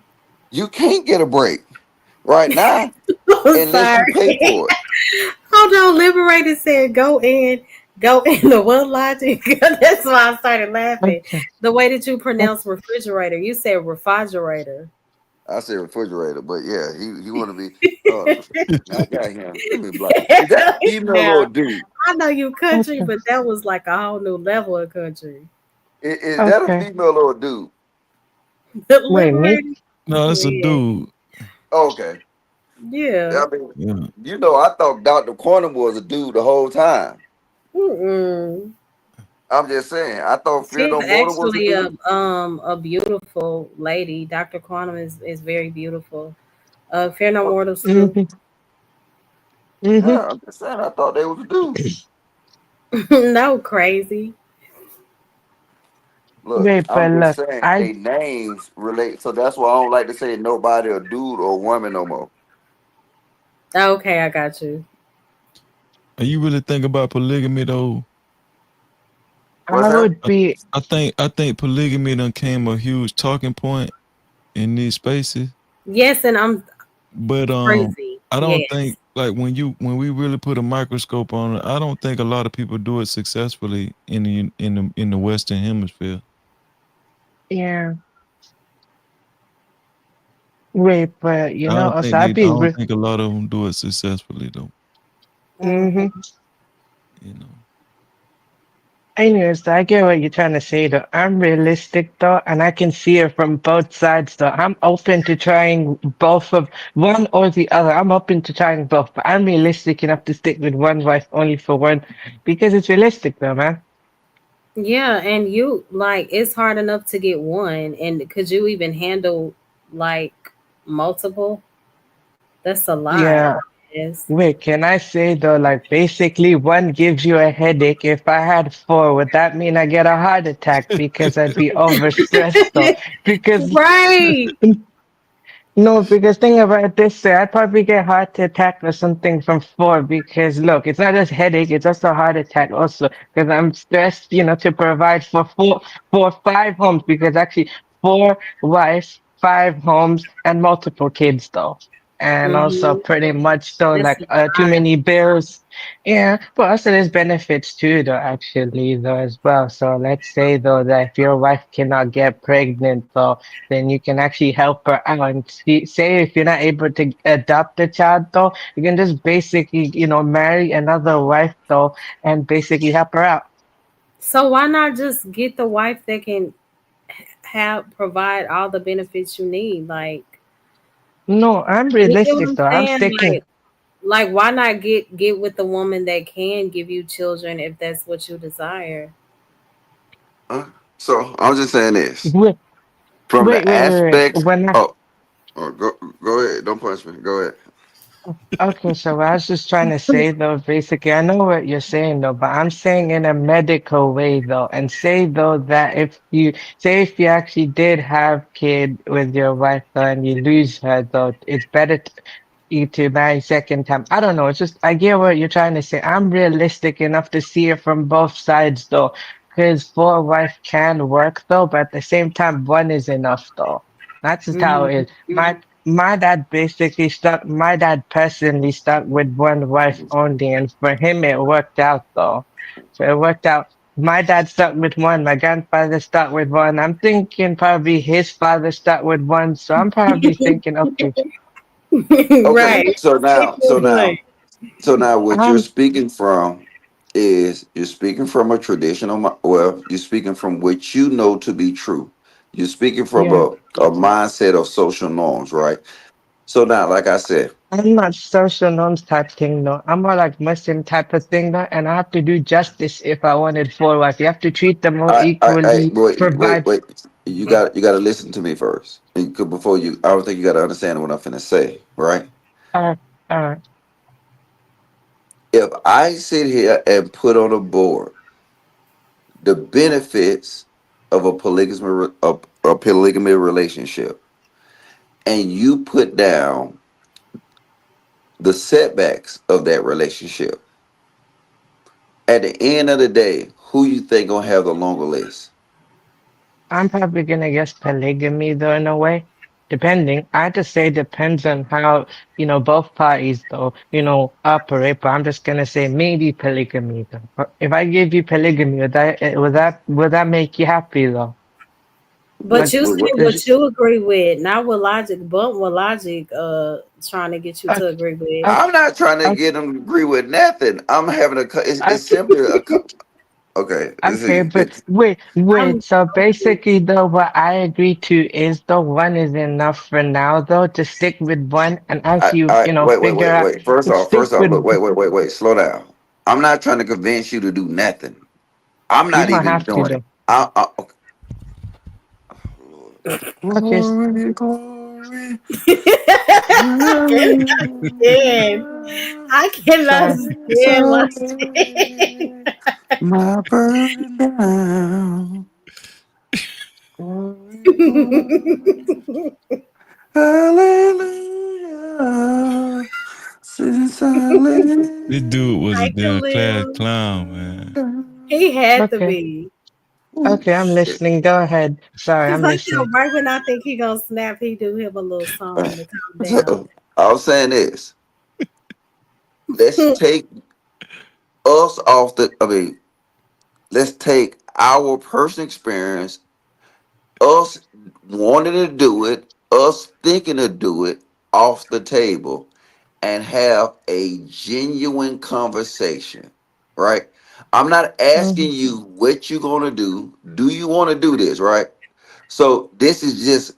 You can't get a break right now I'm unless you pay sorry. for it. Hold on. Liberator said, go in the what logic?" That's why I started laughing. Okay. The way that you pronounce refrigerator, you said refrigerator. I say refrigerator, but yeah, he want to be. I got him. Let me block. Is that a female or Now, a dude? I know you country, Okay. but that was like a whole new level of country. Is that a Okay. female or a dude? The Wait, me? liberator, No, that's a yeah, dude. Okay. yeah. I mean, Yeah. I thought Dr. Quantum was a dude the whole time. Mm-mm. I'm just saying. I thought Fear She's No Mortal was a actually dude. a beautiful lady. Dr. Quantum is very beautiful. Fear No Well, Mortals too. Mm-hmm. Mm-hmm. yeah, I'm just saying. I thought they was a dude. No crazy. Look, Wait, I'm but just look, saying they names relate. So that's why I don't like to say nobody a dude or woman no more. Okay, I got you. Are you really think about polygamy though? What's I that? would be. I think polygamy done came a huge talking point in these spaces. Yes, and I'm But crazy. I don't Yes. think like when we really put a microscope on it, I don't think a lot of people do it successfully in the Western Hemisphere. Yeah. Wait, but I don't also think I'd I be. don't think a lot of them do it successfully though. Mm-hmm. Mhm. You know. Anyways, I get what you're trying to say though. I'm realistic though, and I can see it from both sides though. I'm open to trying both of one or the other. I'm open to trying both, but I'm realistic enough to stick with one wife only for one because it's realistic though, man. Yeah, and you like it's hard enough to get one, and could you even handle like multiple? That's a lot. Yeah. Yes. Wait, can I say though, like basically one gives you a headache. If I had four, would that mean I get a heart attack because I'd be overstressed though? Because Right. no, because think about it this way, I'd probably get heart attack or something from four because look, it's not just headache, it's also heart attack also because I'm stressed, to provide for five homes because actually four wives, five homes, and multiple kids though. And also Hmm. pretty much though That's like a too lot. many bills. Yeah, but also there's benefits too though actually though as well. So let's say though that if your wife cannot get pregnant though then you can actually help her out. And say if you're not able to adopt a child, though, you can just basically, marry another wife, though, and basically help her out. So why not just get the wife that can have provide all the benefits you need? Like No, I'm you get what realistic, I'm though. I'm saying? sticking. Like why not get with the woman that can give you children if that's what you desire? Uh, so I'm just saying this Wait, from wait, the wait, wait, wait. aspects. When I Oh, go ahead. Don't punch me. Go ahead. Okay, so what I was just trying to say though, basically, I know what you're saying though, but I'm saying in a medical way though, and say though that if you actually did have kid with your wife though, and you lose her though, it's better you to marry second time. I don't know. It's just I get what you're trying to say. I'm realistic enough to see it from both sides though, because four wife can work though, but at the same time, one is enough though. That's just how Hmm. it is. My dad basically stuck, my dad personally stuck with one wife only, and for him it worked out though. So it worked out. My dad stuck with one, my grandfather stuck with one. I'm thinking probably his father stuck with one, so I'm probably thinking, okay, Okay. Right. So Take now, your so point. now, so now, what you're I'm speaking from is you're speaking from a traditional. Well, you're speaking from what you know to be true. You're speaking from yeah, a mindset of social norms, right? So now, like I said, I'm not social norms type thing though. I'm more like Muslim type of thing though, and I have to do justice if I wanted four wives. You have to treat them all I equally, wait, provide. wait. You got to listen to me first. Before you, I don't think you got to understand what I'm finna say, right? Uh, uh, If I sit here and put on a board the benefits of a polygamy relationship, and you put down the setbacks of that relationship, at the end of the day, who you think gonna have the longer list? I'm probably gonna guess polygamy though in a way. Depending. I just say depends on how, both parties though, operate, but I'm just gonna say maybe polygamy though. But if I give you polygamy, would that make you happy though? But Like you What, say what, is what you agree with, not what logic, but what logic trying to get you to okay, agree with. okay, I'm not trying to okay, get them to agree with nothing. I'm having it's okay. simply okay. Okay, but It's, wait. I'm So basically, though, what I agree to is the one is enough for now, though, to stick with one, and as you, figure out, First stick off, with. look, wait. Slow down. I'm not trying to convince you to do nothing. I'm You not might even have to doing it. though. Okay. Lord. Okay. Glory, glory, Stand. hallelujah. I cannot So Since stand I my laid my burden down. Glory, glory, hallelujah. Since I This dude laid was a Hi, damn class Khalil. clown, my burden man. He down. had to okay. be. Oh Okay, I'm shit. listening. Go ahead. Sorry, Cause I'm I know listening. right when I think he gonna snap, he do him a little song to calm down. So I was saying this. Let's take us off the. I mean, let's take our personal experience, us wanting to do it, us thinking to do it, off the table, and have a genuine conversation. Right? I'm not Hmm. asking you what you're gonna do. Do you want to do this? Right? So this is just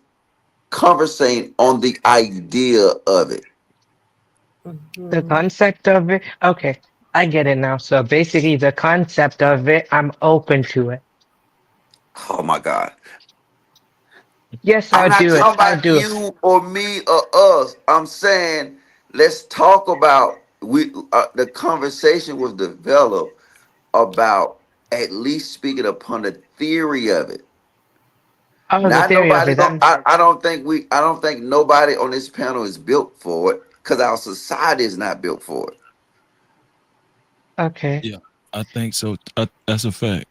conversating on the idea of it. The Mhm. concept of it. Okay, I get it now. So basically, the concept of it, I'm open to it. Oh my God. Yes, I'm I'll not do talking it. I'll about do it. you or me or us. I'm saying let's talk about the conversation was developed about at least speaking upon the theory of it. Oh, the Not theory of nobody it. go. I don't think nobody on this panel is built for it because our society is not built for it. Okay. Yeah, I think so. That's a fact.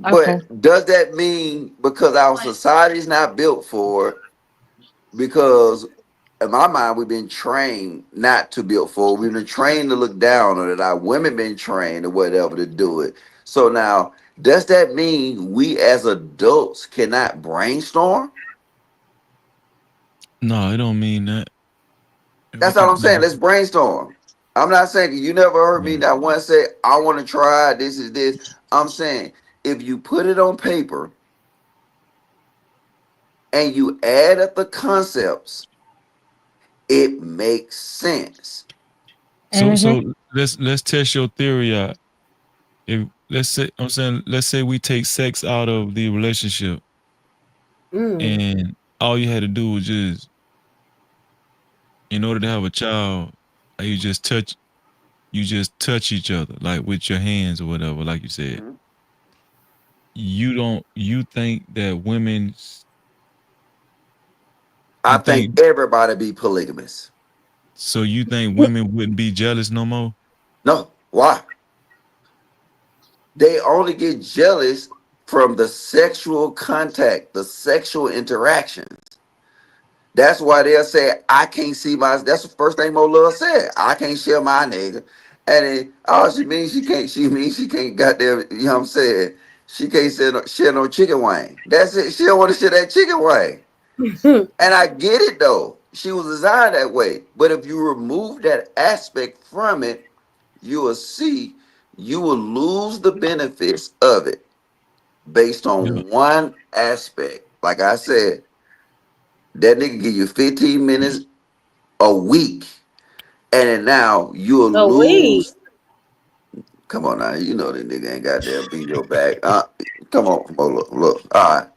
Okay. But does that mean because our society is not built for it? Because in my mind, we've been trained not to build forward. We've been trained to look down on it. Our women been trained or whatever to do it. So now, does that mean we as adults cannot brainstorm? No, it don't mean that. We That's all can. I'm saying. Let's brainstorm. I'm not saying you never heard me Yeah. that once say I want to try this is this. I'm saying if you put it on paper and you add up the concepts, it makes sense. So Mm-hmm. so let's test your theory out. If let's say I'm saying let's say we take sex out of the relationship Mm. and all you had to do was just in order to have a child, you just touch each other like with your hands or whatever, like you said. Mhm. You think that women I you think think everybody be polygamous. so you think women wouldn't be jealous no more? No, why? They only get jealous from the sexual contact, the sexual interactions. That's why they'll say, I can't see my that's the first thing Mo Love said. I can't share my nigga. And then oh she means she can't goddamn, you know what I'm saying? She can't share no chicken wing. That's it. She don't want to share that chicken wing. And I get it though. She was designed that way. But if you remove that aspect from it, you will see you will lose the benefits of it based Yeah. on one aspect. Like I said, that nigga give you 15 minutes a week, and then now you'll A week. lose. Come on now, you know that nigga ain't got there beat your back. Come on, look. All right.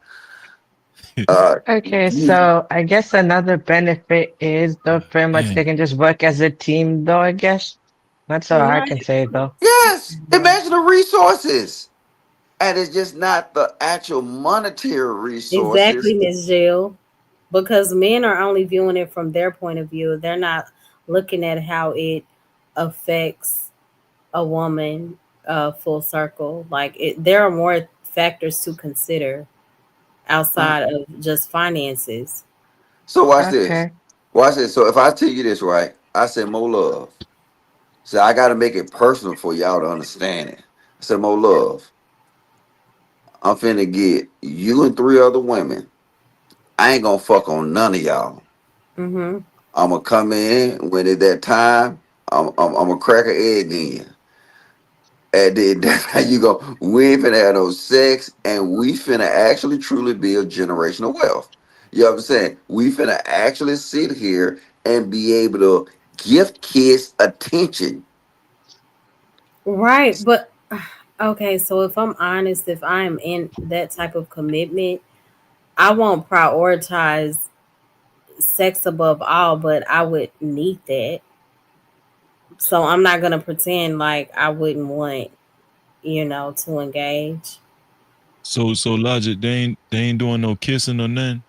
Okay, You, so I guess another benefit is though pretty much they Dang. can just work as a team though, I guess. That's all I Right. can say though. yes, imagine the resources. And it's just not the actual monetary resources. Exactly, Miss Jill. Because men are only viewing it from their point of view. They're not looking at how it affects a woman full circle. Like there are more factors to consider Uh, outside of just finances. So watch this. Okay. Watch this. So if I tell you this right, I said more love. So I got to make it personal for y'all to understand it. I said more love. I'm finna get you and three other women. I ain't gonna fuck on none of y'all. Mm-hmm. I'm gonna come in when it's that time. I'm gonna crack an egg in. And then that's how you go. We ain't finna have no sex, and we finna actually truly build generational wealth. You know what I'm saying? We finna actually sit here and be able to give kids attention. Right, but Okay, so if I'm honest, if I am in that type of commitment, I won't prioritize sex above all, but I would need that. So I'm not gonna pretend like I wouldn't want, to engage. So logic, they ain't doing no kissing or nothing.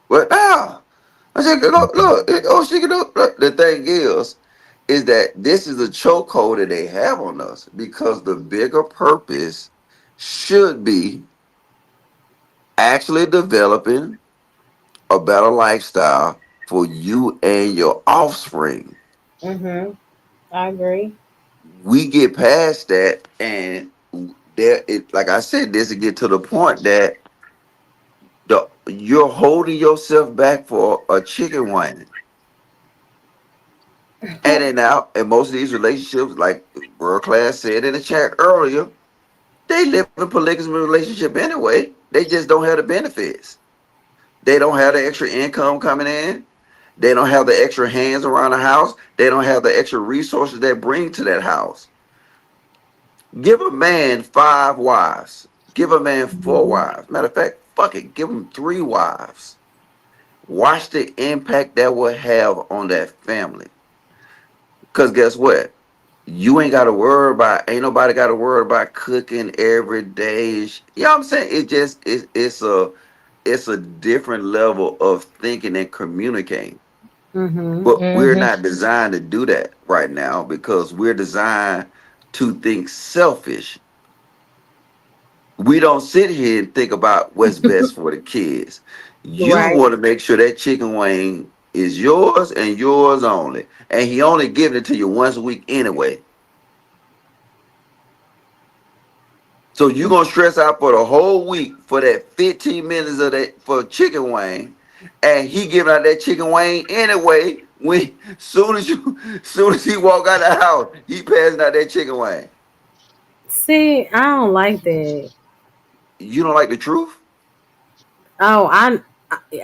But now, I said, look, Okay. look, she can do. Look, the thing is that this is a chokehold that they have on us because the bigger purpose should be actually developing a better lifestyle for you and your offspring. Mhm. I agree. We get past that, and like I said, this to get to the point that you're holding yourself back for a chicken wing. And then now, in most of these relationships, like World Class said in the chat earlier, they live in a polygamous relationship anyway. They just don't have the benefits. They don't have the extra income coming in. They don't have the extra hands around the house. They don't have the extra resources that bring to that house. Give a man 5 wives. Give a man 4 wives. Matter of fact, fuck it. Give him 3 wives. Watch the impact that will have on that family. Because guess what? You ain't got to worry about, ain't nobody got to worry about cooking every day. You know what I'm saying? It's a different level of thinking and communicating. Mhm. But we're Mhm. not designed to do that right now because we're designed to think selfish. We don't sit here and think about what's best for the kids. You Right. want to make sure that chicken wing is yours and yours only. And he only giving it to you once a week anyway. So you're gonna stress out for the whole week for that 15 minutes of that for chicken wing, and he giving out that chicken wing anyway. When soon as he walk out the house, he passing out that chicken wing. See, I don't like that. You don't like the truth? Oh,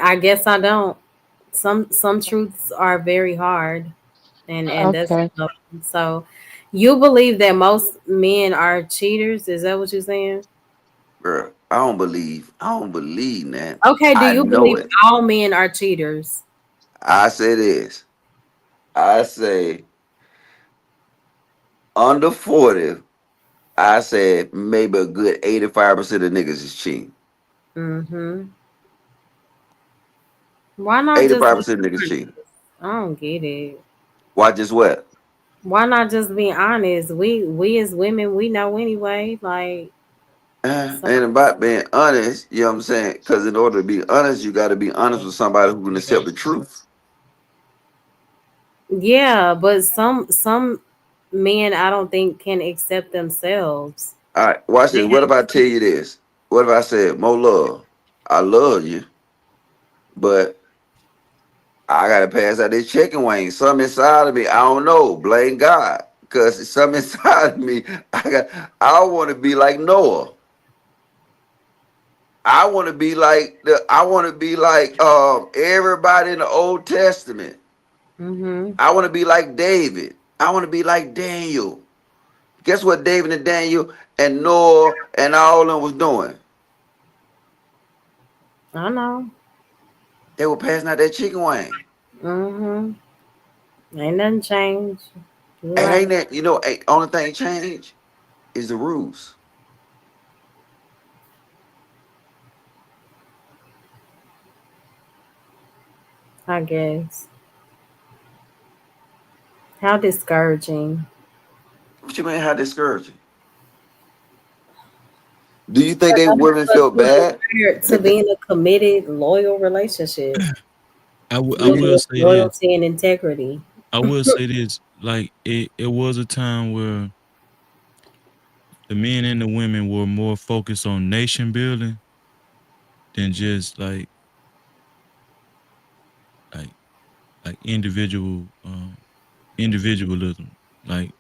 I guess I don't. Some truths are very hard, and that's Okay. one of them. So, you believe that most men are cheaters? Is that what you're saying? Girl, I don't believe that. Okay. Do I you know believe it. all men are cheaters? I say this. I say under 40, I said maybe a good 85% of niggas is cheating. Mm-hmm. Why not just be 85% of niggas honest? cheating. I don't get it. Why just what? Why not just be honest? We as women, we know anyway. Like, so Ain't about being honest, you know what I'm saying? Because in order to be honest, you got to be honest with somebody who can accept the truth. yeah, but some men I don't think can accept themselves. All right, watch They this. What if I have tell you this? What if I said, Mo Love, I love you, but I got to pass out this chicken wing. Something inside of me, I don't know, blame God. Because something inside of me, I want to be like Noah. I want to be like everybody in the Old Testament. mm-hmm. I want to be like David. I want to be like Daniel. Guess what David and Daniel and Noah and all of them was doing? I know. They were passing out that chicken wing. Mm-hmm. Ain't nothing changed. You're And ain't right. that, only thing changed is the rules. I guess. How discouraging. What you mean how discouraging? Do you think Because they I'm women so feel too bad? tired to That be in a committed, loyal relationship I filled will with say this. loyalty and integrity. I will say this. Like it was a time where the men and the women were more focused on nation building than just like like individualism. Like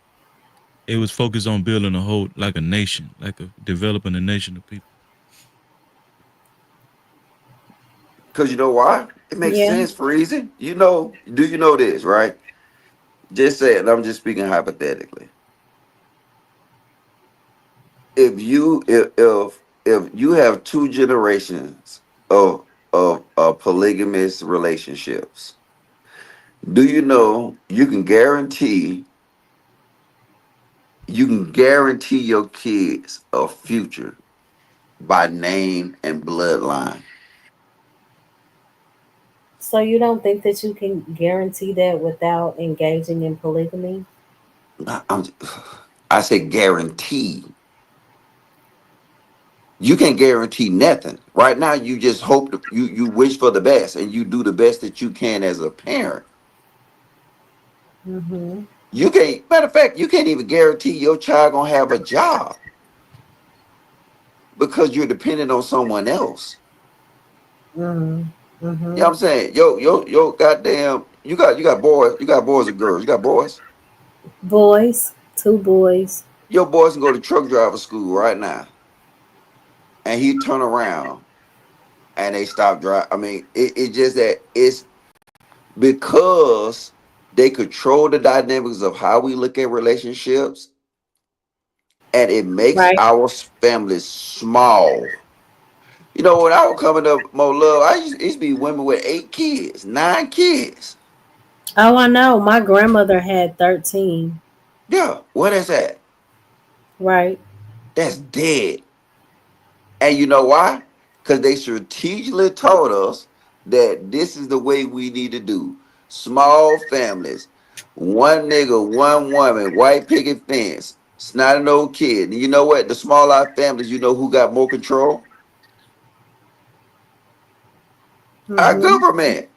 it was focused on building a whole like a nation, like a developing a nation of people. because you know why? It makes Yeah. sense for reason. Do you know this, right? Just say it, and I'm just speaking hypothetically. if you have two generations of polygamous relationships, do you know you can guarantee your kids a future by name and bloodline? So you don't think that you can guarantee that without engaging in polygamy? I'm, I say guarantee. You can't guarantee nothing. Right now, you just hope you wish for the best and you do the best that you can as a parent. Mm-hmm. You can't. Matter of fact, you can't even guarantee your child gonna have a job because you're dependent on someone else. Mm-hmm. You know Mm-hmm. what I'm saying? Yo, goddamn, you got boys or girls, you got boys. Boys, two boys. Your boys can go to truck driver school right now, and he turn around and they stop driving. I mean, it just that it's because they control the dynamics of how we look at relationships, and it makes Right. our families small. You know, when I was coming up, more love, I used to be women with 8 kids, 9 kids. Oh, I know. My grandmother had 13. Yeah, what is that? Right. That's dead. And you know why? Because they strategically told us that this is the way we need to do. Small families, one nigga, one woman, white picket fence. It's not an old kid. And you know what? The smaller families, you know who got more control? Our Mm-hmm. government.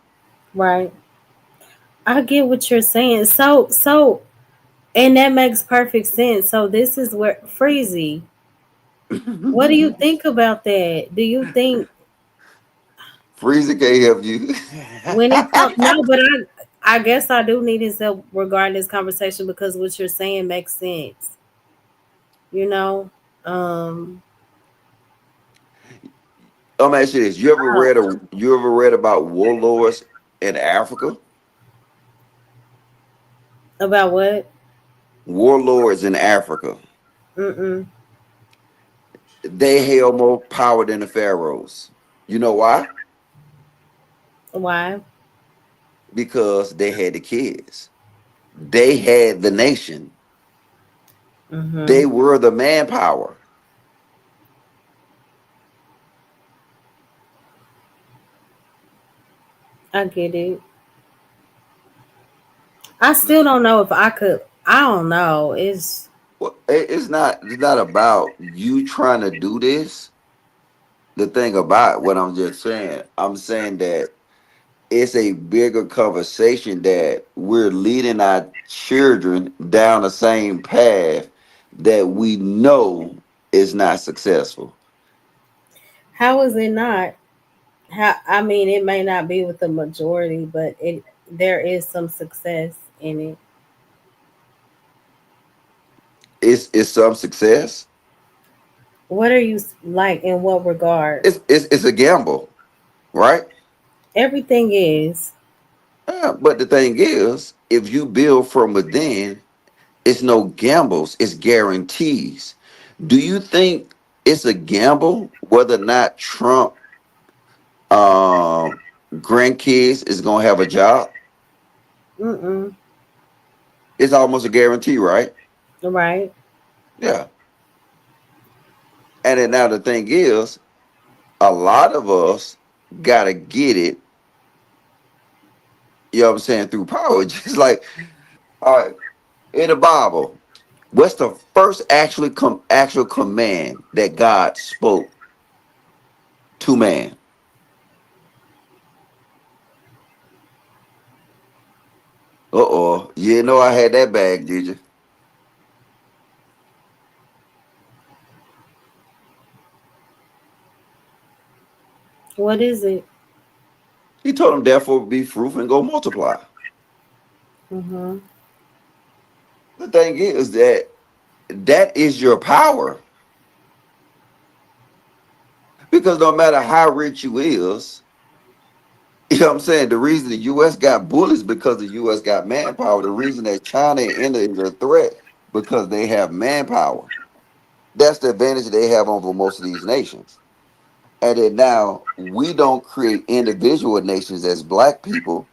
Right. I get what you're saying. So, and that makes perfect sense. So this is where Freezy. What do you think about that? Do you think Freezer can't help you. when it comes? No, but I guess I do need his help regarding this conversation because what you're saying makes sense. You know, um, I'm asking you this: you ever read about warlords in Africa? about what? Warlords in Africa, Mm-mm. they held more power than the pharaohs. You know why? Why? Because they had the kids. They had the nation. Mm-hmm. They were the manpower. I get it. I still don't know if I could. I don't know. It's Well, it's not about you trying to do this. The thing about what I'm saying that it's a bigger conversation that we're leading our children down the same path that we know is not successful. how is it not? How I mean, it may not be with the majority, but it there is some success in it. It's some success. What are you like in what regard? It's a gamble, right? Everything is. But the thing is, if you build from within, it's no gambles, it's guarantees. Do you think it's a gamble whether or not Trump um grandkids is gonna have a job? Mm-mm. It's almost a guarantee, right? Right. Yeah. And then now the thing is, a lot of us gotta get it, you know what I'm saying, through power. Just like, all right, in the Bible, what's the first actual command that God spoke to man? Uh-oh. You didn't know I had that bag, did you? What is it? He told him, therefore, be fruitful and go multiply. Mm-hmm. The thing is that is your power. Because no matter how rich you is, you know what I'm saying? The reason the US got bullies because the US got manpower. The reason that China and India is a threat because they have manpower. That's the advantage they have over most of these nations. And then now we don't create individual nations as black people.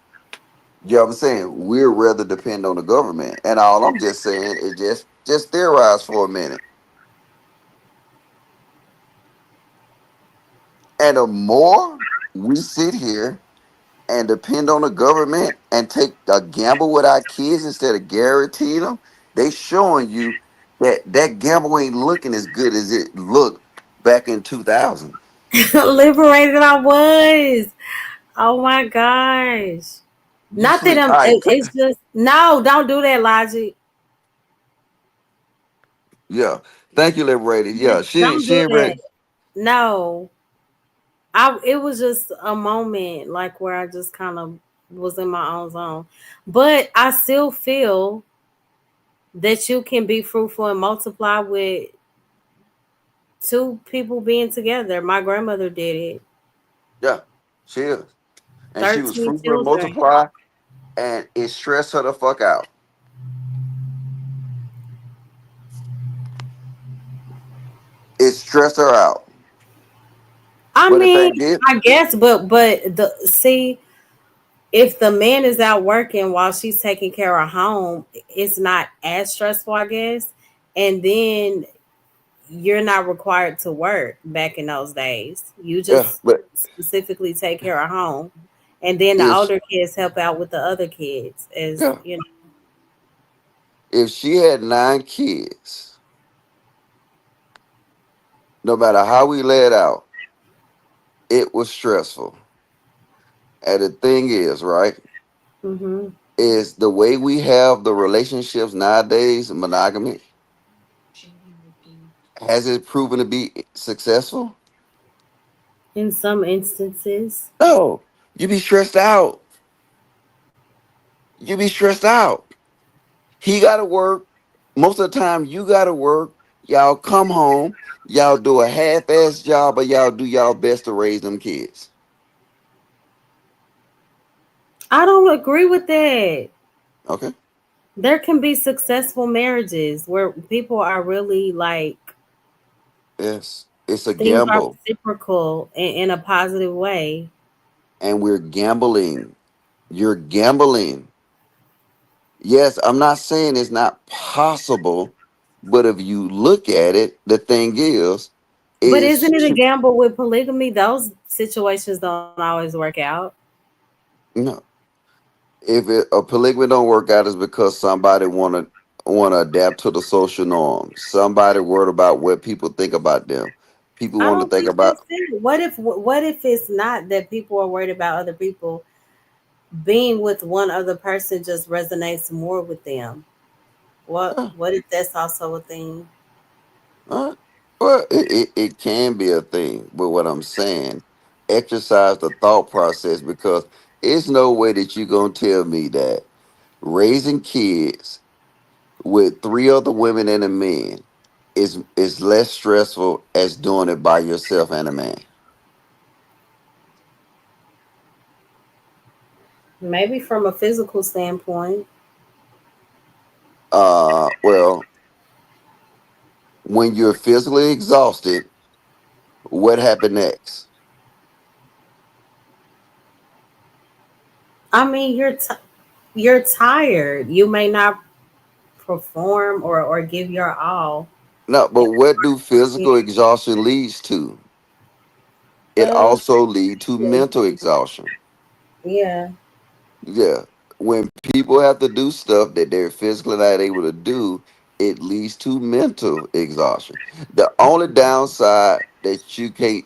You know what I'm saying? We're rather depend on the government. And all I'm just saying is just theorize for a minute. And the more we sit here and depend on the government and take a gamble with our kids instead of guaranteeing them, they showing you that that gamble ain't looking as good as it looked back in 2000. Liberated I was. Oh my gosh. You Not that sleep. All right. it's just no, don't do that, Logic. Yeah. Thank you, Liberated. Yeah. Don't She do ain't that. ready. No. It was just a moment like where I just kind of was in my own zone. But I still feel that you can be fruitful and multiply with two people being together. My grandmother did it. Yeah. She is. And she was 13 fruitful and children. multiply, and it stressed her the fuck out. It stressed her out. I But the mean, thing is, I guess, but the see, if the man is out working while she's taking care of home, it's not as stressful, I guess. And then you're not required to work back in those days. You yeah, just but specifically take care of home. And then the if older kids help out with the other kids as yeah, you know. if she had 9 kids, no matter how we lay it out, it was stressful. And the thing is, right, Hmm. is the way we have the relationships nowadays, monogamy, has it proven to be successful? In some instances. No. You be stressed out. You be stressed out. He got to work. Most of the time, you got to work. Y'all come home. Y'all do a half-ass job, or y'all do y'all best to raise them kids. I don't agree with that. Okay. There can be successful marriages where people are really like Yes. It's a things are gamble, reciprocal in a positive way. and we're gambling. You're gambling. Yes, I'm not saying it's not possible, but if you look at it, the thing But is isn't it a gamble with polygamy? Those situations don't always work out. no. If a polygamy don't work out, is because somebody want to adapt to the social norms. Somebody worried about what people think about them. People I want to don't think think that's about it. What if it's not that people are worried about other people? Being with one other person just resonates more with them. uh, What if that's also a thing? uh, well, it can be a thing, but what I'm saying, exercise the thought process, because it's no way that you're gonna tell me that raising kids with 3 other women and a man is less stressful as doing it by yourself and a man. Maybe from a physical standpoint. Well, when you're physically exhausted, what happened next? I mean, you're tired. You may not perform or give your all. No, but what do Yeah. physical exhaustion leads to? It Uh, also lead to mental exhaustion. yeah. Yeah. When people have to do stuff that they're physically not able to do, it leads to mental exhaustion. The only downside that you can't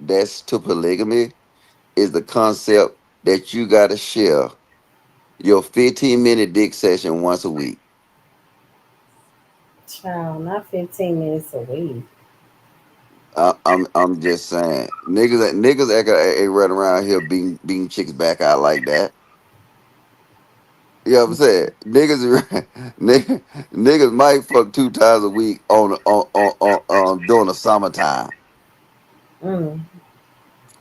that's to polygamy is the concept that you gotta share your 15-minute dick session once a week. Child, not 15 minutes a week. I'm just saying, niggas ain't running around here beating chicks back out like that. You know what I'm saying? Niggas might fuck 2 times a week on during the summertime, Mm,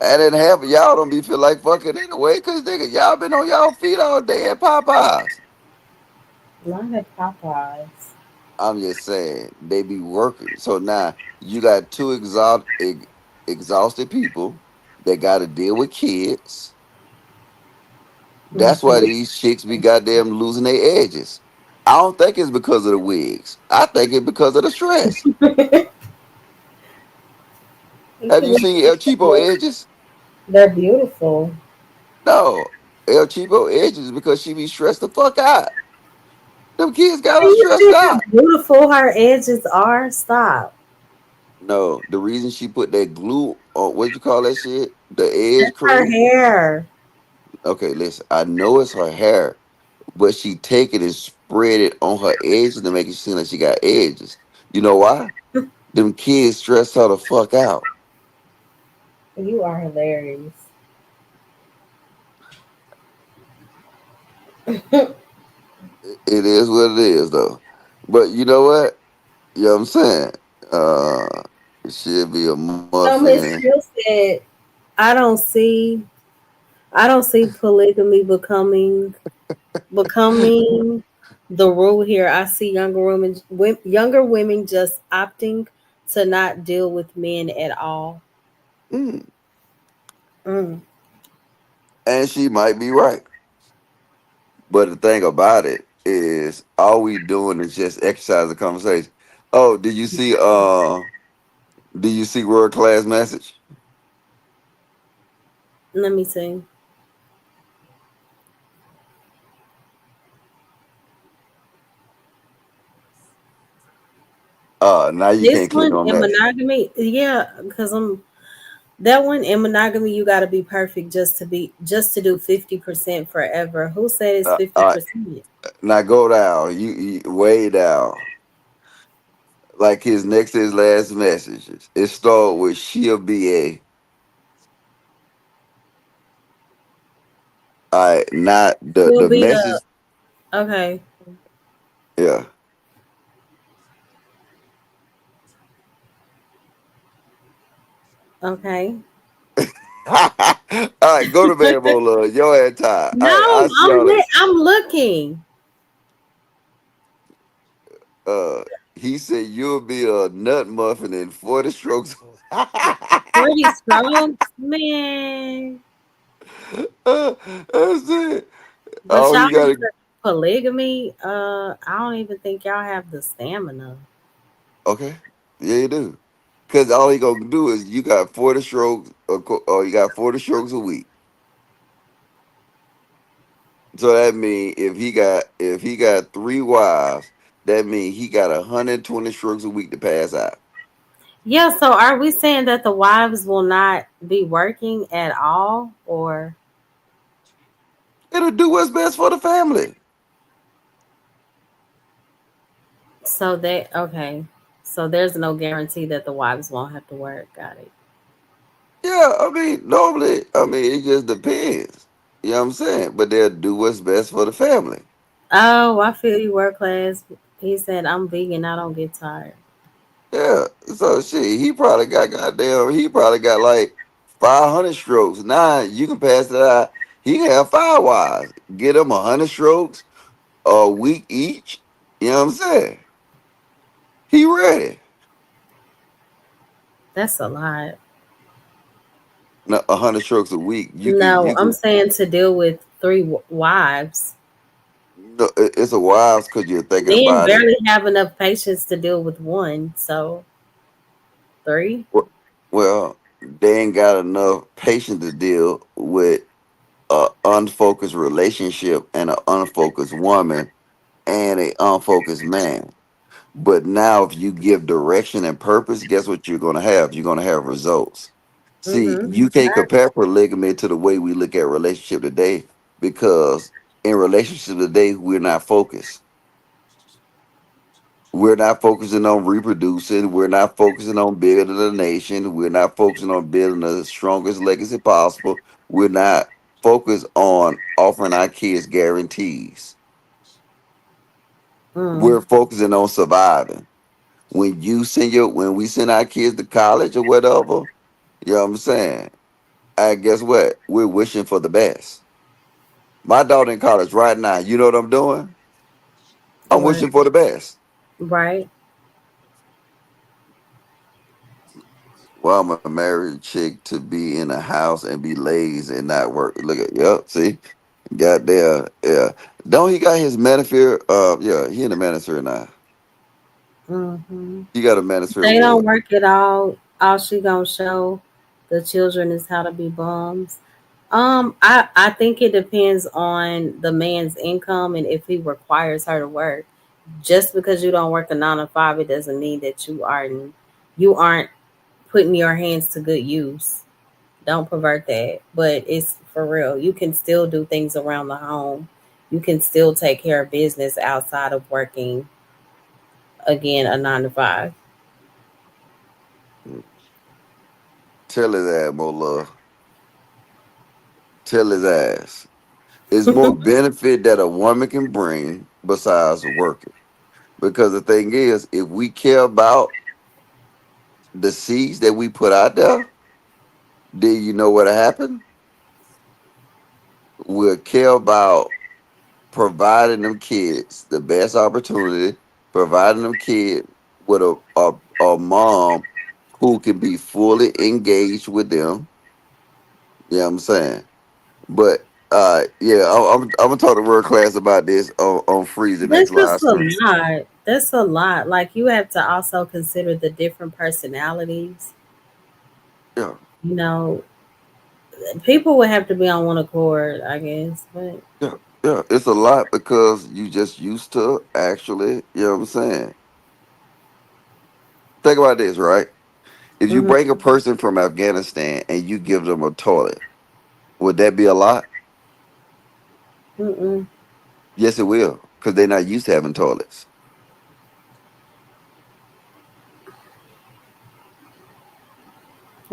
and then half of y'all don't be feel like fucking anyway, cause nigga y'all been on y'all feet all day at Popeyes. not at Popeyes. I'm just saying they be working. So now you got two exhausted people that got to deal with kids. That's why Mhm. these chicks be goddamn losing their edges. I don't think it's because of the wigs. I think it's because of the stress. Have you seen El Cheapo edges? They're beautiful. No. El Cheapo edges because she be stressed the fuck out. Them kids got Are her you stressed see how out. beautiful her edges are? Stop. No, the reason she put that glue on, what you call that shit? The edge That's her cream. hair. Okay, listen, I know it's her hair, but she take it and spread it on her edges to make it seem like she got edges. You know why? Them kids stress her the fuck out. You are hilarious. It is what it is, though. But you know what? You know what I'm saying? It should be a So Miss muffin. Hill said, I don't see I don't see polygamy becoming the rule here. I see younger women just opting to not deal with men at all. Mm. Mm. And she might be right. But the thing about it is, all we doing is just exercise the conversation. Oh, did you see World Class Message? Let me see. Now you This can't click one on in that. monogamy, yeah, because I'm that one in monogamy. You got to be perfect just to do 50% forever. Who said it's Uh, fifty uh, percent? Now go down. You way down. Like his next to his last messages. It started with she'll be a. Not She'll the be message. a okay, Yeah. okay. All right, go to bed, Mola. Your ass tired. All No, right, I'll see y'all later. I'm looking. Uh, he said you'll be a nut muffin in 40 strokes. Pretty strokes, man. That's it. But Oh, y'all you gotta. into polygamy, I don't even think y'all have the stamina. Okay, yeah, you do. Cause all he gonna do is you got 40 strokes, or you got 40 strokes a week. So that means if he got three wives, that means he got 120 strokes a week to pass out. Yeah, so are we saying that the wives will not be working at all, or It'll do what's best for the family. so they okay? So there's no guarantee that the wives won't have to work. Got it. Yeah, I mean, normally, it just depends. You know what I'm saying? But they'll do what's best for the family. Oh, I feel you, work class. He said, I'm vegan. I don't get tired. Yeah. So shit, he probably got like 500 strokes. Now you can pass it out. He can have five wives. Get him 100 strokes a week each. You know what I'm saying? He ready. That's a lot. No, 100 strokes a week. No, You I'm can. saying to deal with three wives. No, it's a wives because you're thinking Men about it. barely have enough patience to deal with one. So three. Well, they ain't got enough patience to deal with a unfocused relationship and an unfocused woman and a unfocused man. But now, if you give direction and purpose, guess what you're going to have? You're going to have results. See, Mm-hmm. you can't compare polygamy to the way we look at relationship today because in relationship today, we're not focused. We're not focusing on reproducing. We're not focusing on building a nation. We're not focusing on building the strongest legacy possible. We're not focused on offering our kids guarantees. Mm. We're focusing on surviving. When we send our kids to college or whatever, you know what I'm saying? And guess what? We're wishing for the best. My daughter in college right now, you know what I'm doing? I'm What? wishing for the best. Right. Well, I'm a married chick to be in a house and be lazy and not work. Look at, yep, see? Got there, yeah. Don't he got his manosphere? Yeah, he in the manosphere now. Hmm. He got a manosphere They don't award. work it out. All she gonna show the children is how to be bums. I think it depends on the man's income and if he requires her to work. Just because you don't work a 9 to 5, it doesn't mean that you aren't putting your hands to good use. Don't pervert that. But it's for real. You can still do things around the home. You can still take care of business outside of working again a 9 to 5. Tell his ass, more love. Tell his ass. It's more benefit that a woman can bring besides working. Because the thing is, if we care about the seeds that we put out there, then you know what'll happen? We'll care about providing them kids the best opportunity, providing them kids with a mom who can be fully engaged with them. You know what I'm saying? But yeah, I'm gonna talk to world class about this on Freeze the next That's live just a stream. lot. That's a lot. Like you have to also consider the different personalities. Yeah, You know, people would have to be on one accord, I guess. But yeah, yeah. It's a lot because you just used to actually, you know what I'm saying? Think about this, right? If you mhm, bring a person from Afghanistan and you give them a toilet, would that be a lot? mm-mm. Yes, it will, because they're not used to having toilets.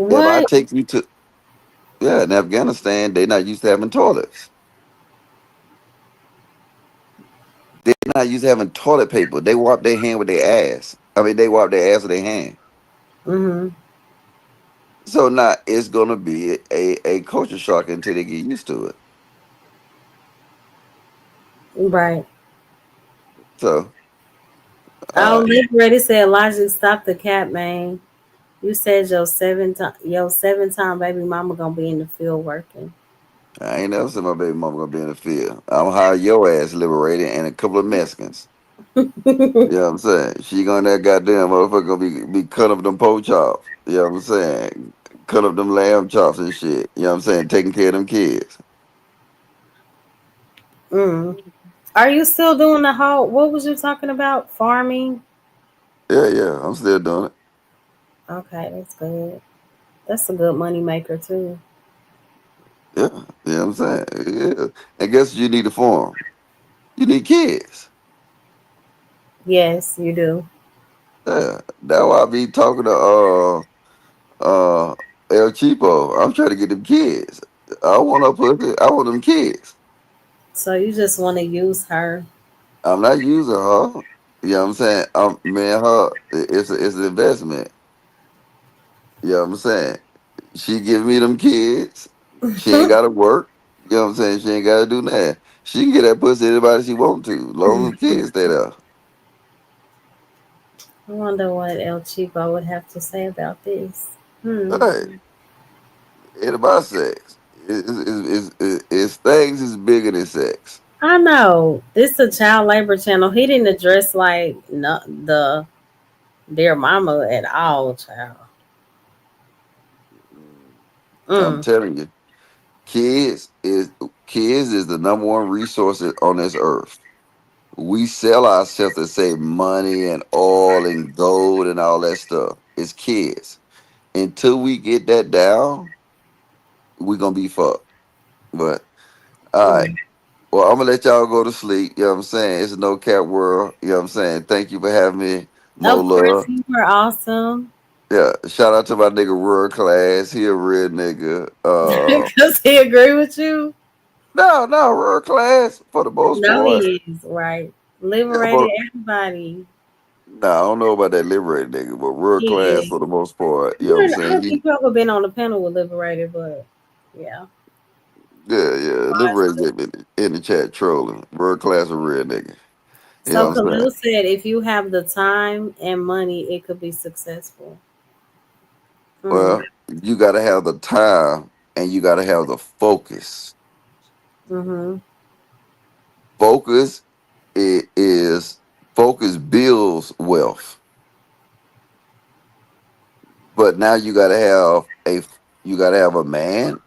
If I What? take you to, yeah, in Afghanistan, they're not used to having toilets. They're not used to having toilet paper. They wipe their hand with their ass. I mean, they wipe their ass with their hand. Hmm. So now it's gonna be a culture shock until they get used to it. Right. So Oh, uh, Liberated said, Logic, stop the cat, man. You said your 7 time baby mama gonna be in the field working. I ain't never said my baby mama gonna be in the field. I'm hire your ass liberated and a couple of Mexicans. You know what I'm saying? She gonna that goddamn motherfucker gonna be cut up them pork chops. You know what I'm saying? Cut up them lamb chops and shit. You know what I'm saying? Taking care of them kids. Mm. Are you still doing the whole? What was you talking about? Farming? Yeah, yeah. I'm still doing it. Okay, that's good. That's a good money maker too. Yeah. You know what I'm saying? Yeah. And guess what you need to form? You need kids. Yes, you do. Yeah. That's why I be talking to El Cheapo. I'm trying to get them kids. I want to put it, I want them kids. So you just want to use her. I'm not using her. You know what I'm saying? Man, her it's an investment. You know what I'm saying? She give me them kids. She ain't gotta work. You know what I'm saying? She ain't gotta do that. She can get that pussy anybody she want to, long as the kids stay there. I wonder what El Chico would have to say about this. Hmm. Hey, ain't about sex. It's things is bigger than sex. I know this is a child labor channel. He didn't address like no, the dear mama at all, child. I'm Mm. telling you, kids is kids is the number one resource on this earth. We sell ourselves to save money and oil and gold and all that stuff. It's kids. Until we get that down, we gonna be fucked. But all right. Mm. Well, I'm gonna let y'all go to sleep. You know what I'm saying? It's a no cap world. You know what I'm saying? Thank you for having me. Mo Of course, love. you were awesome. Yeah. Shout out to my nigga World Class. He a real nigga. Because he agree with you. No, World Class for the most No, part. he is right. Yeah, Liberated but everybody. no, I don't know about that liberated nigga, but World He Class is. for the most part. You know what I'm I saying? don't think you've ever been on a panel with Liberated, but yeah. Yeah, yeah. Liberated get me in the chat trolling. World Class a real nigga. You know So what I'm saying? Khalil said, if you have the time and money, it could be successful. Mm, Well, you got to have the time and you got to have the focus. mm-hmm. Focus is focus builds wealth, but now you got to have a man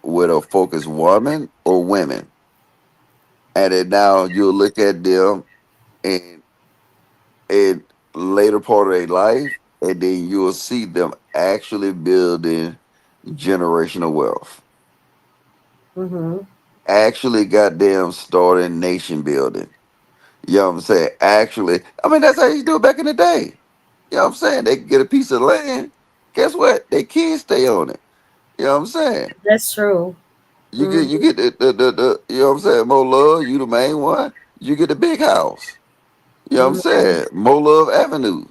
with a focused woman or women, and then now you'll look at them in in later part of their life, and then you'll see them actually building generational wealth. Mm-hmm. Actually, goddamn, starting nation building. You know what I'm saying? Actually, I mean that's how you do it back in the day. You know what I'm saying? They get a piece of land. Guess what? Their kids stay on it. You know what I'm saying? That's true. You Mm-hmm. get the you know what I'm saying? More love, you the main one. You get the big house. You know what I'm Mm-hmm. saying? More love avenue.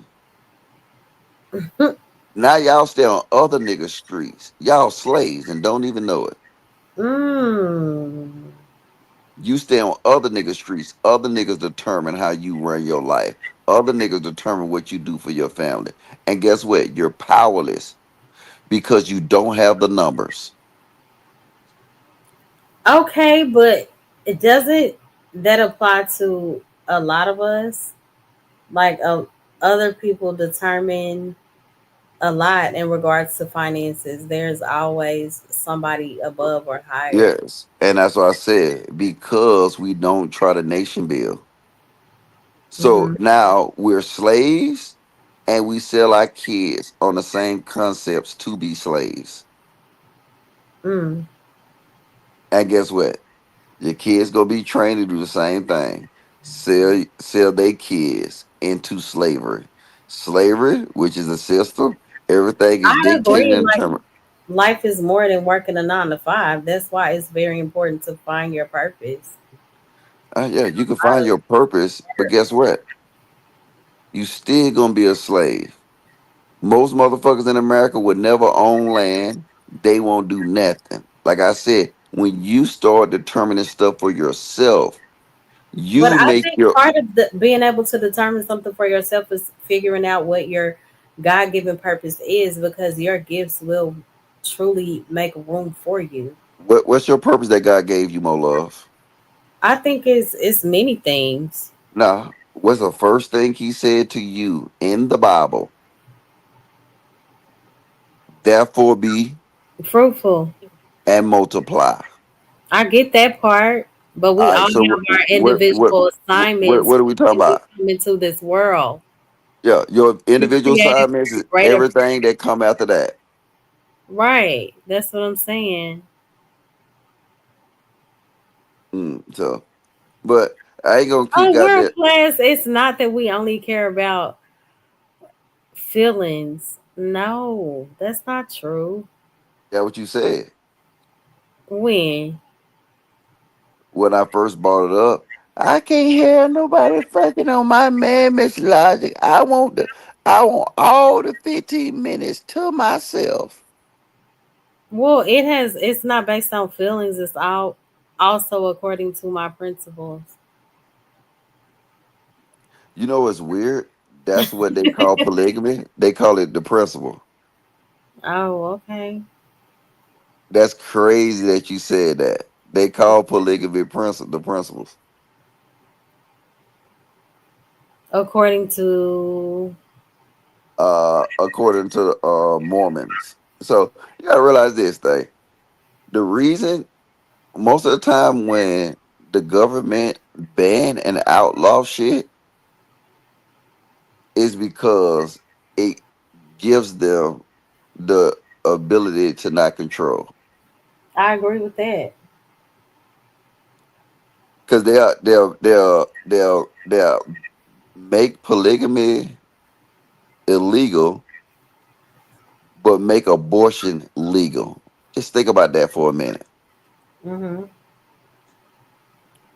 Now y'all stay on other niggas' streets. Y'all slaves and don't even know it. Mm. You stay on other niggas' streets. Other niggas determine how you run your life. Other niggas determine what you do for your family. And guess what? You're powerless because you don't have the numbers. Okay, but it doesn't that apply to a lot of us? Like other people determine a lot in regards to finances. There's always somebody above or higher. Yes. And that's what I said. Because we don't try to nation build. So Mm-hmm. now we're slaves and we sell our kids on the same concepts to be slaves. Mm. And guess what? Your kids gonna be trained to do the same thing. Sell their kids into slavery. Slavery, which is a system, everything is I dictated agree. and Like determined. life is more than working a 9 to 5. That's why it's very important to find your purpose. Yeah, you can find your purpose, but guess what? You still gonna be a slave. Most motherfuckers in America would never own land. They won't do nothing. Like I said, when you start determining stuff for yourself, But you I make think your part of being able to determine something for yourself is figuring out what your God given purpose is, because your gifts will truly make room for you. what's your purpose that God gave you, more love? I think it's many things. Now, what's the first thing he said to you in the Bible? Therefore be Fruitful. and multiply. I get that part, but we All all right, so have our individual assignments what are we talking when we about? come into this world. Yeah, your We're individual created assignments for is greater. everything that come after that. Right. That's what I'm saying. So, but I ain't gonna keep Oh, got world that. class. It's not that we only care about feelings. No, that's not true. That what you said When? when I first brought it up. I can't hear nobody fucking on my man, Miss Logic. I want all the 15 minutes to myself. Well, it's not based on feelings. It's all also according to my principles. You know what's weird? That's what they call polygamy. They call it the principle. Oh, okay. That's crazy that you said that. They call polygamy the principles. According to According to Mormons. So you gotta realize this thing. The reason most of the time when the government ban and outlaw shit is because it gives them the ability to not control. I agree with that. Because they'll make polygamy illegal, but make abortion legal. Just think about that for a minute. Mm-hmm.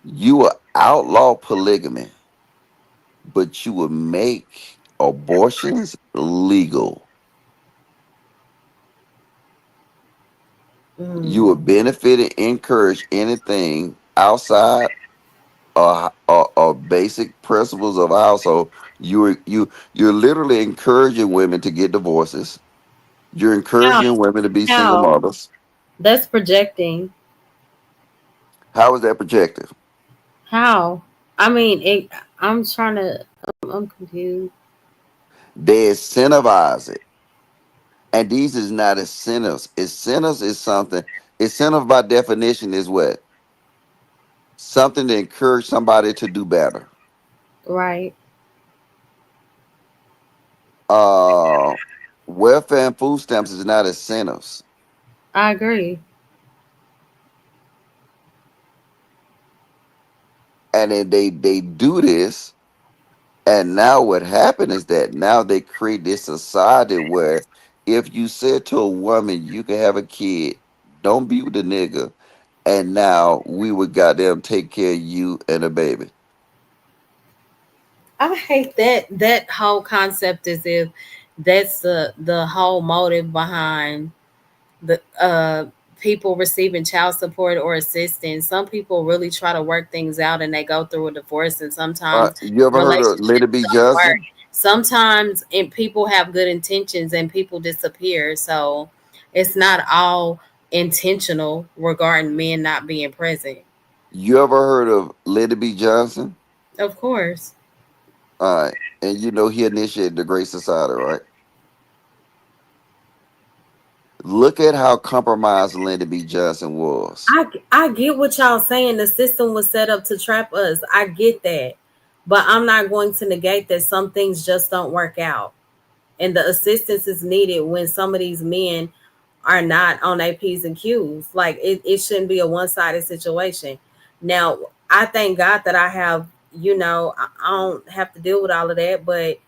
You will outlaw polygamy, but you will make abortions legal. You Mm. will benefit and encourage anything outside are basic principles of a household. You're literally encouraging women to get divorces. You're How? encouraging women to be single How? mothers. That's projecting. How is that projective? How? I mean, I'm trying to. I'm confused. They incentivize it, and these is not incentives. Incentives is something. Incentive by definition is what? Something to encourage somebody to do better. Right. Uh, Welfare and food stamps is not incentives, I agree. and then they do this. And now what happened is that now they create this society where if you said to a woman you can have a kid, don't be with the nigga, and now we would goddamn take care of you and the baby. I hate that whole concept as if that's the whole motive behind the people receiving child support or assistance. Some people really try to work things out and they go through a divorce, and sometimes You ever heard of Lady relationships B don't work. Johnson? Sometimes people have good intentions and people disappear. So it's not all intentional regarding men not being present. You ever heard of Lady B Johnson? Of course. All right, and you know he initiated the Great Society, right? Look at how compromised Lyndon B. Johnson was. I get what y'all saying. The system was set up to trap us. I get that. But I'm not going to negate that some things just don't work out. And the assistance is needed when some of these men are not on their P's and Q's. Like it shouldn't be a one-sided situation. Now, I thank God that I have, I don't have to deal with all of that, but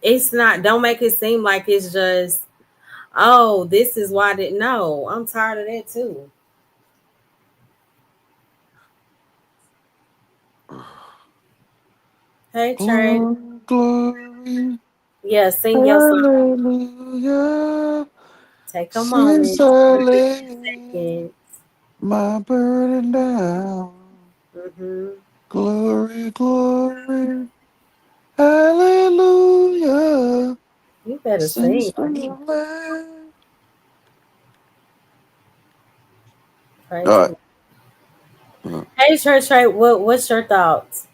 it's not, don't make it seem like it's just, oh, this is why I didn't know. I'm tired of that too. Hey Trey. Glory, glory, Yeah, sing your song. hallelujah. Take a Since moment. I 30 laid seconds. my burden down. Mm-hmm. Glory, glory, hallelujah. You better Since sing. I laid. Praise All the right. Lord. Uh, Hey Trey, what's your thoughts?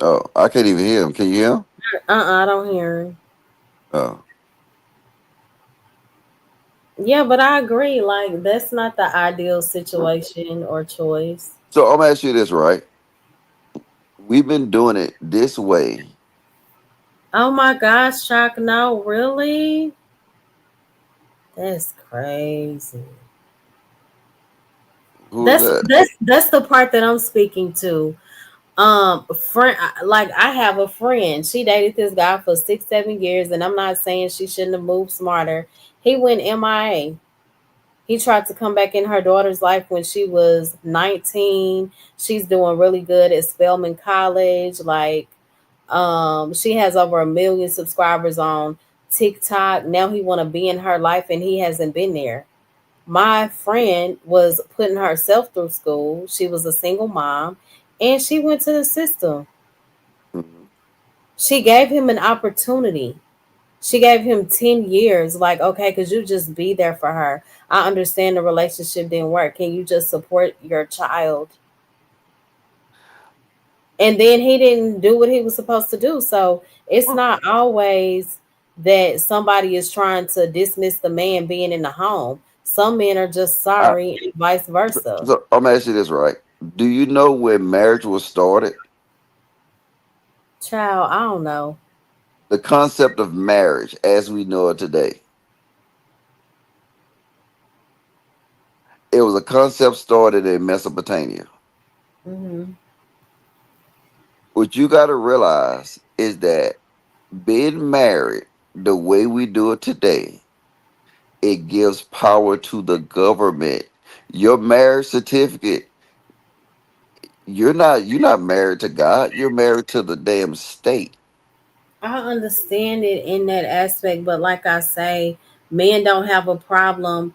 Oh, I can't even hear him. Can you hear him? I don't hear him. Oh. Yeah, but I agree. Like that's not the ideal situation or choice. So I'm gonna ask you this, right? We've been doing it this way. Oh my gosh, Chuck, no, really? That's crazy. Who's That's that? that's that's the part that I'm speaking to. Friend, like I have a friend. She dated this guy for 6, 7 years, and I'm not saying she shouldn't have moved smarter. He went MIA. He tried to come back in her daughter's life when she was 19. She's doing really good at Spelman College. Like, she has over 1 million subscribers on TikTok. Now he want to be in her life, and he hasn't been there. My friend was putting herself through school. She was a single mom, and she went to the system. Mhm. She gave him an opportunity. She gave him 10 years. Like, okay, could you just be there for her? I understand the relationship didn't work. Can you just support your child? And then he didn't do what he was supposed to do. So it's not always that somebody is trying to dismiss the man being in the home. Some men are just I, sorry, and vice versa. so I'm gonna ask you this, right? Do you know when marriage was started? Child, I don't know. The concept of marriage as we know it today. It was a concept started in Mesopotamia. Hmm. What you got to realize is that being married the way we do it today, it gives power to the government. Your marriage certificate, you're not married to God, you're married to the damn state. I understand it in that aspect, but like I say, men don't have a problem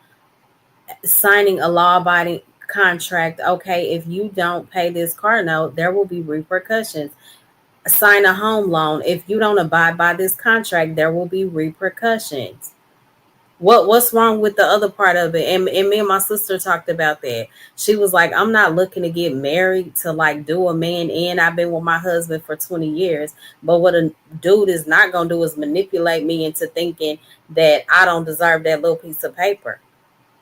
signing a law-abiding contract. Okay, if you don't pay this car note, there will be repercussions. Sign a home loan. If you don't abide by this contract, there will be repercussions. What's wrong with the other part of it? And me and my sister talked about that. She was like, I'm not looking to get married to like do a man in. I've been with my husband for 20 years. But what a dude is not gonna do is manipulate me into thinking that I don't deserve that little piece of paper.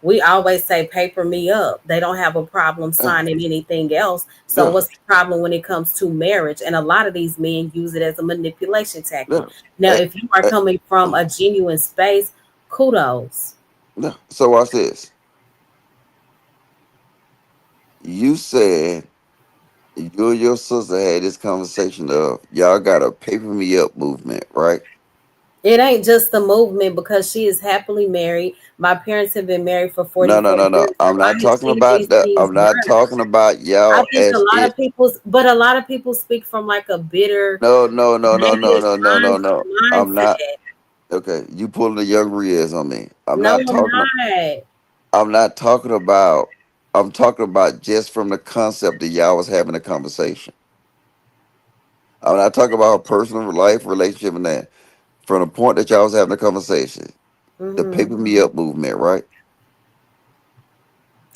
We always say paper me up. They don't have a problem Uh, signing anything else. So yeah, what's the problem when it comes to marriage? And a lot of these men use it as a manipulation tactic. yeah, Now, eh, if you are eh, coming from a genuine space, kudos. yeah. So watch this. You said you and your sister had this conversation of y'all got a paper me up movement, right? It ain't just the movement because she is happily married. My parents have been married for No, no, 44 no, no. years. I'm I not have talking seen about these that. things I'm not work. talking about I y'all think a as lot it. of people's, but a lot of people speak from like a bitter, No, no, no, no, no, negative no, no, no, no. I'm mindset. not. Okay, you pulling the young Riaz on me. I'm No, not I'm talking. not. I'm not talking about. I'm talking about just from the concept that y'all was having a conversation. I'm not talking about her personal life, relationship, and that. From the point that y'all was having a conversation, the Hmm. paper me up movement, right?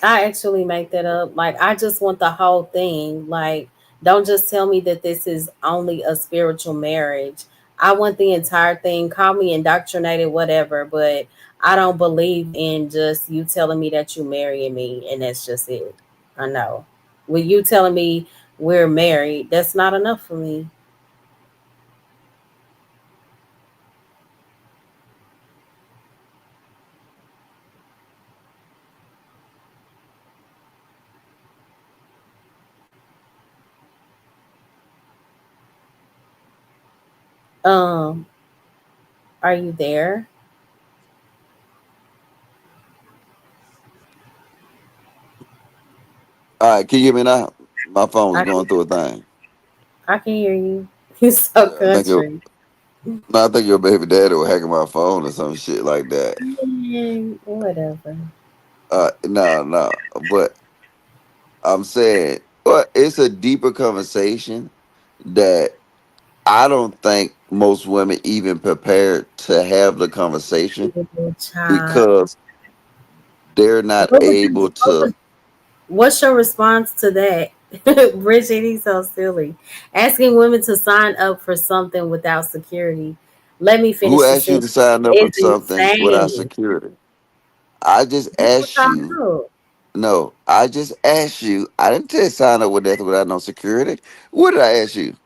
I actually make that up. Like, I just want the whole thing. Like, don't just tell me that this is only a spiritual marriage. I want the entire thing. Call me indoctrinated, whatever, but I don't believe in just you telling me that you marrying me and that's just it. I know. With you telling me we're married, that's not enough for me. Um, are you there? All right, can you hear me now? My phone was I going can, through a thing. I can hear you. You so I think your, country. no, I think your baby daddy was hacking my phone or some shit like that. Whatever. No, no, but I'm saying, well, it's a deeper conversation that I don't think most women even prepared to have the conversation Child. because they're not What would you? able to. What's your response to that, Bridget? He's so silly. Asking women to sign up for something without security. Let me Who finish the asked you to sentence. sign up for Is something without insane. security? I just That's what asked y'all you. do. No, I just asked you. I didn't tell you sign up with nothing without no security. What did I ask you?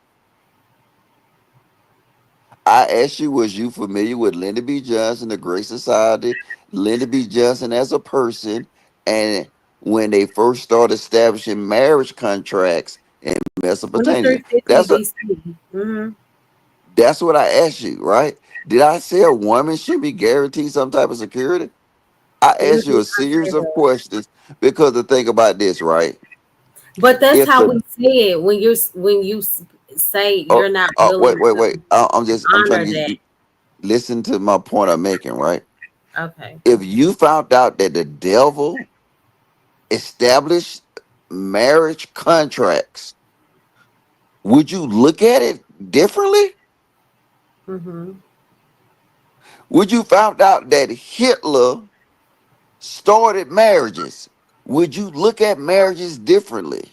I asked you, was you familiar with Lyndon B. Johnson, the Great Society, Lyndon B. Johnson as a person, and when they first started establishing marriage contracts in Mesopotamia? 2350 BC. Mm-hmm. That's what I asked you, right? Did I say a woman should be guaranteed some type of security? I You asked you did a not say series of that. questions because the thing about this, right? But that's If how the we say it when you say oh, you're not oh willing wait, wait, to wait. I'm trying honor to get that. you listen to my point I'm making, right? Okay. If you found out that the devil established marriage contracts, would you look at it differently? Mm-hmm. Would you found out that Hitler started marriages? Would you look at marriages differently?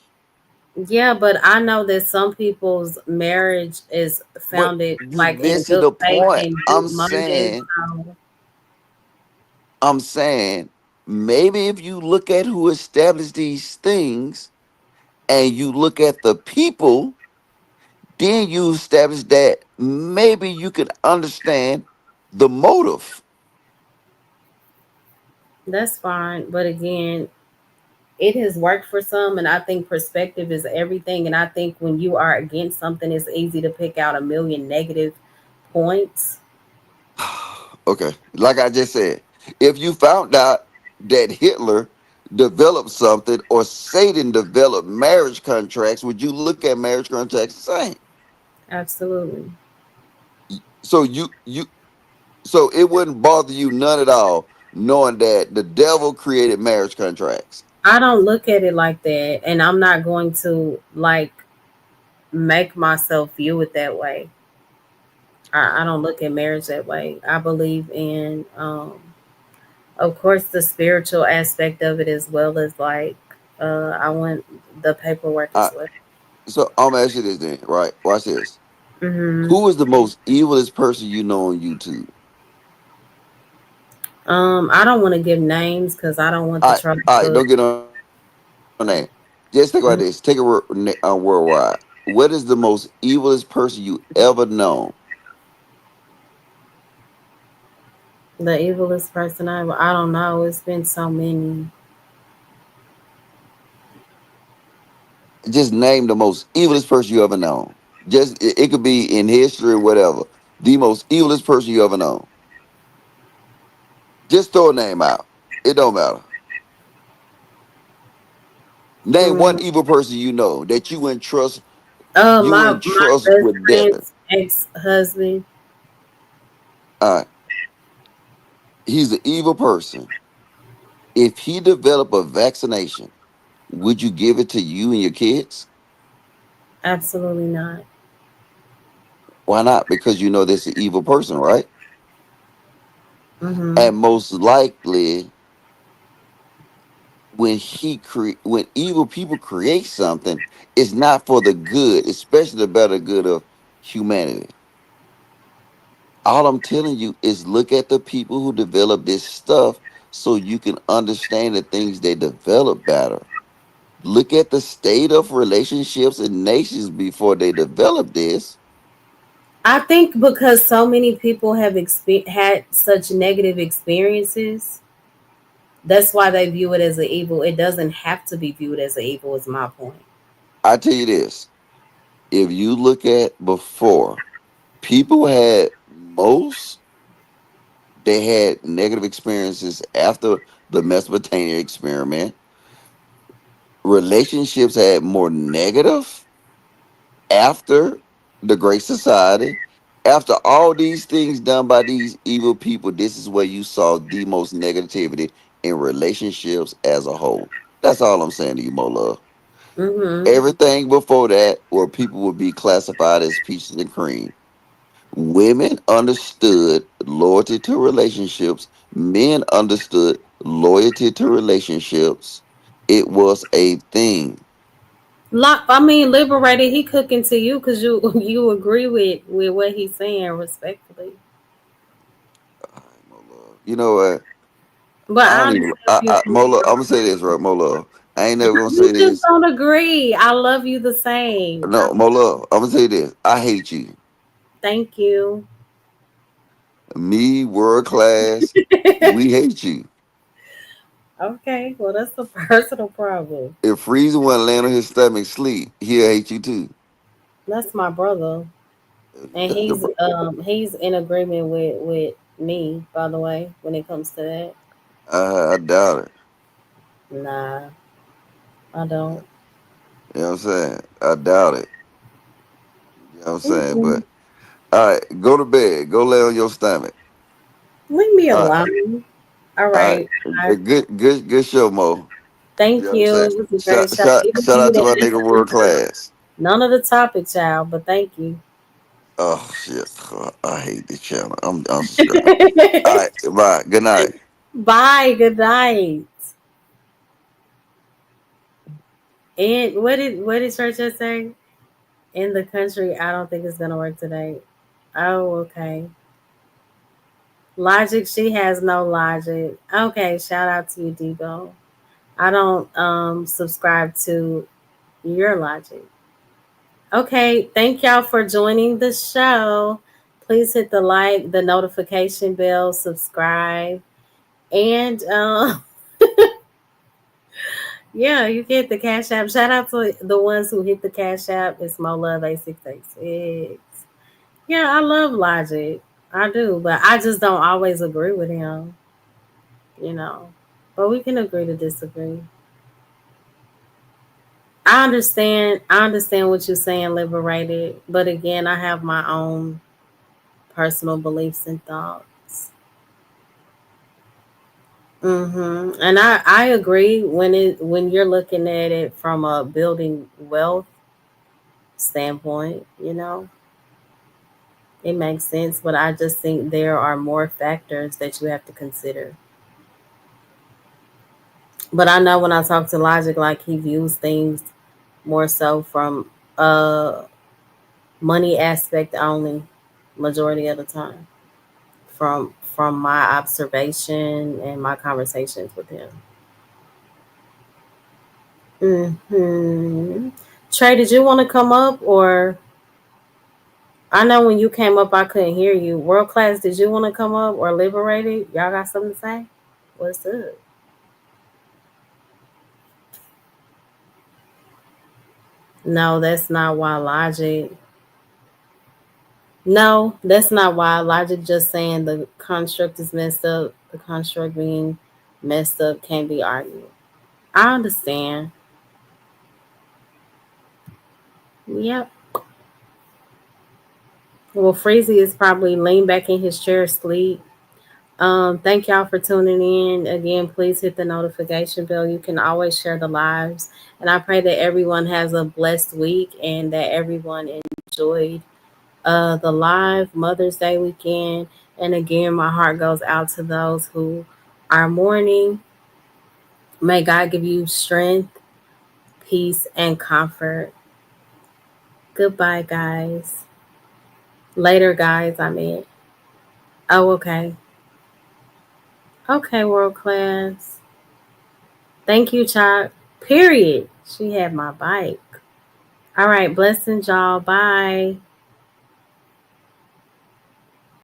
Yeah, but I know that some people's marriage is But founded you like in missing good the faith point. and good motives. So I'm saying maybe if you look at who established these things and you look at the people, then you establish that maybe you can understand the motive. that's fine. But again, it has worked for some, and I think perspective is everything. And I think when you are against something, it's easy to pick out a million negative points. Okay, like I just said, if you found out that Hitler developed something or Satan developed marriage contracts, would you look at marriage contracts the same? Absolutely. So you so it wouldn't bother you none at all knowing that the devil created marriage contracts. I don't look at it like that, and I'm not going to like make myself view it that way. I don't look at marriage that way. I believe in, of course, the spiritual aspect of it as well as like, I want the paperwork Uh, as well. so I'm gonna ask you this then, right? Watch this. Hmm. Who is the most evilest person you know on YouTube? I don't want to give names because I don't want the trouble All right, to. don't get on that. Just think about this. Take a worldwide. What is the most evilest person you ever known? The evilest person I don't know. It's been so many. Just name the most evilest person you ever known. Just it could be in history or whatever. The most evilest person you ever known. Just throw a name out. It don't matter. Name one Mm. evil person you know that you My entrust best with death. friend's ex husband. All right, he's an evil person. If he developed a vaccination, would you give it to you and your kids? Absolutely not. Why not? Because you know this is an evil person, right? Hmm. And most likely, when evil people create something, it's not for the good, especially the better good of humanity. All I'm telling you is look at the people who develop this stuff so you can understand the things they develop better. Look at the state of relationships in nations before they develop this. I think because so many people have had such negative experiences, that's why they view it as an evil. It doesn't have to be viewed as an evil. Is my point. I tell you this, if you look at before, people had most they had negative experiences after the Mesopotamia experiment. Relationships had more negative after the Great Society. After all these things done by these evil people, this is where you saw the most negativity in relationships as a whole. That's all I'm saying to you, Mo Love. Hmm. Everything before that, where people would be classified as peaches and cream. Women understood loyalty to relationships. Men understood loyalty to relationships. It was a thing. I mean, liberated. He cooking to you because you you agree with what he's saying respectfully. All right, Mo Love. You know what? But I I don't even. understand you. Mo Love, I'm gonna say this right, Mo Love. I ain't never gonna say You just this. don't agree. I love you the same. No, Mo Love. I'm gonna say this. I hate you. Thank you. Me, world class. We hate you. Okay, well that's a personal problem. If Freezer want to land on his stomach sleep, he'll hate you too. That's my brother, and he's in agreement with me. By the way, when it comes to that, I doubt it. nah, I don't. You know what I'm saying? I doubt it. You know what I'm saying? Mm-mm. But all right, go to bed. Go lay on your stomach. Leave me All right, alone. All all right. right. I, Good show, Mo. You thank know what I'm you. saying? It was a great show. Even for Shout you out to to my answer nigga world class. none of the topic, child, but thank you. Oh shit, I hate this channel. I'm subscribed. All right, bye. Good night. Bye. Good night. And what did church just say? In the country, I don't think it's gonna work today. Oh, okay. Logic, she has no logic. Okay, shout out to you, Debo. I don't subscribe to your logic. Okay, thank y'all for joining the show. Please hit the like, the notification bell, subscribe, and yeah, you can hit the cash app. Shout out to the ones who hit the cash app. It's Mo Love 8686. Yeah, I love Logic. I do, but I just don't always agree with him, you know. But we can agree to disagree. I understand what you're saying, liberated. But again, I have my own personal beliefs and thoughts. And I agree when you're looking at it from a building wealth standpoint, it makes sense, but I just think there are more factors that you have to consider. But I know when I talk to Logic, like he views things more so from a money aspect only, majority of the time. From my observation and my conversations with him. Trey, did you want to come up, or I know when you came up I couldn't hear you. World class, did you want to come up, or liberated? Y'all got something to say? What's up? No, that's not why Logic. No, that's not why Logic just saying the construct is messed up. The construct being messed up can't be argued. I understand. Yep. Well, Freezy is probably leaned back in his chair asleep. Thank y'all for tuning in. Again, please hit the notification bell. You can always share the lives. And I pray that everyone has a blessed week and that everyone enjoyed the live Mother's Day weekend. And again, my heart goes out to those who are mourning. May God give you strength, peace, and comfort. Goodbye, guys. Later, guys, I mean. Oh, okay. Okay, world class. Thank you, Chuck. Period. She had my bike. All right, blessings, y'all. Bye.